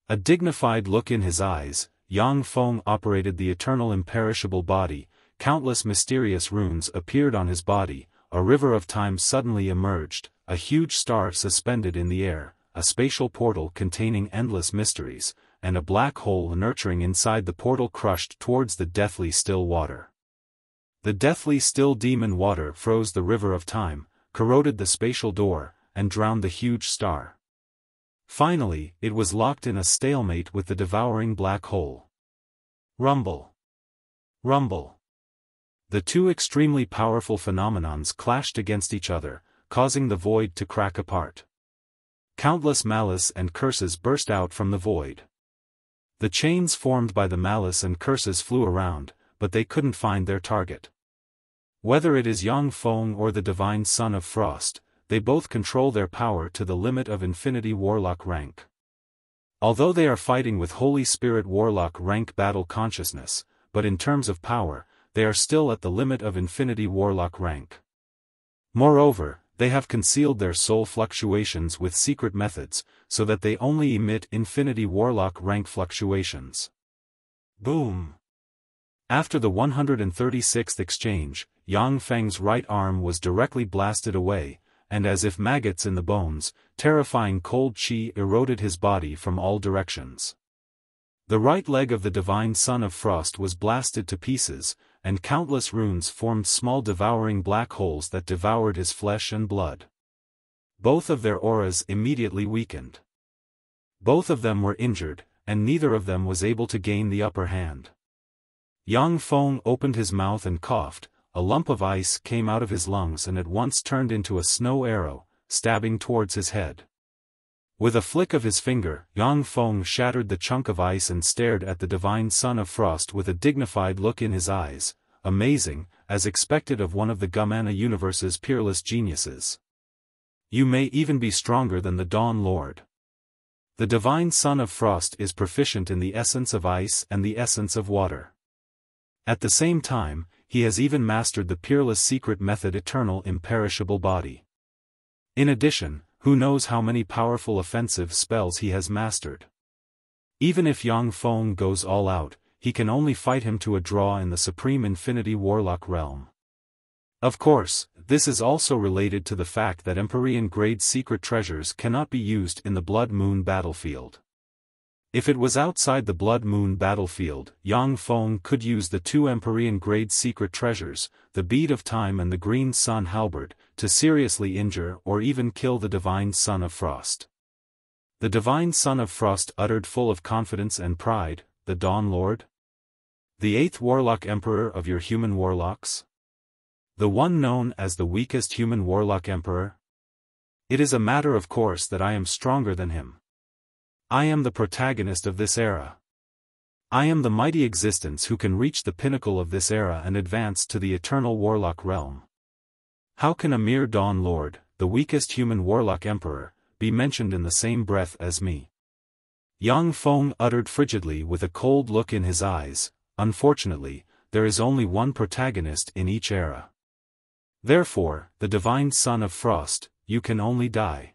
A dignified look in his eyes, Xiaofan operated the eternal imperishable body, countless mysterious runes appeared on his body, a river of time suddenly emerged, a huge star suspended in the air, a spatial portal containing endless mysteries, and a black hole nurturing inside the portal crushed towards the deathly still water. The deathly still demon water froze the river of time, corroded the spatial door, and drowned the huge star. Finally, it was locked in a stalemate with the devouring black hole. Rumble. Rumble. The two extremely powerful phenomenons clashed against each other, causing the void to crack apart. Countless malice and curses burst out from the void. The chains formed by the malice and curses flew around, but they couldn't find their target. Whether it is Xiaofan or the Divine Son of Frost, they both control their power to the limit of Infinity Warlock rank. Although they are fighting with Holy Spirit Warlock rank battle consciousness, but in terms of power, they are still at the limit of Infinity Warlock rank. Moreover, they have concealed their soul fluctuations with secret methods, so that they only emit Infinity Warlock rank fluctuations. Boom! After the 136th exchange, Xiaofang's right arm was directly blasted away, and as if maggots in the bones, terrifying cold chi eroded his body from all directions. The right leg of the Divine Son of Frost was blasted to pieces, and countless runes formed small devouring black holes that devoured his flesh and blood. Both of their auras immediately weakened. Both of them were injured, and neither of them was able to gain the upper hand. Xiaofan opened his mouth and coughed, a lump of ice came out of his lungs and at once turned into a snow arrow, stabbing towards his head. With a flick of his finger, Xiaofan shattered the chunk of ice and stared at the Divine Son of Frost with a dignified look in his eyes, amazing, as expected of one of the Gumana universe's peerless geniuses. You may even be stronger than the Dawn Lord. The Divine Son of Frost is proficient in the essence of ice and the essence of water. At the same time, he has even mastered the peerless secret method Eternal Imperishable Body. In addition, Who knows how many powerful offensive spells he has mastered. Even if Yang Feng goes all out, he can only fight him to a draw in the Supreme Infinity Warlock realm. Of course, this is also related to the fact that Empyrean-grade secret treasures cannot be used in the Blood Moon battlefield. If it was outside the Blood Moon battlefield, Yang Feng could use the two Empyrean-grade secret treasures, the Bead of Time and the Green Sun Halberd, to seriously injure or even kill the Divine Son of Frost. The Divine Son of Frost uttered full of confidence and pride, "The Dawn Lord? The 8th Warlock Emperor of your human warlocks? The one known as the weakest human warlock emperor? It is a matter of course that I am stronger than him. I am the protagonist of this era. I am the mighty existence who can reach the pinnacle of this era and advance to the eternal warlock realm. How can a mere Dawn Lord, the weakest human warlock emperor, be mentioned in the same breath as me?" Yang Feng uttered frigidly with a cold look in his eyes, "Unfortunately, there is only one protagonist in each era. Therefore, the Divine Son of Frost, you can only die."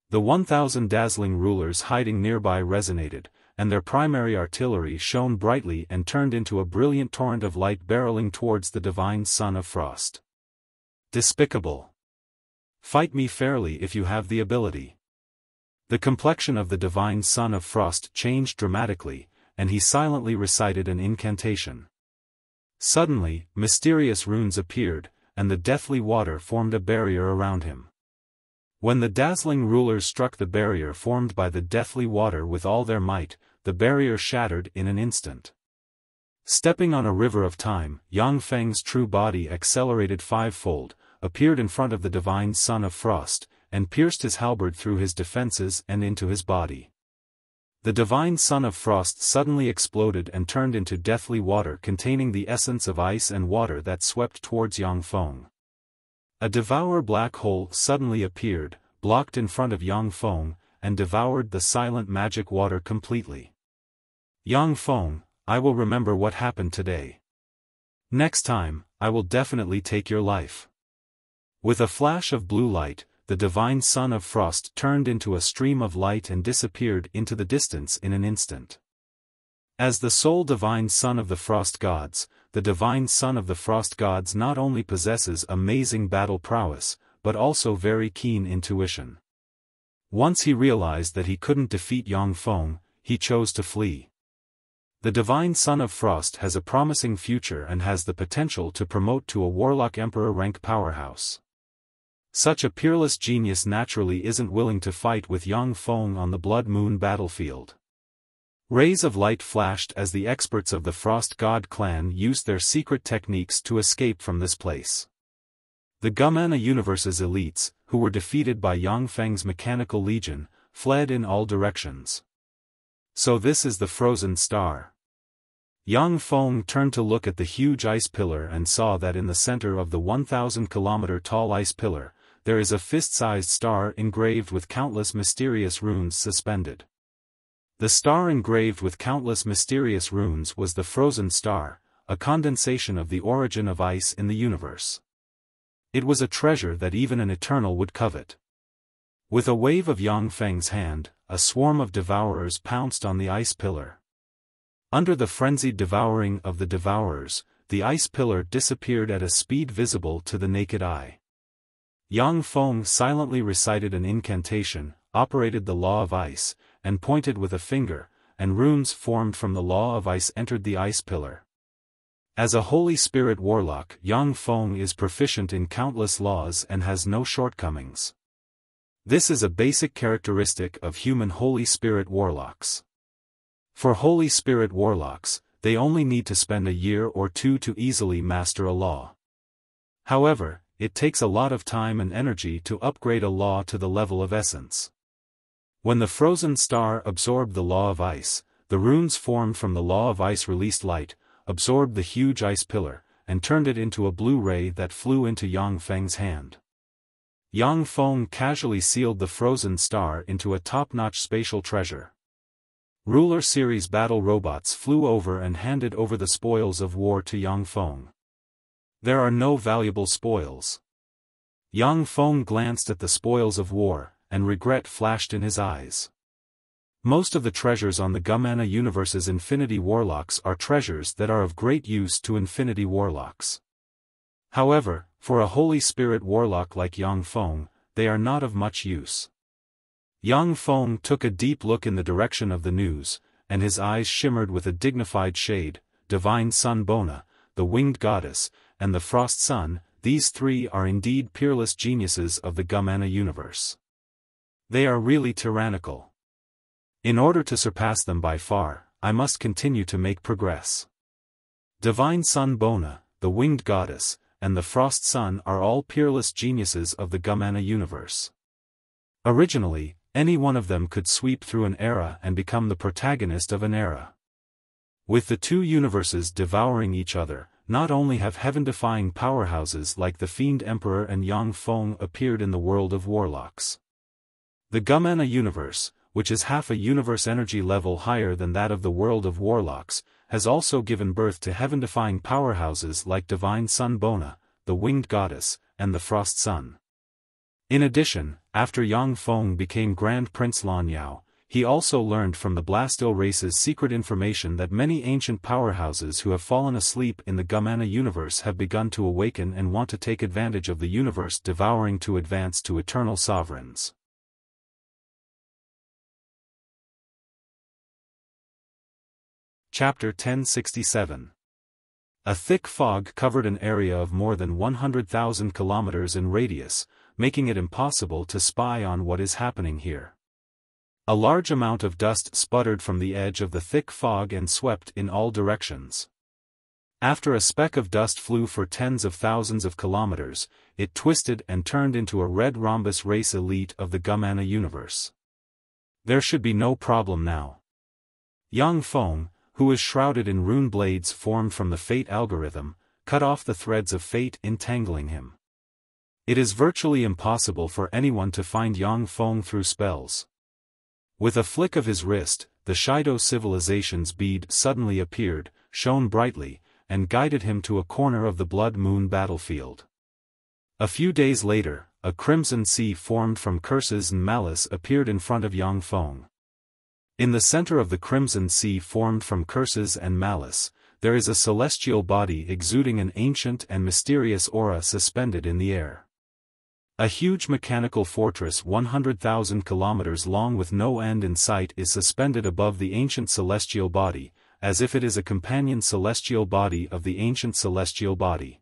The 1,000 dazzling rulers hiding nearby resonated, and their primary artillery shone brightly and turned into a brilliant torrent of light barreling towards the Divine Son of Frost. Despicable! Fight me fairly if you have the ability. The complexion of the Divine Son of Frost changed dramatically, and he silently recited an incantation. Suddenly, mysterious runes appeared, and the deathly water formed a barrier around him. When the dazzling rulers struck the barrier formed by the deathly water with all their might, the barrier shattered in an instant. Stepping on a river of time, Yang Feng's true body accelerated fivefold, appeared in front of the Divine Son of Frost, and pierced his halberd through his defenses and into his body. The Divine Son of Frost suddenly exploded and turned into deathly water containing the essence of ice and water that swept towards Yang Feng. A devourer black hole suddenly appeared, blocked in front of Yang Feng, and devoured the silent magic water completely. "Yang Feng, I will remember what happened today. Next time, I will definitely take your life." With a flash of blue light, the Divine Son of Frost turned into a stream of light and disappeared into the distance in an instant. As the sole Divine Son of the Frost Gods, the Divine Son of the Frost Gods not only possesses amazing battle prowess, but also very keen intuition. Once he realized that he couldn't defeat Yang Feng, he chose to flee. The Divine Son of Frost has a promising future and has the potential to promote to a Warlock Emperor rank powerhouse. Such a peerless genius naturally isn't willing to fight with Yang Feng on the Blood Moon battlefield. Rays of light flashed as the experts of the Frost God clan used their secret techniques to escape from this place. The Gumana Universe's elites, who were defeated by Yang Feng's Mechanical Legion, fled in all directions. So this is the Frozen Star. Yang Feng turned to look at the huge ice pillar and saw that in the center of the 1,000-kilometer-tall ice pillar, there is a fist-sized star engraved with countless mysterious runes suspended. The star engraved with countless mysterious runes was the Frozen Star, a condensation of the origin of ice in the universe. It was a treasure that even an Eternal would covet. With a wave of Yang Feng's hand, a swarm of devourers pounced on the ice pillar. Under the frenzied devouring of the devourers, the ice pillar disappeared at a speed visible to the naked eye. Yang Feng silently recited an incantation, operated the law of ice, and pointed with a finger, and runes formed from the law of ice entered the ice pillar. As a Holy Spirit warlock, Yang Feng is proficient in countless laws and has no shortcomings. This is a basic characteristic of human Holy Spirit warlocks. For Holy Spirit warlocks, they only need to spend a year or two to easily master a law. However, it takes a lot of time and energy to upgrade a law to the level of essence. When the Frozen Star absorbed the law of ice, the runes formed from the law of ice released light, absorbed the huge ice pillar, and turned it into a blue ray that flew into Yang Feng's hand. Yang Feng casually sealed the Frozen Star into a top-notch spatial treasure. Ruler Series battle robots flew over and handed over the spoils of war to Yang Feng. There are no valuable spoils. Yang Feng glanced at the spoils of war, and regret flashed in his eyes. Most of the treasures on the Gumana Universe's Infinity Warlocks are treasures that are of great use to Infinity Warlocks. However, for a Holy Spirit Warlock like Yang Feng, they are not of much use. Yang Feng took a deep look in the direction of the news, and his eyes shimmered with a dignified shade. Divine Sun Bona, the Winged Goddess, and the Frost Sun, these three are indeed peerless geniuses of the Gumana Universe. They are really tyrannical. In order to surpass them by far, I must continue to make progress. Divine Sun Bona, the Winged Goddess, and the Frost Sun are all peerless geniuses of the Gumana Universe. Originally, any one of them could sweep through an era and become the protagonist of an era. With the two universes devouring each other, not only have heaven-defying powerhouses like the Fiend Emperor and Yang Feng appeared in the world of Warlocks. The Gumana Universe, which is half a universe energy level higher than that of the world of Warlocks, has also given birth to heaven-defying powerhouses like Divine Sun Bona, the Winged Goddess, and the Frost Sun. In addition, after Yang Feng became Grand Prince Lan Yao, he also learned from the Blastil race's secret information that many ancient powerhouses who have fallen asleep in the Gumana Universe have begun to awaken and want to take advantage of the universe devouring to advance to eternal sovereigns. Chapter 1067. A thick fog covered an area of more than 100,000 kilometers in radius, making it impossible to spy on what is happening here. A large amount of dust sputtered from the edge of the thick fog and swept in all directions. After a speck of dust flew for tens of thousands of kilometers, it twisted and turned into a red rhombus race elite of the Gumana Universe. There should be no problem now. Yang Feng, who is shrouded in rune blades formed from the fate algorithm, cut off the threads of fate entangling him. It is virtually impossible for anyone to find Yang Feng through spells. With a flick of his wrist, the Shido Civilization's bead suddenly appeared, shone brightly, and guided him to a corner of the Blood Moon battlefield. A few days later, a crimson sea formed from curses and malice appeared in front of Yang Feng. In the center of the crimson sea formed from curses and malice, there is a celestial body exuding an ancient and mysterious aura suspended in the air. A huge mechanical fortress 100,000 kilometers long with no end in sight is suspended above the ancient celestial body, as if it is a companion celestial body of the ancient celestial body.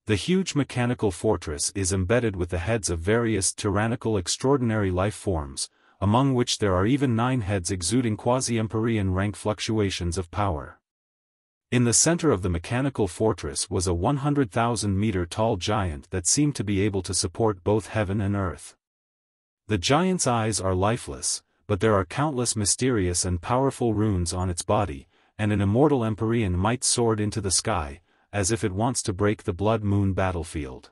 The huge mechanical fortress is embedded with the heads of various tyrannical extraordinary life forms, among which there are even 9 heads exuding quasi-empyrean rank fluctuations of power. In the center of the mechanical fortress was a 100,000-meter-tall giant that seemed to be able to support both heaven and earth. The giant's eyes are lifeless, but there are countless mysterious and powerful runes on its body, and an immortal empyrean might soared into the sky, as if it wants to break the Blood Moon battlefield.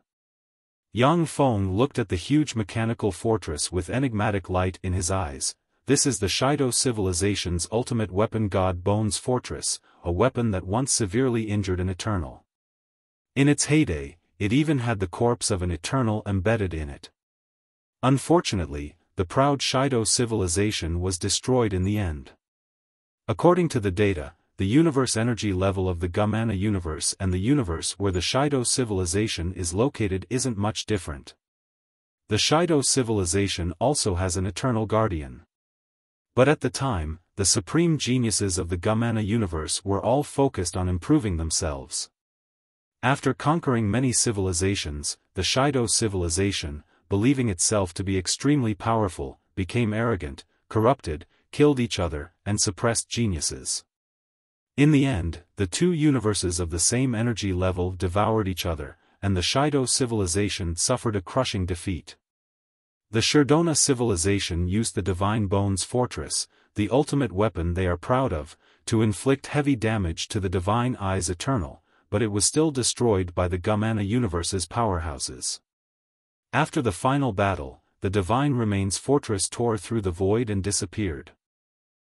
Yang Feng looked at the huge mechanical fortress with enigmatic light in his eyes. This is the Shido Civilization's ultimate weapon, God Bone's Fortress, a weapon that once severely injured an Eternal. In its heyday, it even had the corpse of an Eternal embedded in it. Unfortunately, the proud Shido Civilization was destroyed in the end. According to the data, the universe energy level of the Gumana Universe and the universe where the Shido Civilization is located isn't much different. The Shido Civilization also has an Eternal Guardian. But at the time, the supreme geniuses of the Gumana Universe were all focused on improving themselves. After conquering many civilizations, the Shido Civilization, believing itself to be extremely powerful, became arrogant, corrupted, killed each other, and suppressed geniuses. In the end, the two universes of the same energy level devoured each other, and the Shido Civilization suffered a crushing defeat. The Sherdona Civilization used the Divine Bones Fortress, the ultimate weapon they are proud of, to inflict heavy damage to the Divine Eyes Eternal, but it was still destroyed by the Gumana Universe's powerhouses. After the final battle, the Divine Remains Fortress tore through the void and disappeared.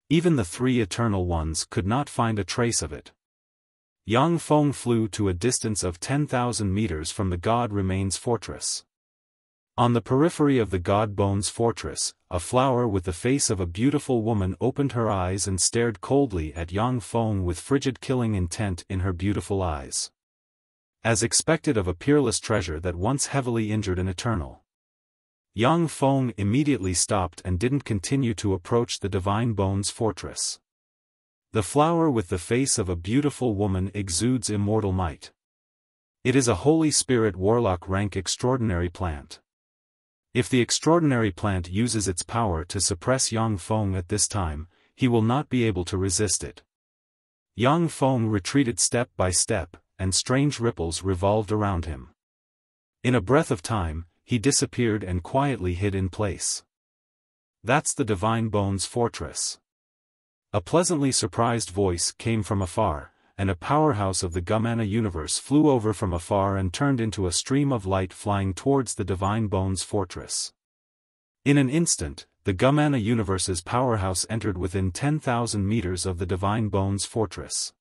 Even the 3 Eternal Ones could not find a trace of it. Yang Feng flew to a distance of 10,000 meters from the God Remains Fortress. On the periphery of the God Bones fortress, a flower with the face of a beautiful woman opened her eyes and stared coldly at Yang Feng with frigid killing intent in her beautiful eyes. As expected of a peerless treasure that once heavily injured an eternal. Yang Feng immediately stopped and didn't continue to approach the Divine Bones fortress. The flower with the face of a beautiful woman exudes immortal might. It is a Holy Spirit Warlock rank extraordinary plant. If the extraordinary plant uses its power to suppress Yang Feng at this time, he will not be able to resist it. Yang Feng retreated step by step, and strange ripples revolved around him. In a breath of time, he disappeared and quietly hid in place. That's the Divine Bones fortress. A pleasantly surprised voice came from afar, and a powerhouse of the Gumana universe flew over from afar and turned into a stream of light flying towards the Divine Bones fortress. In an instant, the Gumana universe's powerhouse entered within 10,000 meters of the Divine Bones fortress.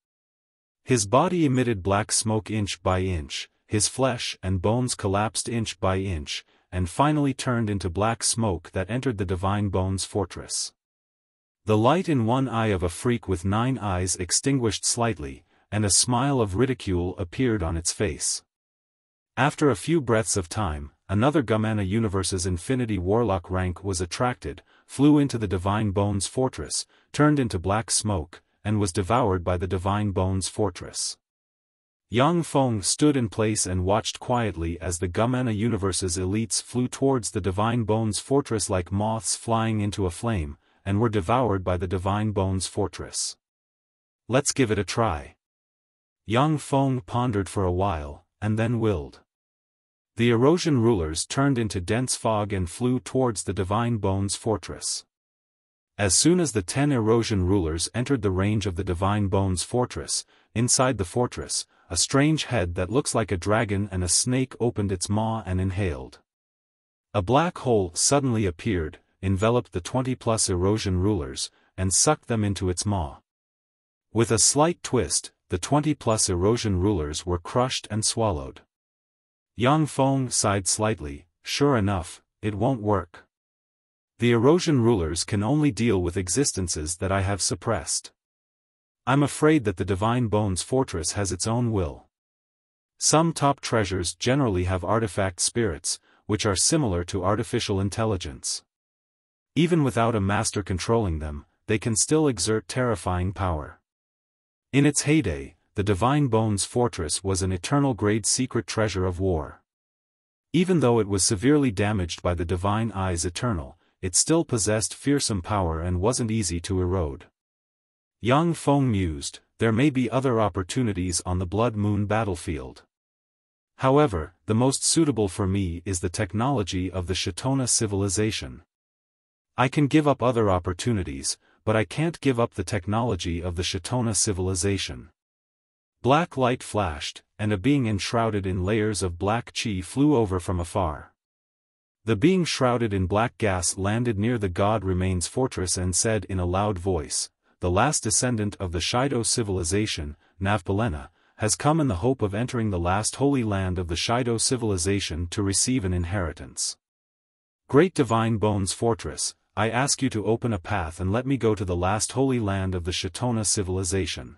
His body emitted black smoke inch by inch, his flesh and bones collapsed inch by inch, and finally turned into black smoke that entered the Divine Bones fortress. The light in one eye of a freak with 9 eyes extinguished slightly, and a smile of ridicule appeared on its face. After a few breaths of time, another Gumana universe's Infinity Warlock rank was attracted, flew into the Divine Bones fortress, turned into black smoke, and was devoured by the Divine Bones fortress. Yang Feng stood in place and watched quietly as the Gumana universe's elites flew towards the Divine Bones fortress like moths flying into a flame, and were devoured by the Divine Bones fortress. Let's give it a try. Yang Feng pondered for a while, and then willed. The erosion rulers turned into dense fog and flew towards the Divine Bones fortress. As soon as the 10 erosion rulers entered the range of the Divine Bones fortress, inside the fortress, a strange head that looks like a dragon and a snake opened its maw and inhaled. A black hole suddenly appeared, enveloped the 20+ erosion rulers, and sucked them into its maw. With a slight twist, the 20+ erosion rulers were crushed and swallowed. Yang Feng sighed slightly. Sure enough, it won't work. The erosion rulers can only deal with existences that I have suppressed. I'm afraid that the Divine Bones fortress has its own will. Some top treasures generally have artifact spirits, which are similar to artificial intelligence. Even without a master controlling them, they can still exert terrifying power. In its heyday, the Divine Bones fortress was an eternal grade secret treasure of war. Even though it was severely damaged by the Divine Eyes Eternal, it still possessed fearsome power and wasn't easy to erode. Yang Feng mused, there may be other opportunities on the Blood Moon battlefield. However, the most suitable for me is the technology of the Shatona civilization. I can give up other opportunities, but I can't give up the technology of the Shatona civilization. Black light flashed, and a being enshrouded in layers of black chi flew over from afar. The being shrouded in black gas landed near the God Remains fortress and said in a loud voice, the last descendant of the Shido civilization, Navpalena, has come in the hope of entering the last holy land of the Shido civilization to receive an inheritance. Great Divine Bones fortress, I ask you to open a path and let me go to the last holy land of the Shatona civilization.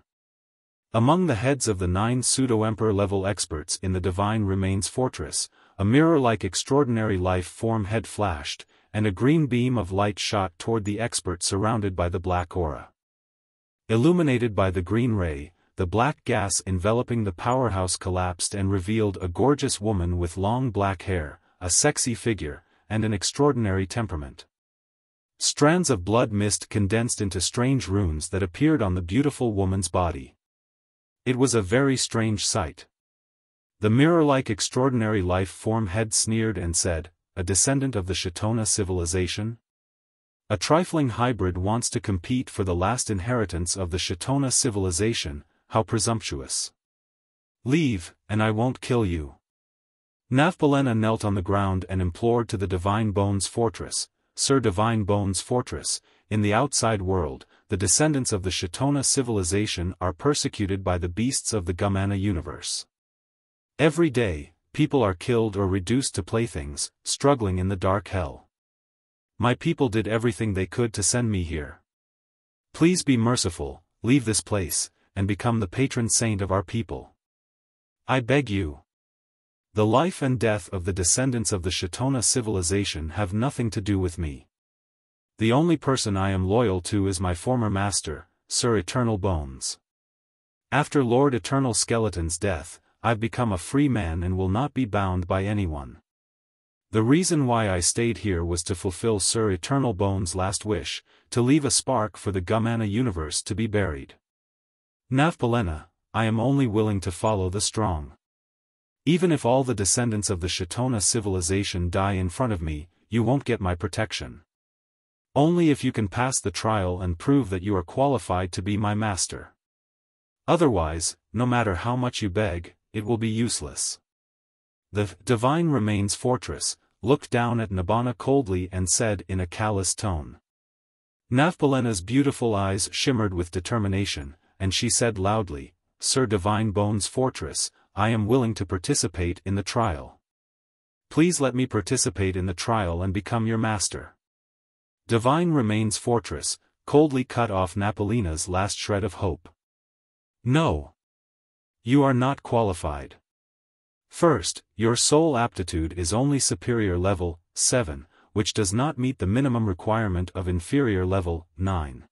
Among the heads of the 9 pseudo-emperor level experts in the Divine Remains fortress, a mirror-like extraordinary life form head flashed, and a green beam of light shot toward the expert surrounded by the black aura. Illuminated by the green ray, the black gas enveloping the powerhouse collapsed and revealed a gorgeous woman with long black hair, a sexy figure, and an extraordinary temperament. Strands of blood mist condensed into strange runes that appeared on the beautiful woman's body. It was a very strange sight. The mirror-like extraordinary life form head sneered and said, a descendant of the Shatona civilization? A trifling hybrid wants to compete for the last inheritance of the Shatona civilization, how presumptuous. Leave, and I won't kill you. Navpalena knelt on the ground and implored to the Divine Bones fortress, Sir Divine Bones fortress, in the outside world, the descendants of the Shatona civilization are persecuted by the beasts of the Gumana universe. Every day, people are killed or reduced to playthings, struggling in the dark hell. My people did everything they could to send me here. Please be merciful, leave this place, and become the patron saint of our people. I beg you. The life and death of the descendants of the Chitona civilization have nothing to do with me. The only person I am loyal to is my former master, Sir Eternal Bones. After Lord Eternal Skeleton's death, I've become a free man and will not be bound by anyone. The reason why I stayed here was to fulfill Sir Eternal Bones' last wish, to leave a spark for the Gumana universe to be buried. Navpalena, I am only willing to follow the strong. Even if all the descendants of the Chitona civilization die in front of me, you won't get my protection. Only if you can pass the trial and prove that you are qualified to be my master. Otherwise, no matter how much you beg, it will be useless. The Divine Remains Fortress looked down at Nibbana coldly and said in a callous tone. Navpalena's beautiful eyes shimmered with determination, and she said loudly, Sir Divine Bones Fortress, I am willing to participate in the trial. Please let me participate in the trial and become your master. Divine Remains Fortress coldly cut off Napalena's last shred of hope. No. You are not qualified. First, your soul aptitude is only superior level 7, which does not meet the minimum requirement of inferior level 9.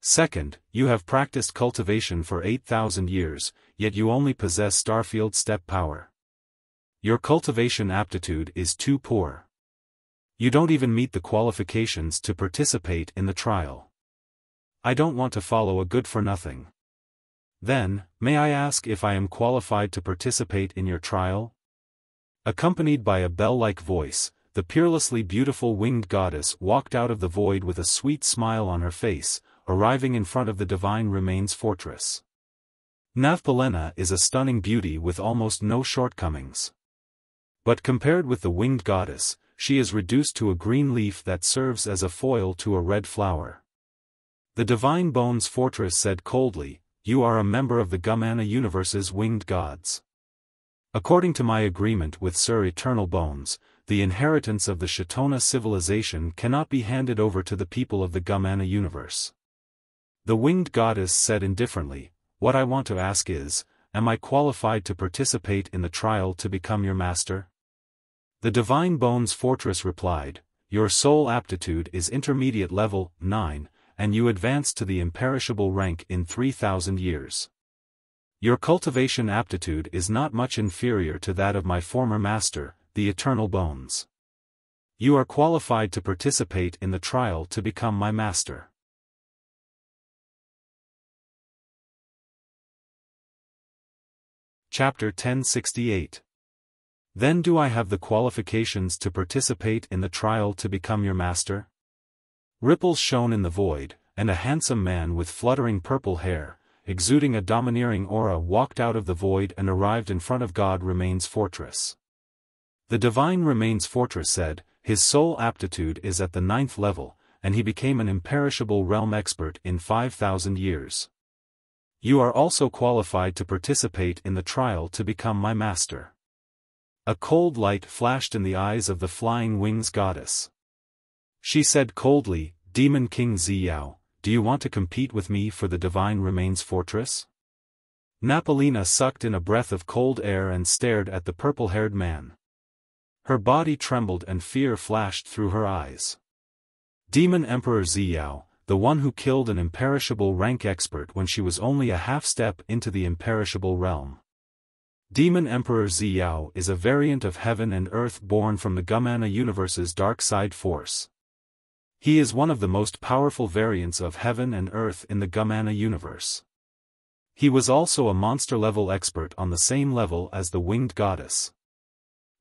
Second, you have practiced cultivation for 8,000 years, yet you only possess Starfield step power. Your cultivation aptitude is too poor. You don't even meet the qualifications to participate in the trial. I don't want to follow a good-for-nothing. Then, may I ask if I am qualified to participate in your trial? Accompanied by a bell-like voice, the peerlessly beautiful winged goddess walked out of the void with a sweet smile on her face, arriving in front of the Divine Remains Fortress. Navpalena is a stunning beauty with almost no shortcomings. But compared with the winged goddess, she is reduced to a green leaf that serves as a foil to a red flower. The Divine Bones Fortress said coldly, You are a member of the Gumana universe's winged gods. According to my agreement with Sir Eternal Bones, the inheritance of the Chitona civilization cannot be handed over to the people of the Gumana universe. The winged goddess said indifferently, What I want to ask is, am I qualified to participate in the trial to become your master? The Divine Bones Fortress replied, Your soul aptitude is intermediate level 9, and you advance to the imperishable rank in 3,000 years. Your cultivation aptitude is not much inferior to that of my former master, the Eternal Bones. You are qualified to participate in the trial to become my master. Chapter 1068. Then do I have the qualifications to participate in the trial to become your master? Ripples shone in the void, and a handsome man with fluttering purple hair, exuding a domineering aura walked out of the void and arrived in front of God Remains Fortress. The Divine Remains Fortress said, His soul aptitude is at the 9th level, and he became an imperishable realm expert in 5,000 years. You are also qualified to participate in the trial to become my master. A cold light flashed in the eyes of the Flying Wings goddess. She said coldly, Demon King Ziyao, do you want to compete with me for the Divine Remains Fortress? Napalena sucked in a breath of cold air and stared at the purple-haired man. Her body trembled and fear flashed through her eyes. Demon Emperor Ziyao, the one who killed an imperishable rank expert when she was only a half-step into the imperishable realm. Demon Emperor Ziyao is a variant of heaven and earth born from the Gumana universe's dark side force. He is one of the most powerful variants of heaven and earth in the Gumana universe. He was also a monster-level expert on the same level as the winged goddess.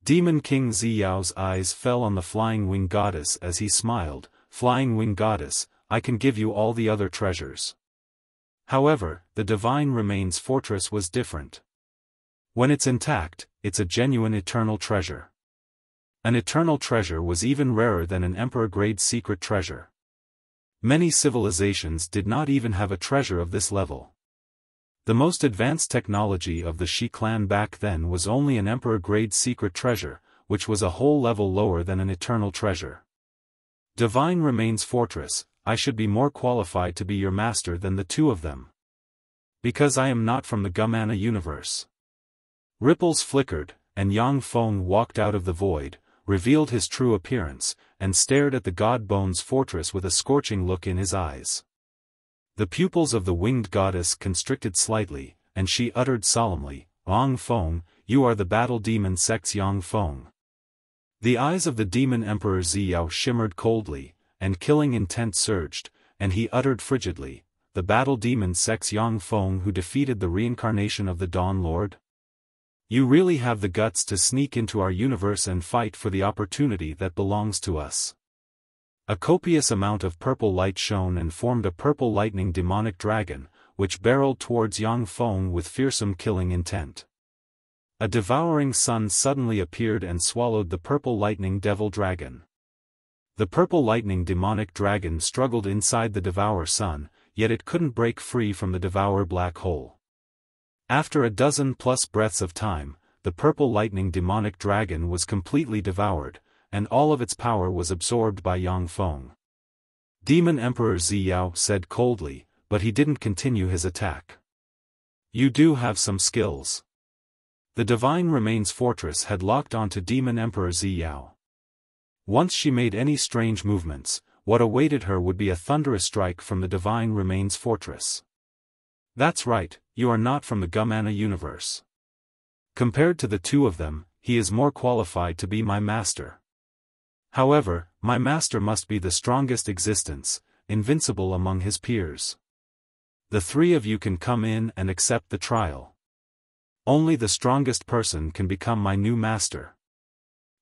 Demon King Ziyao's eyes fell on the Flying Wing goddess as he smiled, Flying Wing goddess, I can give you all the other treasures. However, the Divine Remains Fortress was different. When it's intact, it's a genuine eternal treasure. An eternal treasure was even rarer than an emperor-grade secret treasure. Many civilizations did not even have a treasure of this level. The most advanced technology of the Shi clan back then was only an emperor-grade secret treasure, which was a whole level lower than an eternal treasure. Divine Remains Fortress, I should be more qualified to be your master than the two of them. Because I am not from the Gumana universe. Ripples flickered, and Yang Feng walked out of the void, revealed his true appearance, and stared at the God Bones fortress with a scorching look in his eyes. The pupils of the winged goddess constricted slightly, and she uttered solemnly, "Yang Feng, you are the battle demon Sex Yang Feng." The eyes of the demon emperor Ziyao shimmered coldly, and killing intent surged, and he uttered frigidly, "The battle demon Sex Yang Feng who defeated the reincarnation of the Dawn Lord? You really have the guts to sneak into our universe and fight for the opportunity that belongs to us." A copious amount of purple light shone and formed a purple lightning demonic dragon, which barreled towards Yang Feng with fearsome killing intent. A devouring sun suddenly appeared and swallowed the purple lightning devil dragon. The purple lightning demonic dragon struggled inside the devour sun, yet it couldn't break free from the devour black hole. After a dozen-plus breaths of time, the purple lightning demonic dragon was completely devoured, and all of its power was absorbed by Yang Feng. Demon Emperor Ziyao said coldly, but he didn't continue his attack. "You do have some skills." The Divine Remains Fortress had locked onto Demon Emperor Ziyao. Once she made any strange movements, what awaited her would be a thunderous strike from the Divine Remains Fortress. "That's right, you are not from the Gumana universe. Compared to the two of them, he is more qualified to be my master. However, my master must be the strongest existence, invincible among his peers. The three of you can come in and accept the trial. Only the strongest person can become my new master."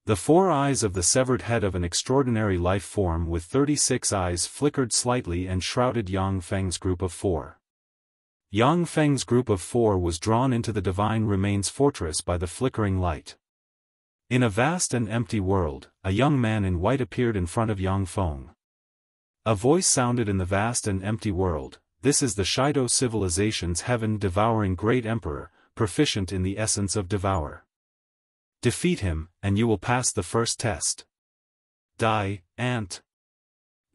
The 4 eyes of the severed head of an extraordinary life form with 36 eyes flickered slightly and shrouded Yang Feng's group of 4. Yang Feng's group of 4 was drawn into the Divine Remains Fortress by the flickering light. In a vast and empty world, a young man in white appeared in front of Yang Feng. A voice sounded in the vast and empty world, "This is the Shido civilization's heaven-devouring great emperor, proficient in the essence of devour. Defeat him, and you will pass the first test. Die, ant."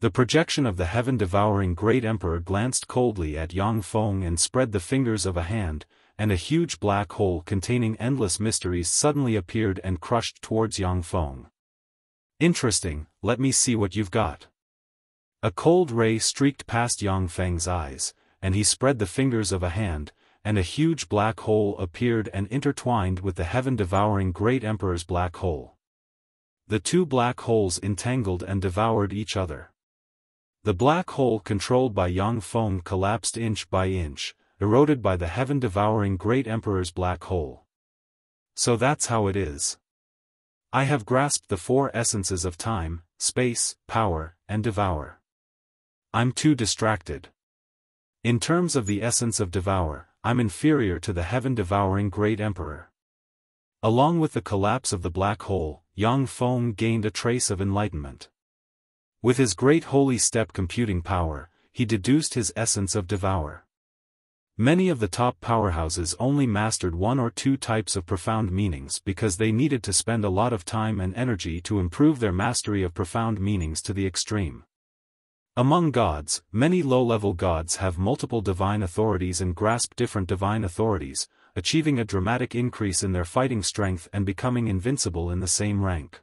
The projection of the heaven-devouring great emperor glanced coldly at Yang Feng and spread the fingers of a hand, and a huge black hole containing endless mysteries suddenly appeared and crushed towards Yang Feng. "Interesting, let me see what you've got." A cold ray streaked past Yang Feng's eyes, and he spread the fingers of a hand, and a huge black hole appeared and intertwined with the heaven-devouring great emperor's black hole. The two black holes entangled and devoured each other. The black hole controlled by Yang Feng collapsed inch by inch, eroded by the heaven-devouring great emperor's black hole. "So that's how it is. I have grasped the 4 essences of time, space, power, and devour. I'm too distracted. In terms of the essence of devour, I'm inferior to the heaven-devouring great emperor." Along with the collapse of the black hole, Yang Feng gained a trace of enlightenment. With his great holy step computing power, he deduced his essence of devour. Many of the top powerhouses only mastered 1 or 2 types of profound meanings because they needed to spend a lot of time and energy to improve their mastery of profound meanings to the extreme. Among gods, many low-level gods have multiple divine authorities and grasp different divine authorities, achieving a dramatic increase in their fighting strength and becoming invincible in the same rank.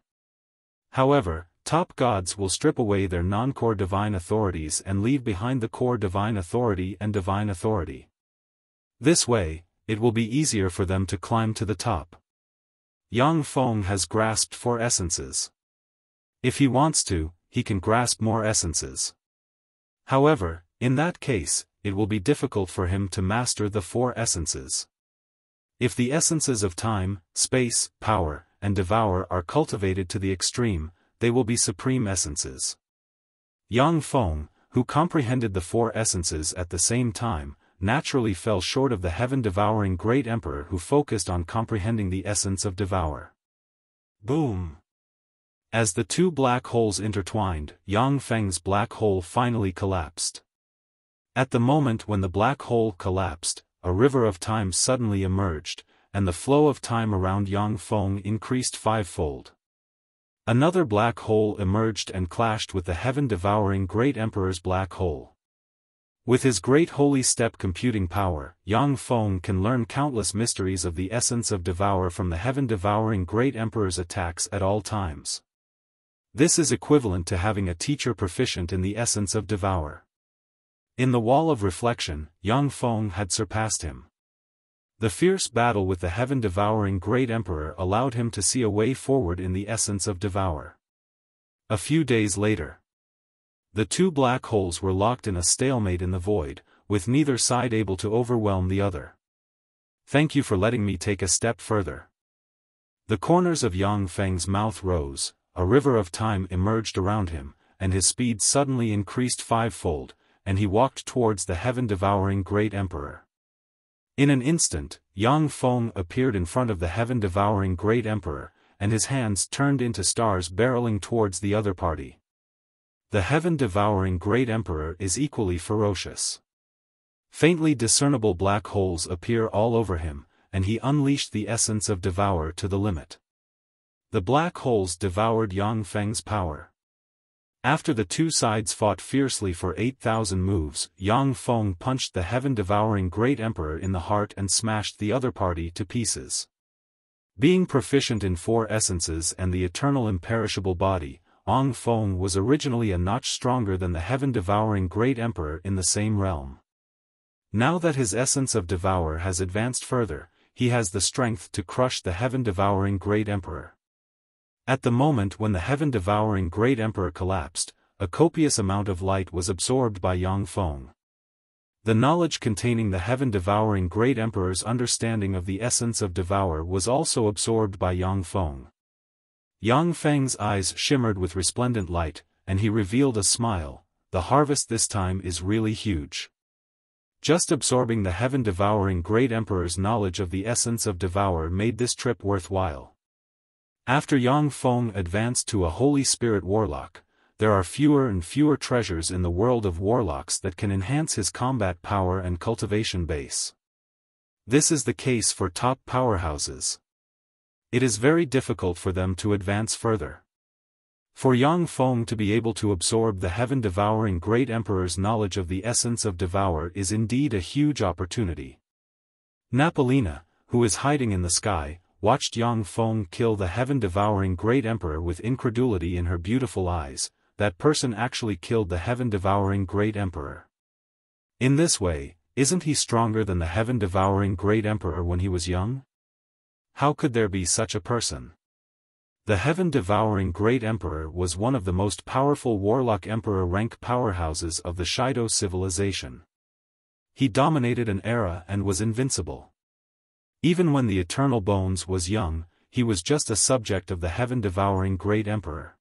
However, top gods will strip away their non-core divine authorities and leave behind the core divine authority and divine authority. This way, it will be easier for them to climb to the top. Yang Feng has grasped 4 essences. If he wants to, he can grasp more essences. However, in that case, it will be difficult for him to master the 4 essences. If the essences of time, space, power, and devour are cultivated to the extreme, they will be supreme essences. Yang Feng, who comprehended the 4 essences at the same time, naturally fell short of the heaven-devouring great emperor who focused on comprehending the essence of devour. Boom! As the 2 black holes intertwined, Yang Feng's black hole finally collapsed. At the moment when the black hole collapsed, a river of time suddenly emerged, and the flow of time around Yang Feng increased fivefold. Another black hole emerged and clashed with the heaven-devouring Great Emperor's black hole. With his great holy step computing power, Yang Feng can learn countless mysteries of the essence of Devour from the heaven-devouring Great Emperor's attacks at all times. This is equivalent to having a teacher proficient in the essence of Devour. In the wall of reflection, Yang Feng had surpassed him. The fierce battle with the heaven-devouring Great Emperor allowed him to see a way forward in the essence of Devour. A few days later, the two black holes were locked in a stalemate in the void, with neither side able to overwhelm the other. Thank you for letting me take a step further. The corners of Yang Feng's mouth rose, a river of time emerged around him, and his speed suddenly increased fivefold, and he walked towards the heaven-devouring Great Emperor. In an instant, Yang Feng appeared in front of the heaven-devouring Great Emperor, and his hands turned into stars barreling towards the other party. The heaven-devouring Great Emperor is equally ferocious. Faintly discernible black holes appear all over him, and he unleashed the essence of Devour to the limit. The black holes devoured Yang Feng's power. After the two sides fought fiercely for 8,000 moves, Yang Feng punched the heaven-devouring Great Emperor in the heart and smashed the other party to pieces. Being proficient in four essences and the eternal imperishable body, Yang Feng was originally a notch stronger than the heaven-devouring Great Emperor in the same realm. Now that his essence of Devour has advanced further, he has the strength to crush the heaven-devouring Great Emperor. At the moment when the heaven-devouring Great Emperor collapsed, a copious amount of light was absorbed by Yang Feng. The knowledge containing the heaven-devouring Great Emperor's understanding of the essence of Devour was also absorbed by Yang Feng. Yang Feng's eyes shimmered with resplendent light, and he revealed a smile. The harvest this time is really huge. Just absorbing the heaven-devouring Great Emperor's knowledge of the essence of Devour made this trip worthwhile. After Yang Feng advanced to a Holy Spirit Warlock, there are fewer and fewer treasures in the world of warlocks that can enhance his combat power and cultivation base. This is the case for top powerhouses. It is very difficult for them to advance further. For Yang Feng to be able to absorb the heaven-devouring Great Emperor's knowledge of the essence of Devour is indeed a huge opportunity. Napolina, who is hiding in the sky, watched Yang Feng kill the heaven-devouring Great Emperor with incredulity in her beautiful eyes. That person actually killed the heaven-devouring Great Emperor. In this way, isn't he stronger than the heaven-devouring Great Emperor when he was young? How could there be such a person? The heaven-devouring Great Emperor was one of the most powerful warlock emperor rank powerhouses of the Shido civilization. He dominated an era and was invincible. Even when the Eternal Bones was young, he was just a subject of the heaven-devouring Great Emperor.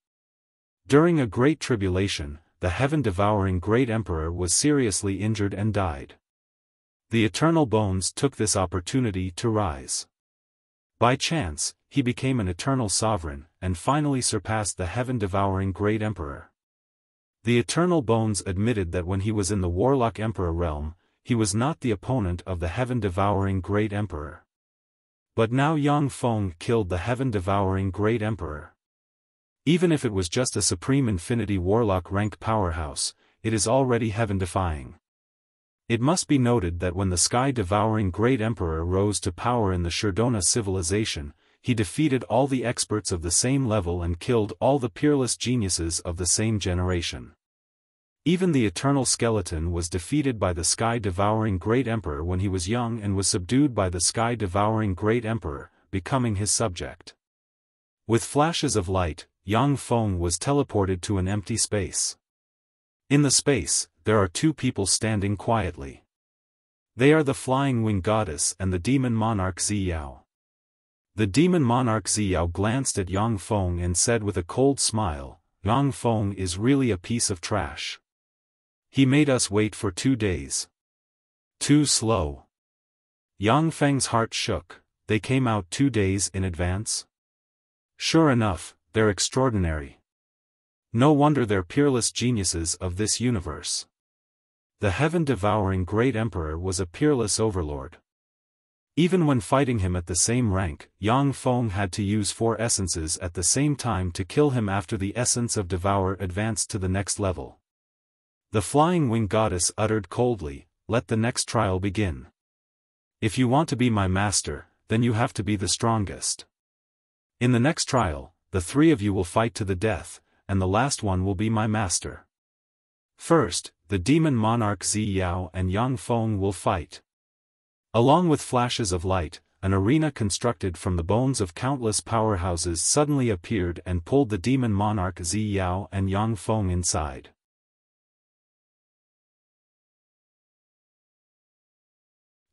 During a great tribulation, the heaven-devouring Great Emperor was seriously injured and died. The Eternal Bones took this opportunity to rise. By chance, he became an eternal sovereign, and finally surpassed the heaven-devouring Great Emperor. The Eternal Bones admitted that when he was in the Warlock Emperor realm, he was not the opponent of the heaven-devouring Great Emperor. But now Yang Feng killed the heaven-devouring Great Emperor. Even if it was just a Supreme Infinity Warlock rank powerhouse, it is already heaven-defying. It must be noted that when the sky-devouring Great Emperor rose to power in the Shurdona civilization, he defeated all the experts of the same level and killed all the peerless geniuses of the same generation. Even the Eternal Skeleton was defeated by the sky-devouring Great Emperor when he was young and was subdued by the sky-devouring Great Emperor, becoming his subject. With flashes of light, Yang Feng was teleported to an empty space. In the space, there are two people standing quietly. They are the Flying Wing Goddess and the Demon Monarch Ziyao. The Demon Monarch Ziyao glanced at Yang Feng and said with a cold smile, "Yang Feng is really a piece of trash. He made us wait for 2 days. Too slow." Yang Feng's heart shook. They came out 2 days in advance? Sure enough, they're extraordinary. No wonder they're peerless geniuses of this universe. The heaven-devouring great emperor was a peerless overlord. Even when fighting him at the same rank, Yang Feng had to use 4 essences at the same time to kill him after the essence of Devour advanced to the next level. The flying wing goddess uttered coldly, "Let the next trial begin. If you want to be my master, then you have to be the strongest. In the next trial, the 3 of you will fight to the death, and the last one will be my master. First, the demon monarch Zi Yao and Yang Feng will fight." Along with flashes of light, an arena constructed from the bones of countless powerhouses suddenly appeared and pulled the demon monarch Zi Yao and Yang Feng inside.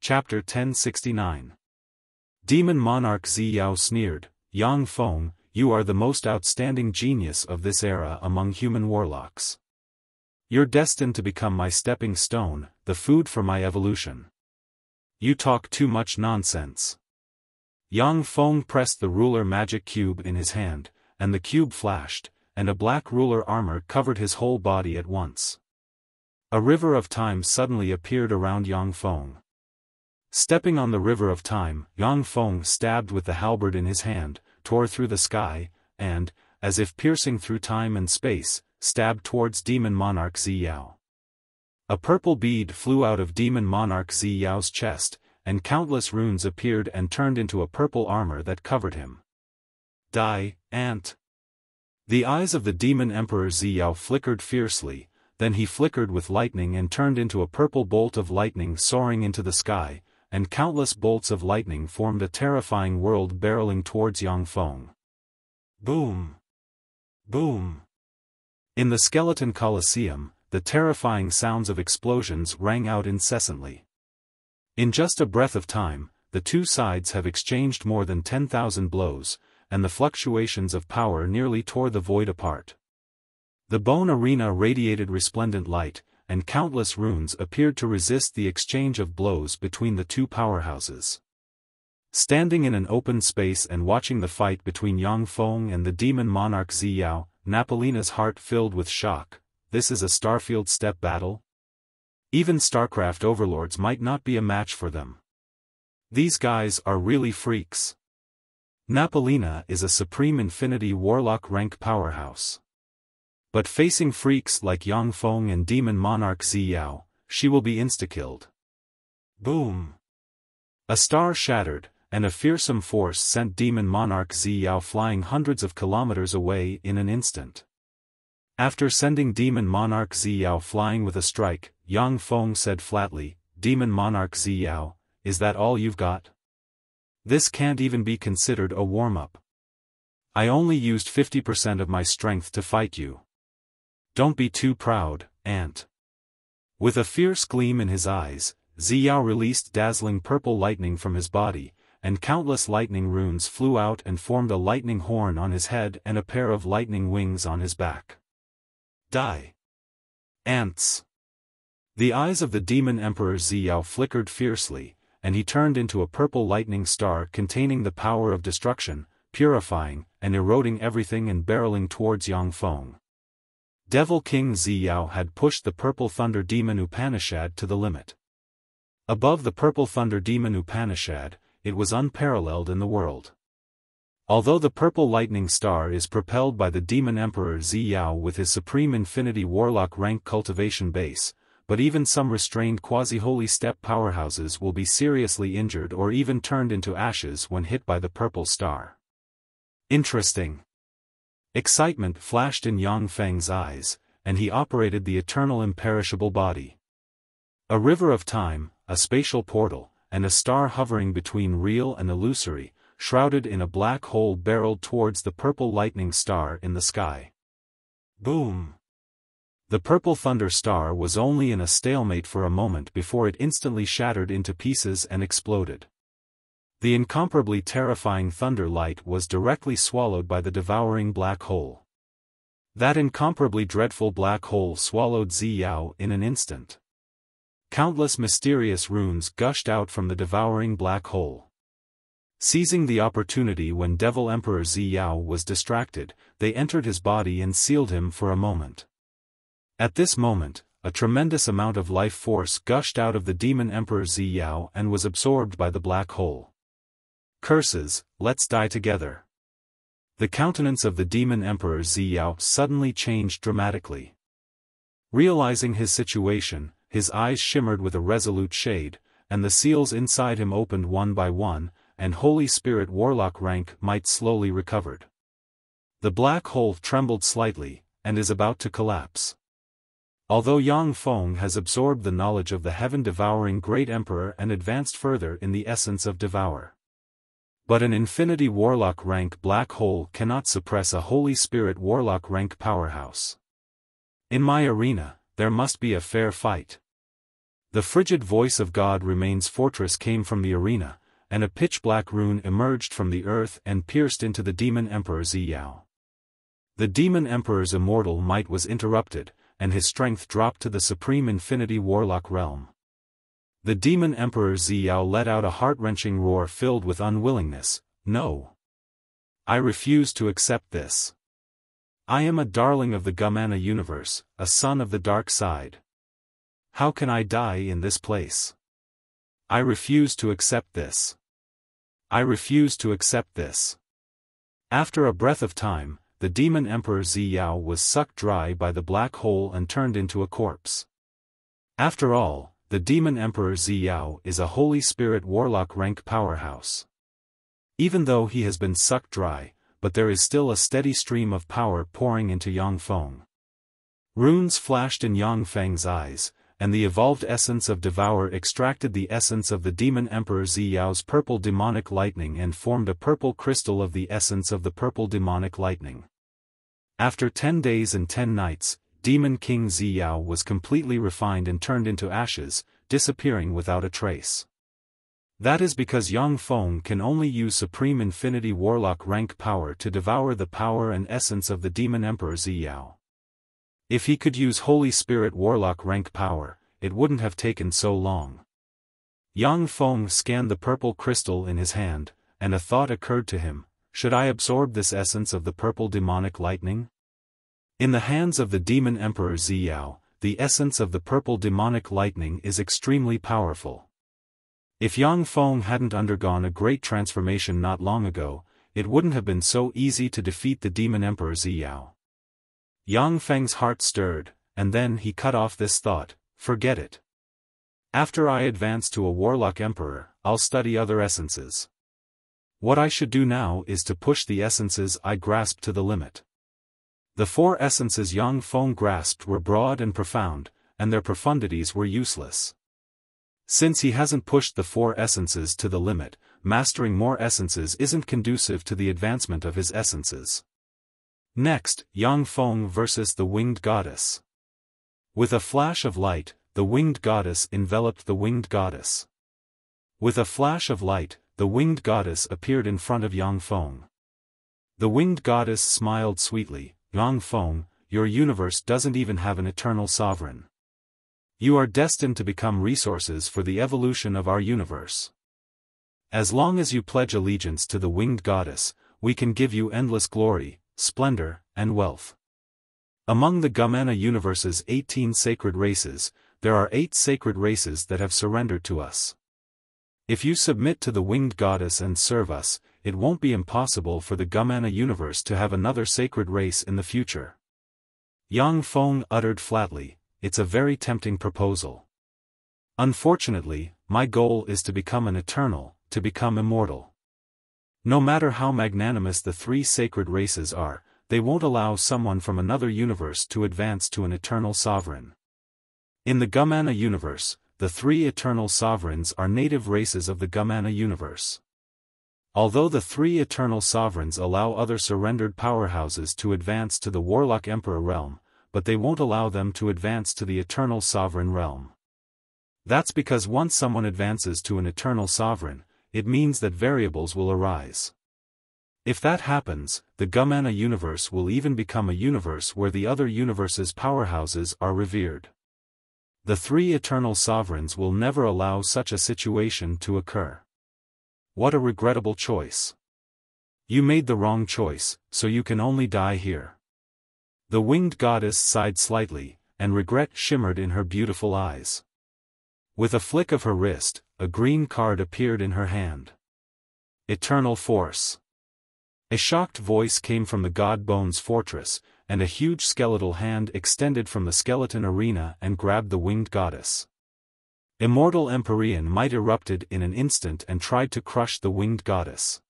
Chapter 1069. Demon monarch Zi Yao sneered, "Yang Feng, you are the most outstanding genius of this era among human warlocks. You're destined to become my stepping stone, the food for my evolution. You talk too much nonsense." Yang Feng pressed the ruler magic cube in his hand, and the cube flashed, and a black ruler armor covered his whole body at once. A river of time suddenly appeared around Yang Feng. Stepping on the river of time, Yang Feng stabbed with the halberd in his hand, tore through the sky, and, as if piercing through time and space, stabbed towards demon monarch Zi Yao. A purple bead flew out of demon monarch Zi Yao's chest, and countless runes appeared and turned into a purple armor that covered him. "Die, ant!" The eyes of the demon emperor Zi Yao flickered fiercely, then he flickered with lightning and turned into a purple bolt of lightning soaring into the sky, and countless bolts of lightning formed a terrifying world barreling towards Yang Feng. Boom! Boom! In the skeleton coliseum, the terrifying sounds of explosions rang out incessantly. In just a breath of time, the two sides have exchanged more than 10,000 blows, and the fluctuations of power nearly tore the void apart. The bone arena radiated resplendent light, and countless runes appeared to resist the exchange of blows between the two powerhouses. Standing in an open space and watching the fight between Yang Feng and the demon monarch Zi Yao, Napolina's heart filled with shock. This is a Starfield step battle? Even StarCraft overlords might not be a match for them. These guys are really freaks. Napolina is a Supreme Infinity Warlock rank powerhouse. But facing freaks like Yang Feng and demon monarch Zi Yao, she will be insta-killed. Boom! A star shattered, and a fearsome force sent demon monarch Zi Yao flying hundreds of kilometers away in an instant. After sending demon monarch Zi Yao flying with a strike, Yang Feng said flatly, "Demon monarch Zi Yao, is that all you've got? This can't even be considered a warm-up. I only used 50% of my strength to fight you. Don't be too proud, ant." With a fierce gleam in his eyes, Zi Yao released dazzling purple lightning from his body, and countless lightning runes flew out and formed a lightning horn on his head and a pair of lightning wings on his back. Die, ants! The eyes of the demon emperor Zi Yao flickered fiercely, and he turned into a purple lightning star containing the power of destruction, purifying, and eroding everything and barreling towards Yang Feng. Devil King Zi Yao had pushed the purple thunder demon Upanishad to the limit. Above the purple thunder demon Upanishad, it was unparalleled in the world. Although the purple lightning star is propelled by the demon emperor Zi Yao with his Supreme Infinity Warlock rank cultivation base, but even some restrained quasi-holy step powerhouses will be seriously injured or even turned into ashes when hit by the purple star. Interesting. Excitement flashed in Yang Feng's eyes, and he operated the eternal imperishable body. A river of time, a spatial portal, and a star hovering between real and illusory, shrouded in a black hole barreled towards the purple lightning star in the sky. Boom! The purple thunder star was only in a stalemate for a moment before it instantly shattered into pieces and exploded. The incomparably terrifying thunder light was directly swallowed by the devouring black hole. That incomparably dreadful black hole swallowed Zi Yao in an instant. Countless mysterious runes gushed out from the devouring black hole. Seizing the opportunity when Devil Emperor Zi Yao was distracted, they entered his body and sealed him for a moment. At this moment, a tremendous amount of life force gushed out of the demon emperor Ziyao and was absorbed by the black hole. Curses, let's die together. The countenance of the demon emperor Ziyao suddenly changed dramatically. Realizing his situation, his eyes shimmered with a resolute shade, and the seals inside him opened one by one, and Holy Spirit Warlock rank might slowly recovered. The black hole trembled slightly, and is about to collapse. Although Yang Feng has absorbed the knowledge of the heaven-devouring Great Emperor and advanced further in the essence of Devour. But an Infinity Warlock rank black hole cannot suppress a Holy Spirit Warlock rank powerhouse. In my arena, there must be a fair fight. The frigid voice of God Remains Fortress came from the arena, and a pitch-black rune emerged from the earth and pierced into the Demon Emperor Ziyao. The Demon Emperor's immortal might was interrupted, and his strength dropped to the Supreme Infinity Warlock realm. The Demon Emperor Ziyao let out a heart-wrenching roar filled with unwillingness. No. I refuse to accept this. I am a darling of the Gamana universe, a son of the dark side. How can I die in this place? I refuse to accept this. I refuse to accept this. After a breath of time, the Demon Emperor Ziyao was sucked dry by the black hole and turned into a corpse. After all, the Demon Emperor Ziyao is a Holy Spirit Warlock rank powerhouse. Even though he has been sucked dry, but there is still a steady stream of power pouring into Yang Feng. Runes flashed in Yang Feng's eyes, and the evolved essence of Devour extracted the essence of the Demon Emperor Ziyao's purple demonic lightning and formed a purple crystal of the essence of the purple demonic lightning. After 10 days and 10 nights, Demon King Ziyao was completely refined and turned into ashes, disappearing without a trace. That is because Yang Feng can only use Supreme Infinity Warlock rank power to devour the power and essence of the Demon Emperor Ziyao. If he could use Holy Spirit Warlock rank power, it wouldn't have taken so long. Yang Feng scanned the purple crystal in his hand, and a thought occurred to him: should I absorb this essence of the purple demonic lightning? In the hands of the Demon Emperor Ziyao, the essence of the purple demonic lightning is extremely powerful. If Yang Feng hadn't undergone a great transformation not long ago, it wouldn't have been so easy to defeat the Demon Emperor Ziyao. Yang Feng's heart stirred, and then he cut off this thought: forget it. After I advance to a Warlock Emperor, I'll study other essences. What I should do now is to push the essences I grasped to the limit. The 4 essences Yang Feng grasped were broad and profound, and their profundities were useless. Since he hasn't pushed the 4 essences to the limit, mastering more essences isn't conducive to the advancement of his essences. Next, Yang Feng versus the Winged Goddess. With a flash of light, the Winged Goddess enveloped the Winged Goddess. With a flash of light, the Winged Goddess appeared in front of Yang Feng. The Winged Goddess smiled sweetly: Yang Feng, your universe doesn't even have an eternal sovereign. You are destined to become resources for the evolution of our universe. As long as you pledge allegiance to the Winged Goddess, we can give you endless glory, splendor, and wealth. Among the Gamana universe's 18 sacred races, there are 8 sacred races that have surrendered to us. If you submit to the Winged Goddess and serve us, it won't be impossible for the Gamana universe to have another sacred race in the future. Yang Feng uttered flatly: it's a very tempting proposal. Unfortunately, my goal is to become an eternal, to become immortal. No matter how magnanimous the 3 sacred races are, they won't allow someone from another universe to advance to an eternal sovereign. In the Gamana universe, the 3 eternal sovereigns are native races of the Gamana universe. Although the 3 eternal sovereigns allow other surrendered powerhouses to advance to the Warlock Emperor realm, but they won't allow them to advance to the eternal sovereign realm. That's because once someone advances to an eternal sovereign, it means that variables will arise. If that happens, the Gamana universe will even become a universe where the other universe's powerhouses are revered. The 3 eternal sovereigns will never allow such a situation to occur. What a regrettable choice. You made the wrong choice, so you can only die here. The Winged Goddess sighed slightly, and regret shimmered in her beautiful eyes. With a flick of her wrist, a green card appeared in her hand. Eternal Force. A shocked voice came from the God Bones fortress, and a huge skeletal hand extended from the skeleton arena and grabbed the winged goddess. Immortal Empyrean might erupted in an instant and tried to crush the winged goddess.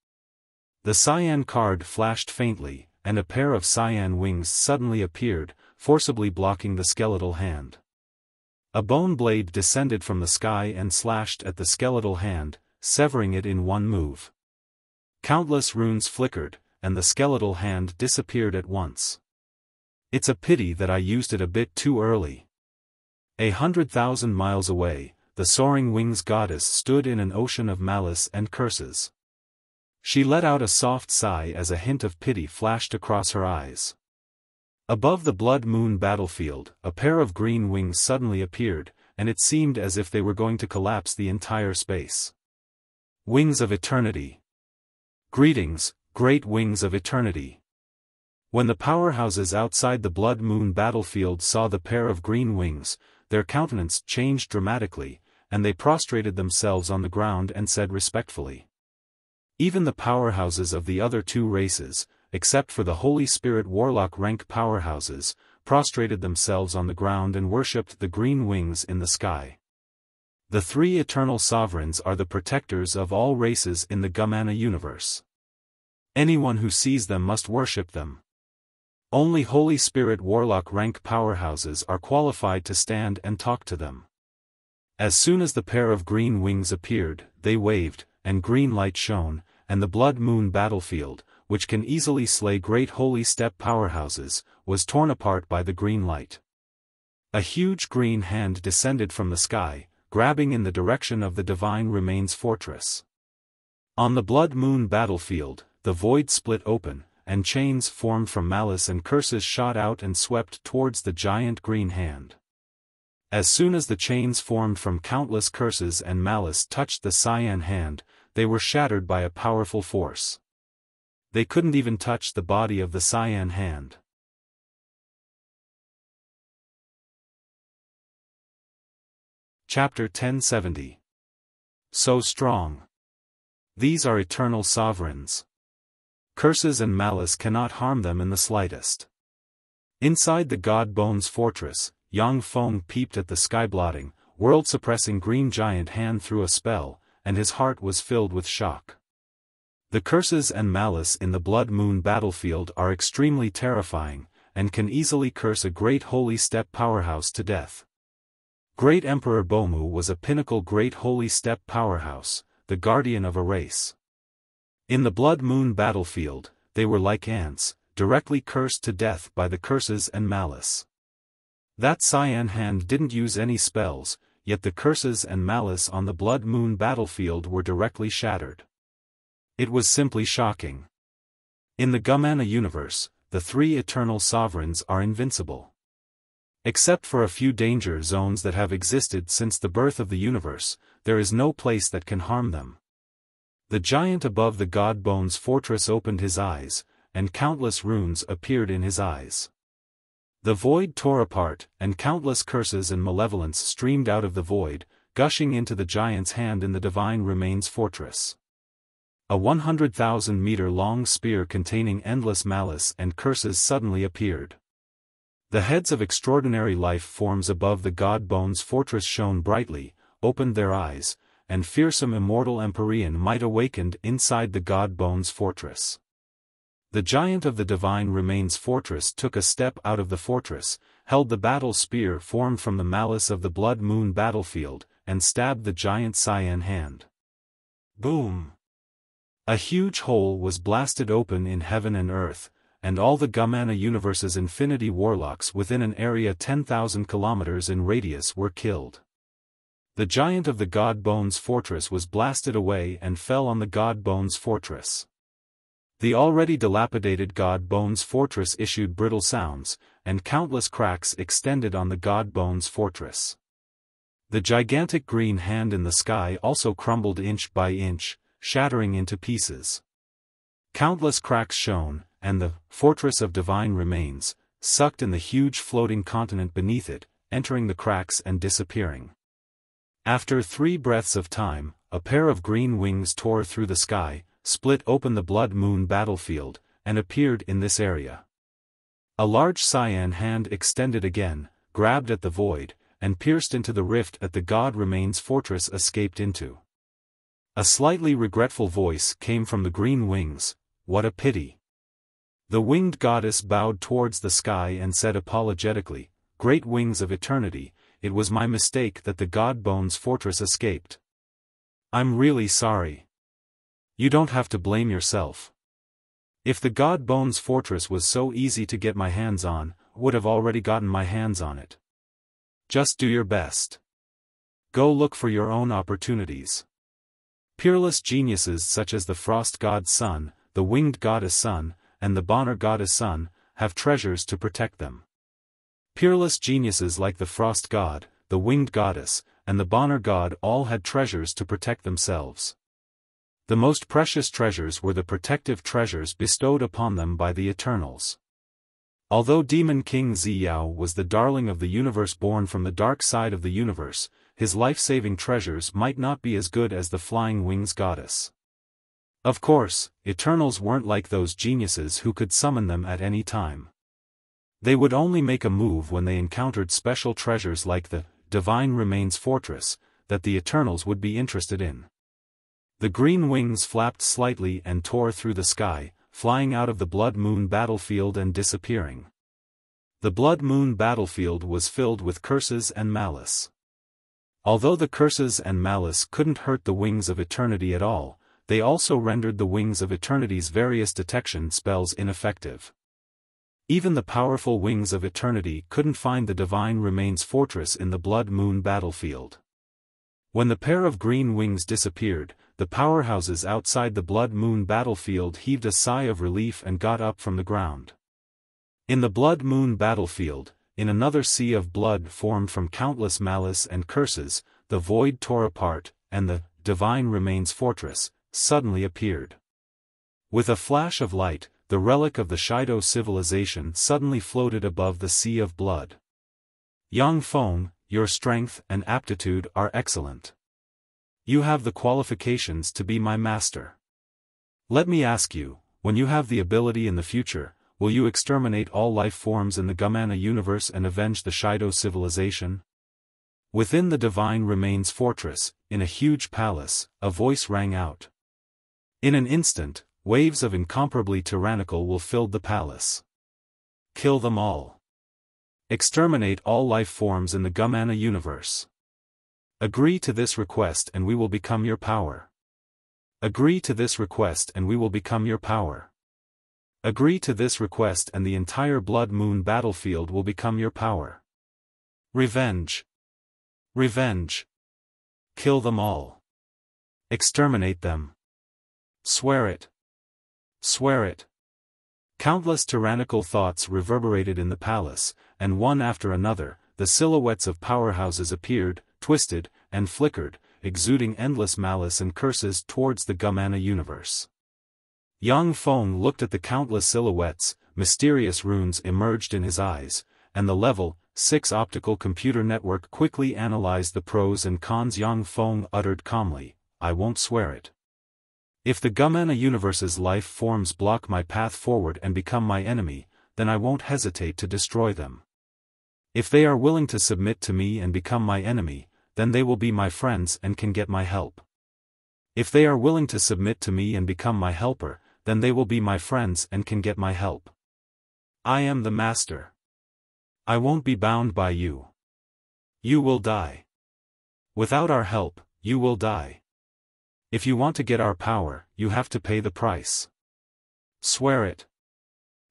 The cyan card flashed faintly, and a pair of cyan wings suddenly appeared, forcibly blocking the skeletal hand. A bone blade descended from the sky and slashed at the skeletal hand, severing it in one move. Countless runes flickered, and the skeletal hand disappeared at once. It's a pity that I used it a bit too early. 100,000 miles away, the soaring wings goddess stood in an ocean of malice and curses. She let out a soft sigh as a hint of pity flashed across her eyes. Above the blood moon battlefield, a pair of green wings suddenly appeared, and it seemed as if they were going to collapse the entire space. Wings of Eternity. Greetings, great wings of eternity. When the powerhouses outside the blood moon battlefield saw the pair of green wings, their countenance changed dramatically, and they prostrated themselves on the ground and said respectfully. Even the powerhouses of the other two races, except for the Holy Spirit Warlock rank powerhouses, prostrated themselves on the ground and worshipped the green wings in the sky. The three eternal sovereigns are the protectors of all races in the Gumana universe. Anyone who sees them must worship them. Only Holy Spirit Warlock rank powerhouses are qualified to stand and talk to them. As soon as the pair of green wings appeared, they waved, and green light shone, and the blood moon battlefield, which can easily slay great holy step powerhouses, was torn apart by the green light. A huge green hand descended from the sky, grabbing in the direction of the Divine Remains fortress. On the blood moon battlefield, the void split open, and chains formed from malice and curses shot out and swept towards the giant green hand. As soon as the chains formed from countless curses and malice touched the cyan hand, they were shattered by a powerful force. They couldn't even touch the body of the cyan hand. Chapter 1070. So strong. These are eternal sovereigns. Curses and malice cannot harm them in the slightest. Inside the God Bones fortress, Yang Feng peeped at the sky-blotting, world-suppressing green giant hand through a spell, and his heart was filled with shock. The curses and malice in the blood moon battlefield are extremely terrifying, and can easily curse a great holy step powerhouse to death. Great Emperor Bomu was a pinnacle great holy step powerhouse, the guardian of a race. In the blood moon battlefield, they were like ants, directly cursed to death by the curses and malice. That cyan hand didn't use any spells, yet the curses and malice on the blood moon battlefield were directly shattered. It was simply shocking. In the Gumana universe, the three eternal sovereigns are invincible. Except for a few danger zones that have existed since the birth of the universe, there is no place that can harm them. The giant above the God Bones fortress opened his eyes, and countless runes appeared in his eyes. The void tore apart, and countless curses and malevolence streamed out of the void, gushing into the giant's hand in the Divine Remains fortress. A 100,000-meter-long spear containing endless malice and curses suddenly appeared. The heads of extraordinary life forms above the God Bones fortress shone brightly, opened their eyes, and fearsome immortal Empyrean might awakened inside the God Bones fortress. The giant of the Divine Remains fortress took a step out of the fortress, held the battle spear formed from the malice of the blood moon battlefield, and stabbed the giant cyan hand. Boom! A huge hole was blasted open in heaven and earth, and all the Gumana universe's infinity warlocks within an area 10,000 kilometers in radius were killed. The giant of the God Bones fortress was blasted away and fell on the God Bones fortress. The already dilapidated God Bones fortress issued brittle sounds, and countless cracks extended on the God Bones fortress. The gigantic green hand in the sky also crumbled inch by inch, shattering into pieces. Countless cracks shone, and the fortress of Divine Remains sucked in the huge floating continent beneath it, entering the cracks and disappearing. After 3 breaths of time, a pair of green wings tore through the sky, split open the blood moon battlefield, and appeared in this area. A large cyan hand extended again, grabbed at the void, and pierced into the rift that the God Remains fortress escaped into. A slightly regretful voice came from the green wings, "What a pity." The winged goddess bowed towards the sky and said apologetically, "Great wings of eternity, it was my mistake that the God Bones fortress escaped. I'm really sorry. You don't have to blame yourself. If the God Bones fortress was so easy to get my hands on, I would have already gotten my hands on it. Just do your best. Go look for your own opportunities. Peerless geniuses such as the Frost God Sun, the Winged Goddess Sun, and the Bonner Goddess Sun, have treasures to protect them. Peerless geniuses like the Frost God, the Winged Goddess, and the Bonner God all had treasures to protect themselves. The most precious treasures were the protective treasures bestowed upon them by the Eternals. Although Demon King Ziyao was the darling of the universe born from the dark side of the universe, his life-saving treasures might not be as good as the Flying Wings Goddess. Of course, Eternals weren't like those geniuses who could summon them at any time. They would only make a move when they encountered special treasures like the Divine Remains Fortress, that the Eternals would be interested in. The green wings flapped slightly and tore through the sky, flying out of the Blood Moon battlefield and disappearing. The Blood Moon battlefield was filled with curses and malice. Although the curses and malice couldn't hurt the Wings of Eternity at all, they also rendered the Wings of Eternity's various detection spells ineffective. Even the powerful Wings of Eternity couldn't find the Divine Remains fortress in the Blood Moon battlefield. When the pair of green wings disappeared, the powerhouses outside the Blood Moon battlefield heaved a sigh of relief and got up from the ground. In the Blood Moon battlefield, in another sea of blood formed from countless malice and curses, the void tore apart, and the Divine Remains fortress suddenly appeared. With a flash of light, the relic of the Shido civilization suddenly floated above the sea of blood. Yang Feng, your strength and aptitude are excellent. You have the qualifications to be my master. Let me ask you, when you have the ability in the future, will you exterminate all life forms in the Gumana universe and avenge the Shido civilization? Within the Divine Remains fortress, in a huge palace, a voice rang out. In an instant, waves of incomparably tyrannical will fill the palace. Kill them all. Exterminate all life forms in the Gumana universe. Agree to this request and we will become your power. Agree to this request and we will become your power. Agree to this request and the entire Blood Moon battlefield will become your power. Revenge. Revenge. Kill them all. Exterminate them. Swear it. Swear it. Countless tyrannical thoughts reverberated in the palace, and one after another, the silhouettes of powerhouses appeared, twisted, and flickered, exuding endless malice and curses towards the Gumana universe. Yang Feng looked at the countless silhouettes, mysterious runes emerged in his eyes, and the Level 6 optical computer network quickly analyzed the pros and cons. Yang Feng uttered calmly, "I won't swear it. If the Gumana universe's life forms block my path forward and become my enemy, then I won't hesitate to destroy them. If they are willing to submit to me and become my enemy, then they will be my friends and can get my help. If they are willing to submit to me and become my helper, then they will be my friends and can get my help. I am the master. I won't be bound by you. You will die. Without our help, you will die. If you want to get our power, you have to pay the price. Swear it.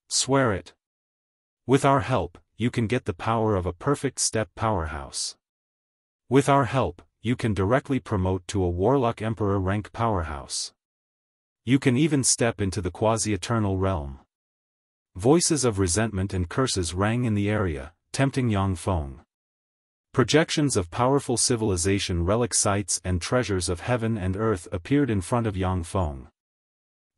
Swear it. With our help, you can get the power of a perfect step powerhouse. With our help, you can directly promote to a Warlock Emperor rank powerhouse. You can even step into the quasi-eternal realm." Voices of resentment and curses rang in the area, tempting Yang Feng. Projections of powerful civilization relic sites and treasures of heaven and earth appeared in front of Yang Feng.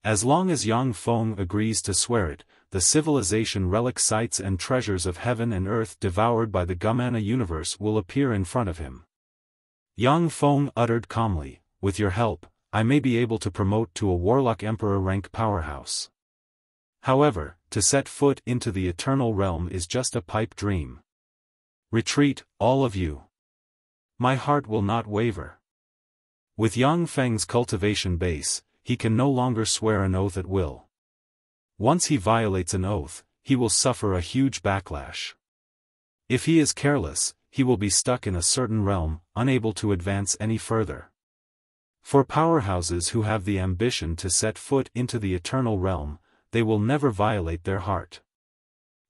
As long as Yang Feng agrees to swear it, the civilization relic sites and treasures of heaven and earth devoured by the Gumana universe will appear in front of him. Yang Feng uttered calmly, with your help, I may be able to promote to a warlock emperor rank powerhouse. However, to set foot into the eternal realm is just a pipe dream. Retreat, all of you. My heart will not waver. With Yang Feng's cultivation base, he can no longer swear an oath at will. Once he violates an oath, he will suffer a huge backlash. If he is careless, he will be stuck in a certain realm, unable to advance any further. For powerhouses who have the ambition to set foot into the eternal realm, they will never violate their heart.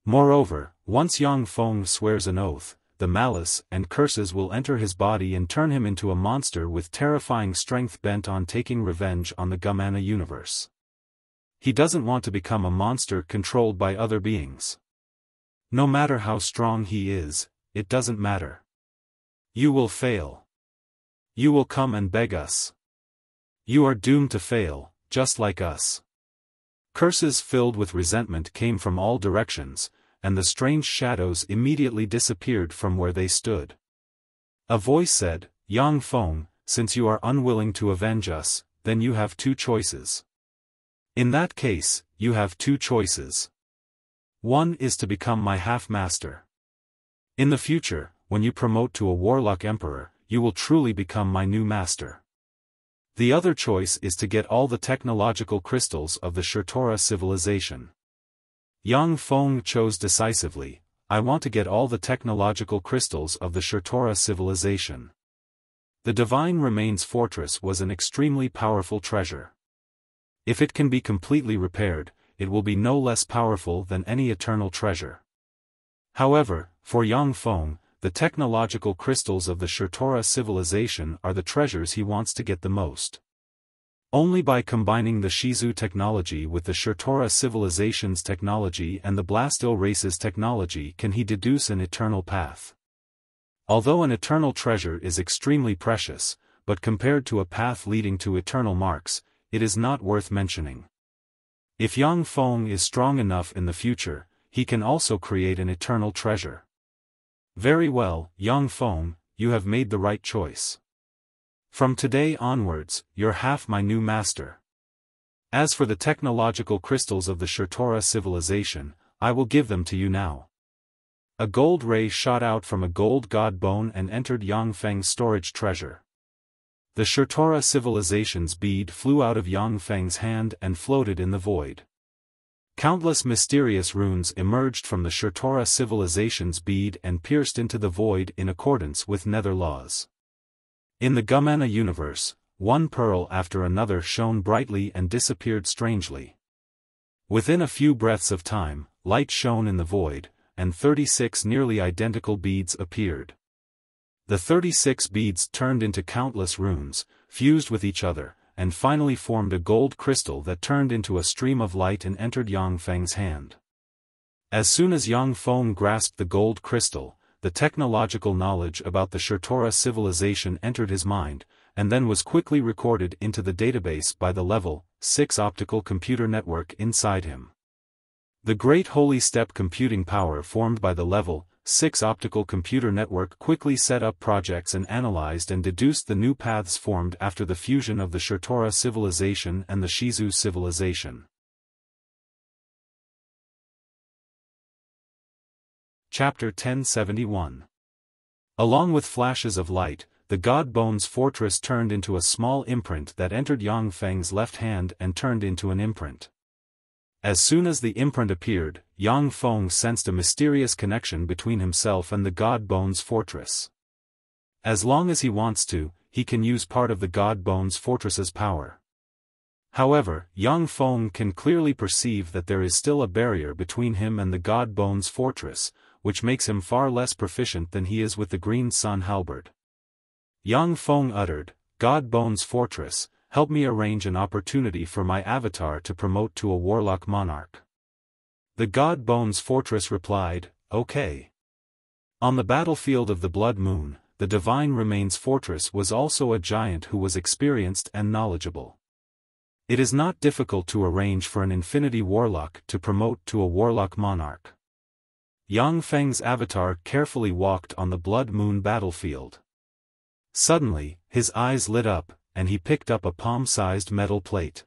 Moreover, once Yang Feng swears an oath, the malice and curses will enter his body and turn him into a monster with terrifying strength bent on taking revenge on the Gumana universe. He doesn't want to become a monster controlled by other beings. No matter how strong he is, it doesn't matter. You will fail. You will come and beg us. You are doomed to fail, just like us. Curses filled with resentment came from all directions, and the strange shadows immediately disappeared from where they stood. A voice said, Yang Feng, since you are unwilling to avenge us, then you have two choices. In that case, you have two choices. One is to become my half-master. In the future, when you promote to a warlock emperor, you will truly become my new master. The other choice is to get all the technological crystals of the Shurtora civilization. Yang Feng chose decisively, I want to get all the technological crystals of the Shurtora civilization. The Divine Remains Fortress was an extremely powerful treasure. If it can be completely repaired, it will be no less powerful than any eternal treasure. However, for Yang Feng, the technological crystals of the Shurtora civilization are the treasures he wants to get the most. Only by combining the Shizu technology with the Shurtora civilization's technology and the Blastil race's technology can he deduce an eternal path. Although an eternal treasure is extremely precious, but compared to a path leading to eternal marks, it is not worth mentioning. If Yang Feng is strong enough in the future, he can also create an eternal treasure. Very well, Yang Feng, you have made the right choice. From today onwards, you're half my new master. As for the technological crystals of the Shurtora civilization, I will give them to you now. A gold ray shot out from a gold god bone and entered Yang Feng's storage treasure. The Shurtora civilization's bead flew out of Yang Feng's hand and floated in the void. Countless mysterious runes emerged from the Shurtora civilization's bead and pierced into the void in accordance with nether laws. In the Gumana universe, one pearl after another shone brightly and disappeared strangely. Within a few breaths of time, light shone in the void, and 36 nearly identical beads appeared. The 36 beads turned into countless runes, fused with each other, and finally formed a gold crystal that turned into a stream of light and entered Yang Feng's hand. As soon as Yang Feng grasped the gold crystal, the technological knowledge about the Shurtora civilization entered his mind, and then was quickly recorded into the database by the level 6 optical computer network inside him. The Great Holy Step computing power formed by the level 6 optical computer network quickly set up projects and analyzed and deduced the new paths formed after the fusion of the Shurtora civilization and the Shizu civilization. Chapter 1071. Along with flashes of light, the God Bones fortress turned into a small imprint that entered Yang Feng's left hand and turned into an imprint. As soon as the imprint appeared, Yang Feng sensed a mysterious connection between himself and the God Bones fortress. As long as he wants to, he can use part of the God Bones fortress's power. However, Yang Feng can clearly perceive that there is still a barrier between him and the God Bones fortress, which makes him far less proficient than he is with the Green Sun halberd. Yang Feng uttered, God Bones fortress, help me arrange an opportunity for my avatar to promote to a warlock monarch. The God Bones fortress replied, okay. On the battlefield of the Blood Moon, the Divine Remains fortress was also a giant who was experienced and knowledgeable. It is not difficult to arrange for an Infinity Warlock to promote to a Warlock Monarch. Yang Feng's avatar carefully walked on the Blood Moon battlefield. Suddenly, his eyes lit up, and he picked up a palm-sized metal plate.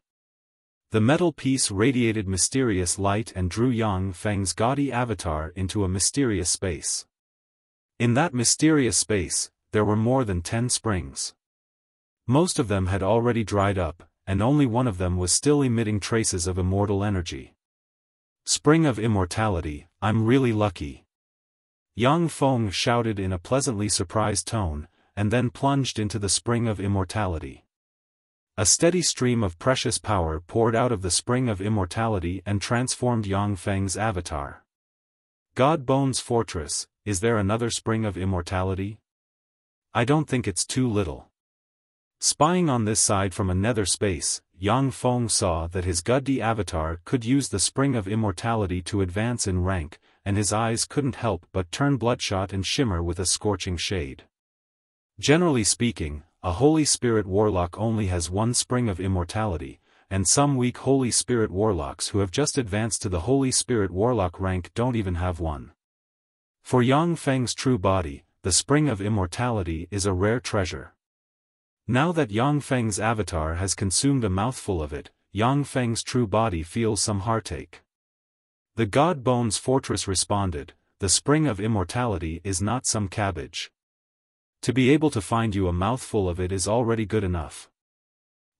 The metal piece radiated mysterious light and drew Yang Feng's gaudy avatar into a mysterious space. In that mysterious space, there were more than 10 springs. Most of them had already dried up, and only one of them was still emitting traces of immortal energy. Spring of Immortality, I'm really lucky. Yang Feng shouted in a pleasantly surprised tone, and then plunged into the Spring of Immortality. A steady stream of precious power poured out of the Spring of Immortality and transformed Yang Feng's avatar. God Bone's Fortress, is there another Spring of Immortality? I don't think it's too little. Spying on this side from a nether space, Yang Feng saw that his Guddi avatar could use the Spring of Immortality to advance in rank, and his eyes couldn't help but turn bloodshot and shimmer with a scorching shade. Generally speaking, a Holy Spirit Warlock only has one Spring of Immortality, and some weak Holy Spirit Warlocks who have just advanced to the Holy Spirit Warlock rank don't even have one. For Yang Feng's true body, the Spring of Immortality is a rare treasure. Now that Yang Feng's avatar has consumed a mouthful of it, Yang Feng's true body feels some heartache. The God Bone's Fortress responded, the Spring of Immortality is not some cabbage. To be able to find you a mouthful of it is already good enough.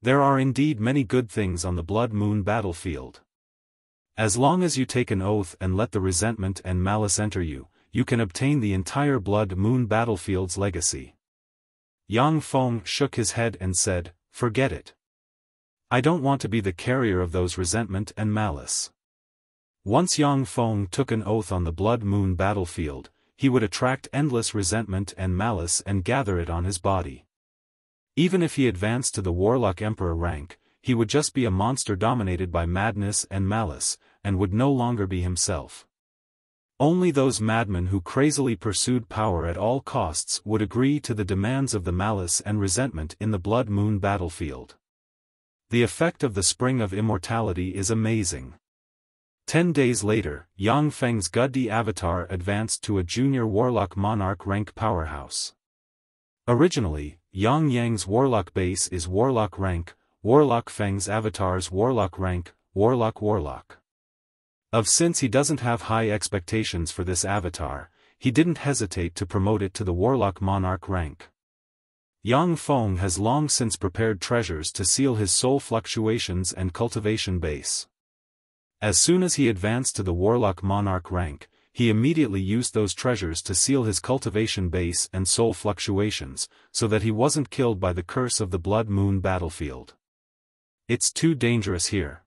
There are indeed many good things on the Blood Moon battlefield. As long as you take an oath and let the resentment and malice enter you, you can obtain the entire Blood Moon battlefield's legacy. Yang Feng shook his head and said, forget it. I don't want to be the carrier of those resentment and malice. Once Yang Feng took an oath on the Blood Moon battlefield, he would attract endless resentment and malice and gather it on his body. Even if he advanced to the Warlock Emperor rank, he would just be a monster dominated by madness and malice, and would no longer be himself. Only those madmen who crazily pursued power at all costs would agree to the demands of the malice and resentment in the Blood Moon battlefield. The effect of the Spring of Immortality is amazing. 10 days later, Yang Feng's Guddi avatar advanced to a junior Warlock Monarch rank powerhouse. Originally, Yang Yang's Warlock base is Warlock rank, Warlock Feng's avatar's Warlock rank, Warlock. Since he doesn't have high expectations for this avatar, he didn't hesitate to promote it to the Warlock Monarch rank. Yang Feng has long since prepared treasures to seal his soul fluctuations and cultivation base. As soon as he advanced to the Warlock Monarch rank, he immediately used those treasures to seal his cultivation base and soul fluctuations, so that he wasn't killed by the curse of the Blood Moon battlefield. It's too dangerous here.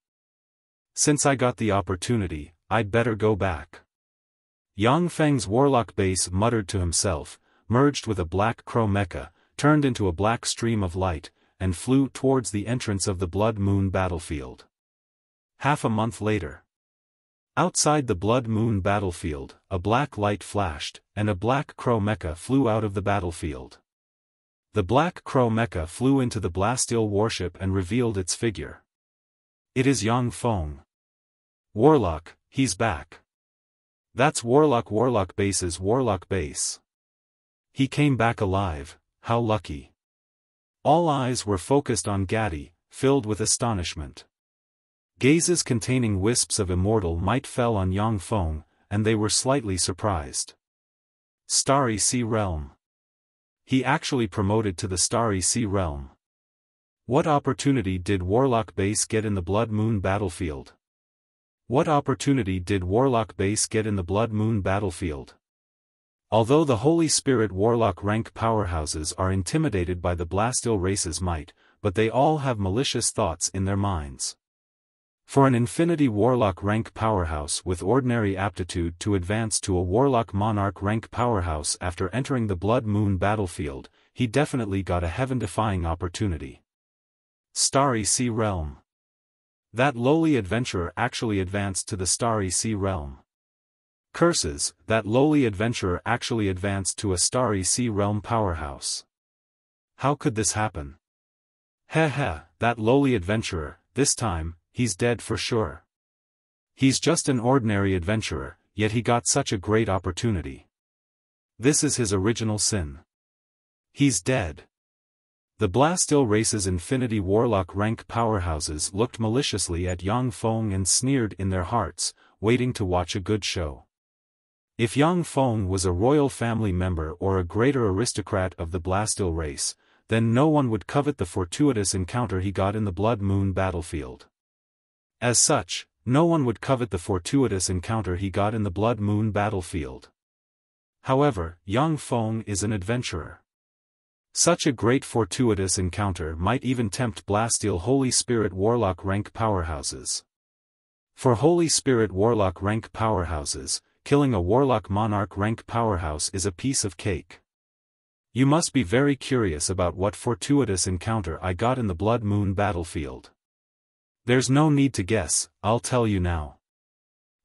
Since I got the opportunity, I'd better go back. Yang Feng's Warlock base muttered to himself, merged with a black crow mecha, turned into a black stream of light, and flew towards the entrance of the Blood Moon battlefield. Half a month later. Outside the Blood Moon battlefield, a black light flashed, and a black crow mecha flew out of the battlefield. The black crow mecha flew into the Blasteel warship and revealed its figure. It is Yang Feng. Warlock, he's back. That's Warlock base's Warlock base. He came back alive, how lucky. All eyes were focused on Gatti, filled with astonishment. Gazes containing wisps of immortal might fell on Yang Feng, and they were slightly surprised. Starry Sea Realm. He actually promoted to the Starry Sea Realm. What opportunity did Warlock base get in the Blood Moon battlefield? What opportunity did Warlock base get in the Blood Moon battlefield? Although the Holy Spirit Warlock rank powerhouses are intimidated by the Blasteel race's might, but they all have malicious thoughts in their minds. For an Infinity Warlock rank powerhouse with ordinary aptitude to advance to a Warlock Monarch rank powerhouse after entering the Blood Moon battlefield, he definitely got a heaven-defying opportunity. Starry Sea Realm. That lowly adventurer actually advanced to the Starry Sea Realm. Curses, that lowly adventurer actually advanced to a Starry Sea Realm powerhouse. How could this happen? That lowly adventurer, this time, he's dead for sure. He's just an ordinary adventurer, yet he got such a great opportunity. This is his original sin. He's dead. The Blastil race's Infinity Warlock rank powerhouses looked maliciously at Yang Feng and sneered in their hearts, waiting to watch a good show. If Yang Feng was a royal family member or a greater aristocrat of the Blastil race, then no one would covet the fortuitous encounter he got in the Blood Moon battlefield. As such, no one would covet the fortuitous encounter he got in the Blood Moon battlefield. However, Yang Feng is an adventurer. Such a great fortuitous encounter might even tempt Blastil Holy Spirit Warlock rank powerhouses. For Holy Spirit Warlock rank powerhouses, killing a Warlock Monarch rank powerhouse is a piece of cake. You must be very curious about what fortuitous encounter I got in the Blood Moon battlefield. There's no need to guess, I'll tell you now.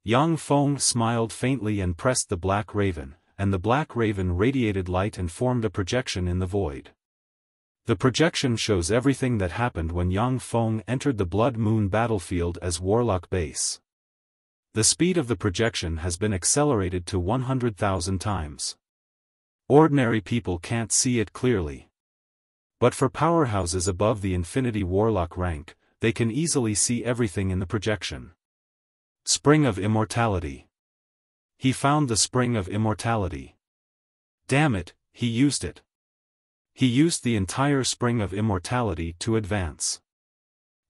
Yang Feng smiled faintly and pressed the Black Raven, and the Black Raven radiated light and formed a projection in the void. The projection shows everything that happened when Yang Feng entered the Blood Moon battlefield as Warlock base. The speed of the projection has been accelerated to 100,000 times. Ordinary people can't see it clearly. But for powerhouses above the Infinity Warlock rank, they can easily see everything in the projection. Spring of Immortality. He found the Spring of Immortality. Damn it, he used it. He used the entire Spring of Immortality to advance.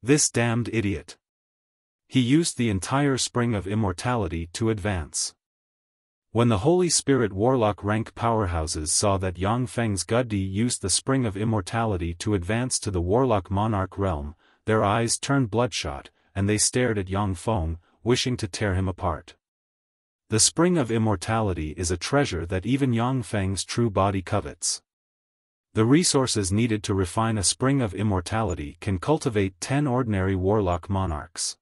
This damned idiot. He used the entire Spring of Immortality to advance. When the Holy Spirit Warlock rank powerhouses saw that Yang Feng's Guddi used the Spring of Immortality to advance to the Warlock Monarch realm, their eyes turned bloodshot, and they stared at Yang Feng, wishing to tear him apart. The Spring of Immortality is a treasure that even Yang Feng's true body covets. The resources needed to refine a Spring of Immortality can cultivate 10 ordinary Warlock Monarchs.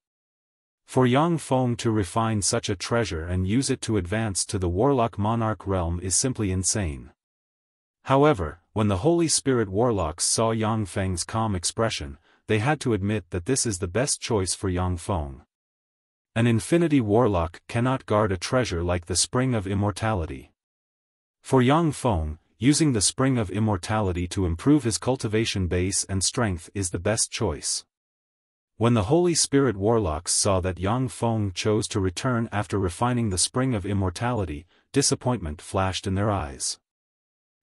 For Yang Feng to refine such a treasure and use it to advance to the Warlock Monarch realm is simply insane. However, when the Holy Spirit Warlocks saw Yang Feng's calm expression, they had to admit that this is the best choice for Yang Feng. An Infinity Warlock cannot guard a treasure like the Spring of Immortality. For Yang Feng, using the Spring of Immortality to improve his cultivation base and strength is the best choice. When the Holy Spirit Warlocks saw that Yang Feng chose to return after refining the Spring of Immortality, disappointment flashed in their eyes.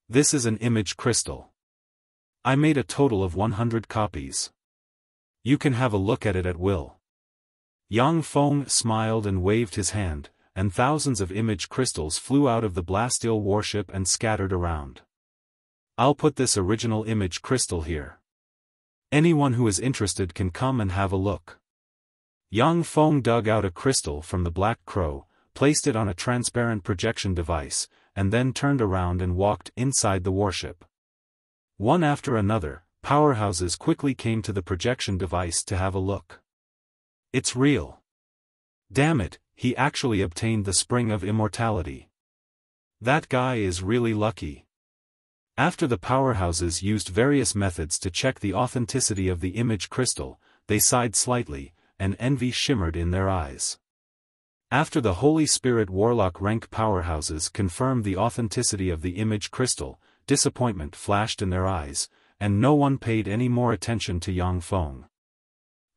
This is an image crystal. I made a total of 100 copies. You can have a look at it at will. Yang Feng smiled and waved his hand, and thousands of image crystals flew out of the Blastil warship and scattered around. I'll put this original image crystal here. Anyone who is interested can come and have a look. Yang Feng dug out a crystal from the Black Crow, placed it on a transparent projection device, and then turned around and walked inside the warship. One after another, powerhouses quickly came to the projection device to have a look. It's real. Damn it, he actually obtained the Spring of Immortality. That guy is really lucky. After the powerhouses used various methods to check the authenticity of the image crystal, they sighed slightly, and envy shimmered in their eyes. After the Holy Spirit Warlock rank powerhouses confirmed the authenticity of the image crystal, disappointment flashed in their eyes, and no one paid any more attention to Yang Feng.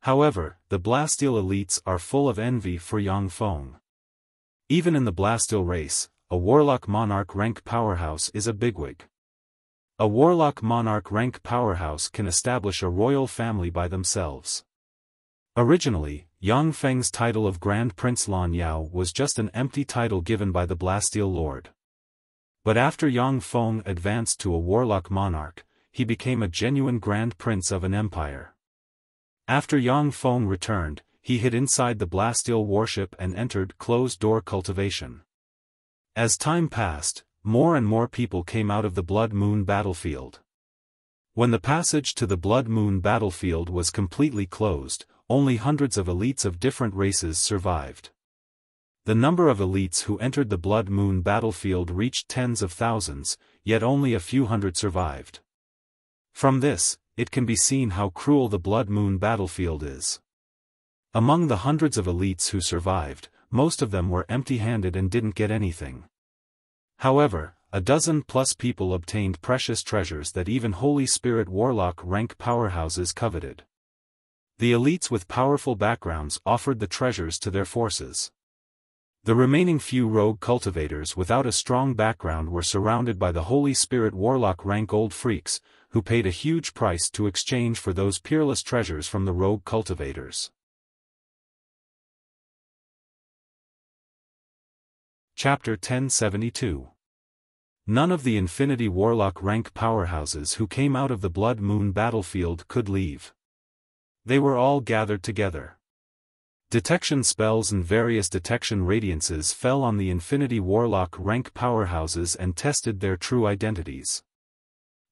However, the Blastil elites are full of envy for Yang Feng. Even in the Blastil race, a Warlock Monarch rank powerhouse is a bigwig. A Warlock Monarch rank powerhouse can establish a royal family by themselves. Originally, Yang Feng's title of Grand Prince Lan Yao was just an empty title given by the Blastil Lord. But after Yang Feng advanced to a Warlock Monarch, he became a genuine Grand Prince of an empire. After Yang Feng returned, he hid inside the Blastil warship and entered closed-door cultivation. As time passed, more and more people came out of the Blood Moon battlefield. When the passage to the Blood Moon battlefield was completely closed, only hundreds of elites of different races survived. The number of elites who entered the Blood Moon battlefield reached tens of thousands, yet only a few hundred survived. From this, it can be seen how cruel the Blood Moon battlefield is. Among the hundreds of elites who survived, most of them were empty-handed and didn't get anything. However, a dozen-plus people obtained precious treasures that even Holy Spirit Warlock rank powerhouses coveted. The elites with powerful backgrounds offered the treasures to their forces. The remaining few rogue cultivators without a strong background were surrounded by the Holy Spirit Warlock rank old freaks, who paid a huge price to exchange for those peerless treasures from the rogue cultivators. Chapter 1072. None of the Infinity Warlock rank powerhouses who came out of the Blood Moon battlefield could leave. They were all gathered together. Detection spells and various detection radiances fell on the Infinity Warlock rank powerhouses and tested their true identities.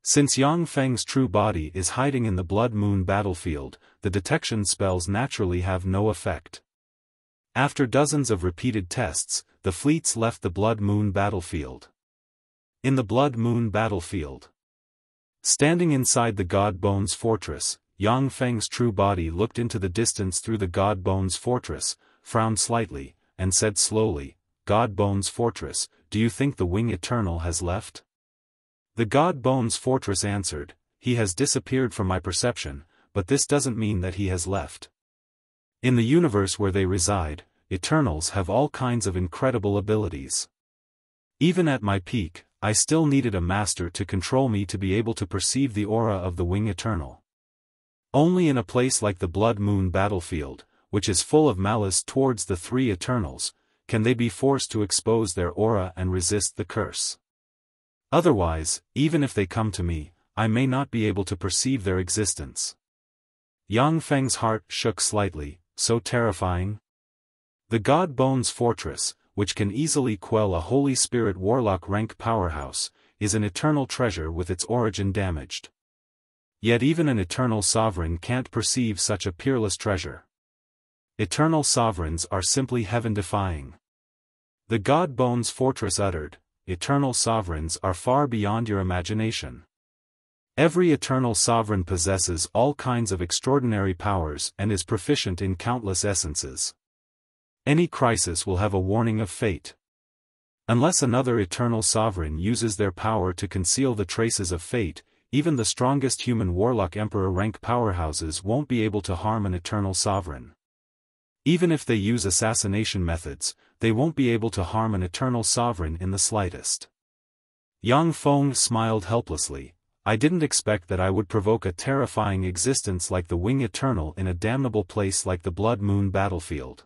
Since Yang Feng's true body is hiding in the Blood Moon battlefield, the detection spells naturally have no effect. After dozens of repeated tests, the fleets left the Blood Moon battlefield. In the Blood Moon battlefield, standing inside the God Bones fortress, Yang Feng's true body looked into the distance through the God Bones fortress, frowned slightly, and said slowly, "God Bones fortress, do you think the Wing Eternal has left?" The God Bones fortress answered, "He has disappeared from my perception, but this doesn't mean that he has left. In the universe where they reside, Eternals have all kinds of incredible abilities. Even at my peak, I still needed a master to control me to be able to perceive the aura of the Wing Eternal. Only in a place like the Blood Moon battlefield, which is full of malice towards the three Eternals, can they be forced to expose their aura and resist the curse. Otherwise, even if they come to me, I may not be able to perceive their existence." Yang Feng's heart shook slightly, so terrifying. The God Bones fortress, which can easily quell a Holy Spirit Warlock rank powerhouse, is an eternal treasure with its origin damaged. Yet even an eternal sovereign can't perceive such a peerless treasure. Eternal sovereigns are simply heaven-defying. The God Bones fortress uttered, "Eternal sovereigns are far beyond your imagination. Every eternal sovereign possesses all kinds of extraordinary powers and is proficient in countless essences. Any crisis will have a warning of fate. Unless another eternal sovereign uses their power to conceal the traces of fate, even the strongest human Warlock Emperor rank powerhouses won't be able to harm an eternal sovereign. Even if they use assassination methods, they won't be able to harm an eternal sovereign in the slightest." Yang Feng smiled helplessly. "I didn't expect that I would provoke a terrifying existence like the Wing Eternal in a damnable place like the Blood Moon battlefield.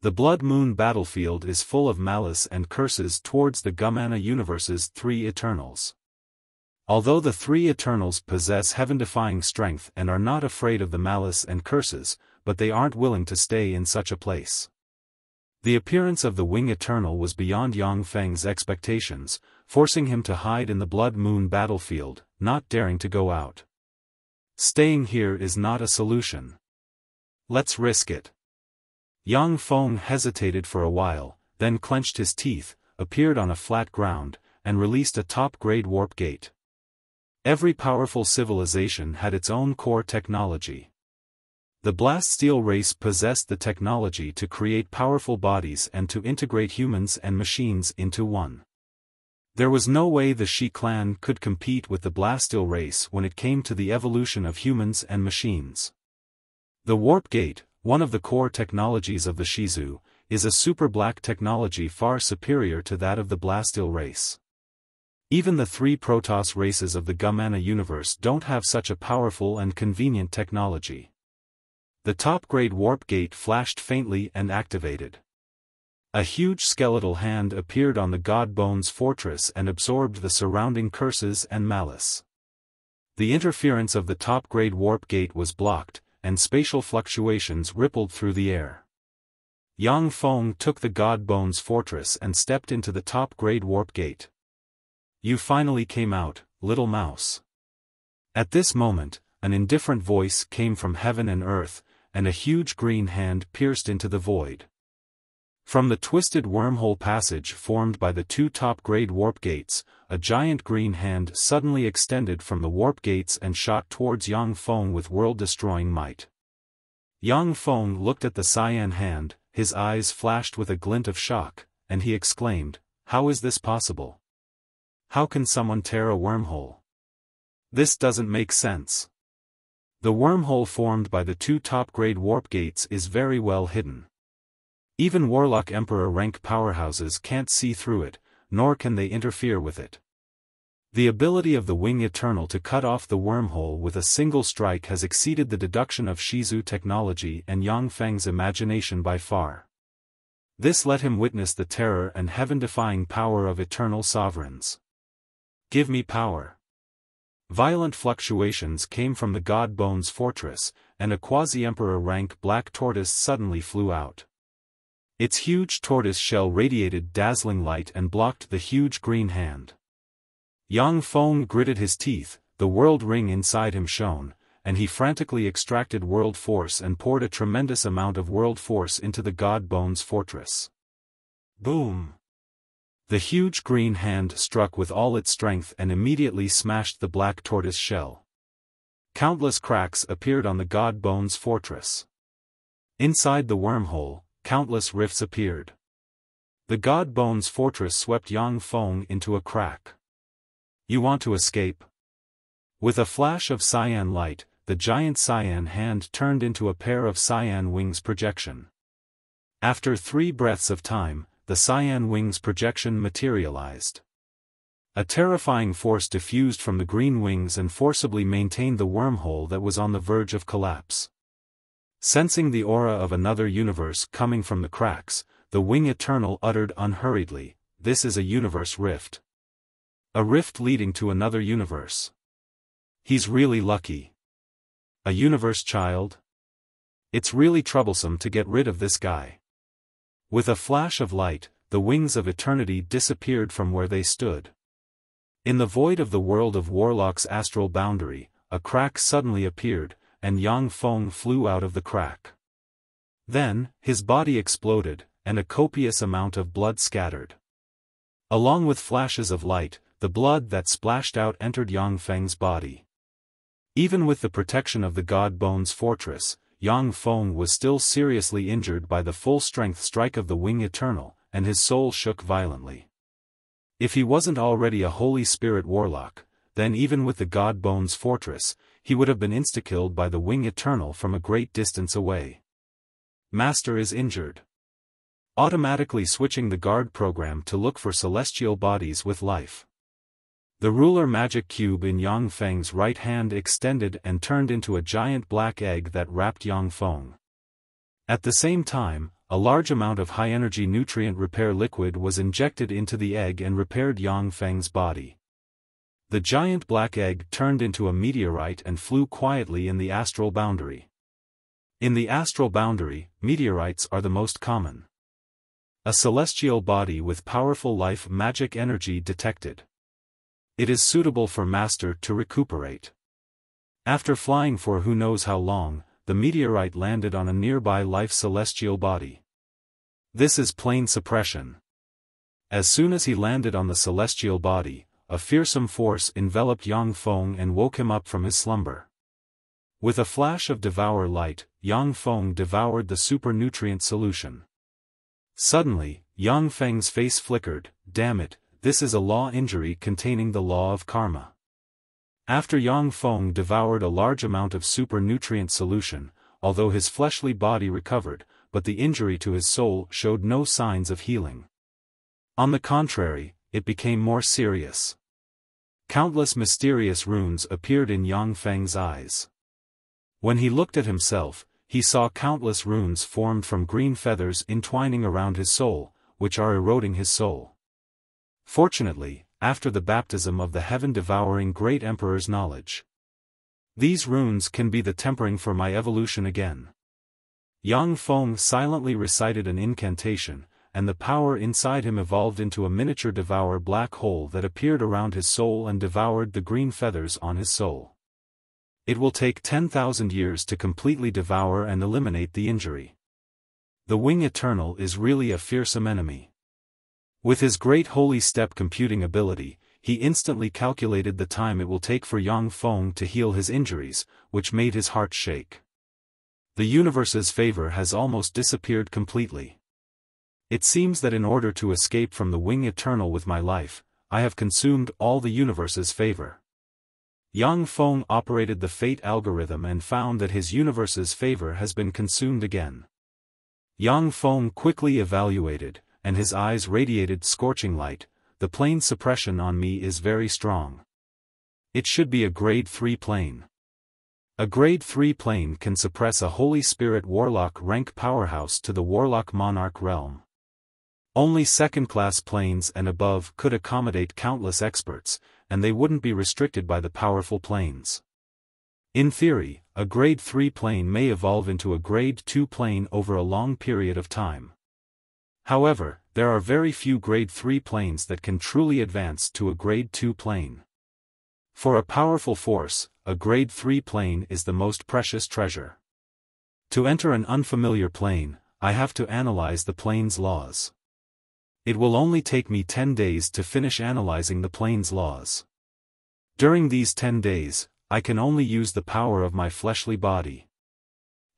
The Blood Moon battlefield is full of malice and curses towards the Gumana universe's three Eternals. Although the three Eternals possess heaven-defying strength and are not afraid of the malice and curses, but they aren't willing to stay in such a place." The appearance of the Wing Eternal was beyond Yang Feng's expectations, forcing him to hide in the Blood Moon battlefield, not daring to go out. "Staying here is not a solution. Let's risk it." Yang Feng hesitated for a while, then clenched his teeth, appeared on a flat ground, and released a top-grade warp gate. Every powerful civilization had its own core technology. The Blast Steel race possessed the technology to create powerful bodies and to integrate humans and machines into one. There was no way the Shi clan could compete with the Blast Steel race when it came to the evolution of humans and machines. The Warp Gate, one of the core technologies of the Shizu, is a super black technology far superior to that of the Blast Steel race. Even the three Protoss races of the Gumana universe don't have such a powerful and convenient technology. The top-grade warp gate flashed faintly and activated. A huge skeletal hand appeared on the God Bones fortress and absorbed the surrounding curses and malice. The interference of the top-grade warp gate was blocked, and spatial fluctuations rippled through the air. Yang Feng took the God Bones fortress and stepped into the top-grade warp gate. "You finally came out, little mouse." At this moment, an indifferent voice came from heaven and earth, and a huge green hand pierced into the void. From the twisted wormhole passage formed by the two top-grade warp gates, a giant green hand suddenly extended from the warp gates and shot towards Yang Feng with world-destroying might. Yang Feng looked at the cyan hand, his eyes flashed with a glint of shock, and he exclaimed, "How is this possible? How can someone tear a wormhole? This doesn't make sense." The wormhole formed by the two top-grade warp gates is very well hidden. Even Warlock Emperor rank powerhouses can't see through it, nor can they interfere with it. The ability of the Wing Eternal to cut off the wormhole with a single strike has exceeded the deduction of Shizu technology and Yang Feng's imagination by far. This let him witness the terror and heaven-defying power of eternal sovereigns. "Give me power." Violent fluctuations came from the God Bones fortress, and a quasi-emperor rank black tortoise suddenly flew out. Its huge tortoise shell radiated dazzling light and blocked the huge green hand. Yang Feng gritted his teeth, the world ring inside him shone, and he frantically extracted world force and poured a tremendous amount of world force into the God Bones fortress. Boom! The huge green hand struck with all its strength and immediately smashed the black tortoise shell. Countless cracks appeared on the God Bones fortress. Inside the wormhole, countless rifts appeared. The God Bones fortress swept Yang Feng into a crack. "You want to escape?" With a flash of cyan light, the giant cyan hand turned into a pair of cyan wings projection. After 3 breaths of time, the cyan wings projection materialized. A terrifying force diffused from the green wings and forcibly maintained the wormhole that was on the verge of collapse. Sensing the aura of another universe coming from the cracks, the Wing Eternal uttered unhurriedly, "This is a universe rift. A rift leading to another universe. He's really lucky. A universe child? It's really troublesome to get rid of this guy." With a flash of light, the wings of eternity disappeared from where they stood. In the void of the world of Warlock's astral boundary, a crack suddenly appeared, and Yang Feng flew out of the crack. Then, his body exploded, and a copious amount of blood scattered. Along with flashes of light, the blood that splashed out entered Yang Feng's body. Even with the protection of the God Bones fortress, Yang Feng was still seriously injured by the full-strength strike of the Wing Eternal, and his soul shook violently. If he wasn't already a Holy Spirit Warlock, then even with the God Bones fortress, he would have been insta-killed by the Wing Eternal from a great distance away. "Master is injured." Automatically switching the guard program to look for celestial bodies with life. The ruler magic cube in Yang Feng's right hand extended and turned into a giant black egg that wrapped Yang Feng. At the same time, a large amount of high-energy nutrient repair liquid was injected into the egg and repaired Yang Feng's body. The giant black egg turned into a meteorite and flew quietly in the astral boundary. In the astral boundary, meteorites are the most common. A celestial body with powerful life magic energy detected. It is suitable for Master to recuperate. After flying for who knows how long, the meteorite landed on a nearby life celestial body. This is plain suppression. As soon as he landed on the celestial body, a fearsome force enveloped Yang Feng and woke him up from his slumber. With a flash of devour light, Yang Feng devoured the super nutrient solution. Suddenly, Yang Feng's face flickered. "Damn it, this is a law injury containing the law of karma." After Yang Feng devoured a large amount of super nutrient solution, although his fleshly body recovered, but the injury to his soul showed no signs of healing. On the contrary, it became more serious. Countless mysterious runes appeared in Yang Feng's eyes. When he looked at himself, he saw countless runes formed from green feathers entwining around his soul, which are eroding his soul. Fortunately, after the baptism of the heaven-devouring Great Emperor's knowledge, these runes can be the tempering for my evolution again. Yang Feng silently recited an incantation, and the power inside him evolved into a miniature devour black hole that appeared around his soul and devoured the green feathers on his soul. It will take 10,000 years to completely devour and eliminate the injury. The Wing Eternal is really a fearsome enemy. With his great holy step computing ability, he instantly calculated the time it will take for Yang Feng to heal his injuries, which made his heart shake. The universe's favor has almost disappeared completely. It seems that in order to escape from the wing eternal with my life, I have consumed all the universe's favor. Yang Feng operated the fate algorithm and found that his universe's favor has been consumed again. Yang Feng quickly evaluated, and his eyes radiated scorching light. The plane suppression on me is very strong. It should be a grade 3 plane. A grade 3 plane can suppress a Holy Spirit Warlock rank powerhouse to the Warlock Monarch realm. Only second-class planes and above could accommodate countless experts, and they wouldn't be restricted by the powerful planes. In theory, a grade 3 plane may evolve into a grade 2 plane over a long period of time. However, there are very few grade 3 planes that can truly advance to a grade 2 plane. For a powerful force, a grade 3 plane is the most precious treasure. To enter an unfamiliar plane, I have to analyze the plane's laws. It will only take me 10 days to finish analyzing the plane's laws. During these 10 days, I can only use the power of my fleshly body.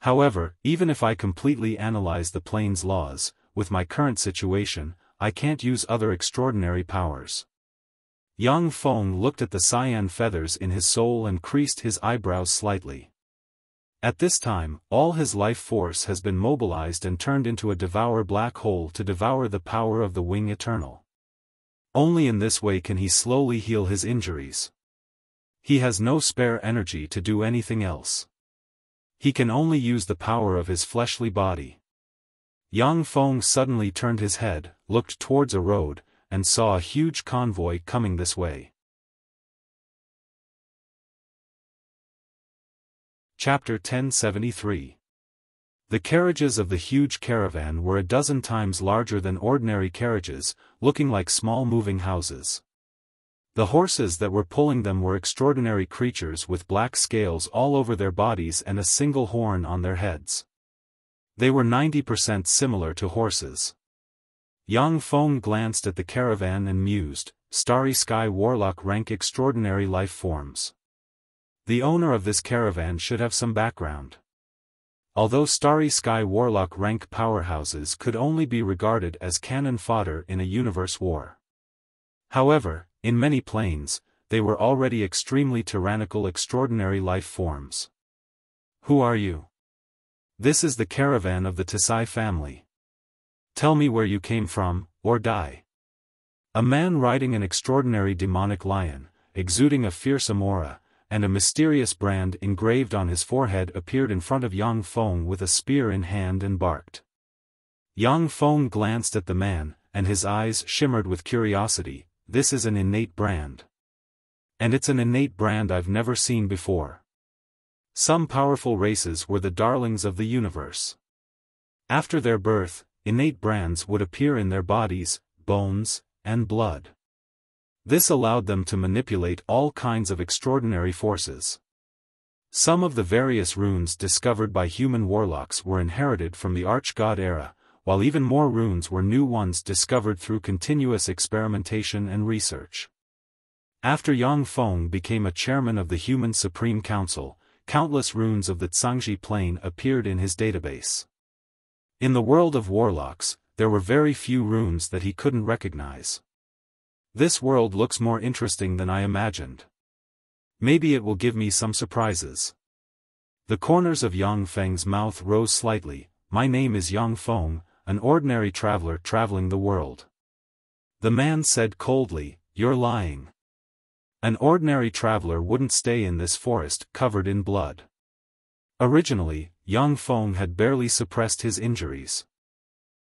However, even if I completely analyze the plane's laws, with my current situation, I can't use other extraordinary powers. Yang Feng looked at the cyan feathers in his soul and creased his eyebrows slightly. At this time, all his life force has been mobilized and turned into a devour black hole to devour the power of the wing eternal. Only in this way can he slowly heal his injuries. He has no spare energy to do anything else. He can only use the power of his fleshly body. Yang Feng suddenly turned his head, looked towards a road, and saw a huge convoy coming this way. Chapter 1073. The carriages of the huge caravan were a dozen times larger than ordinary carriages, looking like small moving houses. The horses that were pulling them were extraordinary creatures with black scales all over their bodies and a single horn on their heads. They were 90% similar to horses. Yang Feng glanced at the caravan and mused, Starry Sky Warlock rank extraordinary life forms. The owner of this caravan should have some background. Although Starry Sky Warlock rank powerhouses could only be regarded as cannon fodder in a universe war. However, in many planes, they were already extremely tyrannical extraordinary life forms. Who are you? This is the caravan of the Tsai family. Tell me where you came from, or die. A man riding an extraordinary demonic lion, exuding a fearsome aura, and a mysterious brand engraved on his forehead appeared in front of Yang Feng with a spear in hand and barked. Yang Feng glanced at the man, and his eyes shimmered with curiosity. This is an innate brand. And it's an innate brand I've never seen before. Some powerful races were the darlings of the universe. After their birth, innate brands would appear in their bodies, bones, and blood. This allowed them to manipulate all kinds of extraordinary forces. Some of the various runes discovered by human warlocks were inherited from the Archgod era, while even more runes were new ones discovered through continuous experimentation and research. After Yang Feng became a chairman of the Human Supreme Council, countless runes of the Zhangji plane appeared in his database. In the world of warlocks, there were very few runes that he couldn't recognize. This world looks more interesting than I imagined. Maybe it will give me some surprises. The corners of Yang Feng's mouth rose slightly. My name is Yang Feng, an ordinary traveler traveling the world. The man said coldly, You're lying. An ordinary traveler wouldn't stay in this forest covered in blood. Originally, Yang Feng had barely suppressed his injuries.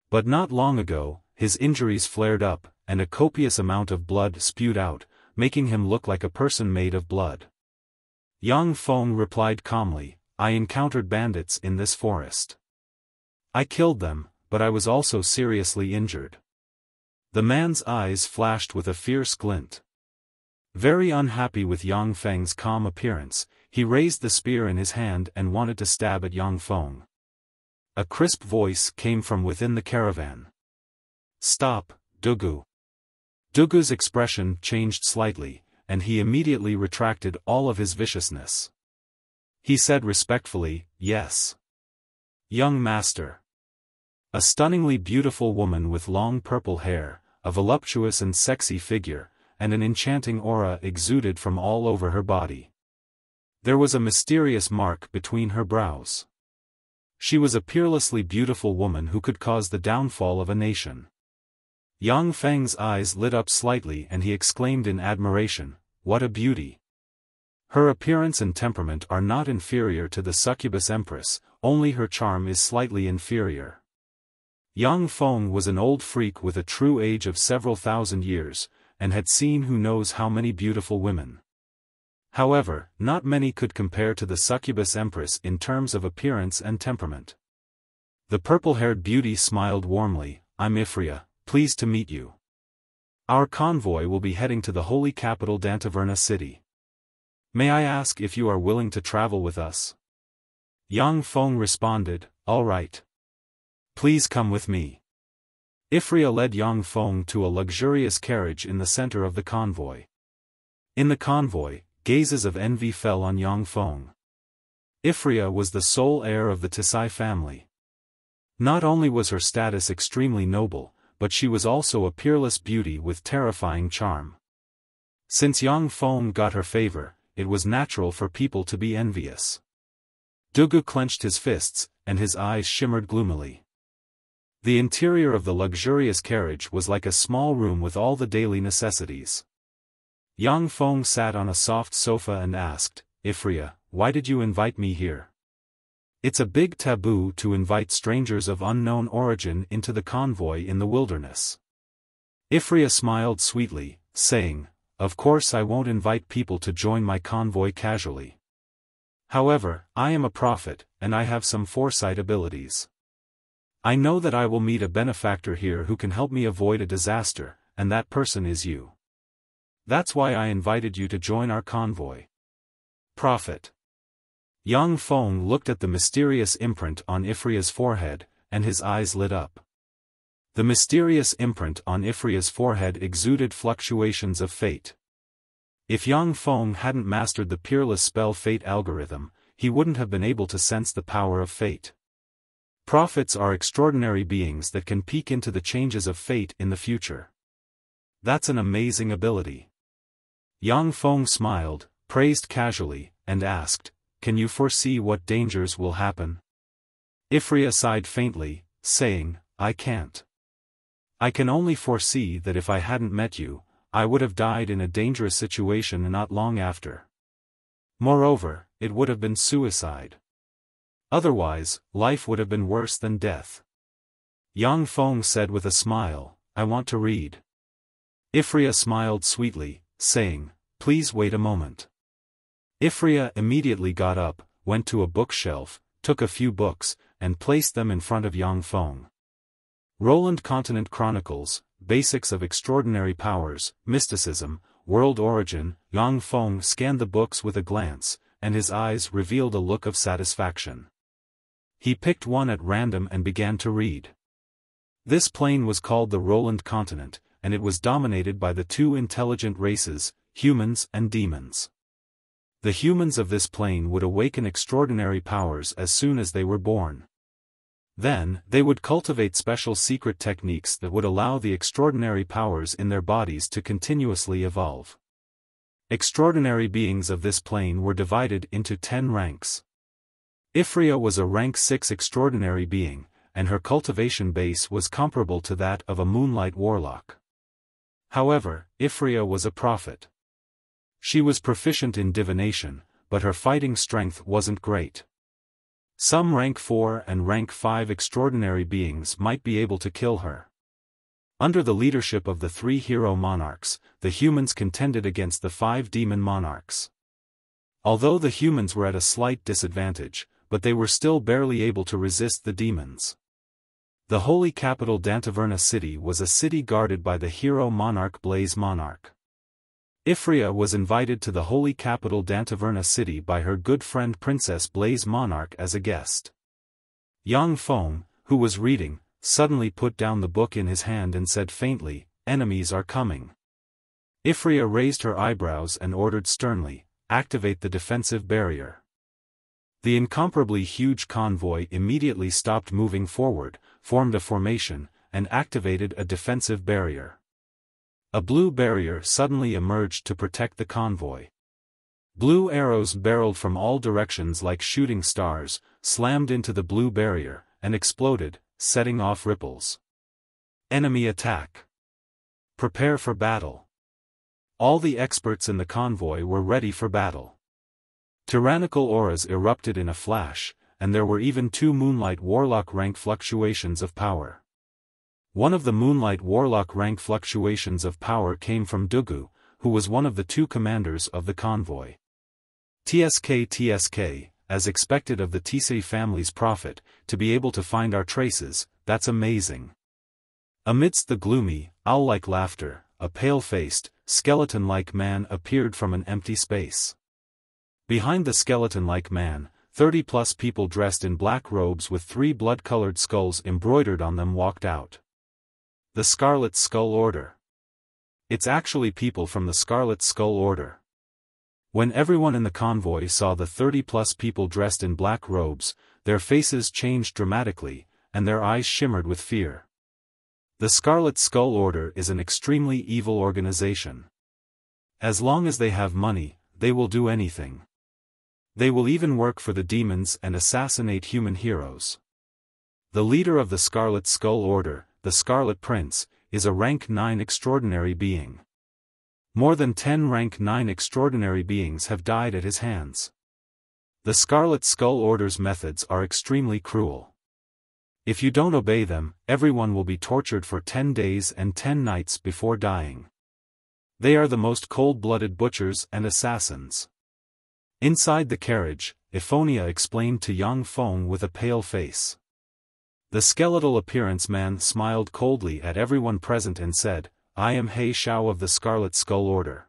But not long ago, his injuries flared up, and a copious amount of blood spewed out, making him look like a person made of blood. Yang Feng replied calmly, I encountered bandits in this forest. I killed them, but I was also seriously injured. The man's eyes flashed with a fierce glint. Very unhappy with Yang Feng's calm appearance, he raised the spear in his hand and wanted to stab at Yang Feng. A crisp voice came from within the caravan. Stop, Dugu. Dugu's expression changed slightly, and he immediately retracted all of his viciousness. He said respectfully, Yes. Young master. A stunningly beautiful woman with long purple hair, a voluptuous and sexy figure, and an enchanting aura exuded from all over her body. There was a mysterious mark between her brows. She was a peerlessly beautiful woman who could cause the downfall of a nation. Yang Feng's eyes lit up slightly and he exclaimed in admiration, "What a beauty! Her appearance and temperament are not inferior to the succubus empress, only her charm is slightly inferior." Yang Feng was an old freak with a true age of several thousand years, and had seen who knows how many beautiful women. However, not many could compare to the succubus empress in terms of appearance and temperament. The purple-haired beauty smiled warmly, "I'm Ifria, pleased to meet you. Our convoy will be heading to the holy capital Dantaverna city. May I ask if you are willing to travel with us?" Yang Feng responded, "All right. Please come with me." Ifria led Yang Feng to a luxurious carriage in the center of the convoy. In the convoy, gazes of envy fell on Yang Feng. Ifria was the sole heir of the Tisai family. Not only was her status extremely noble, but she was also a peerless beauty with terrifying charm. Since Yang Feng got her favor, it was natural for people to be envious. Dugu clenched his fists, and his eyes shimmered gloomily. The interior of the luxurious carriage was like a small room with all the daily necessities. Yang Feng sat on a soft sofa and asked, "Ifria, why did you invite me here? It's a big taboo to invite strangers of unknown origin into the convoy in the wilderness." Ifria smiled sweetly, saying, "Of course I won't invite people to join my convoy casually. However, I am a prophet, and I have some foresight abilities. I know that I will meet a benefactor here who can help me avoid a disaster, and that person is you. That's why I invited you to join our convoy." Prophet. Yang Feng looked at the mysterious imprint on Ifria's forehead, and his eyes lit up. The mysterious imprint on Ifria's forehead exuded fluctuations of fate. If Yang Feng hadn't mastered the peerless spell fate algorithm, he wouldn't have been able to sense the power of fate. Prophets are extraordinary beings that can peek into the changes of fate in the future. That's an amazing ability. Yang Feng smiled, praised casually, and asked, "Can you foresee what dangers will happen?" Ifria sighed faintly, saying, "I can't. I can only foresee that if I hadn't met you, I would have died in a dangerous situation not long after. Moreover, it would have been suicide. Otherwise, life would have been worse than death." Yang Feng said with a smile, "I want to read." Ifria smiled sweetly, saying, "Please wait a moment." Ifria immediately got up, went to a bookshelf, took a few books, and placed them in front of Yang Feng. Roland Continent Chronicles, Basics of Extraordinary Powers, Mysticism, World Origin. Yang Feng scanned the books with a glance, and his eyes revealed a look of satisfaction. He picked one at random and began to read. This plane was called the Roland Continent, and it was dominated by the two intelligent races, humans and demons. The humans of this plane would awaken extraordinary powers as soon as they were born. Then, they would cultivate special secret techniques that would allow the extraordinary powers in their bodies to continuously evolve. Extraordinary beings of this plane were divided into 10 ranks. Ifria was a rank 6 extraordinary being, and her cultivation base was comparable to that of a moonlight warlock. However, Ifria was a prophet. She was proficient in divination, but her fighting strength wasn't great. Some rank 4 and rank 5 extraordinary beings might be able to kill her. Under the leadership of the 3 hero monarchs, the humans contended against the 5 demon monarchs. Although the humans were at a slight disadvantage, but they were still barely able to resist the demons. The holy capital Dantaverna city was a city guarded by the hero monarch Blaze Monarch. Ifria was invited to the holy capital Dantaverna city by her good friend Princess Blaze Monarch as a guest. Yang Feng, who was reading, suddenly put down the book in his hand and said faintly, "Enemies are coming." Ifria raised her eyebrows and ordered sternly, "Activate the defensive barrier." The incomparably huge convoy immediately stopped moving forward, formed a formation, and activated a defensive barrier. A blue barrier suddenly emerged to protect the convoy. Blue arrows barreled from all directions like shooting stars, slammed into the blue barrier, and exploded, setting off ripples. Enemy attack. Prepare for battle. All the experts in the convoy were ready for battle. Tyrannical auras erupted in a flash, and there were even 2 Moonlight Warlock rank fluctuations of power. One of the Moonlight Warlock rank fluctuations of power came from Dugu, who was one of the 2 commanders of the convoy. TSK, as expected of the Tisei family's prophet, to be able to find our traces, that's amazing. Amidst the gloomy, owl-like laughter, a pale-faced, skeleton-like man appeared from an empty space. Behind the skeleton-like man, 30+ people dressed in black robes with 3 blood-colored skulls embroidered on them walked out. The Scarlet Skull Order. It's actually people from the Scarlet Skull Order. When everyone in the convoy saw the 30+ people dressed in black robes, their faces changed dramatically, and their eyes shimmered with fear. The Scarlet Skull Order is an extremely evil organization. As long as they have money, they will do anything. They will even work for the demons and assassinate human heroes. The leader of the Scarlet Skull Order, the Scarlet Prince, is a rank 9 extraordinary being. More than 10 rank 9 extraordinary beings have died at his hands. The Scarlet Skull Order's methods are extremely cruel. If you don't obey them, everyone will be tortured for 10 days and 10 nights before dying. They are the most cold-blooded butchers and assassins. Inside the carriage, Ephonia explained to Yang Feng with a pale face. The skeletal appearance man smiled coldly at everyone present and said, I am He Xiao of the Scarlet Skull Order.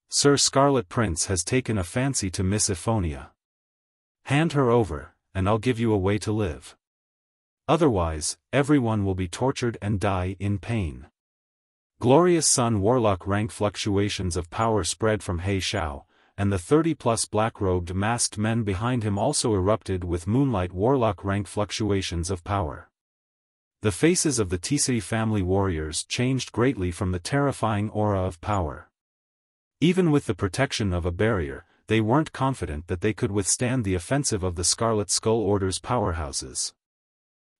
Sir Scarlet Prince has taken a fancy to Miss Ephonia. Hand her over, and I'll give you a way to live. Otherwise, everyone will be tortured and die in pain. Glorious Sun Warlock rank fluctuations of power spread from He Xiao, and the 30+ black-robed masked men behind him also erupted with Moonlight Warlock rank fluctuations of power. The faces of the Tisei family warriors changed greatly from the terrifying aura of power. Even with the protection of a barrier, they weren't confident that they could withstand the offensive of the Scarlet Skull Order's powerhouses.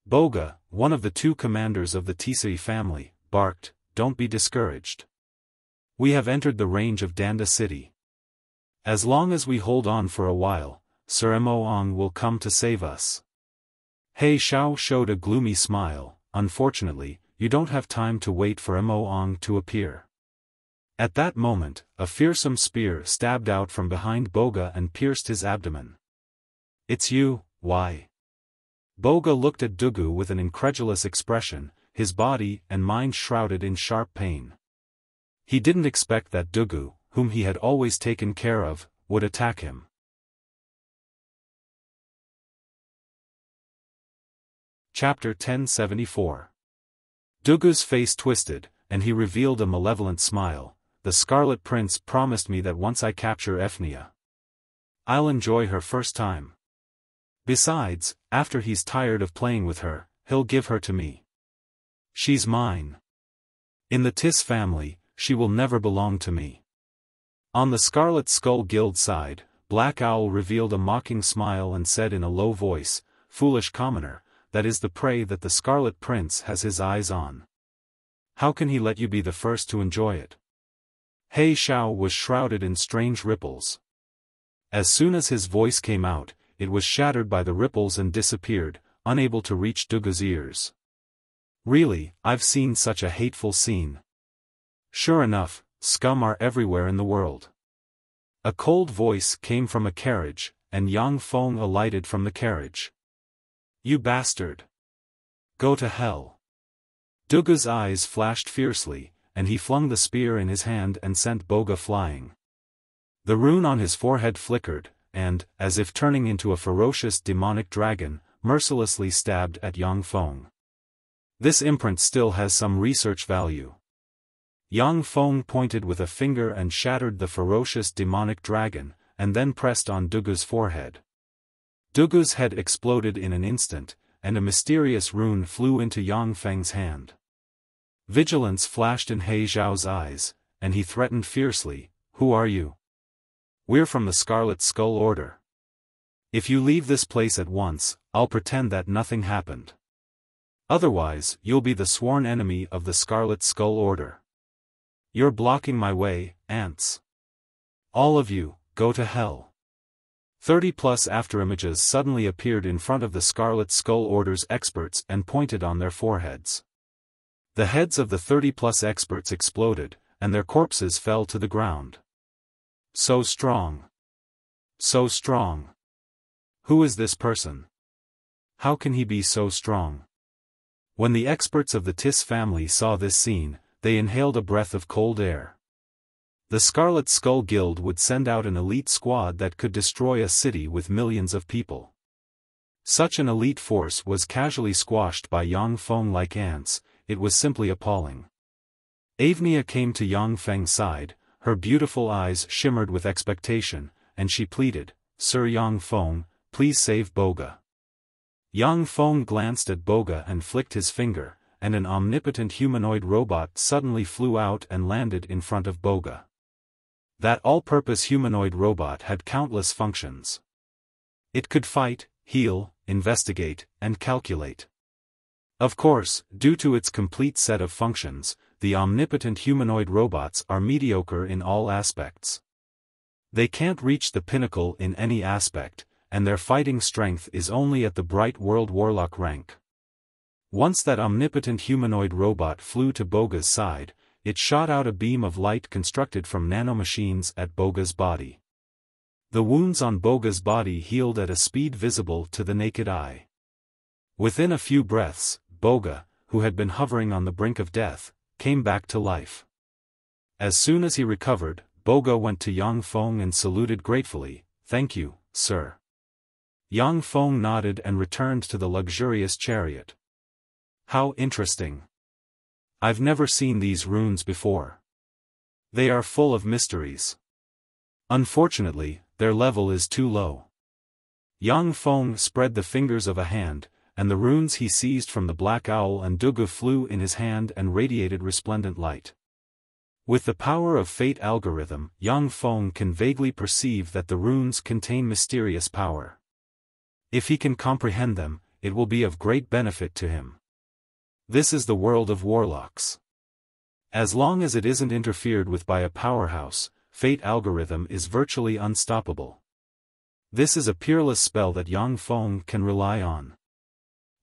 Boga, one of the 2 commanders of the Tisei family, barked, Don't be discouraged. We have entered the range of Danda City. As long as we hold on for a while, Sir Moong will come to save us. He Xiao showed a gloomy smile. Unfortunately, you don't have time to wait for Moong to appear. At that moment, a fearsome spear stabbed out from behind Boga and pierced his abdomen. It's you, why? Boga looked at Dugu with an incredulous expression, his body and mind shrouded in sharp pain. He didn't expect that Dugu, whom he had always taken care of, would attack him. Chapter 1074. Dugu's face twisted, and he revealed a malevolent smile. The Scarlet Prince promised me that once I capture Ephonia, I'll enjoy her first time. Besides, after he's tired of playing with her, he'll give her to me. She's mine. In the Tis family, she will never belong to me. On the Scarlet Skull Guild side, Black Owl revealed a mocking smile and said in a low voice, Foolish commoner, that is the prey that the Scarlet Prince has his eyes on. How can he let you be the first to enjoy it? He Xiao was shrouded in strange ripples. As soon as his voice came out, it was shattered by the ripples and disappeared, unable to reach Dugu's ears. Really, I've seen such a hateful scene. Sure enough, scum are everywhere in the world. A cold voice came from a carriage, and Yang Feng alighted from the carriage. You bastard! Go to hell! Dugu's eyes flashed fiercely, and he flung the spear in his hand and sent Boga flying. The rune on his forehead flickered, and, as if turning into a ferocious demonic dragon, mercilessly stabbed at Yang Feng. This imprint still has some research value. Yang Feng pointed with a finger and shattered the ferocious demonic dragon, and then pressed on Dugu's forehead. Dugu's head exploded in an instant, and a mysterious rune flew into Yang Feng's hand. Vigilance flashed in He Zhao's eyes, and he threatened fiercely, "Who are you?" "We're from the Scarlet Skull Order. If you leave this place at once, I'll pretend that nothing happened. Otherwise, you'll be the sworn enemy of the Scarlet Skull Order. You're blocking my way, ants. All of you, go to hell." 30+ afterimages suddenly appeared in front of the Scarlet Skull Order's experts and pointed on their foreheads. The heads of the 30+ experts exploded, and their corpses fell to the ground. So strong. So strong. Who is this person? How can he be so strong? When the experts of the Tis family saw this scene, they inhaled a breath of cold air. The Scarlet Skull Guild would send out an elite squad that could destroy a city with millions of people. Such an elite force was casually squashed by Yang Feng like ants. It was simply appalling. Avnia came to Yang Feng's side, her beautiful eyes shimmered with expectation, and she pleaded, "Sir Yang Feng, please save Boga." Yang Feng glanced at Boga and flicked his finger, and an omnipotent humanoid robot suddenly flew out and landed in front of Boga. That all-purpose humanoid robot had countless functions. It could fight, heal, investigate, and calculate. Of course, due to its complete set of functions, the omnipotent humanoid robots are mediocre in all aspects. They can't reach the pinnacle in any aspect, and their fighting strength is only at the Bright World Warlock rank. Once that omnipotent humanoid robot flew to Boga's side, it shot out a beam of light constructed from nanomachines at Boga's body. The wounds on Boga's body healed at a speed visible to the naked eye. Within a few breaths, Boga, who had been hovering on the brink of death, came back to life. As soon as he recovered, Boga went to Yang Feng and saluted gratefully, "Thank you, sir." Yang Feng nodded and returned to the luxurious chariot. "How interesting. I've never seen these runes before. They are full of mysteries. Unfortunately, their level is too low." Yang Feng spread the fingers of a hand, and the runes he seized from the black owl and Dugu flew in his hand and radiated resplendent light. With the power of fate algorithm, Yang Feng can vaguely perceive that the runes contain mysterious power. If he can comprehend them, it will be of great benefit to him. This is the world of warlocks. As long as it isn't interfered with by a powerhouse, fate algorithm is virtually unstoppable. This is a peerless spell that Yang Feng can rely on.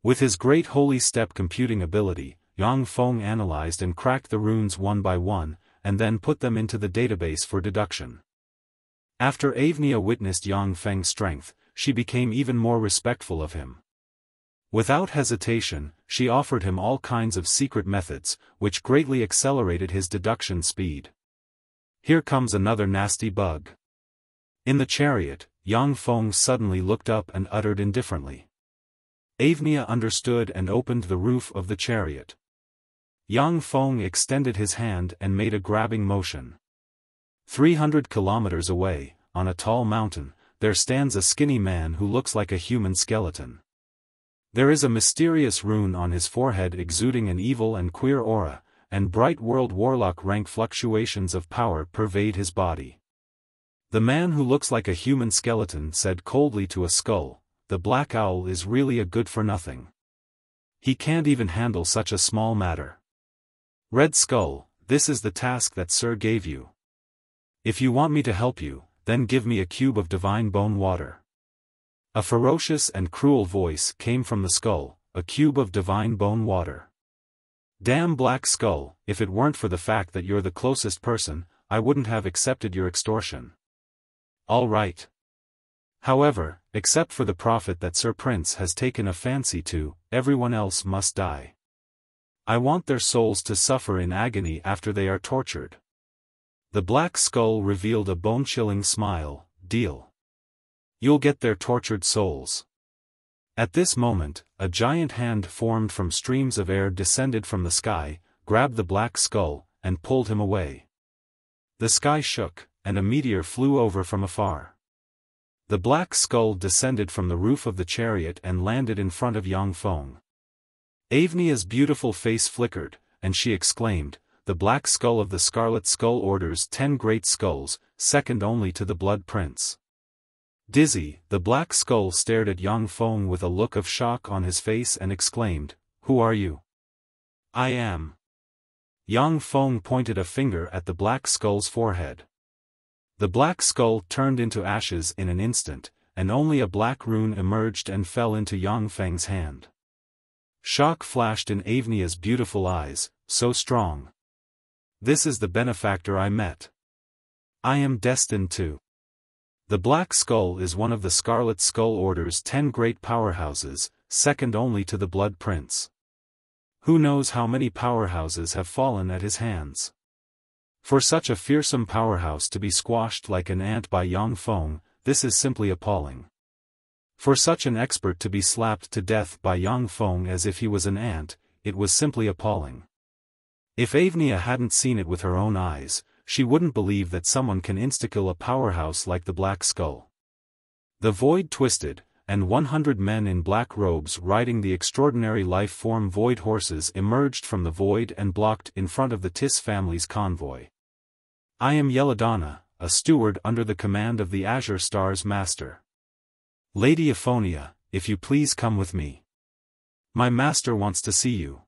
With his great holy step computing ability, Yang Feng analyzed and cracked the runes one by one, and then put them into the database for deduction. After Avnia witnessed Yang Feng's strength, she became even more respectful of him. Without hesitation, she offered him all kinds of secret methods, which greatly accelerated his deduction speed. Here comes another nasty bug. In the chariot, Yang Feng suddenly looked up and uttered indifferently. Avnia understood and opened the roof of the chariot. Yang Feng extended his hand and made a grabbing motion. 300 kilometers away, on a tall mountain, there stands a skinny man who looks like a human skeleton. There is a mysterious rune on his forehead exuding an evil and queer aura, and bright world warlock rank fluctuations of power pervade his body. The man who looks like a human skeleton said coldly to a skull, "The black owl is really a good-for-nothing. He can't even handle such a small matter. Red Skull, this is the task that Sir gave you. If you want me to help you, then give me a cube of divine bone water." A ferocious and cruel voice came from the skull, "A cube of divine bone water. Damn Black Skull, if it weren't for the fact that you're the closest person, I wouldn't have accepted your extortion. All right. However, except for the prophet that Sir Prince has taken a fancy to, everyone else must die. I want their souls to suffer in agony after they are tortured." The Black Skull revealed a bone-chilling smile, "Deal. You'll get their tortured souls." At this moment, a giant hand formed from streams of air descended from the sky, grabbed the Black Skull, and pulled him away. The sky shook, and a meteor flew over from afar. The black skull descended from the roof of the chariot and landed in front of Yang Feng. Avnia's beautiful face flickered, and she exclaimed, "The black skull of the Scarlet Skull orders 10 great skulls, second only to the Blood Prince." Dizzy, the black skull stared at Yang Feng with a look of shock on his face and exclaimed, "Who are you?" "I am." Yang Feng pointed a finger at the black skull's forehead. The black skull turned into ashes in an instant, and only a black rune emerged and fell into Yang Feng's hand. Shock flashed in Avnia's beautiful eyes, so strong. "This is the benefactor I met. I am destined to." The Black Skull is one of the Scarlet Skull Order's 10 great powerhouses, second only to the Blood Prince. Who knows how many powerhouses have fallen at his hands? For such a fearsome powerhouse to be squashed like an ant by Yang Feng, this is simply appalling. For such an expert to be slapped to death by Yang Feng as if he was an ant, it was simply appalling. If Avnia hadn't seen it with her own eyes, she wouldn't believe that someone can insta-kill a powerhouse like the Black Skull. The void twisted, and 100 men in black robes riding the extraordinary life-form void horses emerged from the void and blocked in front of the Tis family's convoy. "I am Yelladonna, a steward under the command of the Azure Star's master. Lady Aphonia, if you please come with me. My master wants to see you."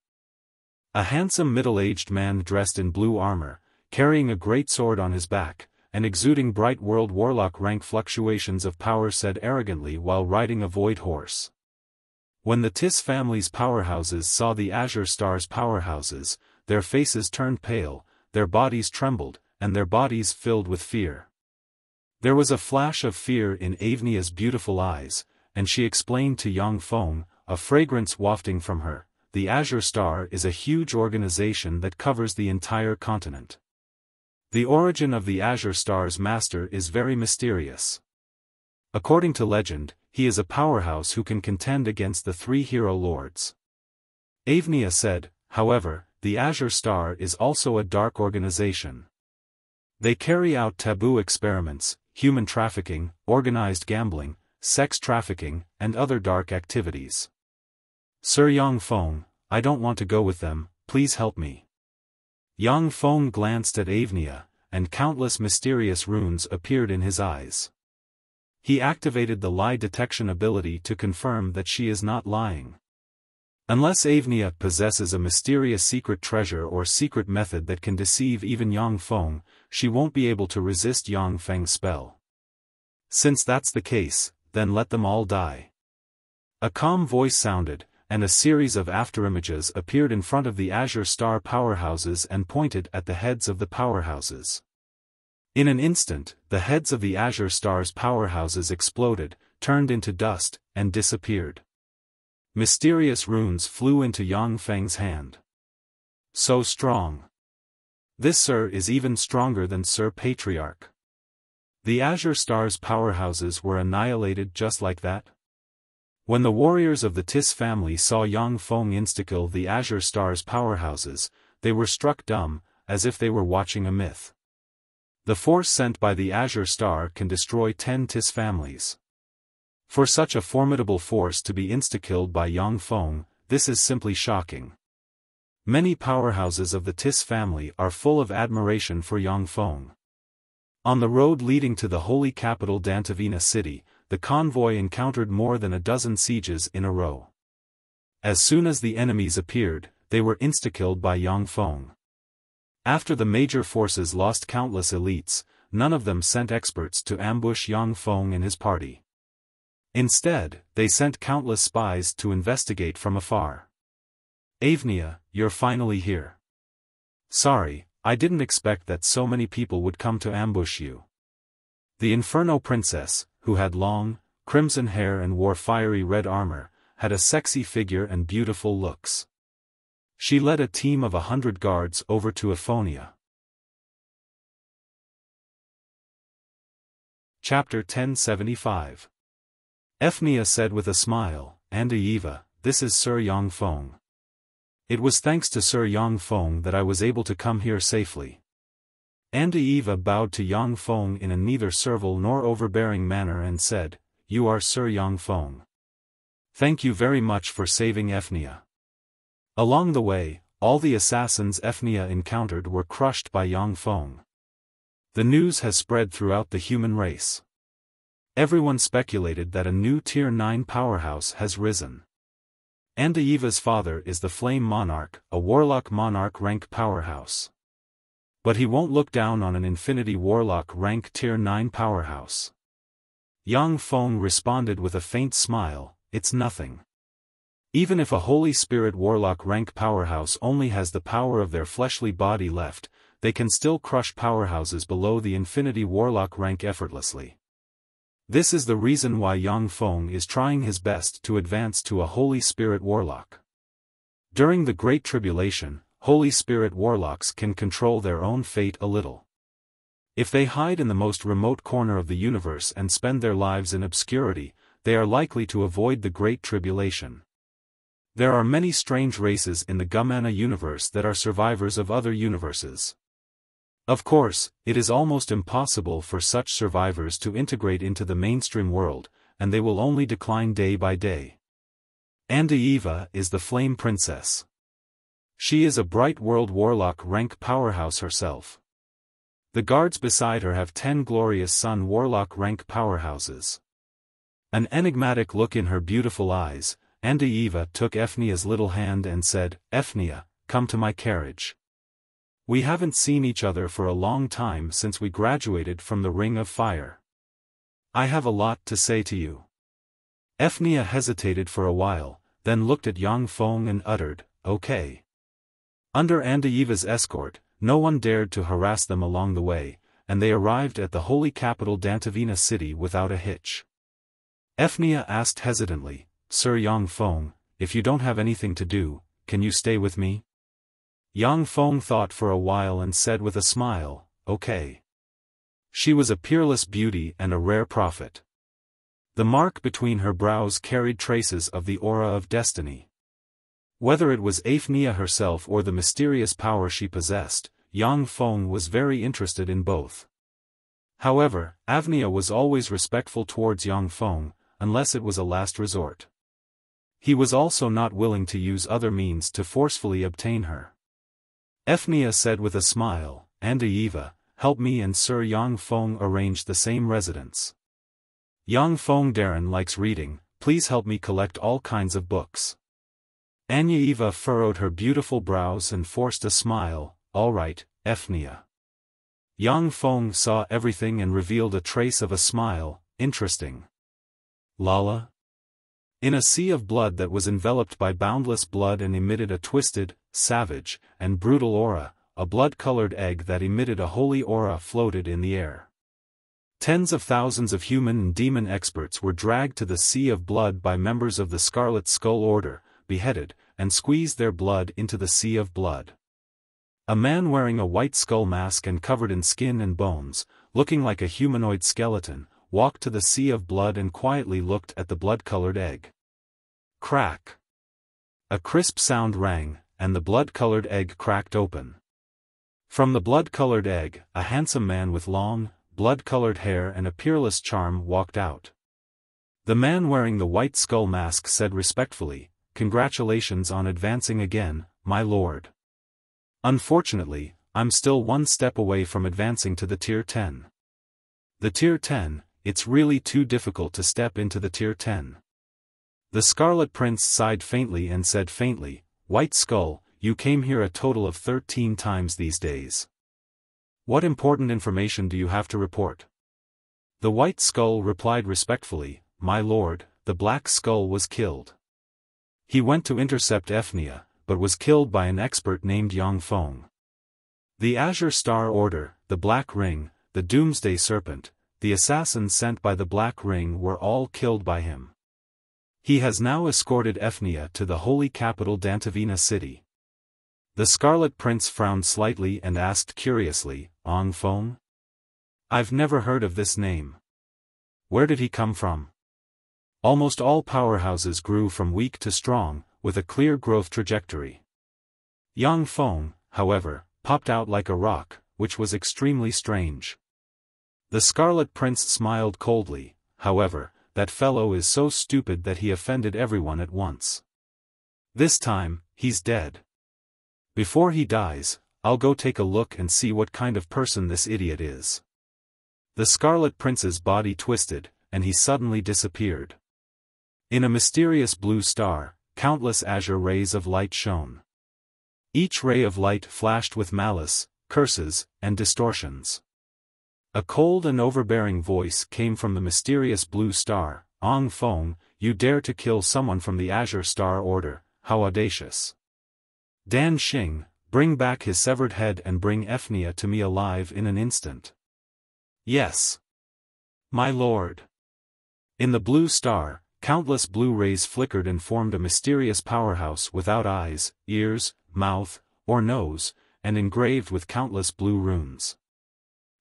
A handsome middle-aged man dressed in blue armor, carrying a great sword on his back, and exuding bright world warlock rank fluctuations of power said arrogantly while riding a void horse. When the Tis family's powerhouses saw the Azure Star's powerhouses, their faces turned pale, their bodies trembled, and their bodies filled with fear. There was a flash of fear in Avnia's beautiful eyes, and she explained to Yang Feng, a fragrance wafting from her, "The Azure Star is a huge organization that covers the entire continent. The origin of the Azure Star's master is very mysterious. According to legend, he is a powerhouse who can contend against the 3 hero lords." Avnia said, "However, the Azure Star is also a dark organization. They carry out taboo experiments, human trafficking, organized gambling, sex trafficking, and other dark activities. Sir Yang Feng, I don't want to go with them, please help me." Yang Feng glanced at Avnia, and countless mysterious runes appeared in his eyes. He activated the lie detection ability to confirm that she is not lying. Unless Avnia possesses a mysterious secret treasure or secret method that can deceive even Yang Feng, she won't be able to resist Yang Feng's spell. Since that's the case, then let them all die. A calm voice sounded, and a series of afterimages appeared in front of the Azure Star powerhouses and pointed at the heads of the powerhouses. In an instant, the heads of the Azure Star's powerhouses exploded, turned into dust, and disappeared. Mysterious runes flew into Yang Feng's hand. "So strong. This Sir is even stronger than Sir Patriarch." The Azure Star's powerhouses were annihilated just like that. When the warriors of the Tis family saw Yang Feng insta-kill the Azure Star's powerhouses, they were struck dumb, as if they were watching a myth. The force sent by the Azure Star can destroy 10 Tis families. For such a formidable force to be insta-killed by Yang Feng, this is simply shocking. Many powerhouses of the Tis family are full of admiration for Yang Feng. On the road leading to the holy capital Dantavina city, the convoy encountered more than a dozen sieges in a row. As soon as the enemies appeared, they were insta-killed by Yang Feng. After the major forces lost countless elites, none of them sent experts to ambush Yang Feng and his party. Instead, they sent countless spies to investigate from afar. "Avnia, you're finally here. Sorry, I didn't expect that so many people would come to ambush you." The Inferno Princess, who had long, crimson hair and wore fiery red armor, had a sexy figure and beautiful looks. She led a team of 100 guards over to Aphonia. Chapter 1075. Ephnia said with a smile, "And Eva, this is Sir Yang Feng. It was thanks to Sir Yang Feng that I was able to come here safely." Aunt Eva bowed to Yang Feng in a neither servile nor overbearing manner and said, "You are Sir Yang Feng. Thank you very much for saving Ephnia." Along the way, all the assassins Ephnia encountered were crushed by Yang Feng. The news has spread throughout the human race. Everyone speculated that a new Tier 9 powerhouse has risen. Aunt Eva's father is the Flame Monarch, a Warlock Monarch rank powerhouse. But he won't look down on an Infinity Warlock rank Tier 9 powerhouse. Yang Feng responded with a faint smile, "It's nothing. Even if a Holy Spirit Warlock rank powerhouse only has the power of their fleshly body left, they can still crush powerhouses below the Infinity Warlock rank effortlessly." This is the reason why Yang Feng is trying his best to advance to a Holy Spirit Warlock. During the Great Tribulation, Holy Spirit Warlocks can control their own fate a little. If they hide in the most remote corner of the universe and spend their lives in obscurity, they are likely to avoid the Great Tribulation. There are many strange races in the Gumana universe that are survivors of other universes. Of course, it is almost impossible for such survivors to integrate into the mainstream world, and they will only decline day by day. Aunt Eva is the Flame Princess. She is a bright world warlock rank powerhouse herself. The guards beside her have 10 glorious sun warlock rank powerhouses. An enigmatic look in her beautiful eyes, Aunt Eva took Ephnia's little hand and said, "Ephnia, come to my carriage. We haven't seen each other for a long time since we graduated from the Ring of Fire. I have a lot to say to you." Ephnia hesitated for a while, then looked at Yang Feng and uttered, "Okay." Under Aunt Eva's escort, no one dared to harass them along the way, and they arrived at the holy capital Dantavina city without a hitch. Ephnia asked hesitantly, "Sir Yang Feng, if you don't have anything to do, can you stay with me?" Yang Feng thought for a while and said with a smile, "Okay." She was a peerless beauty and a rare prophet. The mark between her brows carried traces of the aura of destiny. Whether it was Ephnia herself or the mysterious power she possessed, Yang Feng was very interested in both. However, Ephnia was always respectful towards Yang Feng, unless it was a last resort. He was also not willing to use other means to forcefully obtain her. Ephnia said with a smile, "Aunt Eva, help me and Sir Yang Feng arrange the same residence. Yang Feng Darren likes reading, please help me collect all kinds of books." Aunt Eva furrowed her beautiful brows and forced a smile, "All right, Ephnia." Yang Feng saw everything and revealed a trace of a smile, "Interesting. Lala?" In a sea of blood that was enveloped by boundless blood and emitted a twisted, savage, and brutal aura, a blood-colored egg that emitted a holy aura floated in the air. Tens of thousands of human and demon experts were dragged to the sea of blood by members of the Scarlet Skull Order, beheaded, and squeezed their blood into the sea of blood. A man wearing a white skull mask and covered in skin and bones, looking like a humanoid skeleton, walked to the sea of blood and quietly looked at the blood-colored egg. Crack! A crisp sound rang, and the blood-colored egg cracked open. From the blood-colored egg, a handsome man with long, blood-colored hair and a peerless charm walked out. The man wearing the white skull mask said respectfully, "Congratulations on advancing again, my lord. Unfortunately, I'm still one step away from advancing to the Tier 10. The Tier 10, it's really too difficult to step into the Tier 10. The Scarlet Prince sighed faintly and said faintly, "White Skull, you came here a total of 13 times these days. What important information do you have to report?" The White Skull replied respectfully, "My lord, the Black Skull was killed. He went to intercept Ephnia, but was killed by an expert named Yang Feng. The Azure Star Order, the Black Ring, the Doomsday Serpent, the assassins sent by the Black Ring were all killed by him. He has now escorted Ephnia to the holy capital Dantavina city." The Scarlet Prince frowned slightly and asked curiously, "Yang Feng? I've never heard of this name. Where did he come from?" Almost all powerhouses grew from weak to strong, with a clear growth trajectory. Yang Feng, however, popped out like a rock, which was extremely strange. The Scarlet Prince smiled coldly. However, that fellow is so stupid that he offended everyone at once. This time, he's dead. Before he dies, I'll go take a look and see what kind of person this idiot is. The Scarlet Prince's body twisted, and he suddenly disappeared. In a mysterious blue star, countless azure rays of light shone. Each ray of light flashed with malice, curses, and distortions. A cold and overbearing voice came from the mysterious blue star. Ong Feng, you dare to kill someone from the Azure Star Order, how audacious. Dan Xing, bring back his severed head and bring Ephnia to me alive in an instant. Yes. My lord. In the blue star, countless blue rays flickered and formed a mysterious powerhouse without eyes, ears, mouth, or nose, and engraved with countless blue runes.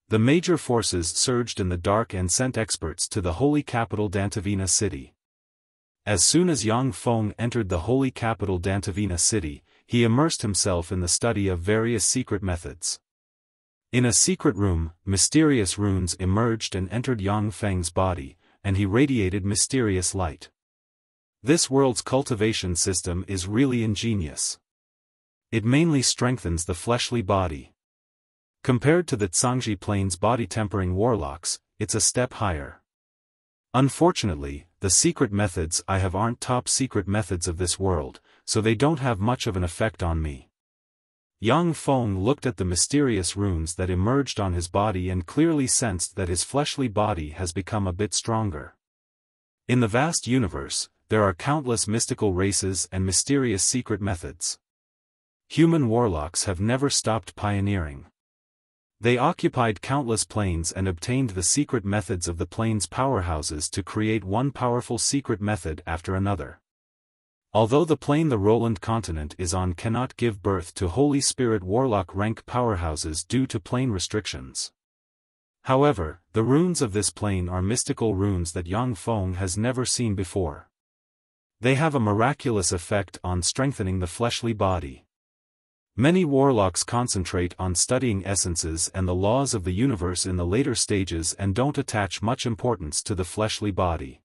The major forces surged in the dark and sent experts to the holy capital Dantavina city. As soon as Yang Feng entered the holy capital Dantavina city, he immersed himself in the study of various secret methods. In a secret room, mysterious runes emerged and entered Yang Feng's body, and he radiated mysterious light. This world's cultivation system is really ingenious. It mainly strengthens the fleshly body. Compared to the Zhangji Plains body-tempering warlocks, it's a step higher. Unfortunately, the secret methods I have aren't top-secret methods of this world, so they don't have much of an effect on me. Yang Feng looked at the mysterious runes that emerged on his body and clearly sensed that his fleshly body has become a bit stronger. In the vast universe, there are countless mystical races and mysterious secret methods. Human warlocks have never stopped pioneering. They occupied countless planes and obtained the secret methods of the plane's powerhouses to create one powerful secret method after another. Although the plane the Roland continent is on cannot give birth to Holy Spirit Warlock rank powerhouses due to plane restrictions. However, the runes of this plane are mystical runes that Yang Feng has never seen before. They have a miraculous effect on strengthening the fleshly body. Many warlocks concentrate on studying essences and the laws of the universe in the later stages and don't attach much importance to the fleshly body.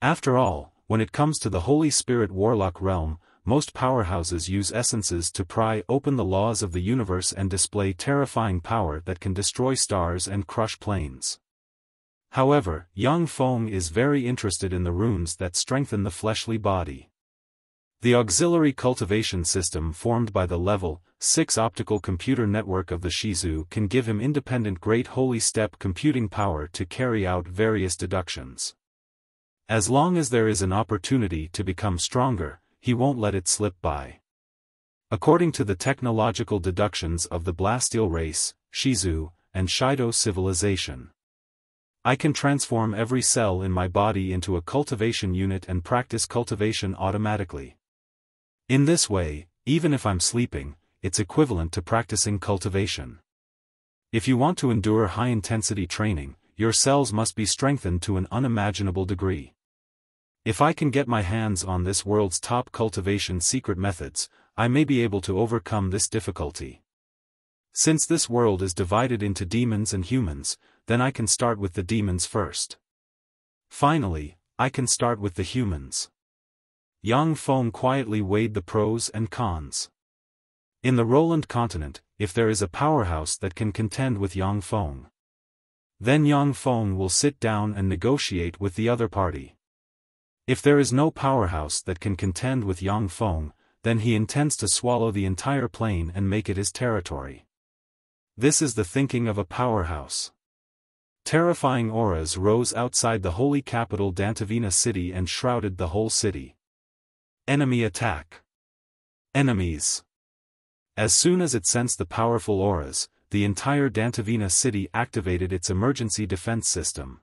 After all, when it comes to the Holy Spirit Warlock realm, most powerhouses use essences to pry open the laws of the universe and display terrifying power that can destroy stars and crush planes. However, Yang Feng is very interested in the runes that strengthen the fleshly body. The auxiliary cultivation system formed by the Level 6 optical computer network of the Shizu can give him independent Great Holy Step computing power to carry out various deductions. As long as there is an opportunity to become stronger, he won't let it slip by. According to the technological deductions of the Blasteel race, Shizu, and Shido civilization, I can transform every cell in my body into a cultivation unit and practice cultivation automatically. In this way, even if I'm sleeping, it's equivalent to practicing cultivation. If you want to endure high-intensity training, your cells must be strengthened to an unimaginable degree. If I can get my hands on this world's top cultivation secret methods, I may be able to overcome this difficulty. Since this world is divided into demons and humans, then I can start with the demons first. Finally, I can start with the humans. Yang Feng quietly weighed the pros and cons. In the Roland continent, if there is a powerhouse that can contend with Yang Feng, then Yang Feng will sit down and negotiate with the other party. If there is no powerhouse that can contend with Yang Feng, then he intends to swallow the entire plane and make it his territory. This is the thinking of a powerhouse. Terrifying auras rose outside the holy capital Dantavina city and shrouded the whole city. Enemy attack. Enemies. As soon as it sensed the powerful auras, the entire Dantavina city activated its emergency defense system.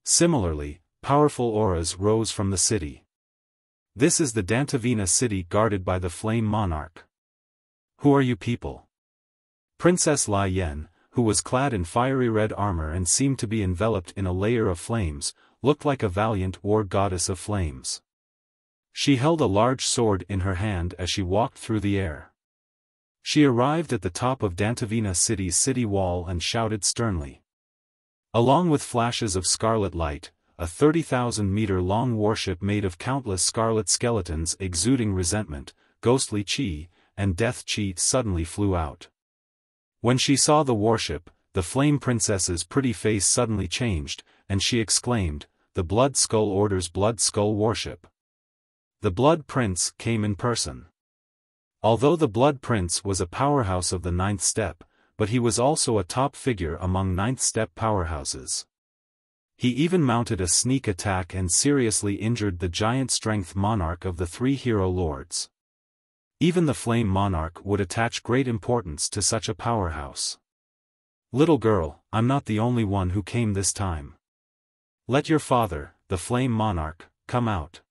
Similarly, powerful auras rose from the city. This is the Dantavina city guarded by the Flame Monarch. Who are you people? Princess Lai Yen, who was clad in fiery red armor and seemed to be enveloped in a layer of flames, looked like a valiant war goddess of flames. She held a large sword in her hand as she walked through the air. She arrived at the top of Dantavina City's city wall and shouted sternly. Along with flashes of scarlet light, a 30,000-meter-long warship made of countless scarlet skeletons exuding resentment, ghostly chi, and death chi suddenly flew out. When she saw the warship, the Flame Princess's pretty face suddenly changed, and she exclaimed, "The Blood Skull orders Blood Skull warship." The Blood Prince came in person. Although the Blood Prince was a powerhouse of the ninth step, but he was also a top figure among ninth step powerhouses. He even mounted a sneak attack and seriously injured the giant strength monarch of the three hero lords. Even the Flame Monarch would attach great importance to such a powerhouse. "Little girl, I'm not the only one who came this time. Let your father, the Flame Monarch, come out."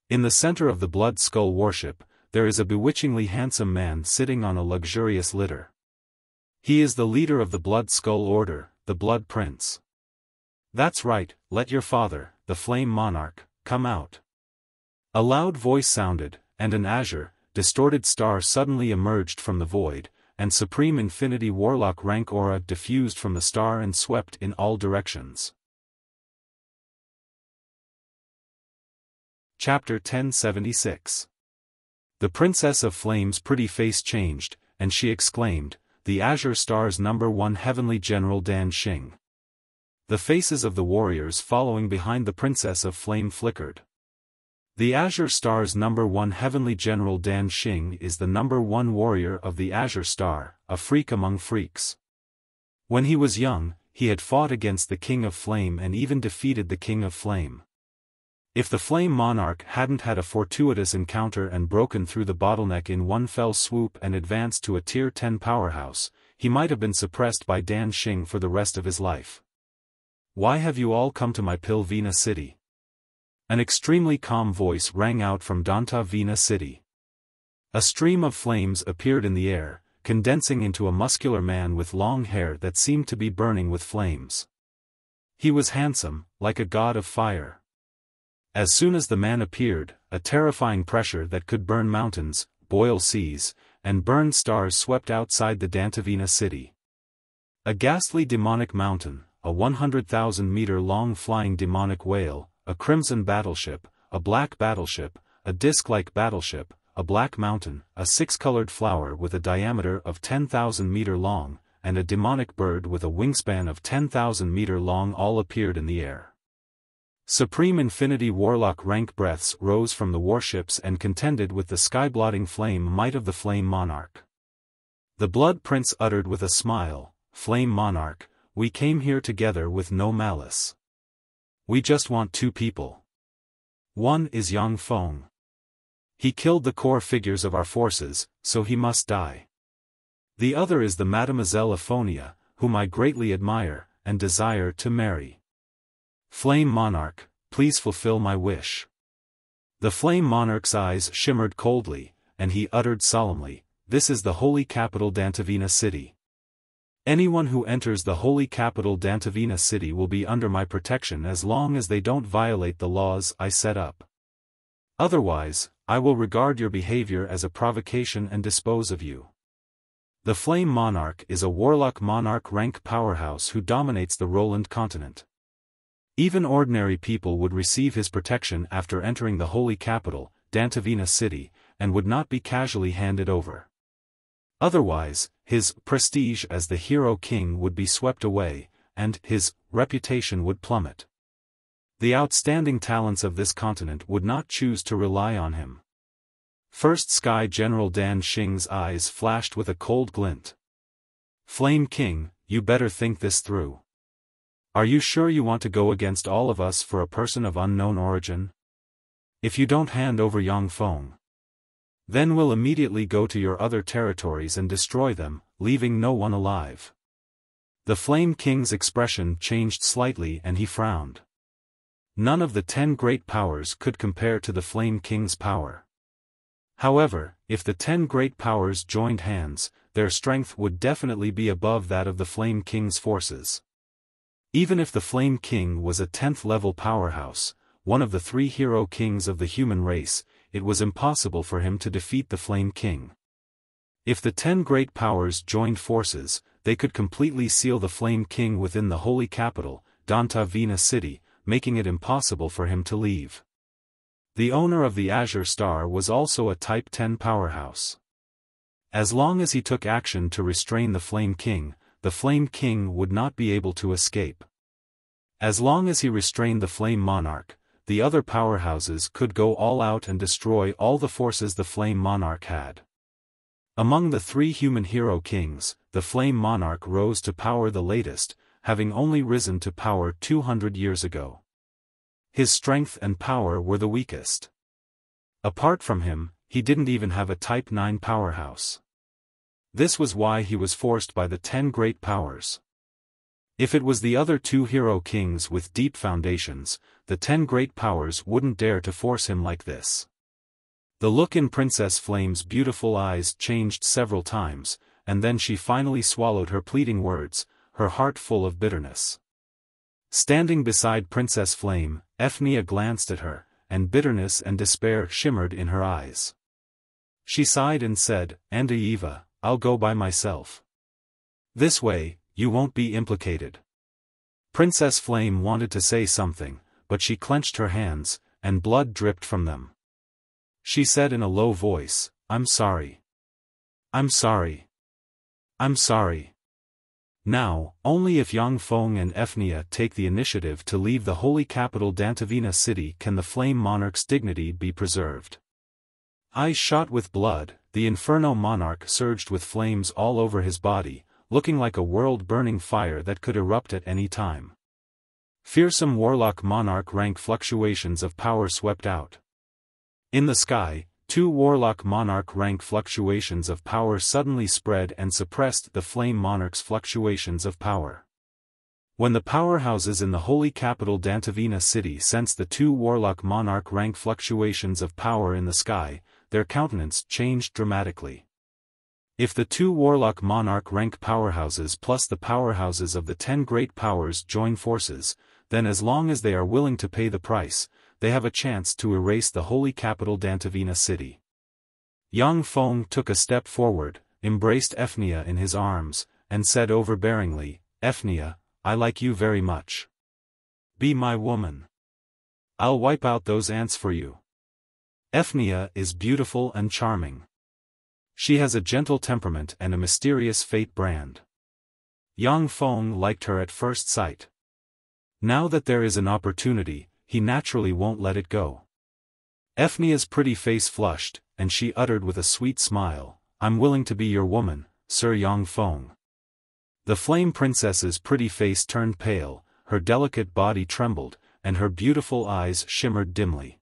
In the center of the Blood Skull warship, there is a bewitchingly handsome man sitting on a luxurious litter. He is the leader of the Blood Skull Order, the Blood Prince. "That's right, let your father, the Flame Monarch, come out." A loud voice sounded, and an azure, distorted star suddenly emerged from the void, and Supreme Infinity Warlock rank aura diffused from the star and swept in all directions. Chapter 1076. The Princess of Flame's pretty face changed, and she exclaimed, "The Azure Star's #1 Heavenly General Dan Xing." The faces of the warriors following behind the Princess of Flame flickered. The Azure Star's #1 Heavenly General Dan Xing is the #1 warrior of the Azure Star, a freak among freaks. When he was young, he had fought against the King of Flame and even defeated the King of Flame. If the Flame Monarch hadn't had a fortuitous encounter and broken through the bottleneck in one fell swoop and advanced to a Tier 10 powerhouse, he might have been suppressed by Dan Xing for the rest of his life. "Why have you all come to my Pilvina city?" An extremely calm voice rang out from Dantavina City. A stream of flames appeared in the air, condensing into a muscular man with long hair that seemed to be burning with flames. He was handsome, like a god of fire. As soon as the man appeared, a terrifying pressure that could burn mountains, boil seas, and burn stars swept outside the Dantavina City. A ghastly demonic mountain, a 100,000-meter-long flying demonic whale, a crimson battleship, a black battleship, a disc-like battleship, a black mountain, a six-colored flower with a diameter of 10,000 meter long, and a demonic bird with a wingspan of 10,000 meter long all appeared in the air. Supreme Infinity Warlock rank breaths rose from the warships and contended with the sky-blotting flame might of the Flame Monarch. The Blood Prince uttered with a smile, "Flame Monarch, we came here together with no malice. We just want two people. One is Yang Feng. He killed the core figures of our forces, so he must die. The other is the Mademoiselle Aphonia, whom I greatly admire, and desire to marry. Flame Monarch, please fulfill my wish." The Flame Monarch's eyes shimmered coldly, and he uttered solemnly, "This is the holy capital Dantavina City. Anyone who enters the holy capital Dantavina City will be under my protection as long as they don't violate the laws I set up. Otherwise, I will regard your behavior as a provocation and dispose of you." The Flame Monarch is a warlock monarch rank powerhouse who dominates the Roland continent. Even ordinary people would receive his protection after entering the holy capital, Dantavina City, and would not be casually handed over. Otherwise, his prestige as the hero king would be swept away, and his reputation would plummet. The outstanding talents of this continent would not choose to rely on him. First Sky General Dan Xing's eyes flashed with a cold glint. "Flame King, you better think this through. Are you sure you want to go against all of us for a person of unknown origin? If you don't hand over Yang Feng, then we'll immediately go to your other territories and destroy them, leaving no one alive." The Flame King's expression changed slightly and he frowned. None of the 10 great powers could compare to the Flame King's power. However, if the 10 great powers joined hands, their strength would definitely be above that of the Flame King's forces. Even if the Flame King was a 10th level powerhouse, one of the 3 hero kings of the human race, it was impossible for him to defeat the Flame King. If the 10 great powers joined forces, they could completely seal the Flame King within the holy capital, Dantavina city, making it impossible for him to leave. The owner of the Azure Star was also a Type 10 powerhouse. As long as he took action to restrain the Flame King would not be able to escape. As long as he restrained the Flame Monarch, the other powerhouses could go all out and destroy all the forces the Flame Monarch had. Among the 3 human hero kings, the Flame Monarch rose to power the latest, having only risen to power 200 years ago. His strength and power were the weakest. Apart from him, he didn't even have a Type 9 powerhouse. This was why he was forced by the 10 great powers. If it was the other 2 hero kings with deep foundations, the 10 great powers wouldn't dare to force him like this. The look in Princess Flame's beautiful eyes changed several times, and then she finally swallowed her pleading words, her heart full of bitterness. Standing beside Princess Flame, Ephnia glanced at her, and bitterness and despair shimmered in her eyes. She sighed and said, "Eva, I'll go by myself. This way, you won't be implicated." Princess Flame wanted to say something, but she clenched her hands, and blood dripped from them. She said in a low voice, "I'm sorry. I'm sorry. I'm sorry." Now, only if Yang Feng and Ephnia take the initiative to leave the holy capital Dantavina city can the Flame Monarch's dignity be preserved. Eyes shot with blood, the Inferno Monarch surged with flames all over his body, looking like a world-burning fire that could erupt at any time. Fearsome Warlock Monarch rank fluctuations of power swept out. In the sky, 2 Warlock Monarch rank fluctuations of power suddenly spread and suppressed the Flame Monarch's fluctuations of power. When the powerhouses in the holy capital Dantavina city sensed the 2 Warlock Monarch rank fluctuations of power in the sky, their countenance changed dramatically. If the 2 Warlock Monarch rank powerhouses plus the powerhouses of the 10 great powers join forces, then as long as they are willing to pay the price, they have a chance to erase the holy capital Dantavina city. Yang Feng took a step forward, embraced Ephnia in his arms, and said overbearingly, "Ephnia, I like you very much. Be my woman. I'll wipe out those ants for you." Ephnia is beautiful and charming. She has a gentle temperament and a mysterious fate brand. Yang Feng liked her at first sight. Now that there is an opportunity, he naturally won't let it go. Ephnia's pretty face flushed, and she uttered with a sweet smile, "I'm willing to be your woman, Sir Yang Feng." The Flame Princess's pretty face turned pale, her delicate body trembled, and her beautiful eyes shimmered dimly.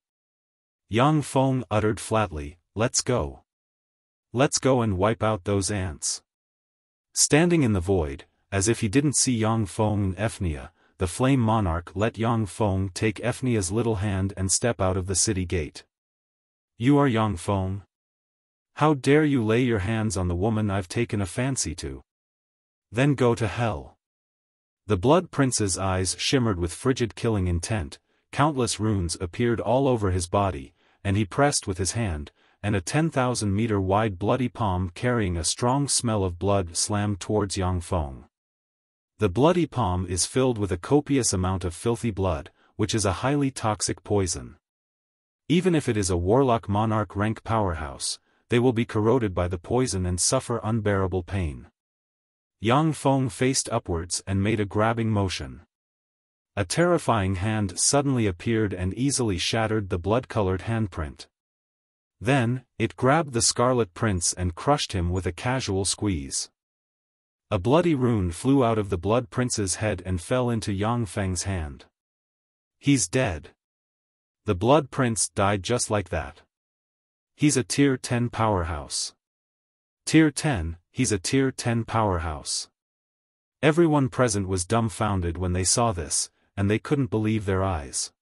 Yang Feng uttered flatly, "Let's go. Let's go and wipe out those ants." Standing in the void, as if he didn't see Yang Feng and Ephnia, the Flame Monarch let Yang Feng take Ephnia's little hand and step out of the city gate. "You are Yang Feng? How dare you lay your hands on the woman I've taken a fancy to? Then go to hell." The Blood Prince's eyes shimmered with frigid killing intent, countless runes appeared all over his body, and he pressed with his hand, and a 10,000-meter wide bloody palm carrying a strong smell of blood slammed towards Yang Feng. The bloody palm is filled with a copious amount of filthy blood, which is a highly toxic poison. Even if it is a Warlock Monarch rank powerhouse, they will be corroded by the poison and suffer unbearable pain. Yang Feng faced upwards and made a grabbing motion. A terrifying hand suddenly appeared and easily shattered the blood-colored handprint. Then, it grabbed the Scarlet Prince and crushed him with a casual squeeze. A bloody rune flew out of the Blood Prince's head and fell into Yang Feng's hand. "He's dead." The Blood Prince died just like that. He's a Tier 10 powerhouse. Tier 10, he's a Tier 10 powerhouse. Everyone present was dumbfounded when they saw this, and they couldn't believe their eyes.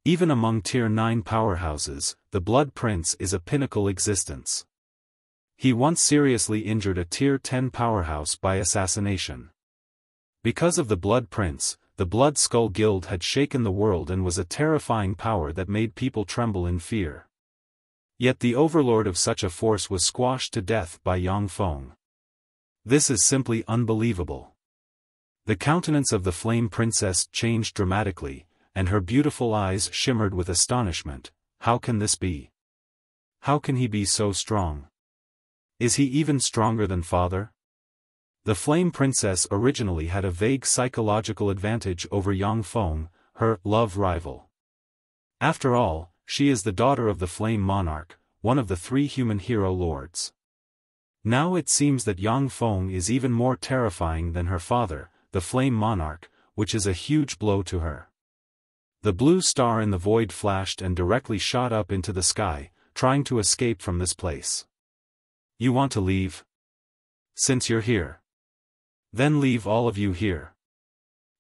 Even among Tier 9 powerhouses, the Blood Prince is a pinnacle existence. He once seriously injured a Tier 10 powerhouse by assassination. Because of the Blood Prince, the Blood Skull Guild had shaken the world and was a terrifying power that made people tremble in fear. Yet the overlord of such a force was squashed to death by Yang Feng. This is simply unbelievable. The countenance of the Flame Princess changed dramatically, and her beautiful eyes shimmered with astonishment. How can this be? How can he be so strong? Is he even stronger than father? The Flame Princess originally had a vague psychological advantage over Yang Feng, her love rival. After all, she is the daughter of the Flame Monarch, one of the 3 human hero lords. Now it seems that Yang Feng is even more terrifying than her father, the Flame Monarch, which is a huge blow to her. The blue star in the void flashed and directly shot up into the sky, trying to escape from this place. You want to leave? Since you're here. Then leave all of you here.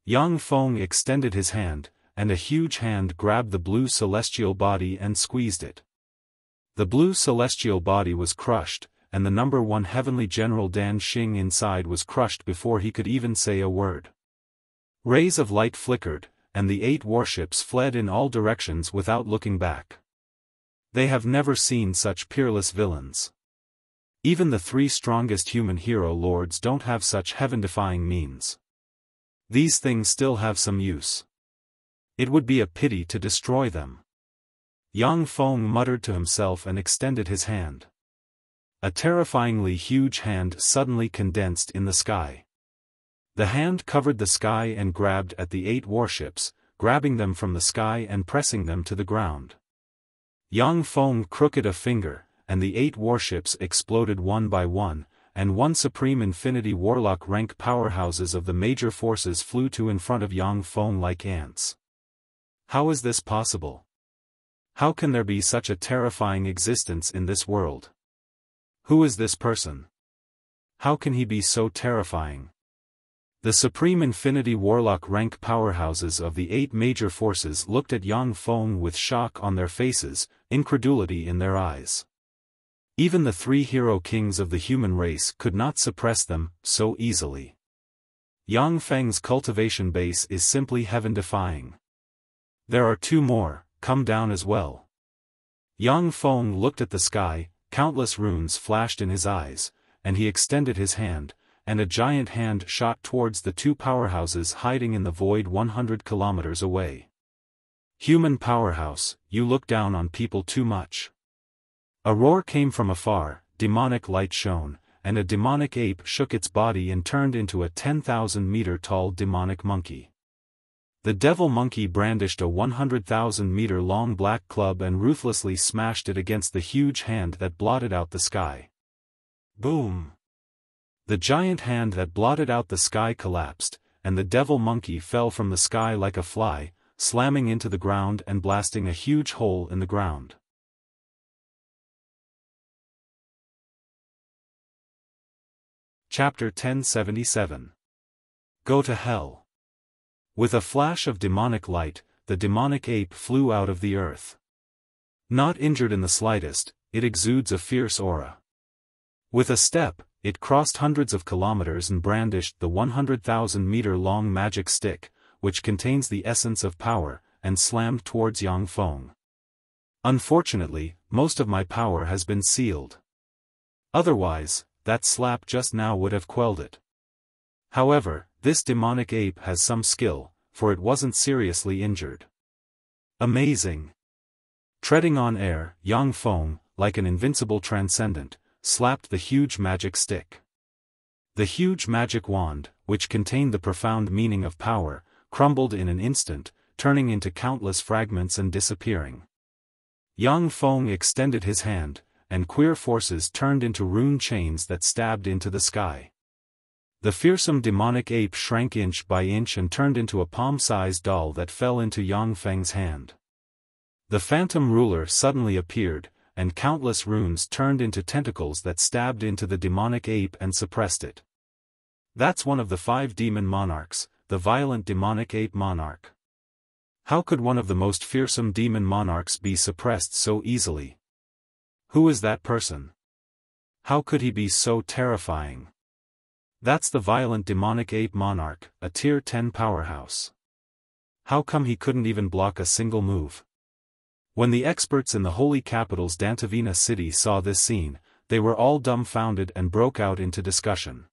Yang Feng extended his hand, and a huge hand grabbed the blue celestial body and squeezed it. The blue celestial body was crushed, and the number 1 heavenly general Dan Xing inside was crushed before he could even say a word. Rays of light flickered, and the 8 warships fled in all directions without looking back. They have never seen such peerless villains. Even the 3 strongest human hero lords don't have such heaven-defying means. These things still have some use. It would be a pity to destroy them. Yang Feng muttered to himself and extended his hand. A terrifyingly huge hand suddenly condensed in the sky. The hand covered the sky and grabbed at the 8 warships, grabbing them from the sky and pressing them to the ground. Yang Feng crooked a finger, and the 8 warships exploded one by one, and 1 Supreme Infinity Warlock rank powerhouses of the major forces flew to in front of Yang Feng like ants. How is this possible? How can there be such a terrifying existence in this world? Who is this person? How can he be so terrifying? The Supreme Infinity Warlock rank powerhouses of the 8 major forces looked at Yang Feng with shock on their faces, incredulity in their eyes. Even the 3 hero kings of the human race could not suppress them so easily. Yang Feng's cultivation base is simply heaven-defying. There are 2 more, come down as well. Yang Feng looked at the sky, countless runes flashed in his eyes, and he extended his hand, and a giant hand shot towards the 2 powerhouses hiding in the void 100 kilometers away. Human powerhouse, you look down on people too much. A roar came from afar, demonic light shone, and a demonic ape shook its body and turned into a 10,000-meter-tall demonic monkey. The devil monkey brandished a 100,000-meter-long black club and ruthlessly smashed it against the huge hand that blotted out the sky. Boom! The giant hand that blotted out the sky collapsed, and the devil monkey fell from the sky like a fly, slamming into the ground and blasting a huge hole in the ground. Chapter 1077. Go to hell. With a flash of demonic light, the demonic ape flew out of the earth. Not injured in the slightest, it exudes a fierce aura. With a step, it crossed hundreds of kilometers and brandished the 100,000-meter-long magic stick, which contains the essence of power, and slammed towards Yang Feng. Unfortunately, most of my power has been sealed. Otherwise, that slap just now would have quelled it. However, this demonic ape has some skill, for it wasn't seriously injured. Amazing! Treading on air, Yang Feng, like an invincible transcendent, slapped the huge magic stick. The huge magic wand, which contained the profound meaning of power, crumbled in an instant, turning into countless fragments and disappearing. Yang Feng extended his hand, and queer forces turned into rune chains that stabbed into the sky. The fearsome demonic ape shrank inch by inch and turned into a palm-sized doll that fell into Yang Feng's hand. The phantom ruler suddenly appeared, and countless runes turned into tentacles that stabbed into the demonic ape and suppressed it. That's one of the 5 demon monarchs, the violent demonic ape monarch. How could one of the most fearsome demon monarchs be suppressed so easily? Who is that person? How could he be so terrifying? That's the violent demonic ape monarch, a tier 10 powerhouse. How come he couldn't even block a single move? When the experts in the holy capital's Dantavina city saw this scene, they were all dumbfounded and broke out into discussion.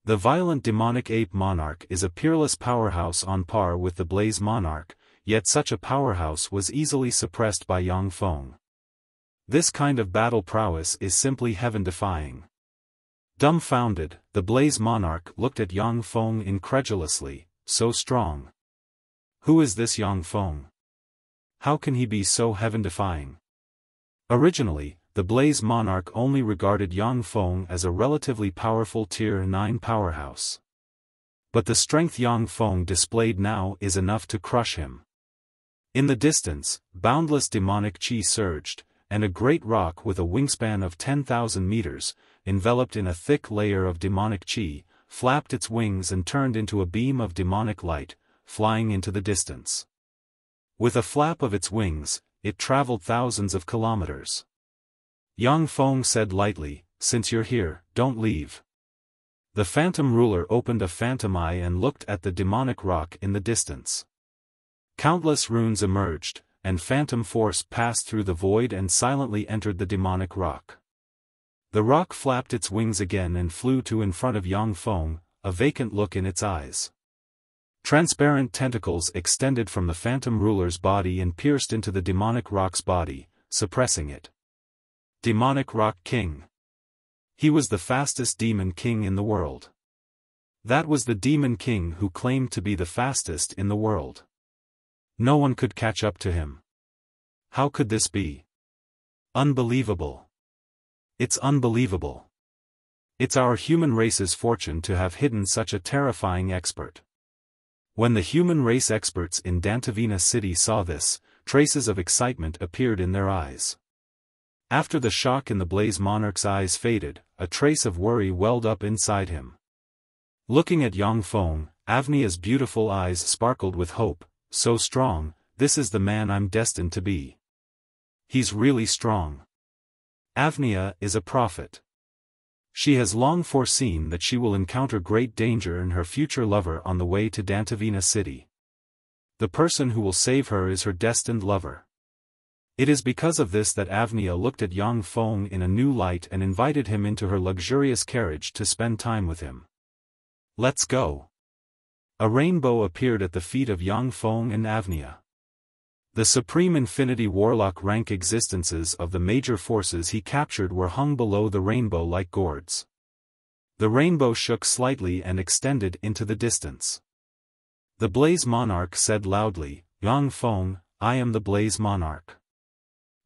The violent demonic ape monarch is a peerless powerhouse on par with the blaze monarch, yet such a powerhouse was easily suppressed by Yang Feng. This kind of battle prowess is simply heaven-defying. Dumbfounded, the blaze monarch looked at Yang Feng incredulously. So strong. Who is this Yang Feng? How can he be so heaven-defying? Originally, the blaze monarch only regarded Yang Feng as a relatively powerful Tier 9 powerhouse. But the strength Yang Feng displayed now is enough to crush him. In the distance, boundless demonic qi surged, and a great rock with a wingspan of 10,000 meters, enveloped in a thick layer of demonic qi, flapped its wings and turned into a beam of demonic light, flying into the distance. With a flap of its wings, it traveled thousands of kilometers. Yang Feng said lightly, "Since you're here, don't leave." The phantom ruler opened a phantom eye and looked at the demonic rock in the distance. Countless runes emerged, and phantom force passed through the void and silently entered the demonic rock. The rock flapped its wings again and flew to in front of Yang Feng, a vacant look in its eyes. Transparent tentacles extended from the phantom ruler's body and pierced into the demonic rock's body, suppressing it. Demonic Rock King. He was the fastest demon king in the world. That was the demon king who claimed to be the fastest in the world. No one could catch up to him. How could this be? Unbelievable. It's unbelievable. It's our human race's fortune to have hidden such a terrifying expert. When the human race experts in Dantavina city saw this, traces of excitement appeared in their eyes. After the shock in the blaze monarch's eyes faded, a trace of worry welled up inside him. Looking at Yang Feng, Avnia's beautiful eyes sparkled with hope. So strong, this is the man I'm destined to be. He's really strong. Avnia is a prophet. She has long foreseen that she will encounter great danger in her future lover on the way to Dantavina city. The person who will save her is her destined lover. It is because of this that Avnia looked at Yang Feng in a new light and invited him into her luxurious carriage to spend time with him. Let's go. A rainbow appeared at the feet of Yang Feng and Avnia. The supreme infinity warlock rank existences of the major forces he captured were hung below the rainbow like gourds. The rainbow shook slightly and extended into the distance. The Blaze Monarch said loudly, "Yang Feng, I am the Blaze Monarch.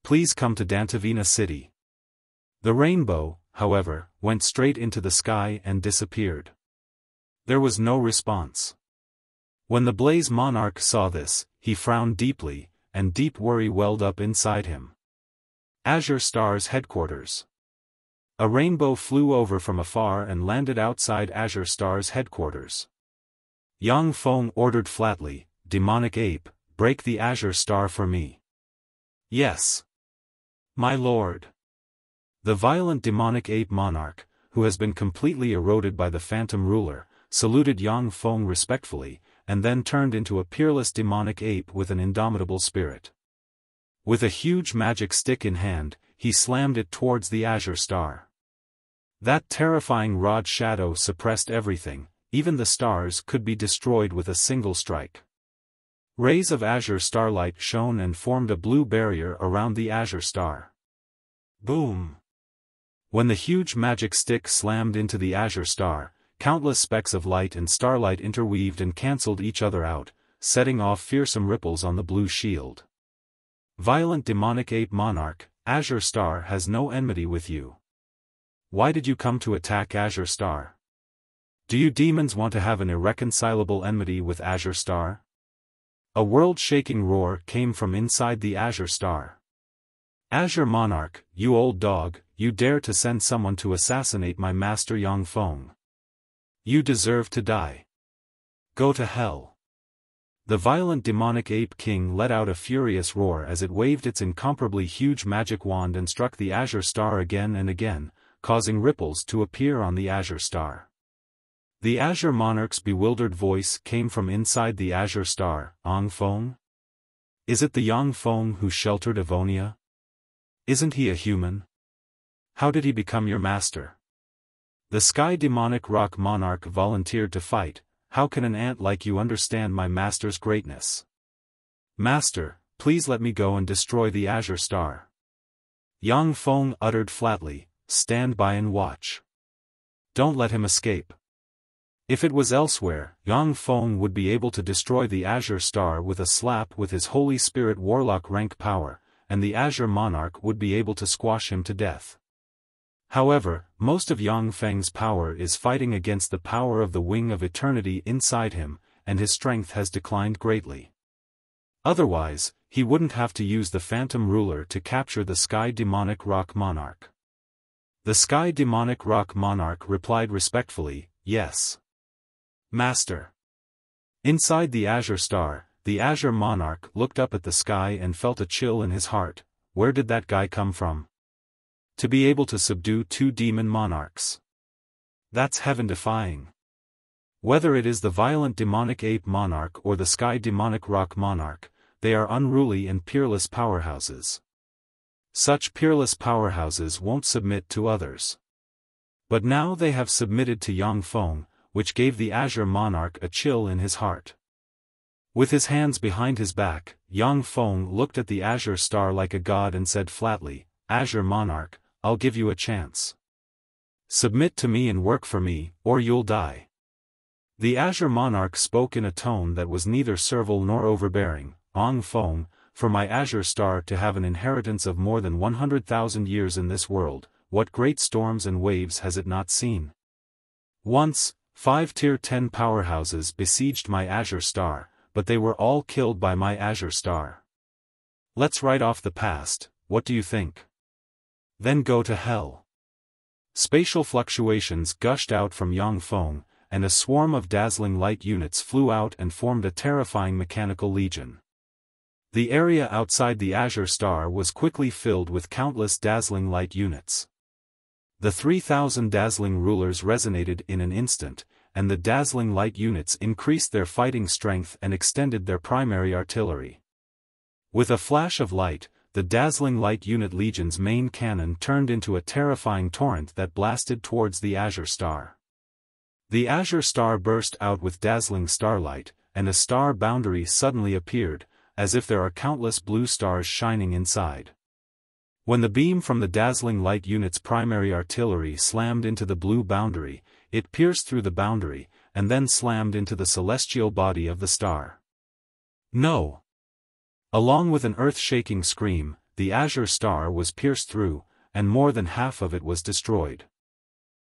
Please come to Dantavina city." The rainbow, however, went straight into the sky and disappeared. There was no response. When the Blaze Monarch saw this, he frowned deeply, and deep worry welled up inside him. Azure Star's headquarters. A rainbow flew over from afar and landed outside Azure Star's headquarters. Yang Feng ordered flatly, "Demonic Ape, break the Azure Star for me." "Yes. My lord." The violent demonic ape monarch, who has been completely eroded by the phantom ruler, saluted Yang Feng respectfully, and then turned into a peerless demonic ape with an indomitable spirit. With a huge magic stick in hand, he slammed it towards the Azure Star. That terrifying rod shadow suppressed everything, even the stars could be destroyed with a single strike. Rays of azure starlight shone and formed a blue barrier around the Azure Star. Boom! When the huge magic stick slammed into the Azure Star, countless specks of light and starlight interweaved and cancelled each other out, setting off fearsome ripples on the blue shield. Violent demonic ape monarch, Azure Star has no enmity with you. Why did you come to attack Azure Star? Do you demons want to have an irreconcilable enmity with Azure Star? A world-shaking roar came from inside the Azure Star. Azure Monarch, you old dog, you dare to send someone to assassinate my master Yang Feng. You deserve to die. Go to hell. The violent demonic ape king let out a furious roar as it waved its incomparably huge magic wand and struck the Azure Star again and again, causing ripples to appear on the Azure Star. The Azure Monarch's bewildered voice came from inside the Azure Star, "Yang Feng? Is it the Yang Feng who sheltered Avonia? Isn't he a human? How did he become your master? The sky demonic rock monarch volunteered to fight. How can an ant like you understand my master's greatness? Master, please let me go and destroy the Azure Star. Yang Feng uttered flatly, stand by and watch. Don't let him escape. If it was elsewhere, Yang Feng would be able to destroy the Azure Star with a slap with his Holy Spirit Warlock rank power, and the Azure Monarch would be able to squash him to death. However, most of Yang Feng's power is fighting against the power of the Wing of Eternity inside him, and his strength has declined greatly. Otherwise, he wouldn't have to use the Phantom Ruler to capture the Sky Demonic Rock Monarch. The Sky Demonic Rock Monarch replied respectfully, yes. Master. Inside the Azure Star, the Azure Monarch looked up at the sky and felt a chill in his heart. Where did that guy come from? To be able to subdue 2 demon monarchs. That's heaven-defying. Whether it is the violent demonic ape monarch or the sky demonic rock monarch, they are unruly and peerless powerhouses. Such peerless powerhouses won't submit to others. But now they have submitted to Yang Feng, which gave the Azure Monarch a chill in his heart. With his hands behind his back, Yang Feng looked at the Azure Star like a god and said flatly, Azure Monarch, I'll give you a chance. Submit to me and work for me, or you'll die. The Azure Monarch spoke in a tone that was neither servile nor overbearing. Yang Feng, for my Azure Star to have an inheritance of more than 100,000 years in this world, what great storms and waves has it not seen? Once, 5 Tier 10 powerhouses besieged my Azure Star, but they were all killed by my Azure Star. Let's write off the past, what do you think? Then go to hell. Spatial fluctuations gushed out from Yang Feng, and a swarm of dazzling light units flew out and formed a terrifying mechanical legion. The area outside the Azure Star was quickly filled with countless dazzling light units. The 3,000 dazzling rulers resonated in an instant, and the dazzling light units increased their fighting strength and extended their primary artillery. With a flash of light, the dazzling light unit legion's main cannon turned into a terrifying torrent that blasted towards the Azure Star. The Azure Star burst out with dazzling starlight, and a star boundary suddenly appeared, as if there are countless blue stars shining inside. When the beam from the dazzling light unit's primary artillery slammed into the blue boundary, it pierced through the boundary, and then slammed into the celestial body of the star. No! Along with an earth-shaking scream, the Azure Star was pierced through, and more than half of it was destroyed.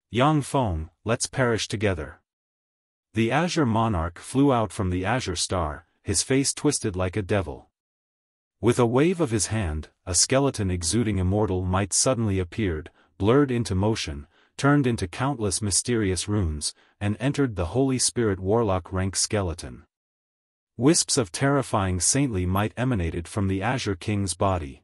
Yang Feng, let's perish together. The Azure Monarch flew out from the Azure Star, his face twisted like a devil. With a wave of his hand, a skeleton exuding immortal might suddenly appeared, blurred into motion, turned into countless mysterious runes, and entered the Holy Spirit Warlock rank skeleton. Wisps of terrifying saintly might emanated from the Azure King's body.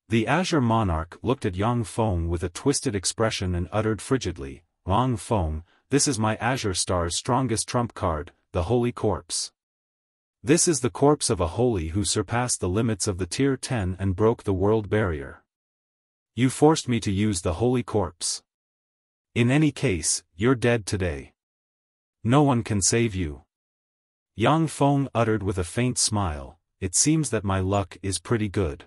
The Azure Monarch looked at Yang Feng with a twisted expression and uttered frigidly, Yang Feng, this is my Azure Star's strongest trump card, the Holy Corpse. This is the corpse of a holy who surpassed the limits of the Tier 10 and broke the world barrier. You forced me to use the Holy Corpse. In any case, you're dead today. No one can save you. Yang Feng uttered with a faint smile, it seems that my luck is pretty good.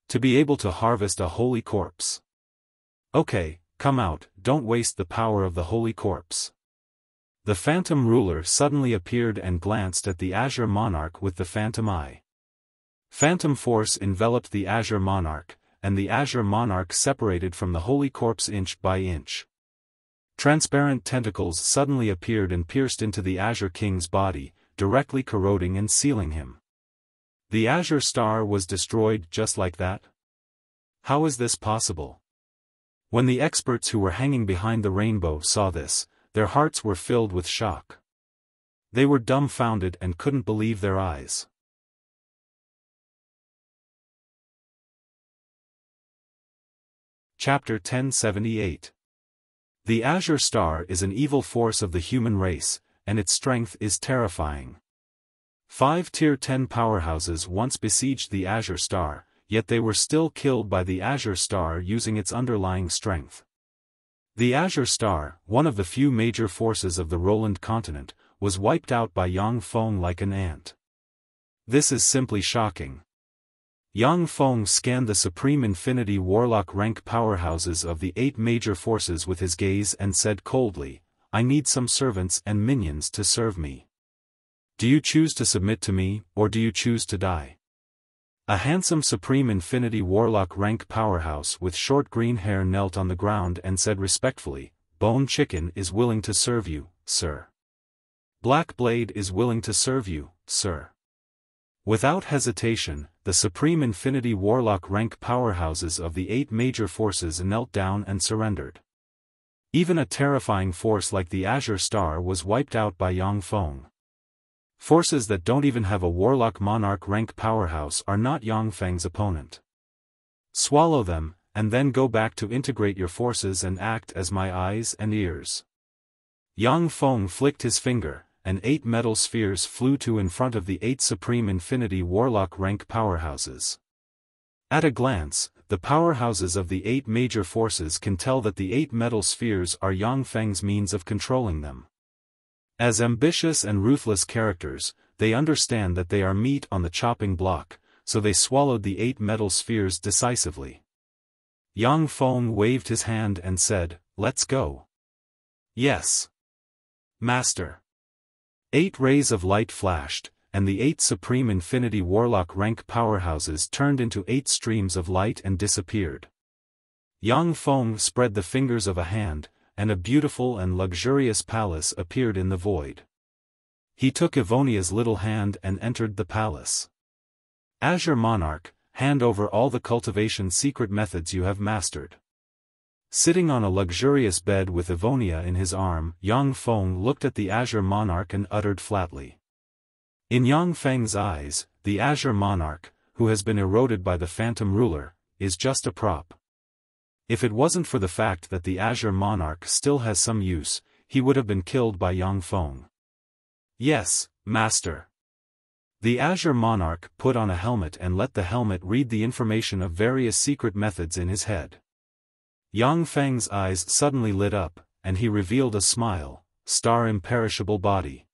To be able to harvest a holy corpse. Okay, come out, don't waste the power of the Holy Corpse. The Phantom Ruler suddenly appeared and glanced at the Azure Monarch with the Phantom Eye. Phantom Force enveloped the Azure Monarch, and the Azure Monarch separated from the Holy Corpse inch by inch. Transparent tentacles suddenly appeared and pierced into the Azure King's body, directly corroding and sealing him. The Azure Star was destroyed just like that? How is this possible? When the experts who were hanging behind the rainbow saw this, their hearts were filled with shock. They were dumbfounded and couldn't believe their eyes. Chapter 1078. The Azure Star is an evil force of the human race, and its strength is terrifying. 5 Tier 10 powerhouses once besieged the Azure Star, yet they were still killed by the Azure Star using its underlying strength. The Azure Star, one of the few major forces of the Roland continent, was wiped out by Yang Feng like an ant. This is simply shocking. Yang Feng scanned the Supreme Infinity Warlock rank powerhouses of the 8 major forces with his gaze and said coldly, "I need some servants and minions to serve me. Do you choose to submit to me, or do you choose to die?" A handsome Supreme Infinity Warlock rank powerhouse with short green hair knelt on the ground and said respectfully, "Bone Chicken is willing to serve you, sir. Black Blade is willing to serve you, sir." Without hesitation, the Supreme Infinity Warlock rank powerhouses of the 8 major forces knelt down and surrendered. Even a terrifying force like the Azure Star was wiped out by Yang Feng. Forces that don't even have a Warlock Monarch rank powerhouse are not Yang Feng's opponent. Swallow them, and then go back to integrate your forces and act as my eyes and ears. Yang Feng flicked his finger, and 8 metal spheres flew to in front of the 8 Supreme Infinity Warlock rank powerhouses. At a glance, the powerhouses of the 8 major forces can tell that the 8 metal spheres are Yang Feng's means of controlling them. As ambitious and ruthless characters, they understand that they are meat on the chopping block, so they swallowed the 8 metal spheres decisively. Yang Feng waved his hand and said, "Let's go." "Yes, Master." 8 rays of light flashed, and the 8 Supreme Infinity Warlock rank powerhouses turned into 8 streams of light and disappeared. Yang Feng spread the fingers of a hand, and a beautiful and luxurious palace appeared in the void. He took Evonia's little hand and entered the palace. "Azure Monarch, hand over all the cultivation secret methods you have mastered." Sitting on a luxurious bed with Evonia in his arm, Yang Feng looked at the Azure Monarch and uttered flatly. In Yang Feng's eyes, the Azure Monarch, who has been eroded by the Phantom Ruler, is just a prop. If it wasn't for the fact that the Azure Monarch still has some use, he would have been killed by Yang Feng. "Yes, Master." The Azure Monarch put on a helmet and let the helmet read the information of various secret methods in his head. Yang Feng's eyes suddenly lit up, and he revealed a smile, "Star Imperishable Body."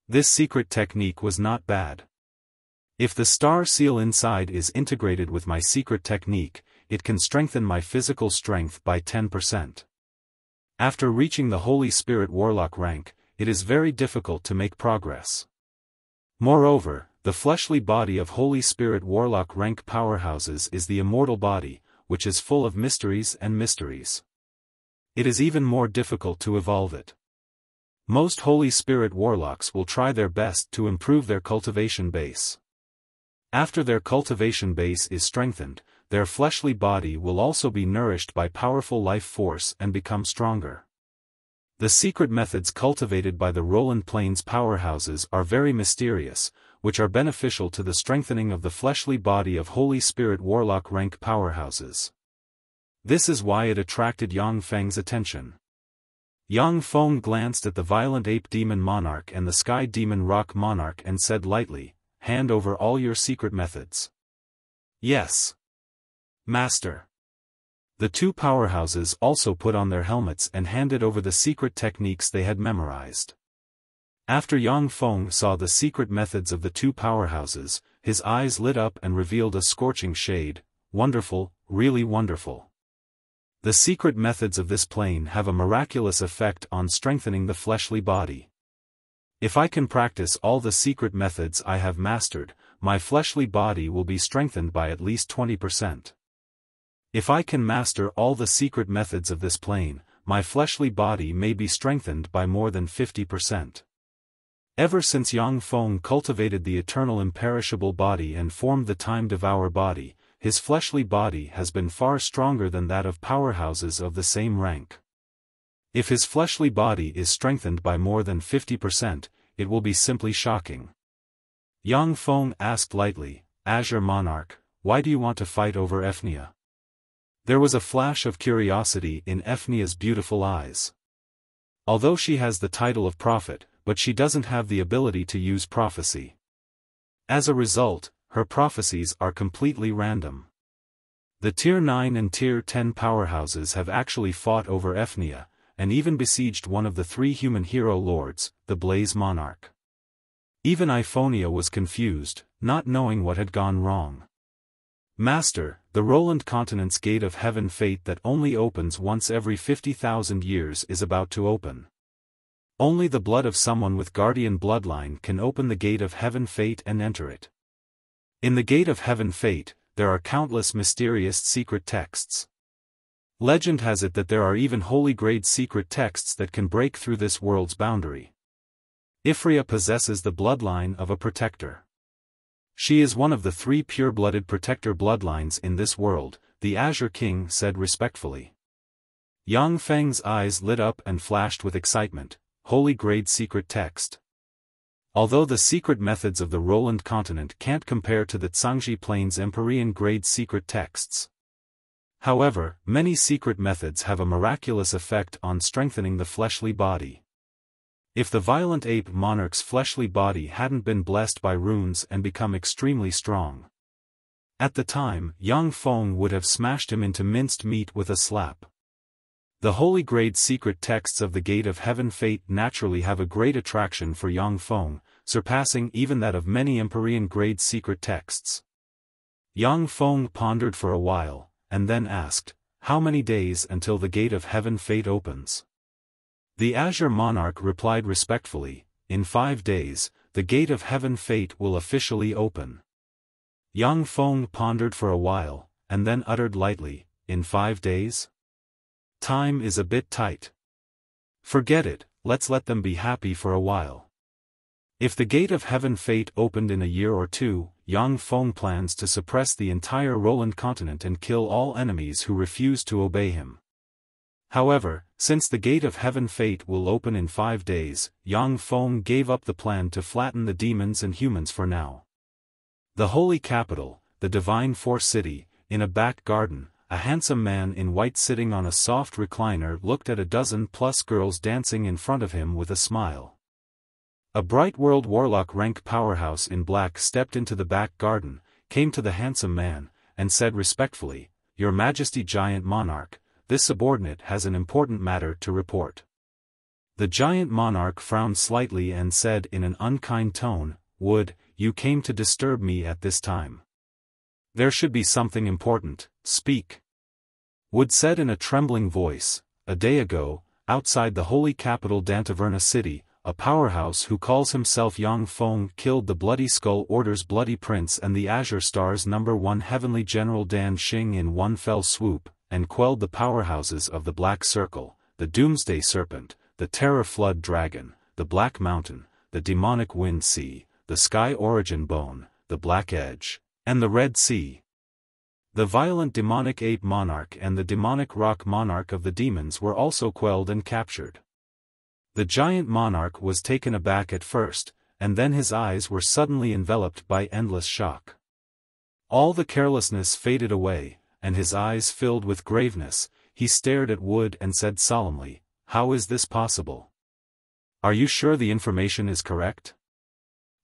This secret technique was not bad. If the star seal inside is integrated with my secret technique, it can strengthen my physical strength by 10%. After reaching the Holy Spirit Warlock rank, it is very difficult to make progress. Moreover, the fleshly body of Holy Spirit Warlock rank powerhouses is the immortal body, which is full of mysteries and mysteries. It is even more difficult to evolve it. Most Holy Spirit Warlocks will try their best to improve their cultivation base. After their cultivation base is strengthened, their fleshly body will also be nourished by powerful life force and become stronger. The secret methods cultivated by the Roland Plains powerhouses are very mysterious, which are beneficial to the strengthening of the fleshly body of Holy Spirit Warlock rank powerhouses. This is why it attracted Yang Feng's attention. Yang Feng glanced at the Violent Ape Demon Monarch and the Sky Demon Rock Monarch and said lightly, "Hand over all your secret methods." "Yes, Master." The 2 powerhouses also put on their helmets and handed over the secret techniques they had memorized. After Yang Feng saw the secret methods of the 2 powerhouses, his eyes lit up and revealed a scorching shade, "Wonderful, really wonderful. The secret methods of this plane have a miraculous effect on strengthening the fleshly body. If I can practice all the secret methods I have mastered, my fleshly body will be strengthened by at least 20%. If I can master all the secret methods of this plane, my fleshly body may be strengthened by more than 50%. Ever since Yang Feng cultivated the eternal imperishable body and formed the time devour body, his fleshly body has been far stronger than that of powerhouses of the same rank. If his fleshly body is strengthened by more than 50%, it will be simply shocking. Yang Feng asked lightly, "Azure Monarch, why do you want to fight over Ephnia?" There was a flash of curiosity in Ephnia's beautiful eyes. Although she has the title of prophet, but she doesn't have the ability to use prophecy. As a result, her prophecies are completely random. The Tier 9 and Tier 10 powerhouses have actually fought over Ephnia, and even besieged one of the 3 human hero lords, the Blaze Monarch. Even Iphonia was confused, not knowing what had gone wrong. Master, the Roland Continent's gate of heaven fate that only opens once every 50,000 years is about to open. Only the blood of someone with guardian bloodline can open the gate of heaven fate and enter it. In the gate of heaven fate, there are countless mysterious secret texts. Legend has it that there are even holy grade secret texts that can break through this world's boundary. Ifria possesses the bloodline of a protector. She is one of the 3 pure-blooded protector bloodlines in this world, the Azure King said respectfully. Yang Feng's eyes lit up and flashed with excitement. Holy grade secret text. Although the secret methods of the Roland Continent can't compare to the Zhangji Plains Empyrean grade secret texts. However, many secret methods have a miraculous effect on strengthening the fleshly body. If the violent ape monarch's fleshly body hadn't been blessed by runes and become extremely strong, at the time, Yang Feng would have smashed him into minced meat with a slap. The holy grade secret texts of the Gate of Heaven Fate naturally have a great attraction for Yang Feng, surpassing even that of many Empyrean grade secret texts. Yang Feng pondered for a while, and then asked, "How many days until the Gate of Heaven Fate opens?" The Azure Monarch replied respectfully, "In 5 days, the Gate of Heaven Fate will officially open." Yang Feng pondered for a while, and then uttered lightly, "In 5 days? Time is a bit tight. Forget it, let's let them be happy for a while." If the Gate of Heaven Fate opened in a year or 2, Yang Feng plans to suppress the entire Roland Continent and kill all enemies who refuse to obey him. However, since the Gate of Heaven Fate will open in 5 days, Yang Feng gave up the plan to flatten the demons and humans for now. The Holy Capital, the Divine Force City, in a back garden, a handsome man in white sitting on a soft recliner looked at a dozen-plus girls dancing in front of him with a smile. A bright world warlock rank powerhouse in black stepped into the back garden, came to the handsome man, and said respectfully, "Your Majesty Giant Monarch, this subordinate has an important matter to report." The Giant Monarch frowned slightly and said in an unkind tone, "Wood, you came to disturb me at this time. There should be something important, speak." Wood said in a trembling voice, "A day ago, outside the holy capital Dantaverna City, a powerhouse who calls himself Yang Feng killed the Bloody Skull Order's Bloody Prince and the Azure Star's #1 Heavenly General Dan Xing in one fell swoop, and quelled the powerhouses of the Black Circle, the Doomsday Serpent, the Terror Flood Dragon, the Black Mountain, the Demonic Wind Sea, the Sky Origin Bone, the Black Edge, and the Red Sea. The violent demonic ape monarch and the demonic rock monarch of the demons were also quelled and captured." The giant monarch was taken aback at first, and then his eyes were suddenly enveloped by endless shock. All the carelessness faded away, and his eyes filled with graveness. He stared at Wood and said solemnly, "How is this possible? Are you sure the information is correct?"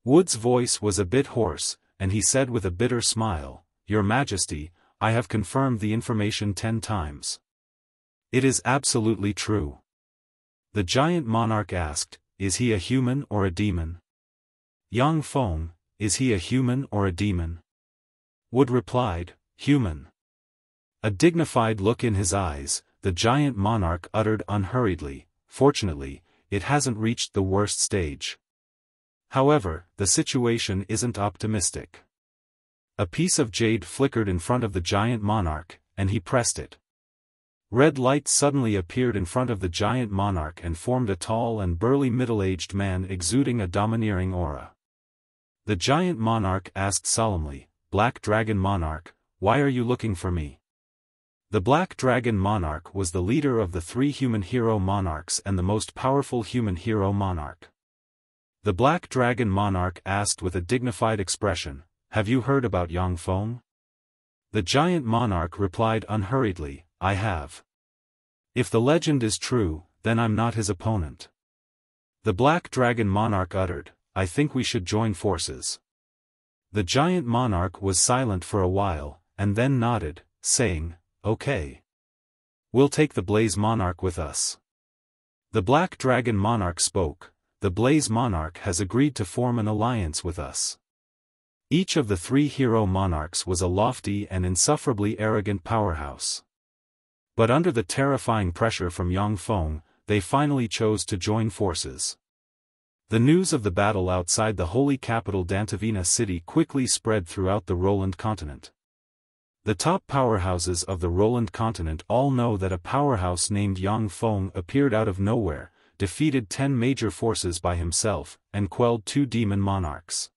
Wood's voice was a bit hoarse, and he said with a bitter smile, "Your Majesty, I have confirmed the information 10 times. It is absolutely true." The giant monarch asked, "Is he a human or a demon?" "Yang Feng, is he a human or a demon?" Wood replied, "Human." A dignified look in his eyes, the giant monarch uttered unhurriedly, "Fortunately, it hasn't reached the worst stage. However, the situation isn't optimistic." A piece of jade flickered in front of the giant monarch, and he pressed it. Red light suddenly appeared in front of the giant monarch and formed a tall and burly middle-aged man exuding a domineering aura. The giant monarch asked solemnly, "Black Dragon Monarch, why are you looking for me?" The Black Dragon Monarch was the leader of the 3 human hero monarchs and the most powerful human hero monarch. The Black Dragon Monarch asked with a dignified expression, "Have you heard about Yang Feng?" The giant monarch replied unhurriedly, "I have. If the legend is true, then I'm not his opponent." The Black Dragon Monarch uttered, "I think we should join forces." The giant monarch was silent for a while, and then nodded, saying, "Okay. We'll take the Blaze Monarch with us." The Black Dragon Monarch spoke, "The Blaze Monarch has agreed to form an alliance with us." Each of the three hero monarchs was a lofty and insufferably arrogant powerhouse. But under the terrifying pressure from Xiaofan, they finally chose to join forces. The news of the battle outside the holy capital Dantavina city quickly spread throughout the Roland continent. The top powerhouses of the Roland continent all know that a powerhouse named Xiaofan appeared out of nowhere, defeated 10 major forces by himself, and quelled 2 demon monarchs.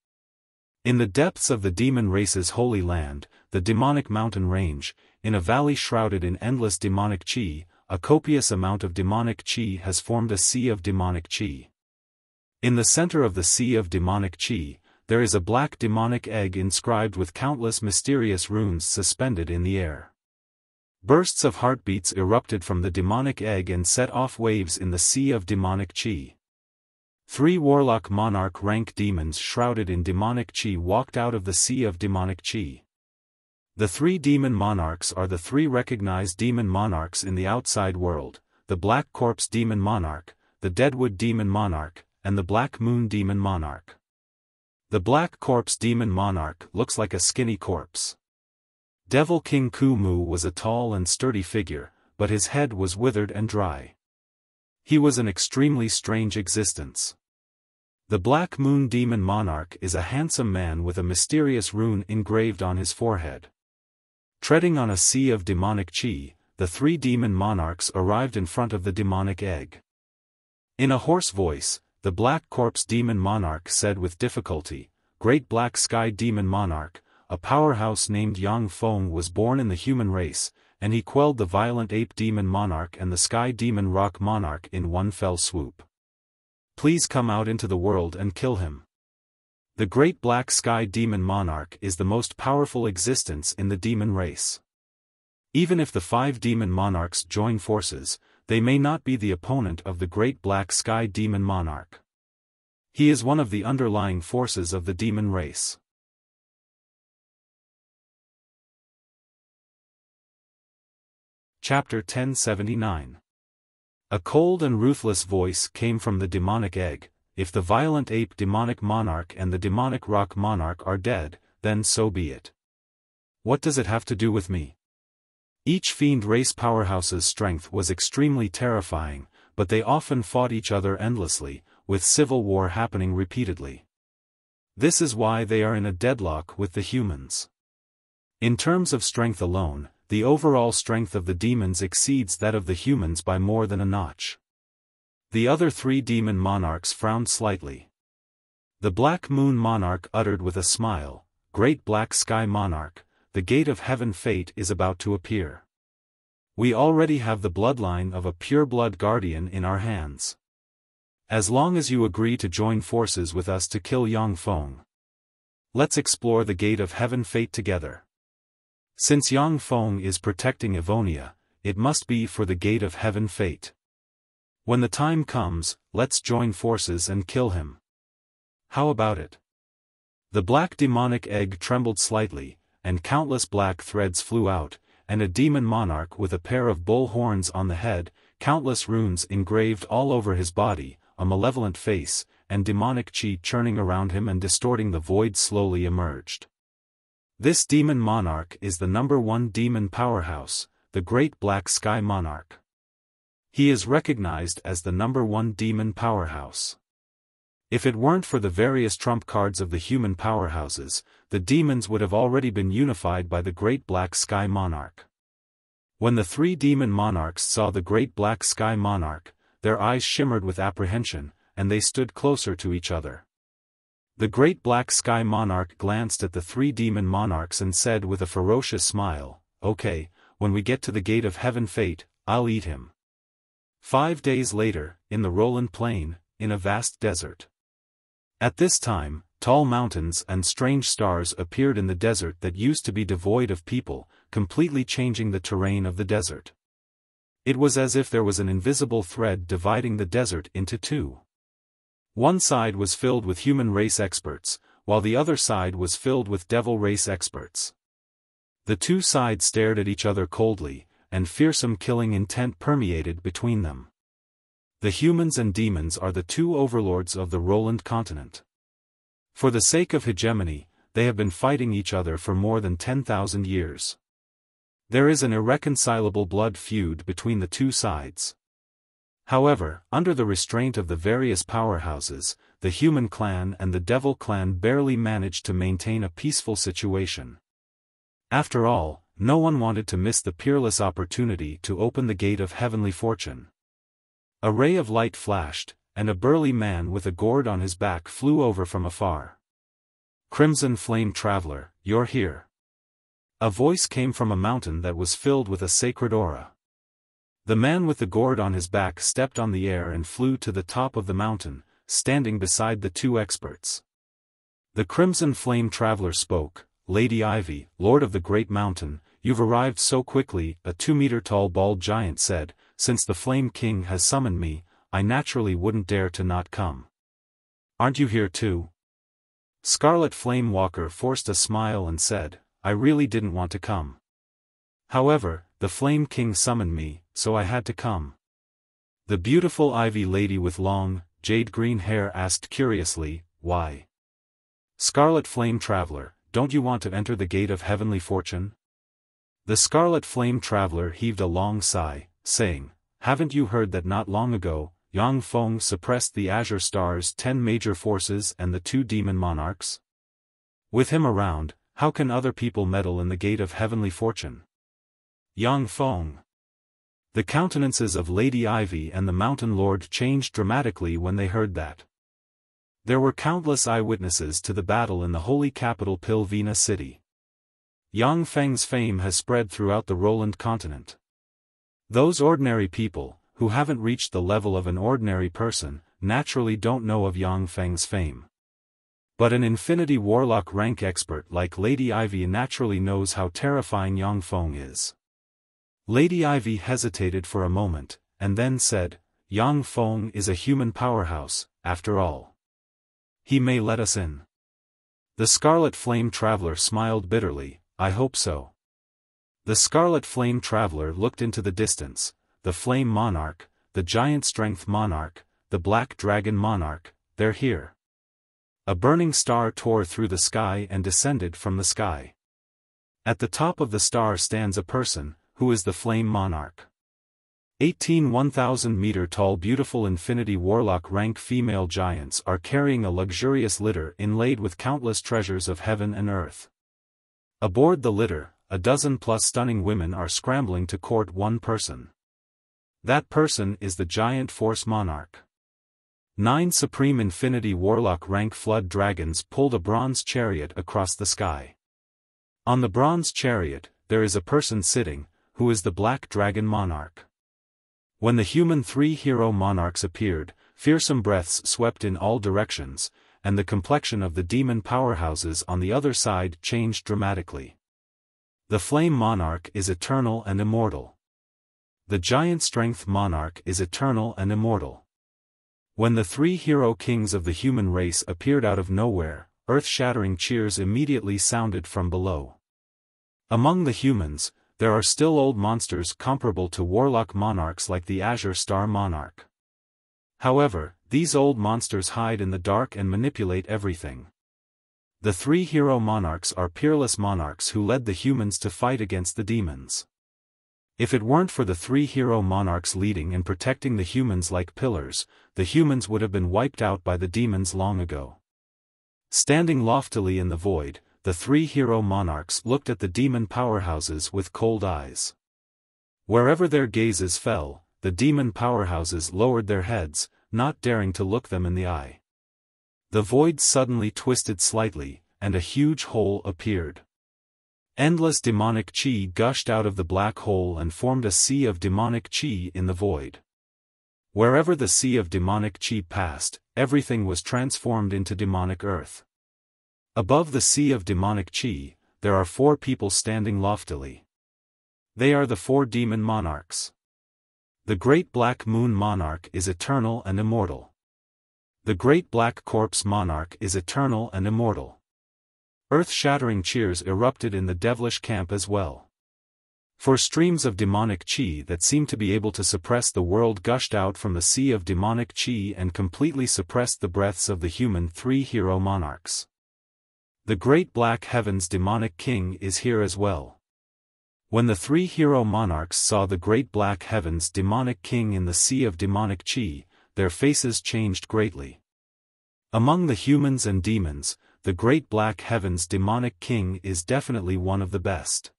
In the depths of the demon race's holy land, the demonic mountain range, in a valley shrouded in endless demonic chi, a copious amount of demonic chi has formed a sea of demonic chi. In the center of the sea of demonic chi, there is a black demonic egg inscribed with countless mysterious runes suspended in the air. Bursts of heartbeats erupted from the demonic egg and set off waves in the sea of demonic chi. 3 warlock monarch rank demons shrouded in demonic chi walked out of the sea of demonic chi. The 3 demon monarchs are the 3 recognized demon monarchs in the outside world: the Black Corpse Demon Monarch, the Deadwood Demon Monarch, and the Black Moon Demon Monarch. The Black Corpse Demon Monarch looks like a skinny corpse. Devil King Kumu was a tall and sturdy figure, but his head was withered and dry. He was an extremely strange existence. The Black Moon Demon Monarch is a handsome man with a mysterious rune engraved on his forehead. Treading on a sea of demonic chi, the 3 demon monarchs arrived in front of the demonic egg. In a hoarse voice, the Black Corpse Demon Monarch said with difficulty, "Great Black Sky Demon Monarch, a powerhouse named Xiaofan was born in the human race, and he quelled the violent Ape Demon Monarch and the Sky Demon Rock Monarch in one fell swoop. Please come out into the world and kill him." The Great Black Sky Demon Monarch is the most powerful existence in the demon race. Even if the 5 demon monarchs join forces, they may not be the opponent of the Great Black Sky Demon Monarch. He is one of the underlying forces of the demon race. Chapter 1079. A cold and ruthless voice came from the demonic egg: "If the violent ape demonic monarch and the demonic rock monarch are dead, then so be it. What does it have to do with me?" Each fiend race powerhouse's strength was extremely terrifying, but they often fought each other endlessly, with civil war happening repeatedly. This is why they are in a deadlock with the humans. In terms of strength alone, the overall strength of the demons exceeds that of the humans by more than a notch. The other 3 demon monarchs frowned slightly. The Black Moon Monarch uttered with a smile, "Great Black Sky Monarch, the gate of heaven fate is about to appear. We already have the bloodline of a pure-blood guardian in our hands. As long as you agree to join forces with us to kill Xiaofan, let's explore the gate of heaven fate together. Since Xiaofan is protecting Evonia, it must be for the gate of heaven fate. When the time comes, let's join forces and kill him. How about it?" The black demonic egg trembled slightly, and countless black threads flew out, and a demon monarch with a pair of bull horns on the head, countless runes engraved all over his body, a malevolent face, and demonic chi churning around him and distorting the void slowly emerged. This demon monarch is the #1 demon powerhouse, the Great Black Sky Monarch. He is recognized as the #1 demon powerhouse. If it weren't for the various trump cards of the human powerhouses, the demons would have already been unified by the Great Black Sky Monarch. When the 3 demon monarchs saw the Great Black Sky Monarch, their eyes shimmered with apprehension, and they stood closer to each other. The Great Black Sky Monarch glanced at the 3 demon monarchs and said with a ferocious smile, "Okay, when we get to the gate of heaven fate, I'll eat him." 5 days later, in the Roland Plain, in a vast desert. At this time, tall mountains and strange stars appeared in the desert that used to be devoid of people, completely changing the terrain of the desert. It was as if there was an invisible thread dividing the desert into 2. One side was filled with human race experts, while the other side was filled with devil race experts. The two sides stared at each other coldly, and fearsome killing intent permeated between them. The humans and demons are the two overlords of the Roland continent. For the sake of hegemony, they have been fighting each other for more than 10,000 years. There is an irreconcilable blood feud between the two sides. However, under the restraint of the various powerhouses, the human clan and the devil clan barely managed to maintain a peaceful situation. After all, no one wanted to miss the peerless opportunity to open the gate of heavenly fortune. A ray of light flashed, and a burly man with a gourd on his back flew over from afar. "Crimson Flame Traveler, you're here." A voice came from a mountain that was filled with a sacred aura. The man with the gourd on his back stepped on the air and flew to the top of the mountain, standing beside the two experts. The Crimson Flame Traveler spoke, "Lady Ivy, Lord of the Great Mountain, you've arrived so quickly," a 2-meter-tall bald giant said. "Since the Flame King has summoned me, I naturally wouldn't dare to not come." "Aren't you here too?" Scarlet Flame Walker forced a smile and said, "I really didn't want to come. However, the Flame King summoned me, so I had to come." The beautiful Ivy lady with long, jade-green hair asked curiously, "Why?" "Scarlet Flame Traveler, don't you want to enter the gate of heavenly fortune?" The Scarlet Flame Traveler heaved a long sigh, saying, "Haven't you heard that not long ago, Yang Feng suppressed the Azure Star's 10 major forces and the 2 demon monarchs? With him around, how can other people meddle in the gate of heavenly fortune?" Yang Feng. The countenances of Lady Ivy and the Mountain Lord changed dramatically when they heard that. There were countless eyewitnesses to the battle in the holy capital Pilvina City. Yang Feng's fame has spread throughout the Roland continent. Those ordinary people, who haven't reached the level of an ordinary person, naturally don't know of Yang Feng's fame. But an Infinity Warlock rank expert like Lady Ivy naturally knows how terrifying Yang Feng is. Lady Ivy hesitated for a moment, and then said, "Yang Feng is a human powerhouse, after all. He may let us in." The Scarlet Flame Traveler smiled bitterly, "I hope so." The Scarlet Flame Traveler looked into the distance. The Flame Monarch, the Giant Strength Monarch, the Black Dragon Monarch, they're here. A burning star tore through the sky and descended from the sky. At the top of the star stands a person, who is the Flame Monarch. 18 1,000-meter-tall beautiful Infinity Warlock rank female giants are carrying a luxurious litter inlaid with countless treasures of heaven and earth. Aboard the litter, a dozen-plus stunning women are scrambling to court one person. That person is the Giant Force Monarch. 9 Supreme Infinity Warlock rank Flood Dragons pulled a bronze chariot across the sky. On the bronze chariot, there is a person sitting, who is the Black Dragon Monarch. When the human 3 hero monarchs appeared, fearsome breaths swept in all directions, and the complexion of the demon powerhouses on the other side changed dramatically. The Flame Monarch is eternal and immortal. The Giant Strength Monarch is eternal and immortal. When the 3 hero kings of the human race appeared out of nowhere, earth-shattering cheers immediately sounded from below. Among the humans, there are still old monsters comparable to warlock monarchs like the Azure Star Monarch. However, these old monsters hide in the dark and manipulate everything. The 3 hero monarchs are peerless monarchs who led the humans to fight against the demons. If it weren't for the 3 hero monarchs leading and protecting the humans like pillars, the humans would have been wiped out by the demons long ago. Standing loftily in the void, the 3 hero monarchs looked at the demon powerhouses with cold eyes. Wherever their gazes fell, the demon powerhouses lowered their heads, not daring to look them in the eye. The void suddenly twisted slightly, and a huge hole appeared. Endless demonic chi gushed out of the black hole and formed a sea of demonic chi in the void. Wherever the sea of demonic chi passed, everything was transformed into demonic earth. Above the sea of demonic chi, there are 4 people standing loftily. They are the 4 demon monarchs. The Great Black Moon Monarch is eternal and immortal. The Great Black Corpse Monarch is eternal and immortal. Earth-shattering cheers erupted in the devilish camp as well. For streams of demonic chi that seemed to be able to suppress the world gushed out from the sea of demonic chi and completely suppressed the breaths of the human three-hero monarchs. The great black heaven's demonic king is here as well. When the three-hero monarchs saw the great black heaven's demonic king in the sea of demonic chi, their faces changed greatly. Among the humans and demons, the great black heaven's demonic king is definitely one of the best.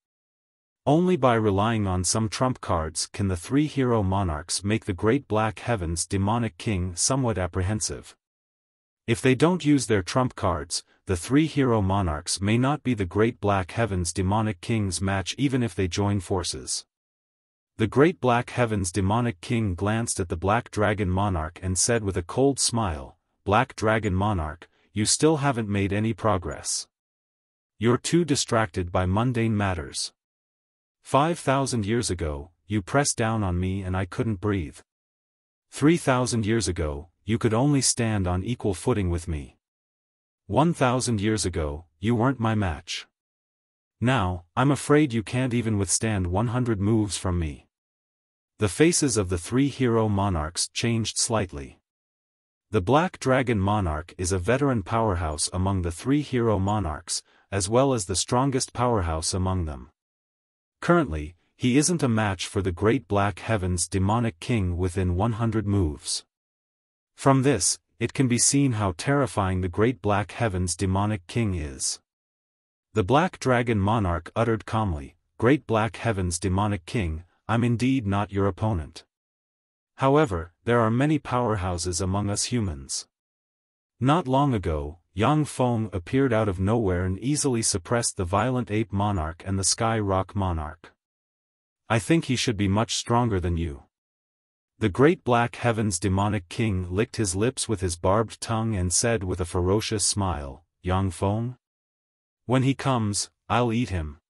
Only by relying on some trump cards can the three-hero monarchs make the great black heaven's demonic king somewhat apprehensive. If they don't use their trump cards, the three-hero monarchs may not be the great black heaven's demonic king's match even if they join forces. The great black heaven's demonic king glanced at the black dragon monarch and said with a cold smile, "Black dragon monarch, you still haven't made any progress. You're too distracted by mundane matters. 5,000 years ago, you pressed down on me and I couldn't breathe. 3,000 years ago, you could only stand on equal footing with me. 1,000 years ago, you weren't my match. Now, I'm afraid you can't even withstand 100 moves from me." The faces of the three-hero monarchs changed slightly. The Black Dragon Monarch is a veteran powerhouse among the three-hero monarchs, as well as the strongest powerhouse among them. Currently, he isn't a match for the great black heaven's demonic king within 100 moves. From this, it can be seen how terrifying the great black heaven's demonic king is. The Black Dragon Monarch uttered calmly, "Great black heaven's demonic king, I'm indeed not your opponent. However, there are many powerhouses among us humans. Not long ago, Yang Feng appeared out of nowhere and easily suppressed the Violent Ape Monarch and the Sky Rock Monarch. I think he should be much stronger than you." The great black heaven's demonic king licked his lips with his barbed tongue and said with a ferocious smile, "Yang Feng? When he comes, I'll eat him.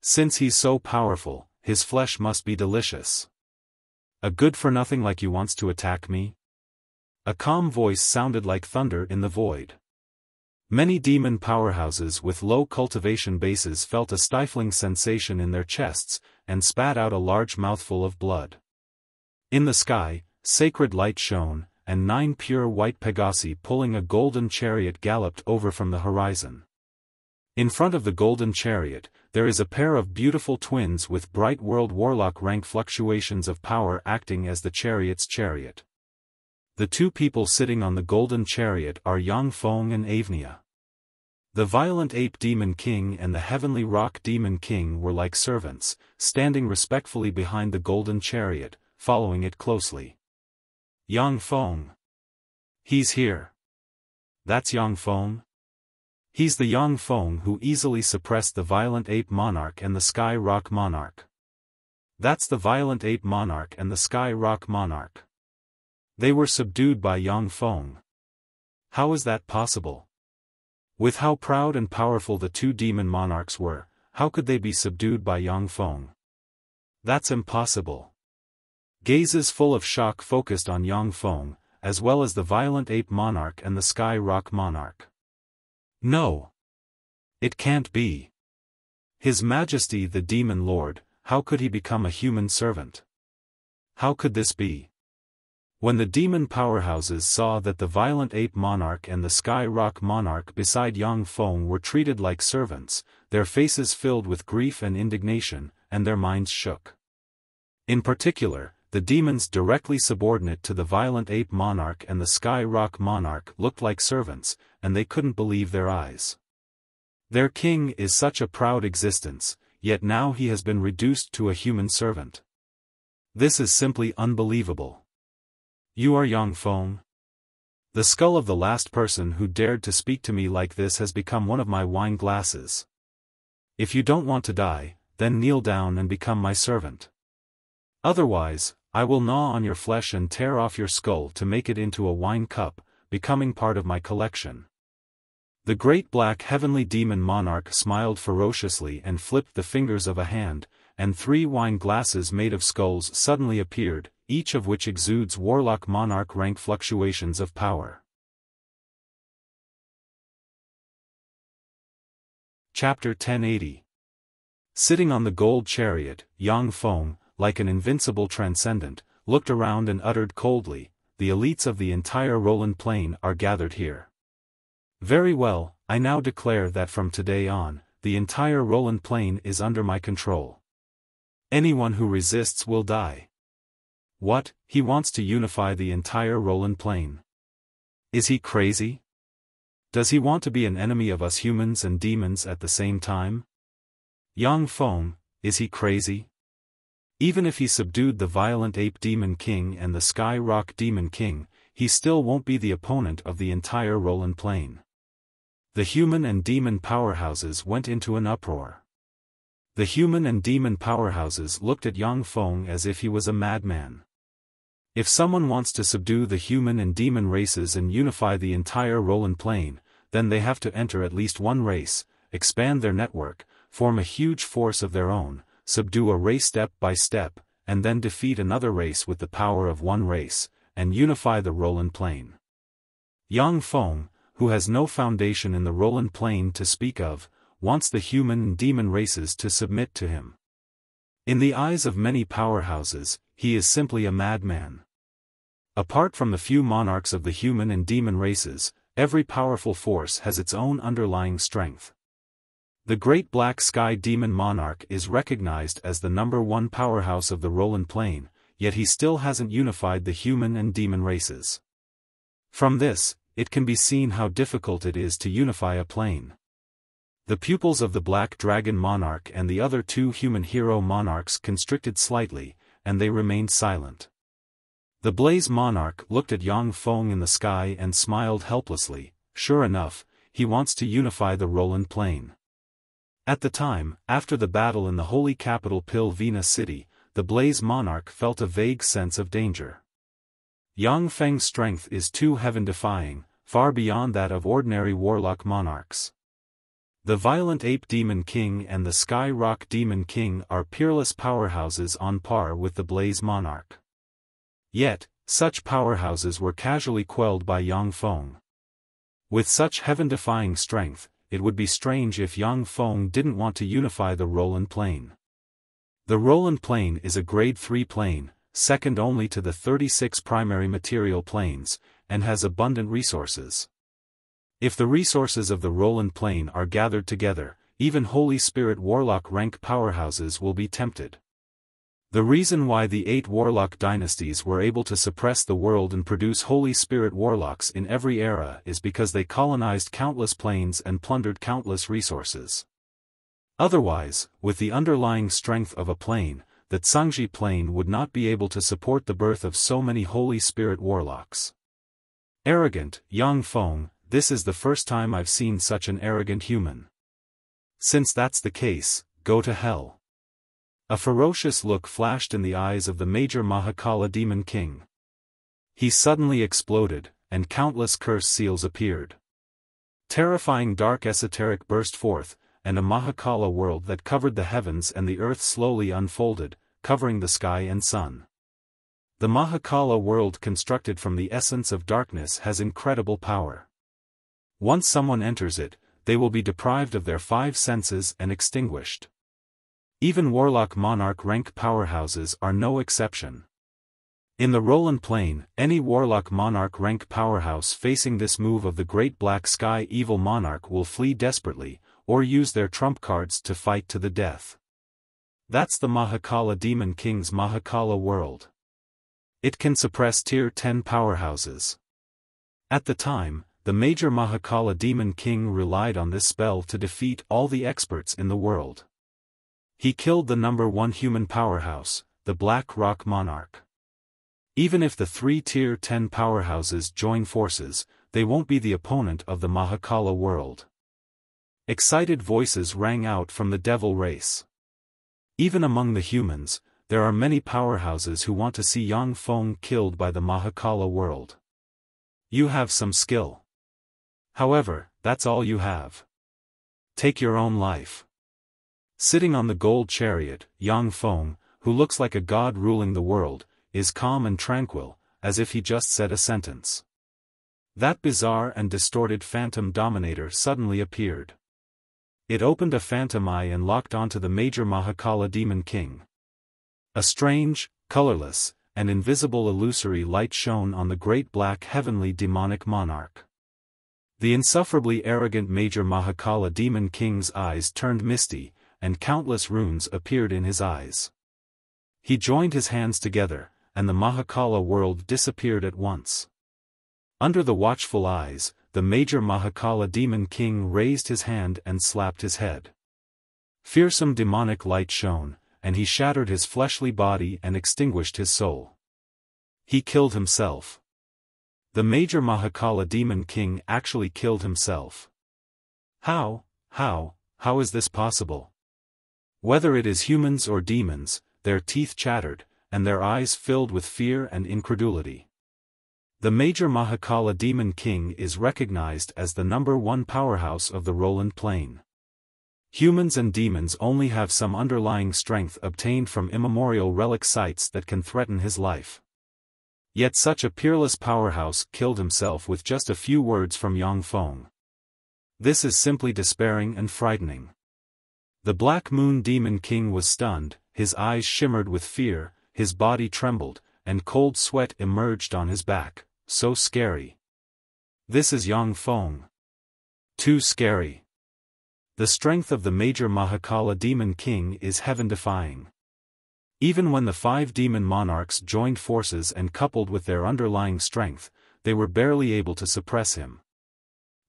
Since he's so powerful, his flesh must be delicious. A good-for-nothing like you wants to attack me?" A calm voice sounded like thunder in the void. Many demon powerhouses with low cultivation bases felt a stifling sensation in their chests, and spat out a large mouthful of blood. In the sky, sacred light shone, and 9 pure white Pegasi pulling a golden chariot galloped over from the horizon. In front of the golden chariot, there is a pair of beautiful twins with bright world warlock rank fluctuations of power acting as the chariot's chariot. The two people sitting on the golden chariot are Yang Feng and Avnia. The Violent Ape Demon King and the Heavenly Rock Demon King were like servants, standing respectfully behind the golden chariot, following it closely. "Yang Feng. He's here. That's Yang Feng? He's the Yang Feng who easily suppressed the Violent Ape Monarch and the Sky Rock Monarch. That's the Violent Ape Monarch and the Sky Rock Monarch. They were subdued by Yang Feng. How is that possible? With how proud and powerful the two demon monarchs were, how could they be subdued by Yang Feng? That's impossible." Gazes full of shock focused on Yang Feng, as well as the Violent Ape Monarch and the Sky Rock Monarch. "No. It can't be. His Majesty the Demon Lord, how could he become a human servant? How could this be?" When the demon powerhouses saw that the Violent Ape Monarch and the Sky Rock Monarch beside Yang Feng were treated like servants, their faces filled with grief and indignation, and their minds shook. In particular, the demons directly subordinate to the Violent Ape Monarch and the Sky Rock Monarch looked like servants, and they couldn't believe their eyes. Their king is such a proud existence, yet now he has been reduced to a human servant. This is simply unbelievable. "You are Yang Feng? The skull of the last person who dared to speak to me like this has become one of my wine glasses. If you don't want to die, then kneel down and become my servant. Otherwise, I will gnaw on your flesh and tear off your skull to make it into a wine cup, becoming part of my collection." The great black heavenly demon monarch smiled ferociously and flipped the fingers of a hand, and 3 wine glasses made of skulls suddenly appeared, each of which exudes warlock monarch rank fluctuations of power. Chapter 1080. Sitting on the gold chariot, Yang Feng, like an invincible transcendent, looked around and uttered coldly, "The elites of the entire Roland Plain are gathered here. Very well, I now declare that from today on, the entire Roland Plain is under my control. Anyone who resists will die." What, he wants to unify the entire Roland Plain? Is he crazy? Does he want to be an enemy of us humans and demons at the same time? Yang Feng, is he crazy? Even if he subdued the violent ape demon king and the sky rock demon king, he still won't be the opponent of the entire Roland Plain. The human and demon powerhouses went into an uproar. The human and demon powerhouses looked at Yang Feng as if he was a madman. If someone wants to subdue the human and demon races and unify the entire Roland Plain, then they have to enter at least one race, expand their network, form a huge force of their own, subdue a race step by step, and then defeat another race with the power of one race, and unify the Roland Plain. Yang Feng, who has no foundation in the Roland Plain to speak of, wants the human and demon races to submit to him. In the eyes of many powerhouses, he is simply a madman. Apart from the few monarchs of the human and demon races, every powerful force has its own underlying strength. The Great Black Sky Demon Monarch is recognized as the #1 powerhouse of the Roland Plain, yet he still hasn't unified the human and demon races. From this, it can be seen how difficult it is to unify a plane. The pupils of the Black Dragon Monarch and the other two human hero monarchs constricted slightly, and they remained silent. The Blaze Monarch looked at Yang Feng in the sky and smiled helplessly. Sure enough, he wants to unify the Roland Plain. At the time, after the battle in the holy capital Pilvina City, the Blaze Monarch felt a vague sense of danger. Yang Feng's strength is too heaven-defying, far beyond that of ordinary warlock monarchs. The Violent Ape Demon King and the Sky Rock Demon King are peerless powerhouses on par with the Blaze Monarch. Yet, such powerhouses were casually quelled by Yang Feng. With such heaven-defying strength, it would be strange if Yang Feng didn't want to unify the Roland Plain. The Roland Plain is a Grade 3 plane, second only to the 36 primary material planes, and has abundant resources. If the resources of the Roland Plain are gathered together, even Holy Spirit Warlock rank powerhouses will be tempted. The reason why the 8 Warlock dynasties were able to suppress the world and produce Holy Spirit Warlocks in every era is because they colonized countless planes and plundered countless resources. Otherwise, with the underlying strength of a plane, the Tsangji plane would not be able to support the birth of so many Holy Spirit Warlocks. Arrogant, Yang Feng, this is the first time I've seen such an arrogant human. Since that's the case, go to hell. A ferocious look flashed in the eyes of the Major Mahakala Demon King. He suddenly exploded, and countless curse seals appeared. Terrifying dark esoteric burst forth, and a Mahakala world that covered the heavens and the earth slowly unfolded, covering the sky and sun. The Mahakala world constructed from the essence of darkness has incredible power. Once someone enters it, they will be deprived of their 5 senses and extinguished. Even Warlock Monarch rank powerhouses are no exception. In the Roland Plain, any Warlock Monarch rank powerhouse facing this move of the Great Black Sky Evil Monarch will flee desperately, or use their trump cards to fight to the death. That's the Mahakala Demon King's Mahakala world. It can suppress Tier 10 powerhouses. At the time, the Major Mahakala Demon King relied on this spell to defeat all the experts in the world. He killed the #1 human powerhouse, the Black Rock Monarch. Even if the 3 Tier 10 powerhouses join forces, they won't be the opponent of the Mahakala world. Excited voices rang out from the devil race. Even among the humans, there are many powerhouses who want to see Yang Feng killed by the Mahakala world. You have some skill. However, that's all you have. Take your own life. Sitting on the gold chariot, Yang Feng, who looks like a god ruling the world, is calm and tranquil, as if he just said a sentence. That bizarre and distorted phantom dominator suddenly appeared. It opened a phantom eye and locked onto the major Mahakala Demon King. A strange, colorless, and invisible illusory light shone on the great black heavenly demonic monarch. The insufferably arrogant major Mahakala Demon King's eyes turned misty, and countless runes appeared in his eyes. He joined his hands together, and the Mahakala world disappeared at once. Under the watchful eyes, the major Mahakala Demon King raised his hand and slapped his head. Fearsome demonic light shone, and he shattered his fleshly body and extinguished his soul. He killed himself. The major Mahakala Demon King actually killed himself. How is this possible? Whether it is humans or demons, their teeth chattered, and their eyes filled with fear and incredulity. The major Mahakala Demon King is recognized as the #1 powerhouse of the Roland Plain. Humans and demons only have some underlying strength obtained from immemorial relic sites that can threaten his life. Yet such a peerless powerhouse killed himself with just a few words from Yang Feng. This is simply despairing and frightening. The Black Moon Demon King was stunned, his eyes shimmered with fear, his body trembled, and cold sweat emerged on his back. So scary. This is Yang Feng. Too scary. The strength of the major Mahakala Demon King is heaven-defying. Even when the 5 demon monarchs joined forces and coupled with their underlying strength, they were barely able to suppress him.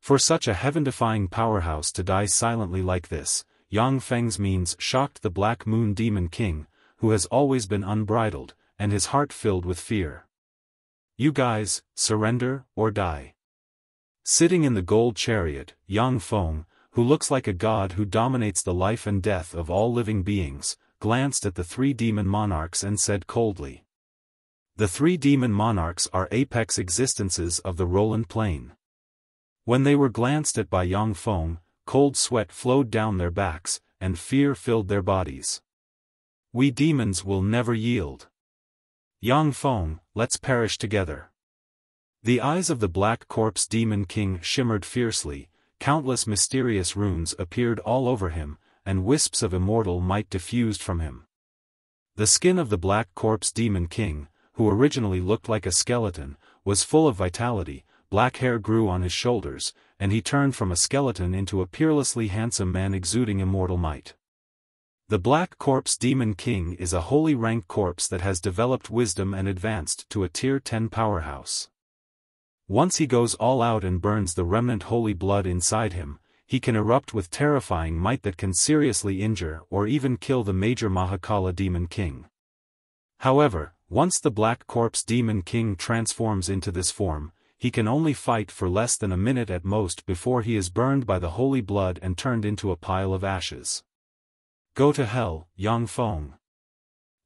For such a heaven-defying powerhouse to die silently like this, Yang Feng's means shocked the Black Moon Demon King, who has always been unbridled, and his heart filled with fear. You guys, surrender or die. Sitting in the gold chariot, Yang Feng, who looks like a god who dominates the life and death of all living beings, glanced at the 3 demon monarchs and said coldly. The 3 demon monarchs are apex existences of the Roland Plain. When they were glanced at by Yang Feng, cold sweat flowed down their backs, and fear filled their bodies. We demons will never yield. Yang Feng, let's perish together. The eyes of the Black Corpse Demon King shimmered fiercely, countless mysterious runes appeared all over him, and wisps of immortal might diffused from him. The skin of the Black Corpse Demon King, who originally looked like a skeleton, was full of vitality, black hair grew on his shoulders, and he turned from a skeleton into a peerlessly handsome man exuding immortal might. The Black Corpse Demon King is a holy rank corpse that has developed wisdom and advanced to a Tier 10 powerhouse. Once he goes all out and burns the remnant holy blood inside him, he can erupt with terrifying might that can seriously injure or even kill the major Mahakala Demon King. However, once the Black Corpse Demon King transforms into this form, he can only fight for less than a minute at most before he is burned by the holy blood and turned into a pile of ashes. Go to hell, Yang Feng.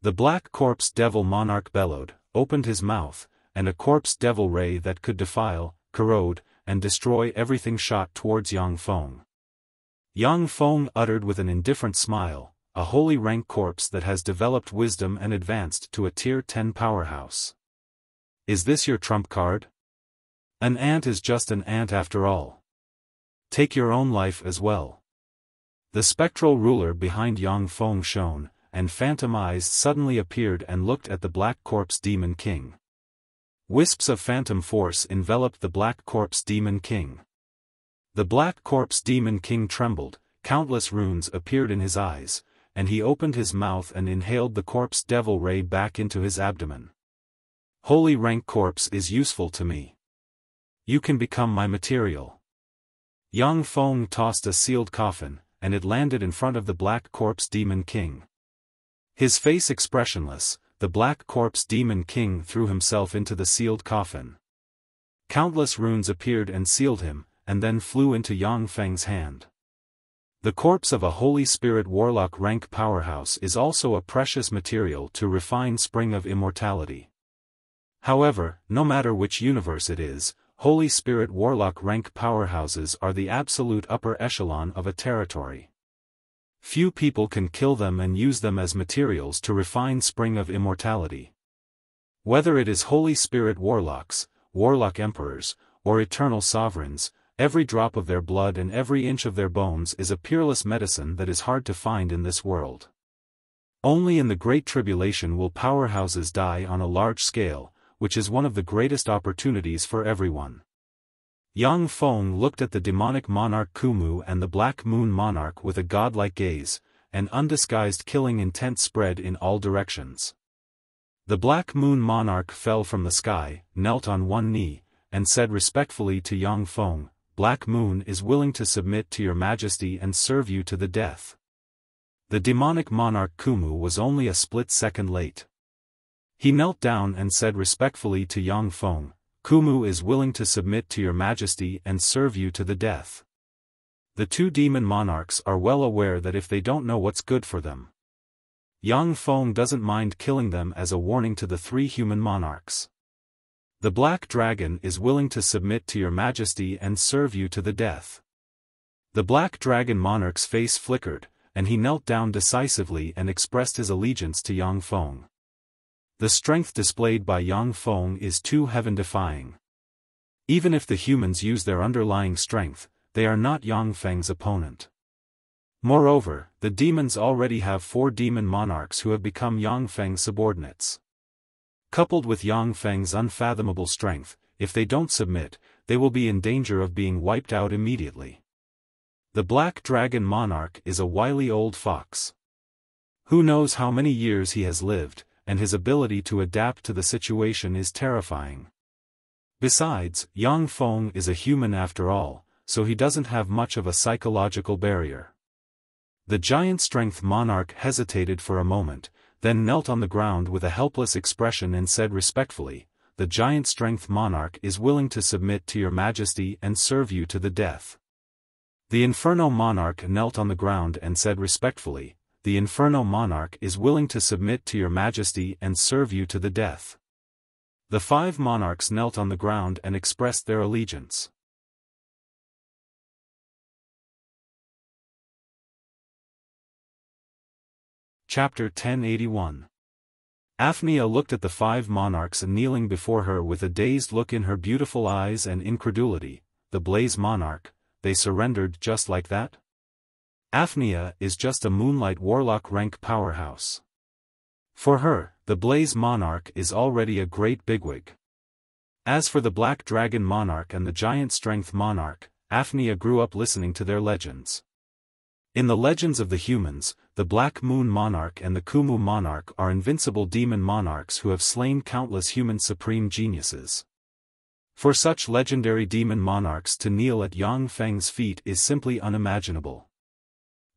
The Black Corpse Devil Monarch bellowed, opened his mouth, and a corpse devil ray that could defile, corrode, and destroy everything shot towards Yang Feng. Yang Feng uttered with an indifferent smile, a holy rank corpse that has developed wisdom and advanced to a Tier 10 powerhouse. Is this your trump card? An ant is just an ant after all. Take your own life as well. The spectral ruler behind Yang Feng shone, and phantom eyes suddenly appeared and looked at the Black Corpse Demon King. Wisps of phantom force enveloped the Black Corpse Demon King. The Black Corpse Demon King trembled, countless runes appeared in his eyes, and he opened his mouth and inhaled the corpse devil ray back into his abdomen. Holy rank corpse is useful to me. You can become my material. Yang Feng tossed a sealed coffin, and it landed in front of the Black Corpse Demon King. His face expressionless, the Black Corpse Demon King threw himself into the sealed coffin. Countless runes appeared and sealed him, and then flew into Yang Feng's hand. The corpse of a Holy Spirit Warlock rank powerhouse is also a precious material to refine Spring of Immortality. However, no matter which universe it is, Holy Spirit Warlock rank powerhouses are the absolute upper echelon of a territory. Few people can kill them and use them as materials to refine Spring of Immortality. Whether it is Holy Spirit Warlocks, Warlock Emperors, or Eternal Sovereigns, Every drop of their blood and every inch of their bones is a peerless medicine that is hard to find in this world. Only in the Great Tribulation will powerhouses die on a large scale, which is one of the greatest opportunities for everyone. Yang Feng looked at the demonic monarch Kumu and the Black Moon monarch with a godlike gaze, and undisguised killing intent spread in all directions. The Black Moon monarch fell from the sky, knelt on one knee, and said respectfully to Yang Feng, "Black Moon is willing to submit to your majesty and serve you to the death." The demonic monarch Kumu was only a split second late. He knelt down and said respectfully to Yang Feng, "Kumu is willing to submit to your majesty and serve you to the death." The two demon monarchs are well aware that if they don't know what's good for them, Yang Feng doesn't mind killing them as a warning to the three human monarchs. The Black Dragon is willing to submit to your majesty and serve you to the death. The Black Dragon monarch's face flickered, and he knelt down decisively and expressed his allegiance to Yang Feng. The strength displayed by Yang Feng is too heaven-defying. Even if the humans use their underlying strength, they are not Yang Feng's opponent. Moreover, the demons already have 4 demon monarchs who have become Yang Feng's subordinates. Coupled with Yang Feng's unfathomable strength, if they don't submit, they will be in danger of being wiped out immediately. The Black Dragon monarch is a wily old fox. Who knows how many years he has lived, and his ability to adapt to the situation is terrifying. Besides, Yang Feng is a human after all, so he doesn't have much of a psychological barrier. The giant strength monarch hesitated for a moment, then knelt on the ground with a helpless expression and said respectfully, "The giant strength monarch is willing to submit to your majesty and serve you to the death." The Inferno monarch knelt on the ground and said respectfully, "The Inferno monarch is willing to submit to your majesty and serve you to the death." The 5 monarchs knelt on the ground and expressed their allegiance. Chapter 1081. Aphnia looked at the 5 monarchs kneeling before her with a dazed look in her beautiful eyes and incredulity. The Blaze monarch, they surrendered just like that? Aphnia is just a moonlight warlock rank powerhouse. For her, the Blaze monarch is already a great bigwig. As for the Black Dragon monarch and the Giant Strength monarch, Aphnia grew up listening to their legends. In the legends of the humans, the Black Moon monarch and the Kumu monarch are invincible demon monarchs who have slain countless human supreme geniuses. For such legendary demon monarchs to kneel at Yang Feng's feet is simply unimaginable.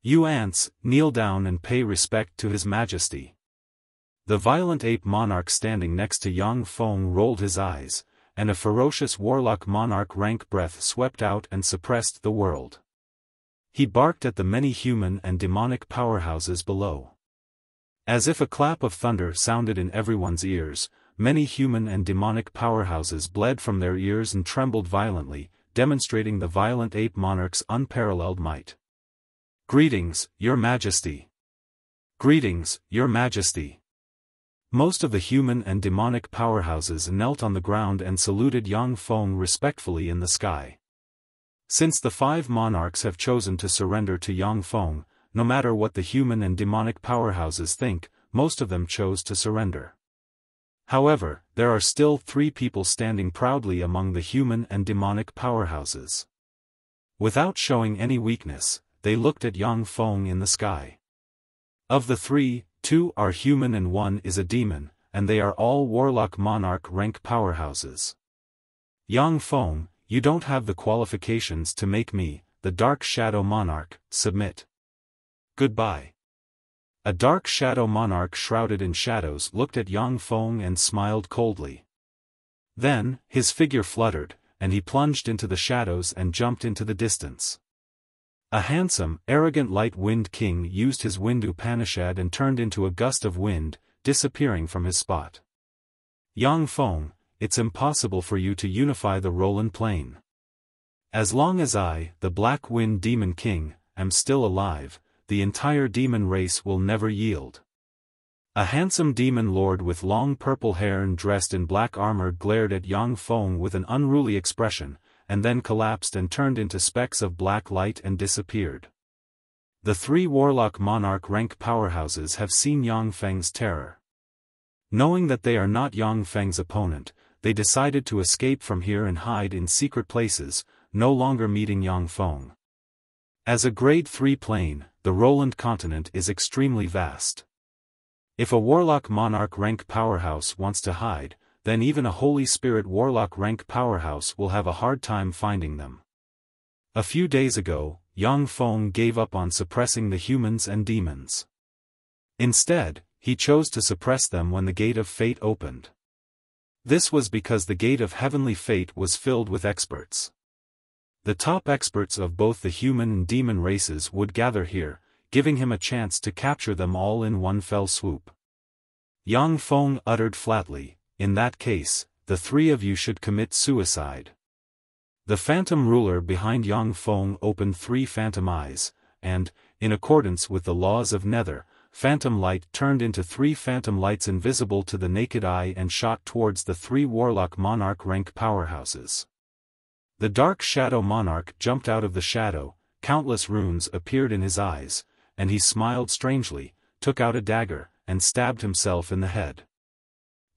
"You ants, kneel down and pay respect to his majesty." The violent ape monarch standing next to Yang Feng rolled his eyes, and a ferocious warlock monarch rank breath swept out and suppressed the world. He barked at the many human and demonic powerhouses below. As if a clap of thunder sounded in everyone's ears, many human and demonic powerhouses bled from their ears and trembled violently, demonstrating the violent ape monarch's unparalleled might. "Greetings, Your Majesty! Greetings, Your Majesty!" Most of the human and demonic powerhouses knelt on the ground and saluted Yang Feng respectfully in the sky. Since the 5 monarchs have chosen to surrender to Yang Feng, no matter what the human and demonic powerhouses think, most of them chose to surrender. However, there are still 3 people standing proudly among the human and demonic powerhouses. Without showing any weakness, they looked at Yang Feng in the sky. Of the 3, 2 are human and 1 is a demon, and they are all warlock monarch rank powerhouses. "Yang Feng, you don't have the qualifications to make me, the Dark Shadow monarch, submit. Goodbye." A dark shadow monarch shrouded in shadows looked at Yang Feng and smiled coldly. Then, his figure fluttered, and he plunged into the shadows and jumped into the distance. A handsome, arrogant light wind king used his wind Upanishad and turned into a gust of wind, disappearing from his spot. "Yang Feng, it's impossible for you to unify the Roland Plain. As long as I, the Black Wind Demon King, am still alive, the entire demon race will never yield." A handsome demon lord with long purple hair and dressed in black armor glared at Yang Feng with an unruly expression, and then collapsed and turned into specks of black light and disappeared. The three warlock monarch rank powerhouses have seen Yang Feng's terror. Knowing that they are not Yang Feng's opponent, they decided to escape from here and hide in secret places, no longer meeting Yang Feng. As a grade 3 plane, the Roland continent is extremely vast. If a warlock monarch rank powerhouse wants to hide, then even a Holy Spirit warlock rank powerhouse will have a hard time finding them. A few days ago, Yang Feng gave up on suppressing the humans and demons. Instead, he chose to suppress them when the Gate of Fate opened. This was because the Gate of Heavenly Fate was filled with experts. The top experts of both the human and demon races would gather here, giving him a chance to capture them all in one fell swoop. Yang Feng uttered flatly, "In that case, the three of you should commit suicide." The phantom ruler behind Yang Feng opened 3 phantom eyes, and, in accordance with the laws of Nether, phantom light turned into 3 phantom lights invisible to the naked eye and shot towards the 3 warlock monarch rank powerhouses. The dark shadow monarch jumped out of the shadow, countless runes appeared in his eyes, and he smiled strangely, took out a dagger, and stabbed himself in the head.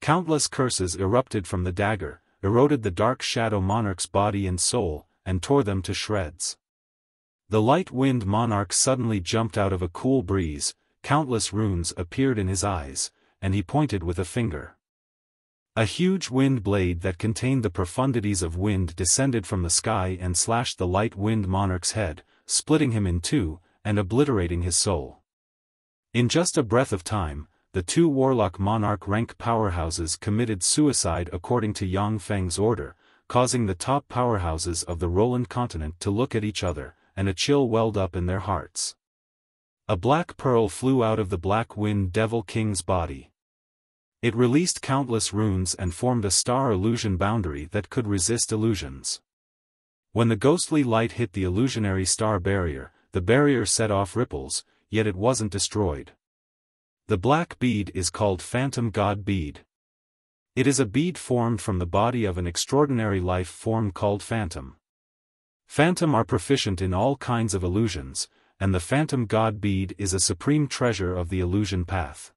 Countless curses erupted from the dagger, eroded the dark shadow monarch's body and soul, and tore them to shreds. The light wind monarch suddenly jumped out of a cool breeze, countless runes appeared in his eyes, and he pointed with a finger. A huge wind blade that contained the profundities of wind descended from the sky and slashed the light wind monarch's head, splitting him in 2, and obliterating his soul. In just a breath of time, the 2 warlock monarch rank powerhouses committed suicide according to Yang Feng's order, causing the top powerhouses of the Roland continent to look at each other, and a chill welled up in their hearts. A black pearl flew out of the black wind devil king's body. It released countless runes and formed a star illusion boundary that could resist illusions. When the ghostly light hit the illusionary star barrier, the barrier set off ripples, yet it wasn't destroyed. The black bead is called Phantom God Bead. It is a bead formed from the body of an extraordinary life form called Phantom. Phantom are proficient in all kinds of illusions, and the Phantom God Bead is a supreme treasure of the illusion path.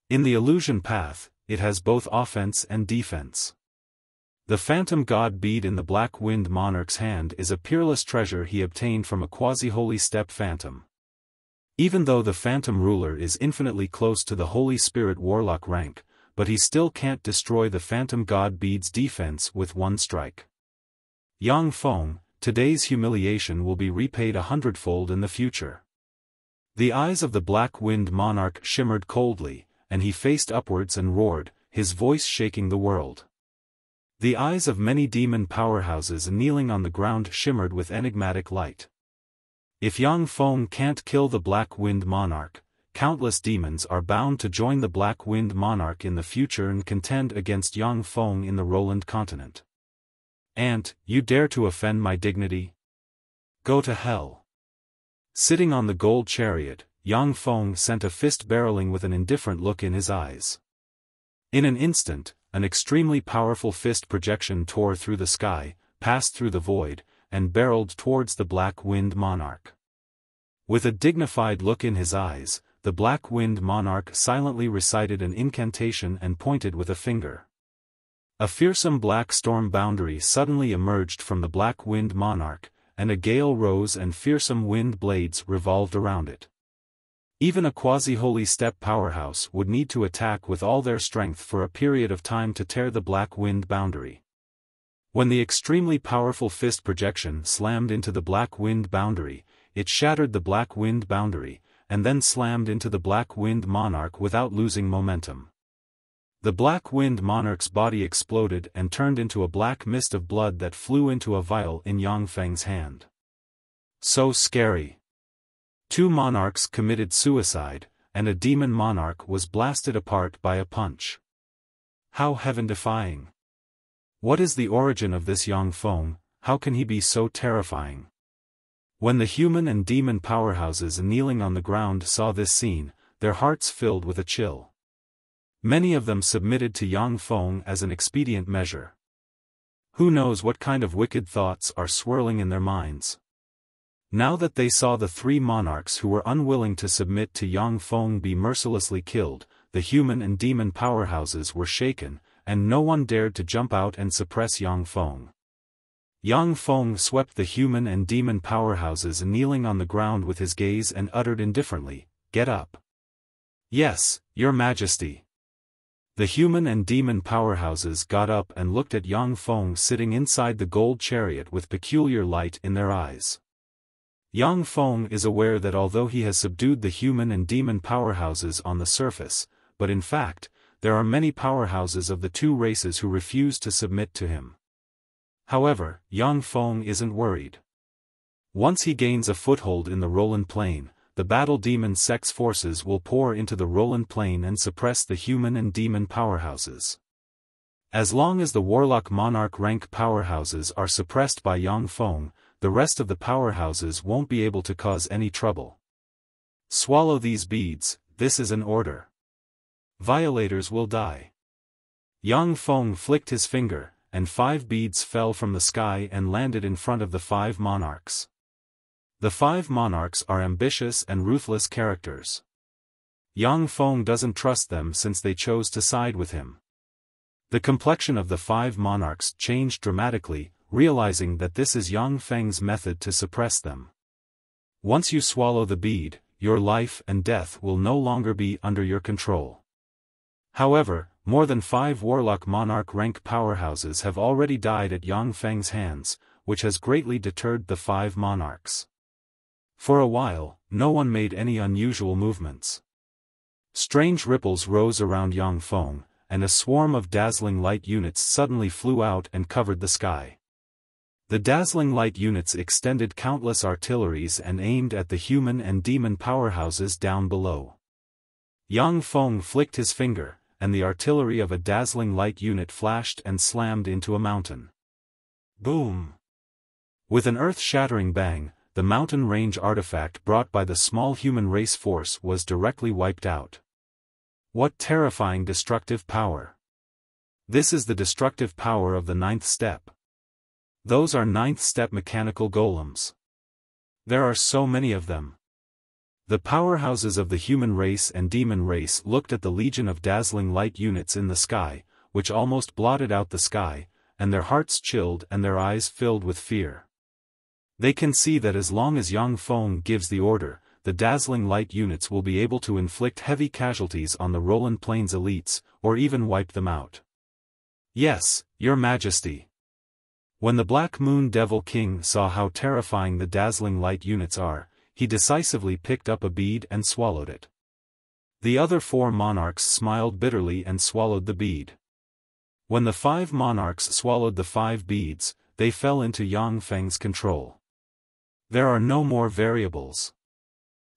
In the illusion path, it has both offense and defense. The Phantom God Bead in the Black Wind Monarch's hand is a peerless treasure he obtained from a quasi-holy step phantom. Even though the Phantom Ruler is infinitely close to the Holy Spirit Warlock rank, but he still can't destroy the Phantom God Bead's defense with one strike. Yang Feng, today's humiliation will be repaid 100-fold in the future. The eyes of the Black Wind Monarch shimmered coldly, and he faced upwards and roared, his voice shaking the world. The eyes of many demon powerhouses kneeling on the ground shimmered with enigmatic light. If Yang Feng can't kill the Black Wind Monarch, countless demons are bound to join the Black Wind Monarch in the future and contend against Yang Feng in the Roland continent. "Ant, you dare to offend my dignity? Go to hell." Sitting on the gold chariot, Yang Feng sent a fist barreling with an indifferent look in his eyes. In an instant, an extremely powerful fist projection tore through the sky, passed through the void, and barreled towards the Black Wind Monarch. With a dignified look in his eyes, the Black Wind Monarch silently recited an incantation and pointed with a finger. A fearsome black storm boundary suddenly emerged from the Black Wind Monarch, and a gale rose and fearsome wind blades revolved around it. Even a quasi-holy step powerhouse would need to attack with all their strength for a period of time to tear the Black Wind boundary. When the extremely powerful fist projection slammed into the Black Wind boundary, it shattered the Black Wind boundary, and then slammed into the Black Wind Monarch without losing momentum. The Black Wind Monarch's body exploded and turned into a black mist of blood that flew into a vial in Yang Feng's hand. So scary. 2 monarchs committed suicide, and a demon monarch was blasted apart by a punch. How heaven-defying. What is the origin of this Yang Feng? How can he be so terrifying? When the human and demon powerhouses kneeling on the ground saw this scene, their hearts filled with a chill. Many of them submitted to Yang Feng as an expedient measure. Who knows what kind of wicked thoughts are swirling in their minds? Now that they saw the three monarchs who were unwilling to submit to Yang Feng be mercilessly killed, the human and demon powerhouses were shaken, and no one dared to jump out and suppress Yang Feng. Yang Feng swept the human and demon powerhouses kneeling on the ground with his gaze and uttered indifferently, "Get up." "Yes, Your Majesty." The human and demon powerhouses got up and looked at Yang Feng sitting inside the gold chariot with peculiar light in their eyes. Yang Feng is aware that although he has subdued the human and demon powerhouses on the surface, but in fact, there are many powerhouses of the two races who refuse to submit to him. However, Yang Feng isn't worried. Once he gains a foothold in the Roland Plain, the battle demon sex forces will pour into the Roland Plain and suppress the human and demon powerhouses. As long as the warlock monarch rank powerhouses are suppressed by Yang Feng, the rest of the powerhouses won't be able to cause any trouble. Swallow these beads, this is an order. Violators will die. Yang Feng flicked his finger, and 5 beads fell from the sky and landed in front of the 5 monarchs. The 5 monarchs are ambitious and ruthless characters. Yang Feng doesn't trust them since they chose to side with him. The complexion of the 5 monarchs changed dramatically, realizing that this is Yang Feng's method to suppress them. Once you swallow the bead, your life and death will no longer be under your control. However, more than 5 warlock monarch rank powerhouses have already died at Yang Feng's hands, which has greatly deterred the 5 monarchs. For a while, no one made any unusual movements. Strange ripples rose around Yang Feng, and a swarm of dazzling light units suddenly flew out and covered the sky. The dazzling light units extended countless artilleries and aimed at the human and demon powerhouses down below. Yang Feng flicked his finger, and the artillery of a dazzling light unit flashed and slammed into a mountain. Boom! With an earth-shattering bang, the mountain range artifact brought by the small human race force was directly wiped out. What terrifying destructive power! This is the destructive power of the 9th step. Those are 9th step mechanical golems. There are so many of them. The powerhouses of the human race and demon race looked at the legion of dazzling light units in the sky, which almost blotted out the sky, and their hearts chilled and their eyes filled with fear. They can see that as long as Yang Feng gives the order, the dazzling light units will be able to inflict heavy casualties on the Roland Plains elites, or even wipe them out. Yes, Your Majesty. When the Black Moon Devil King saw how terrifying the dazzling light units are, he decisively picked up a bead and swallowed it. The other 4 monarchs smiled bitterly and swallowed the bead. When the 5 monarchs swallowed the 5 beads, they fell into Yang Feng's control. There are no more variables.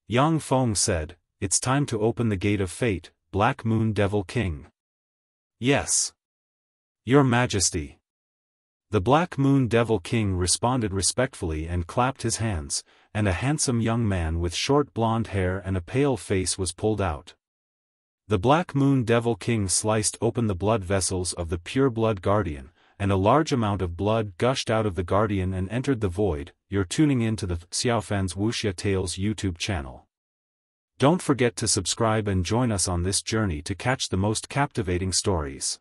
Yang Feng said, "It's time to open the gate of fate, Black Moon Devil King." "Yes, Your Majesty." The Black Moon Devil King responded respectfully and clapped his hands, and a handsome young man with short blonde hair and a pale face was pulled out. The Black Moon Devil King sliced open the blood vessels of the pure blood guardian, and a large amount of blood gushed out of the guardian and entered the void. You're tuning in to the Xiaofan's Wuxia Tales YouTube channel. Don't forget to subscribe and join us on this journey to catch the most captivating stories.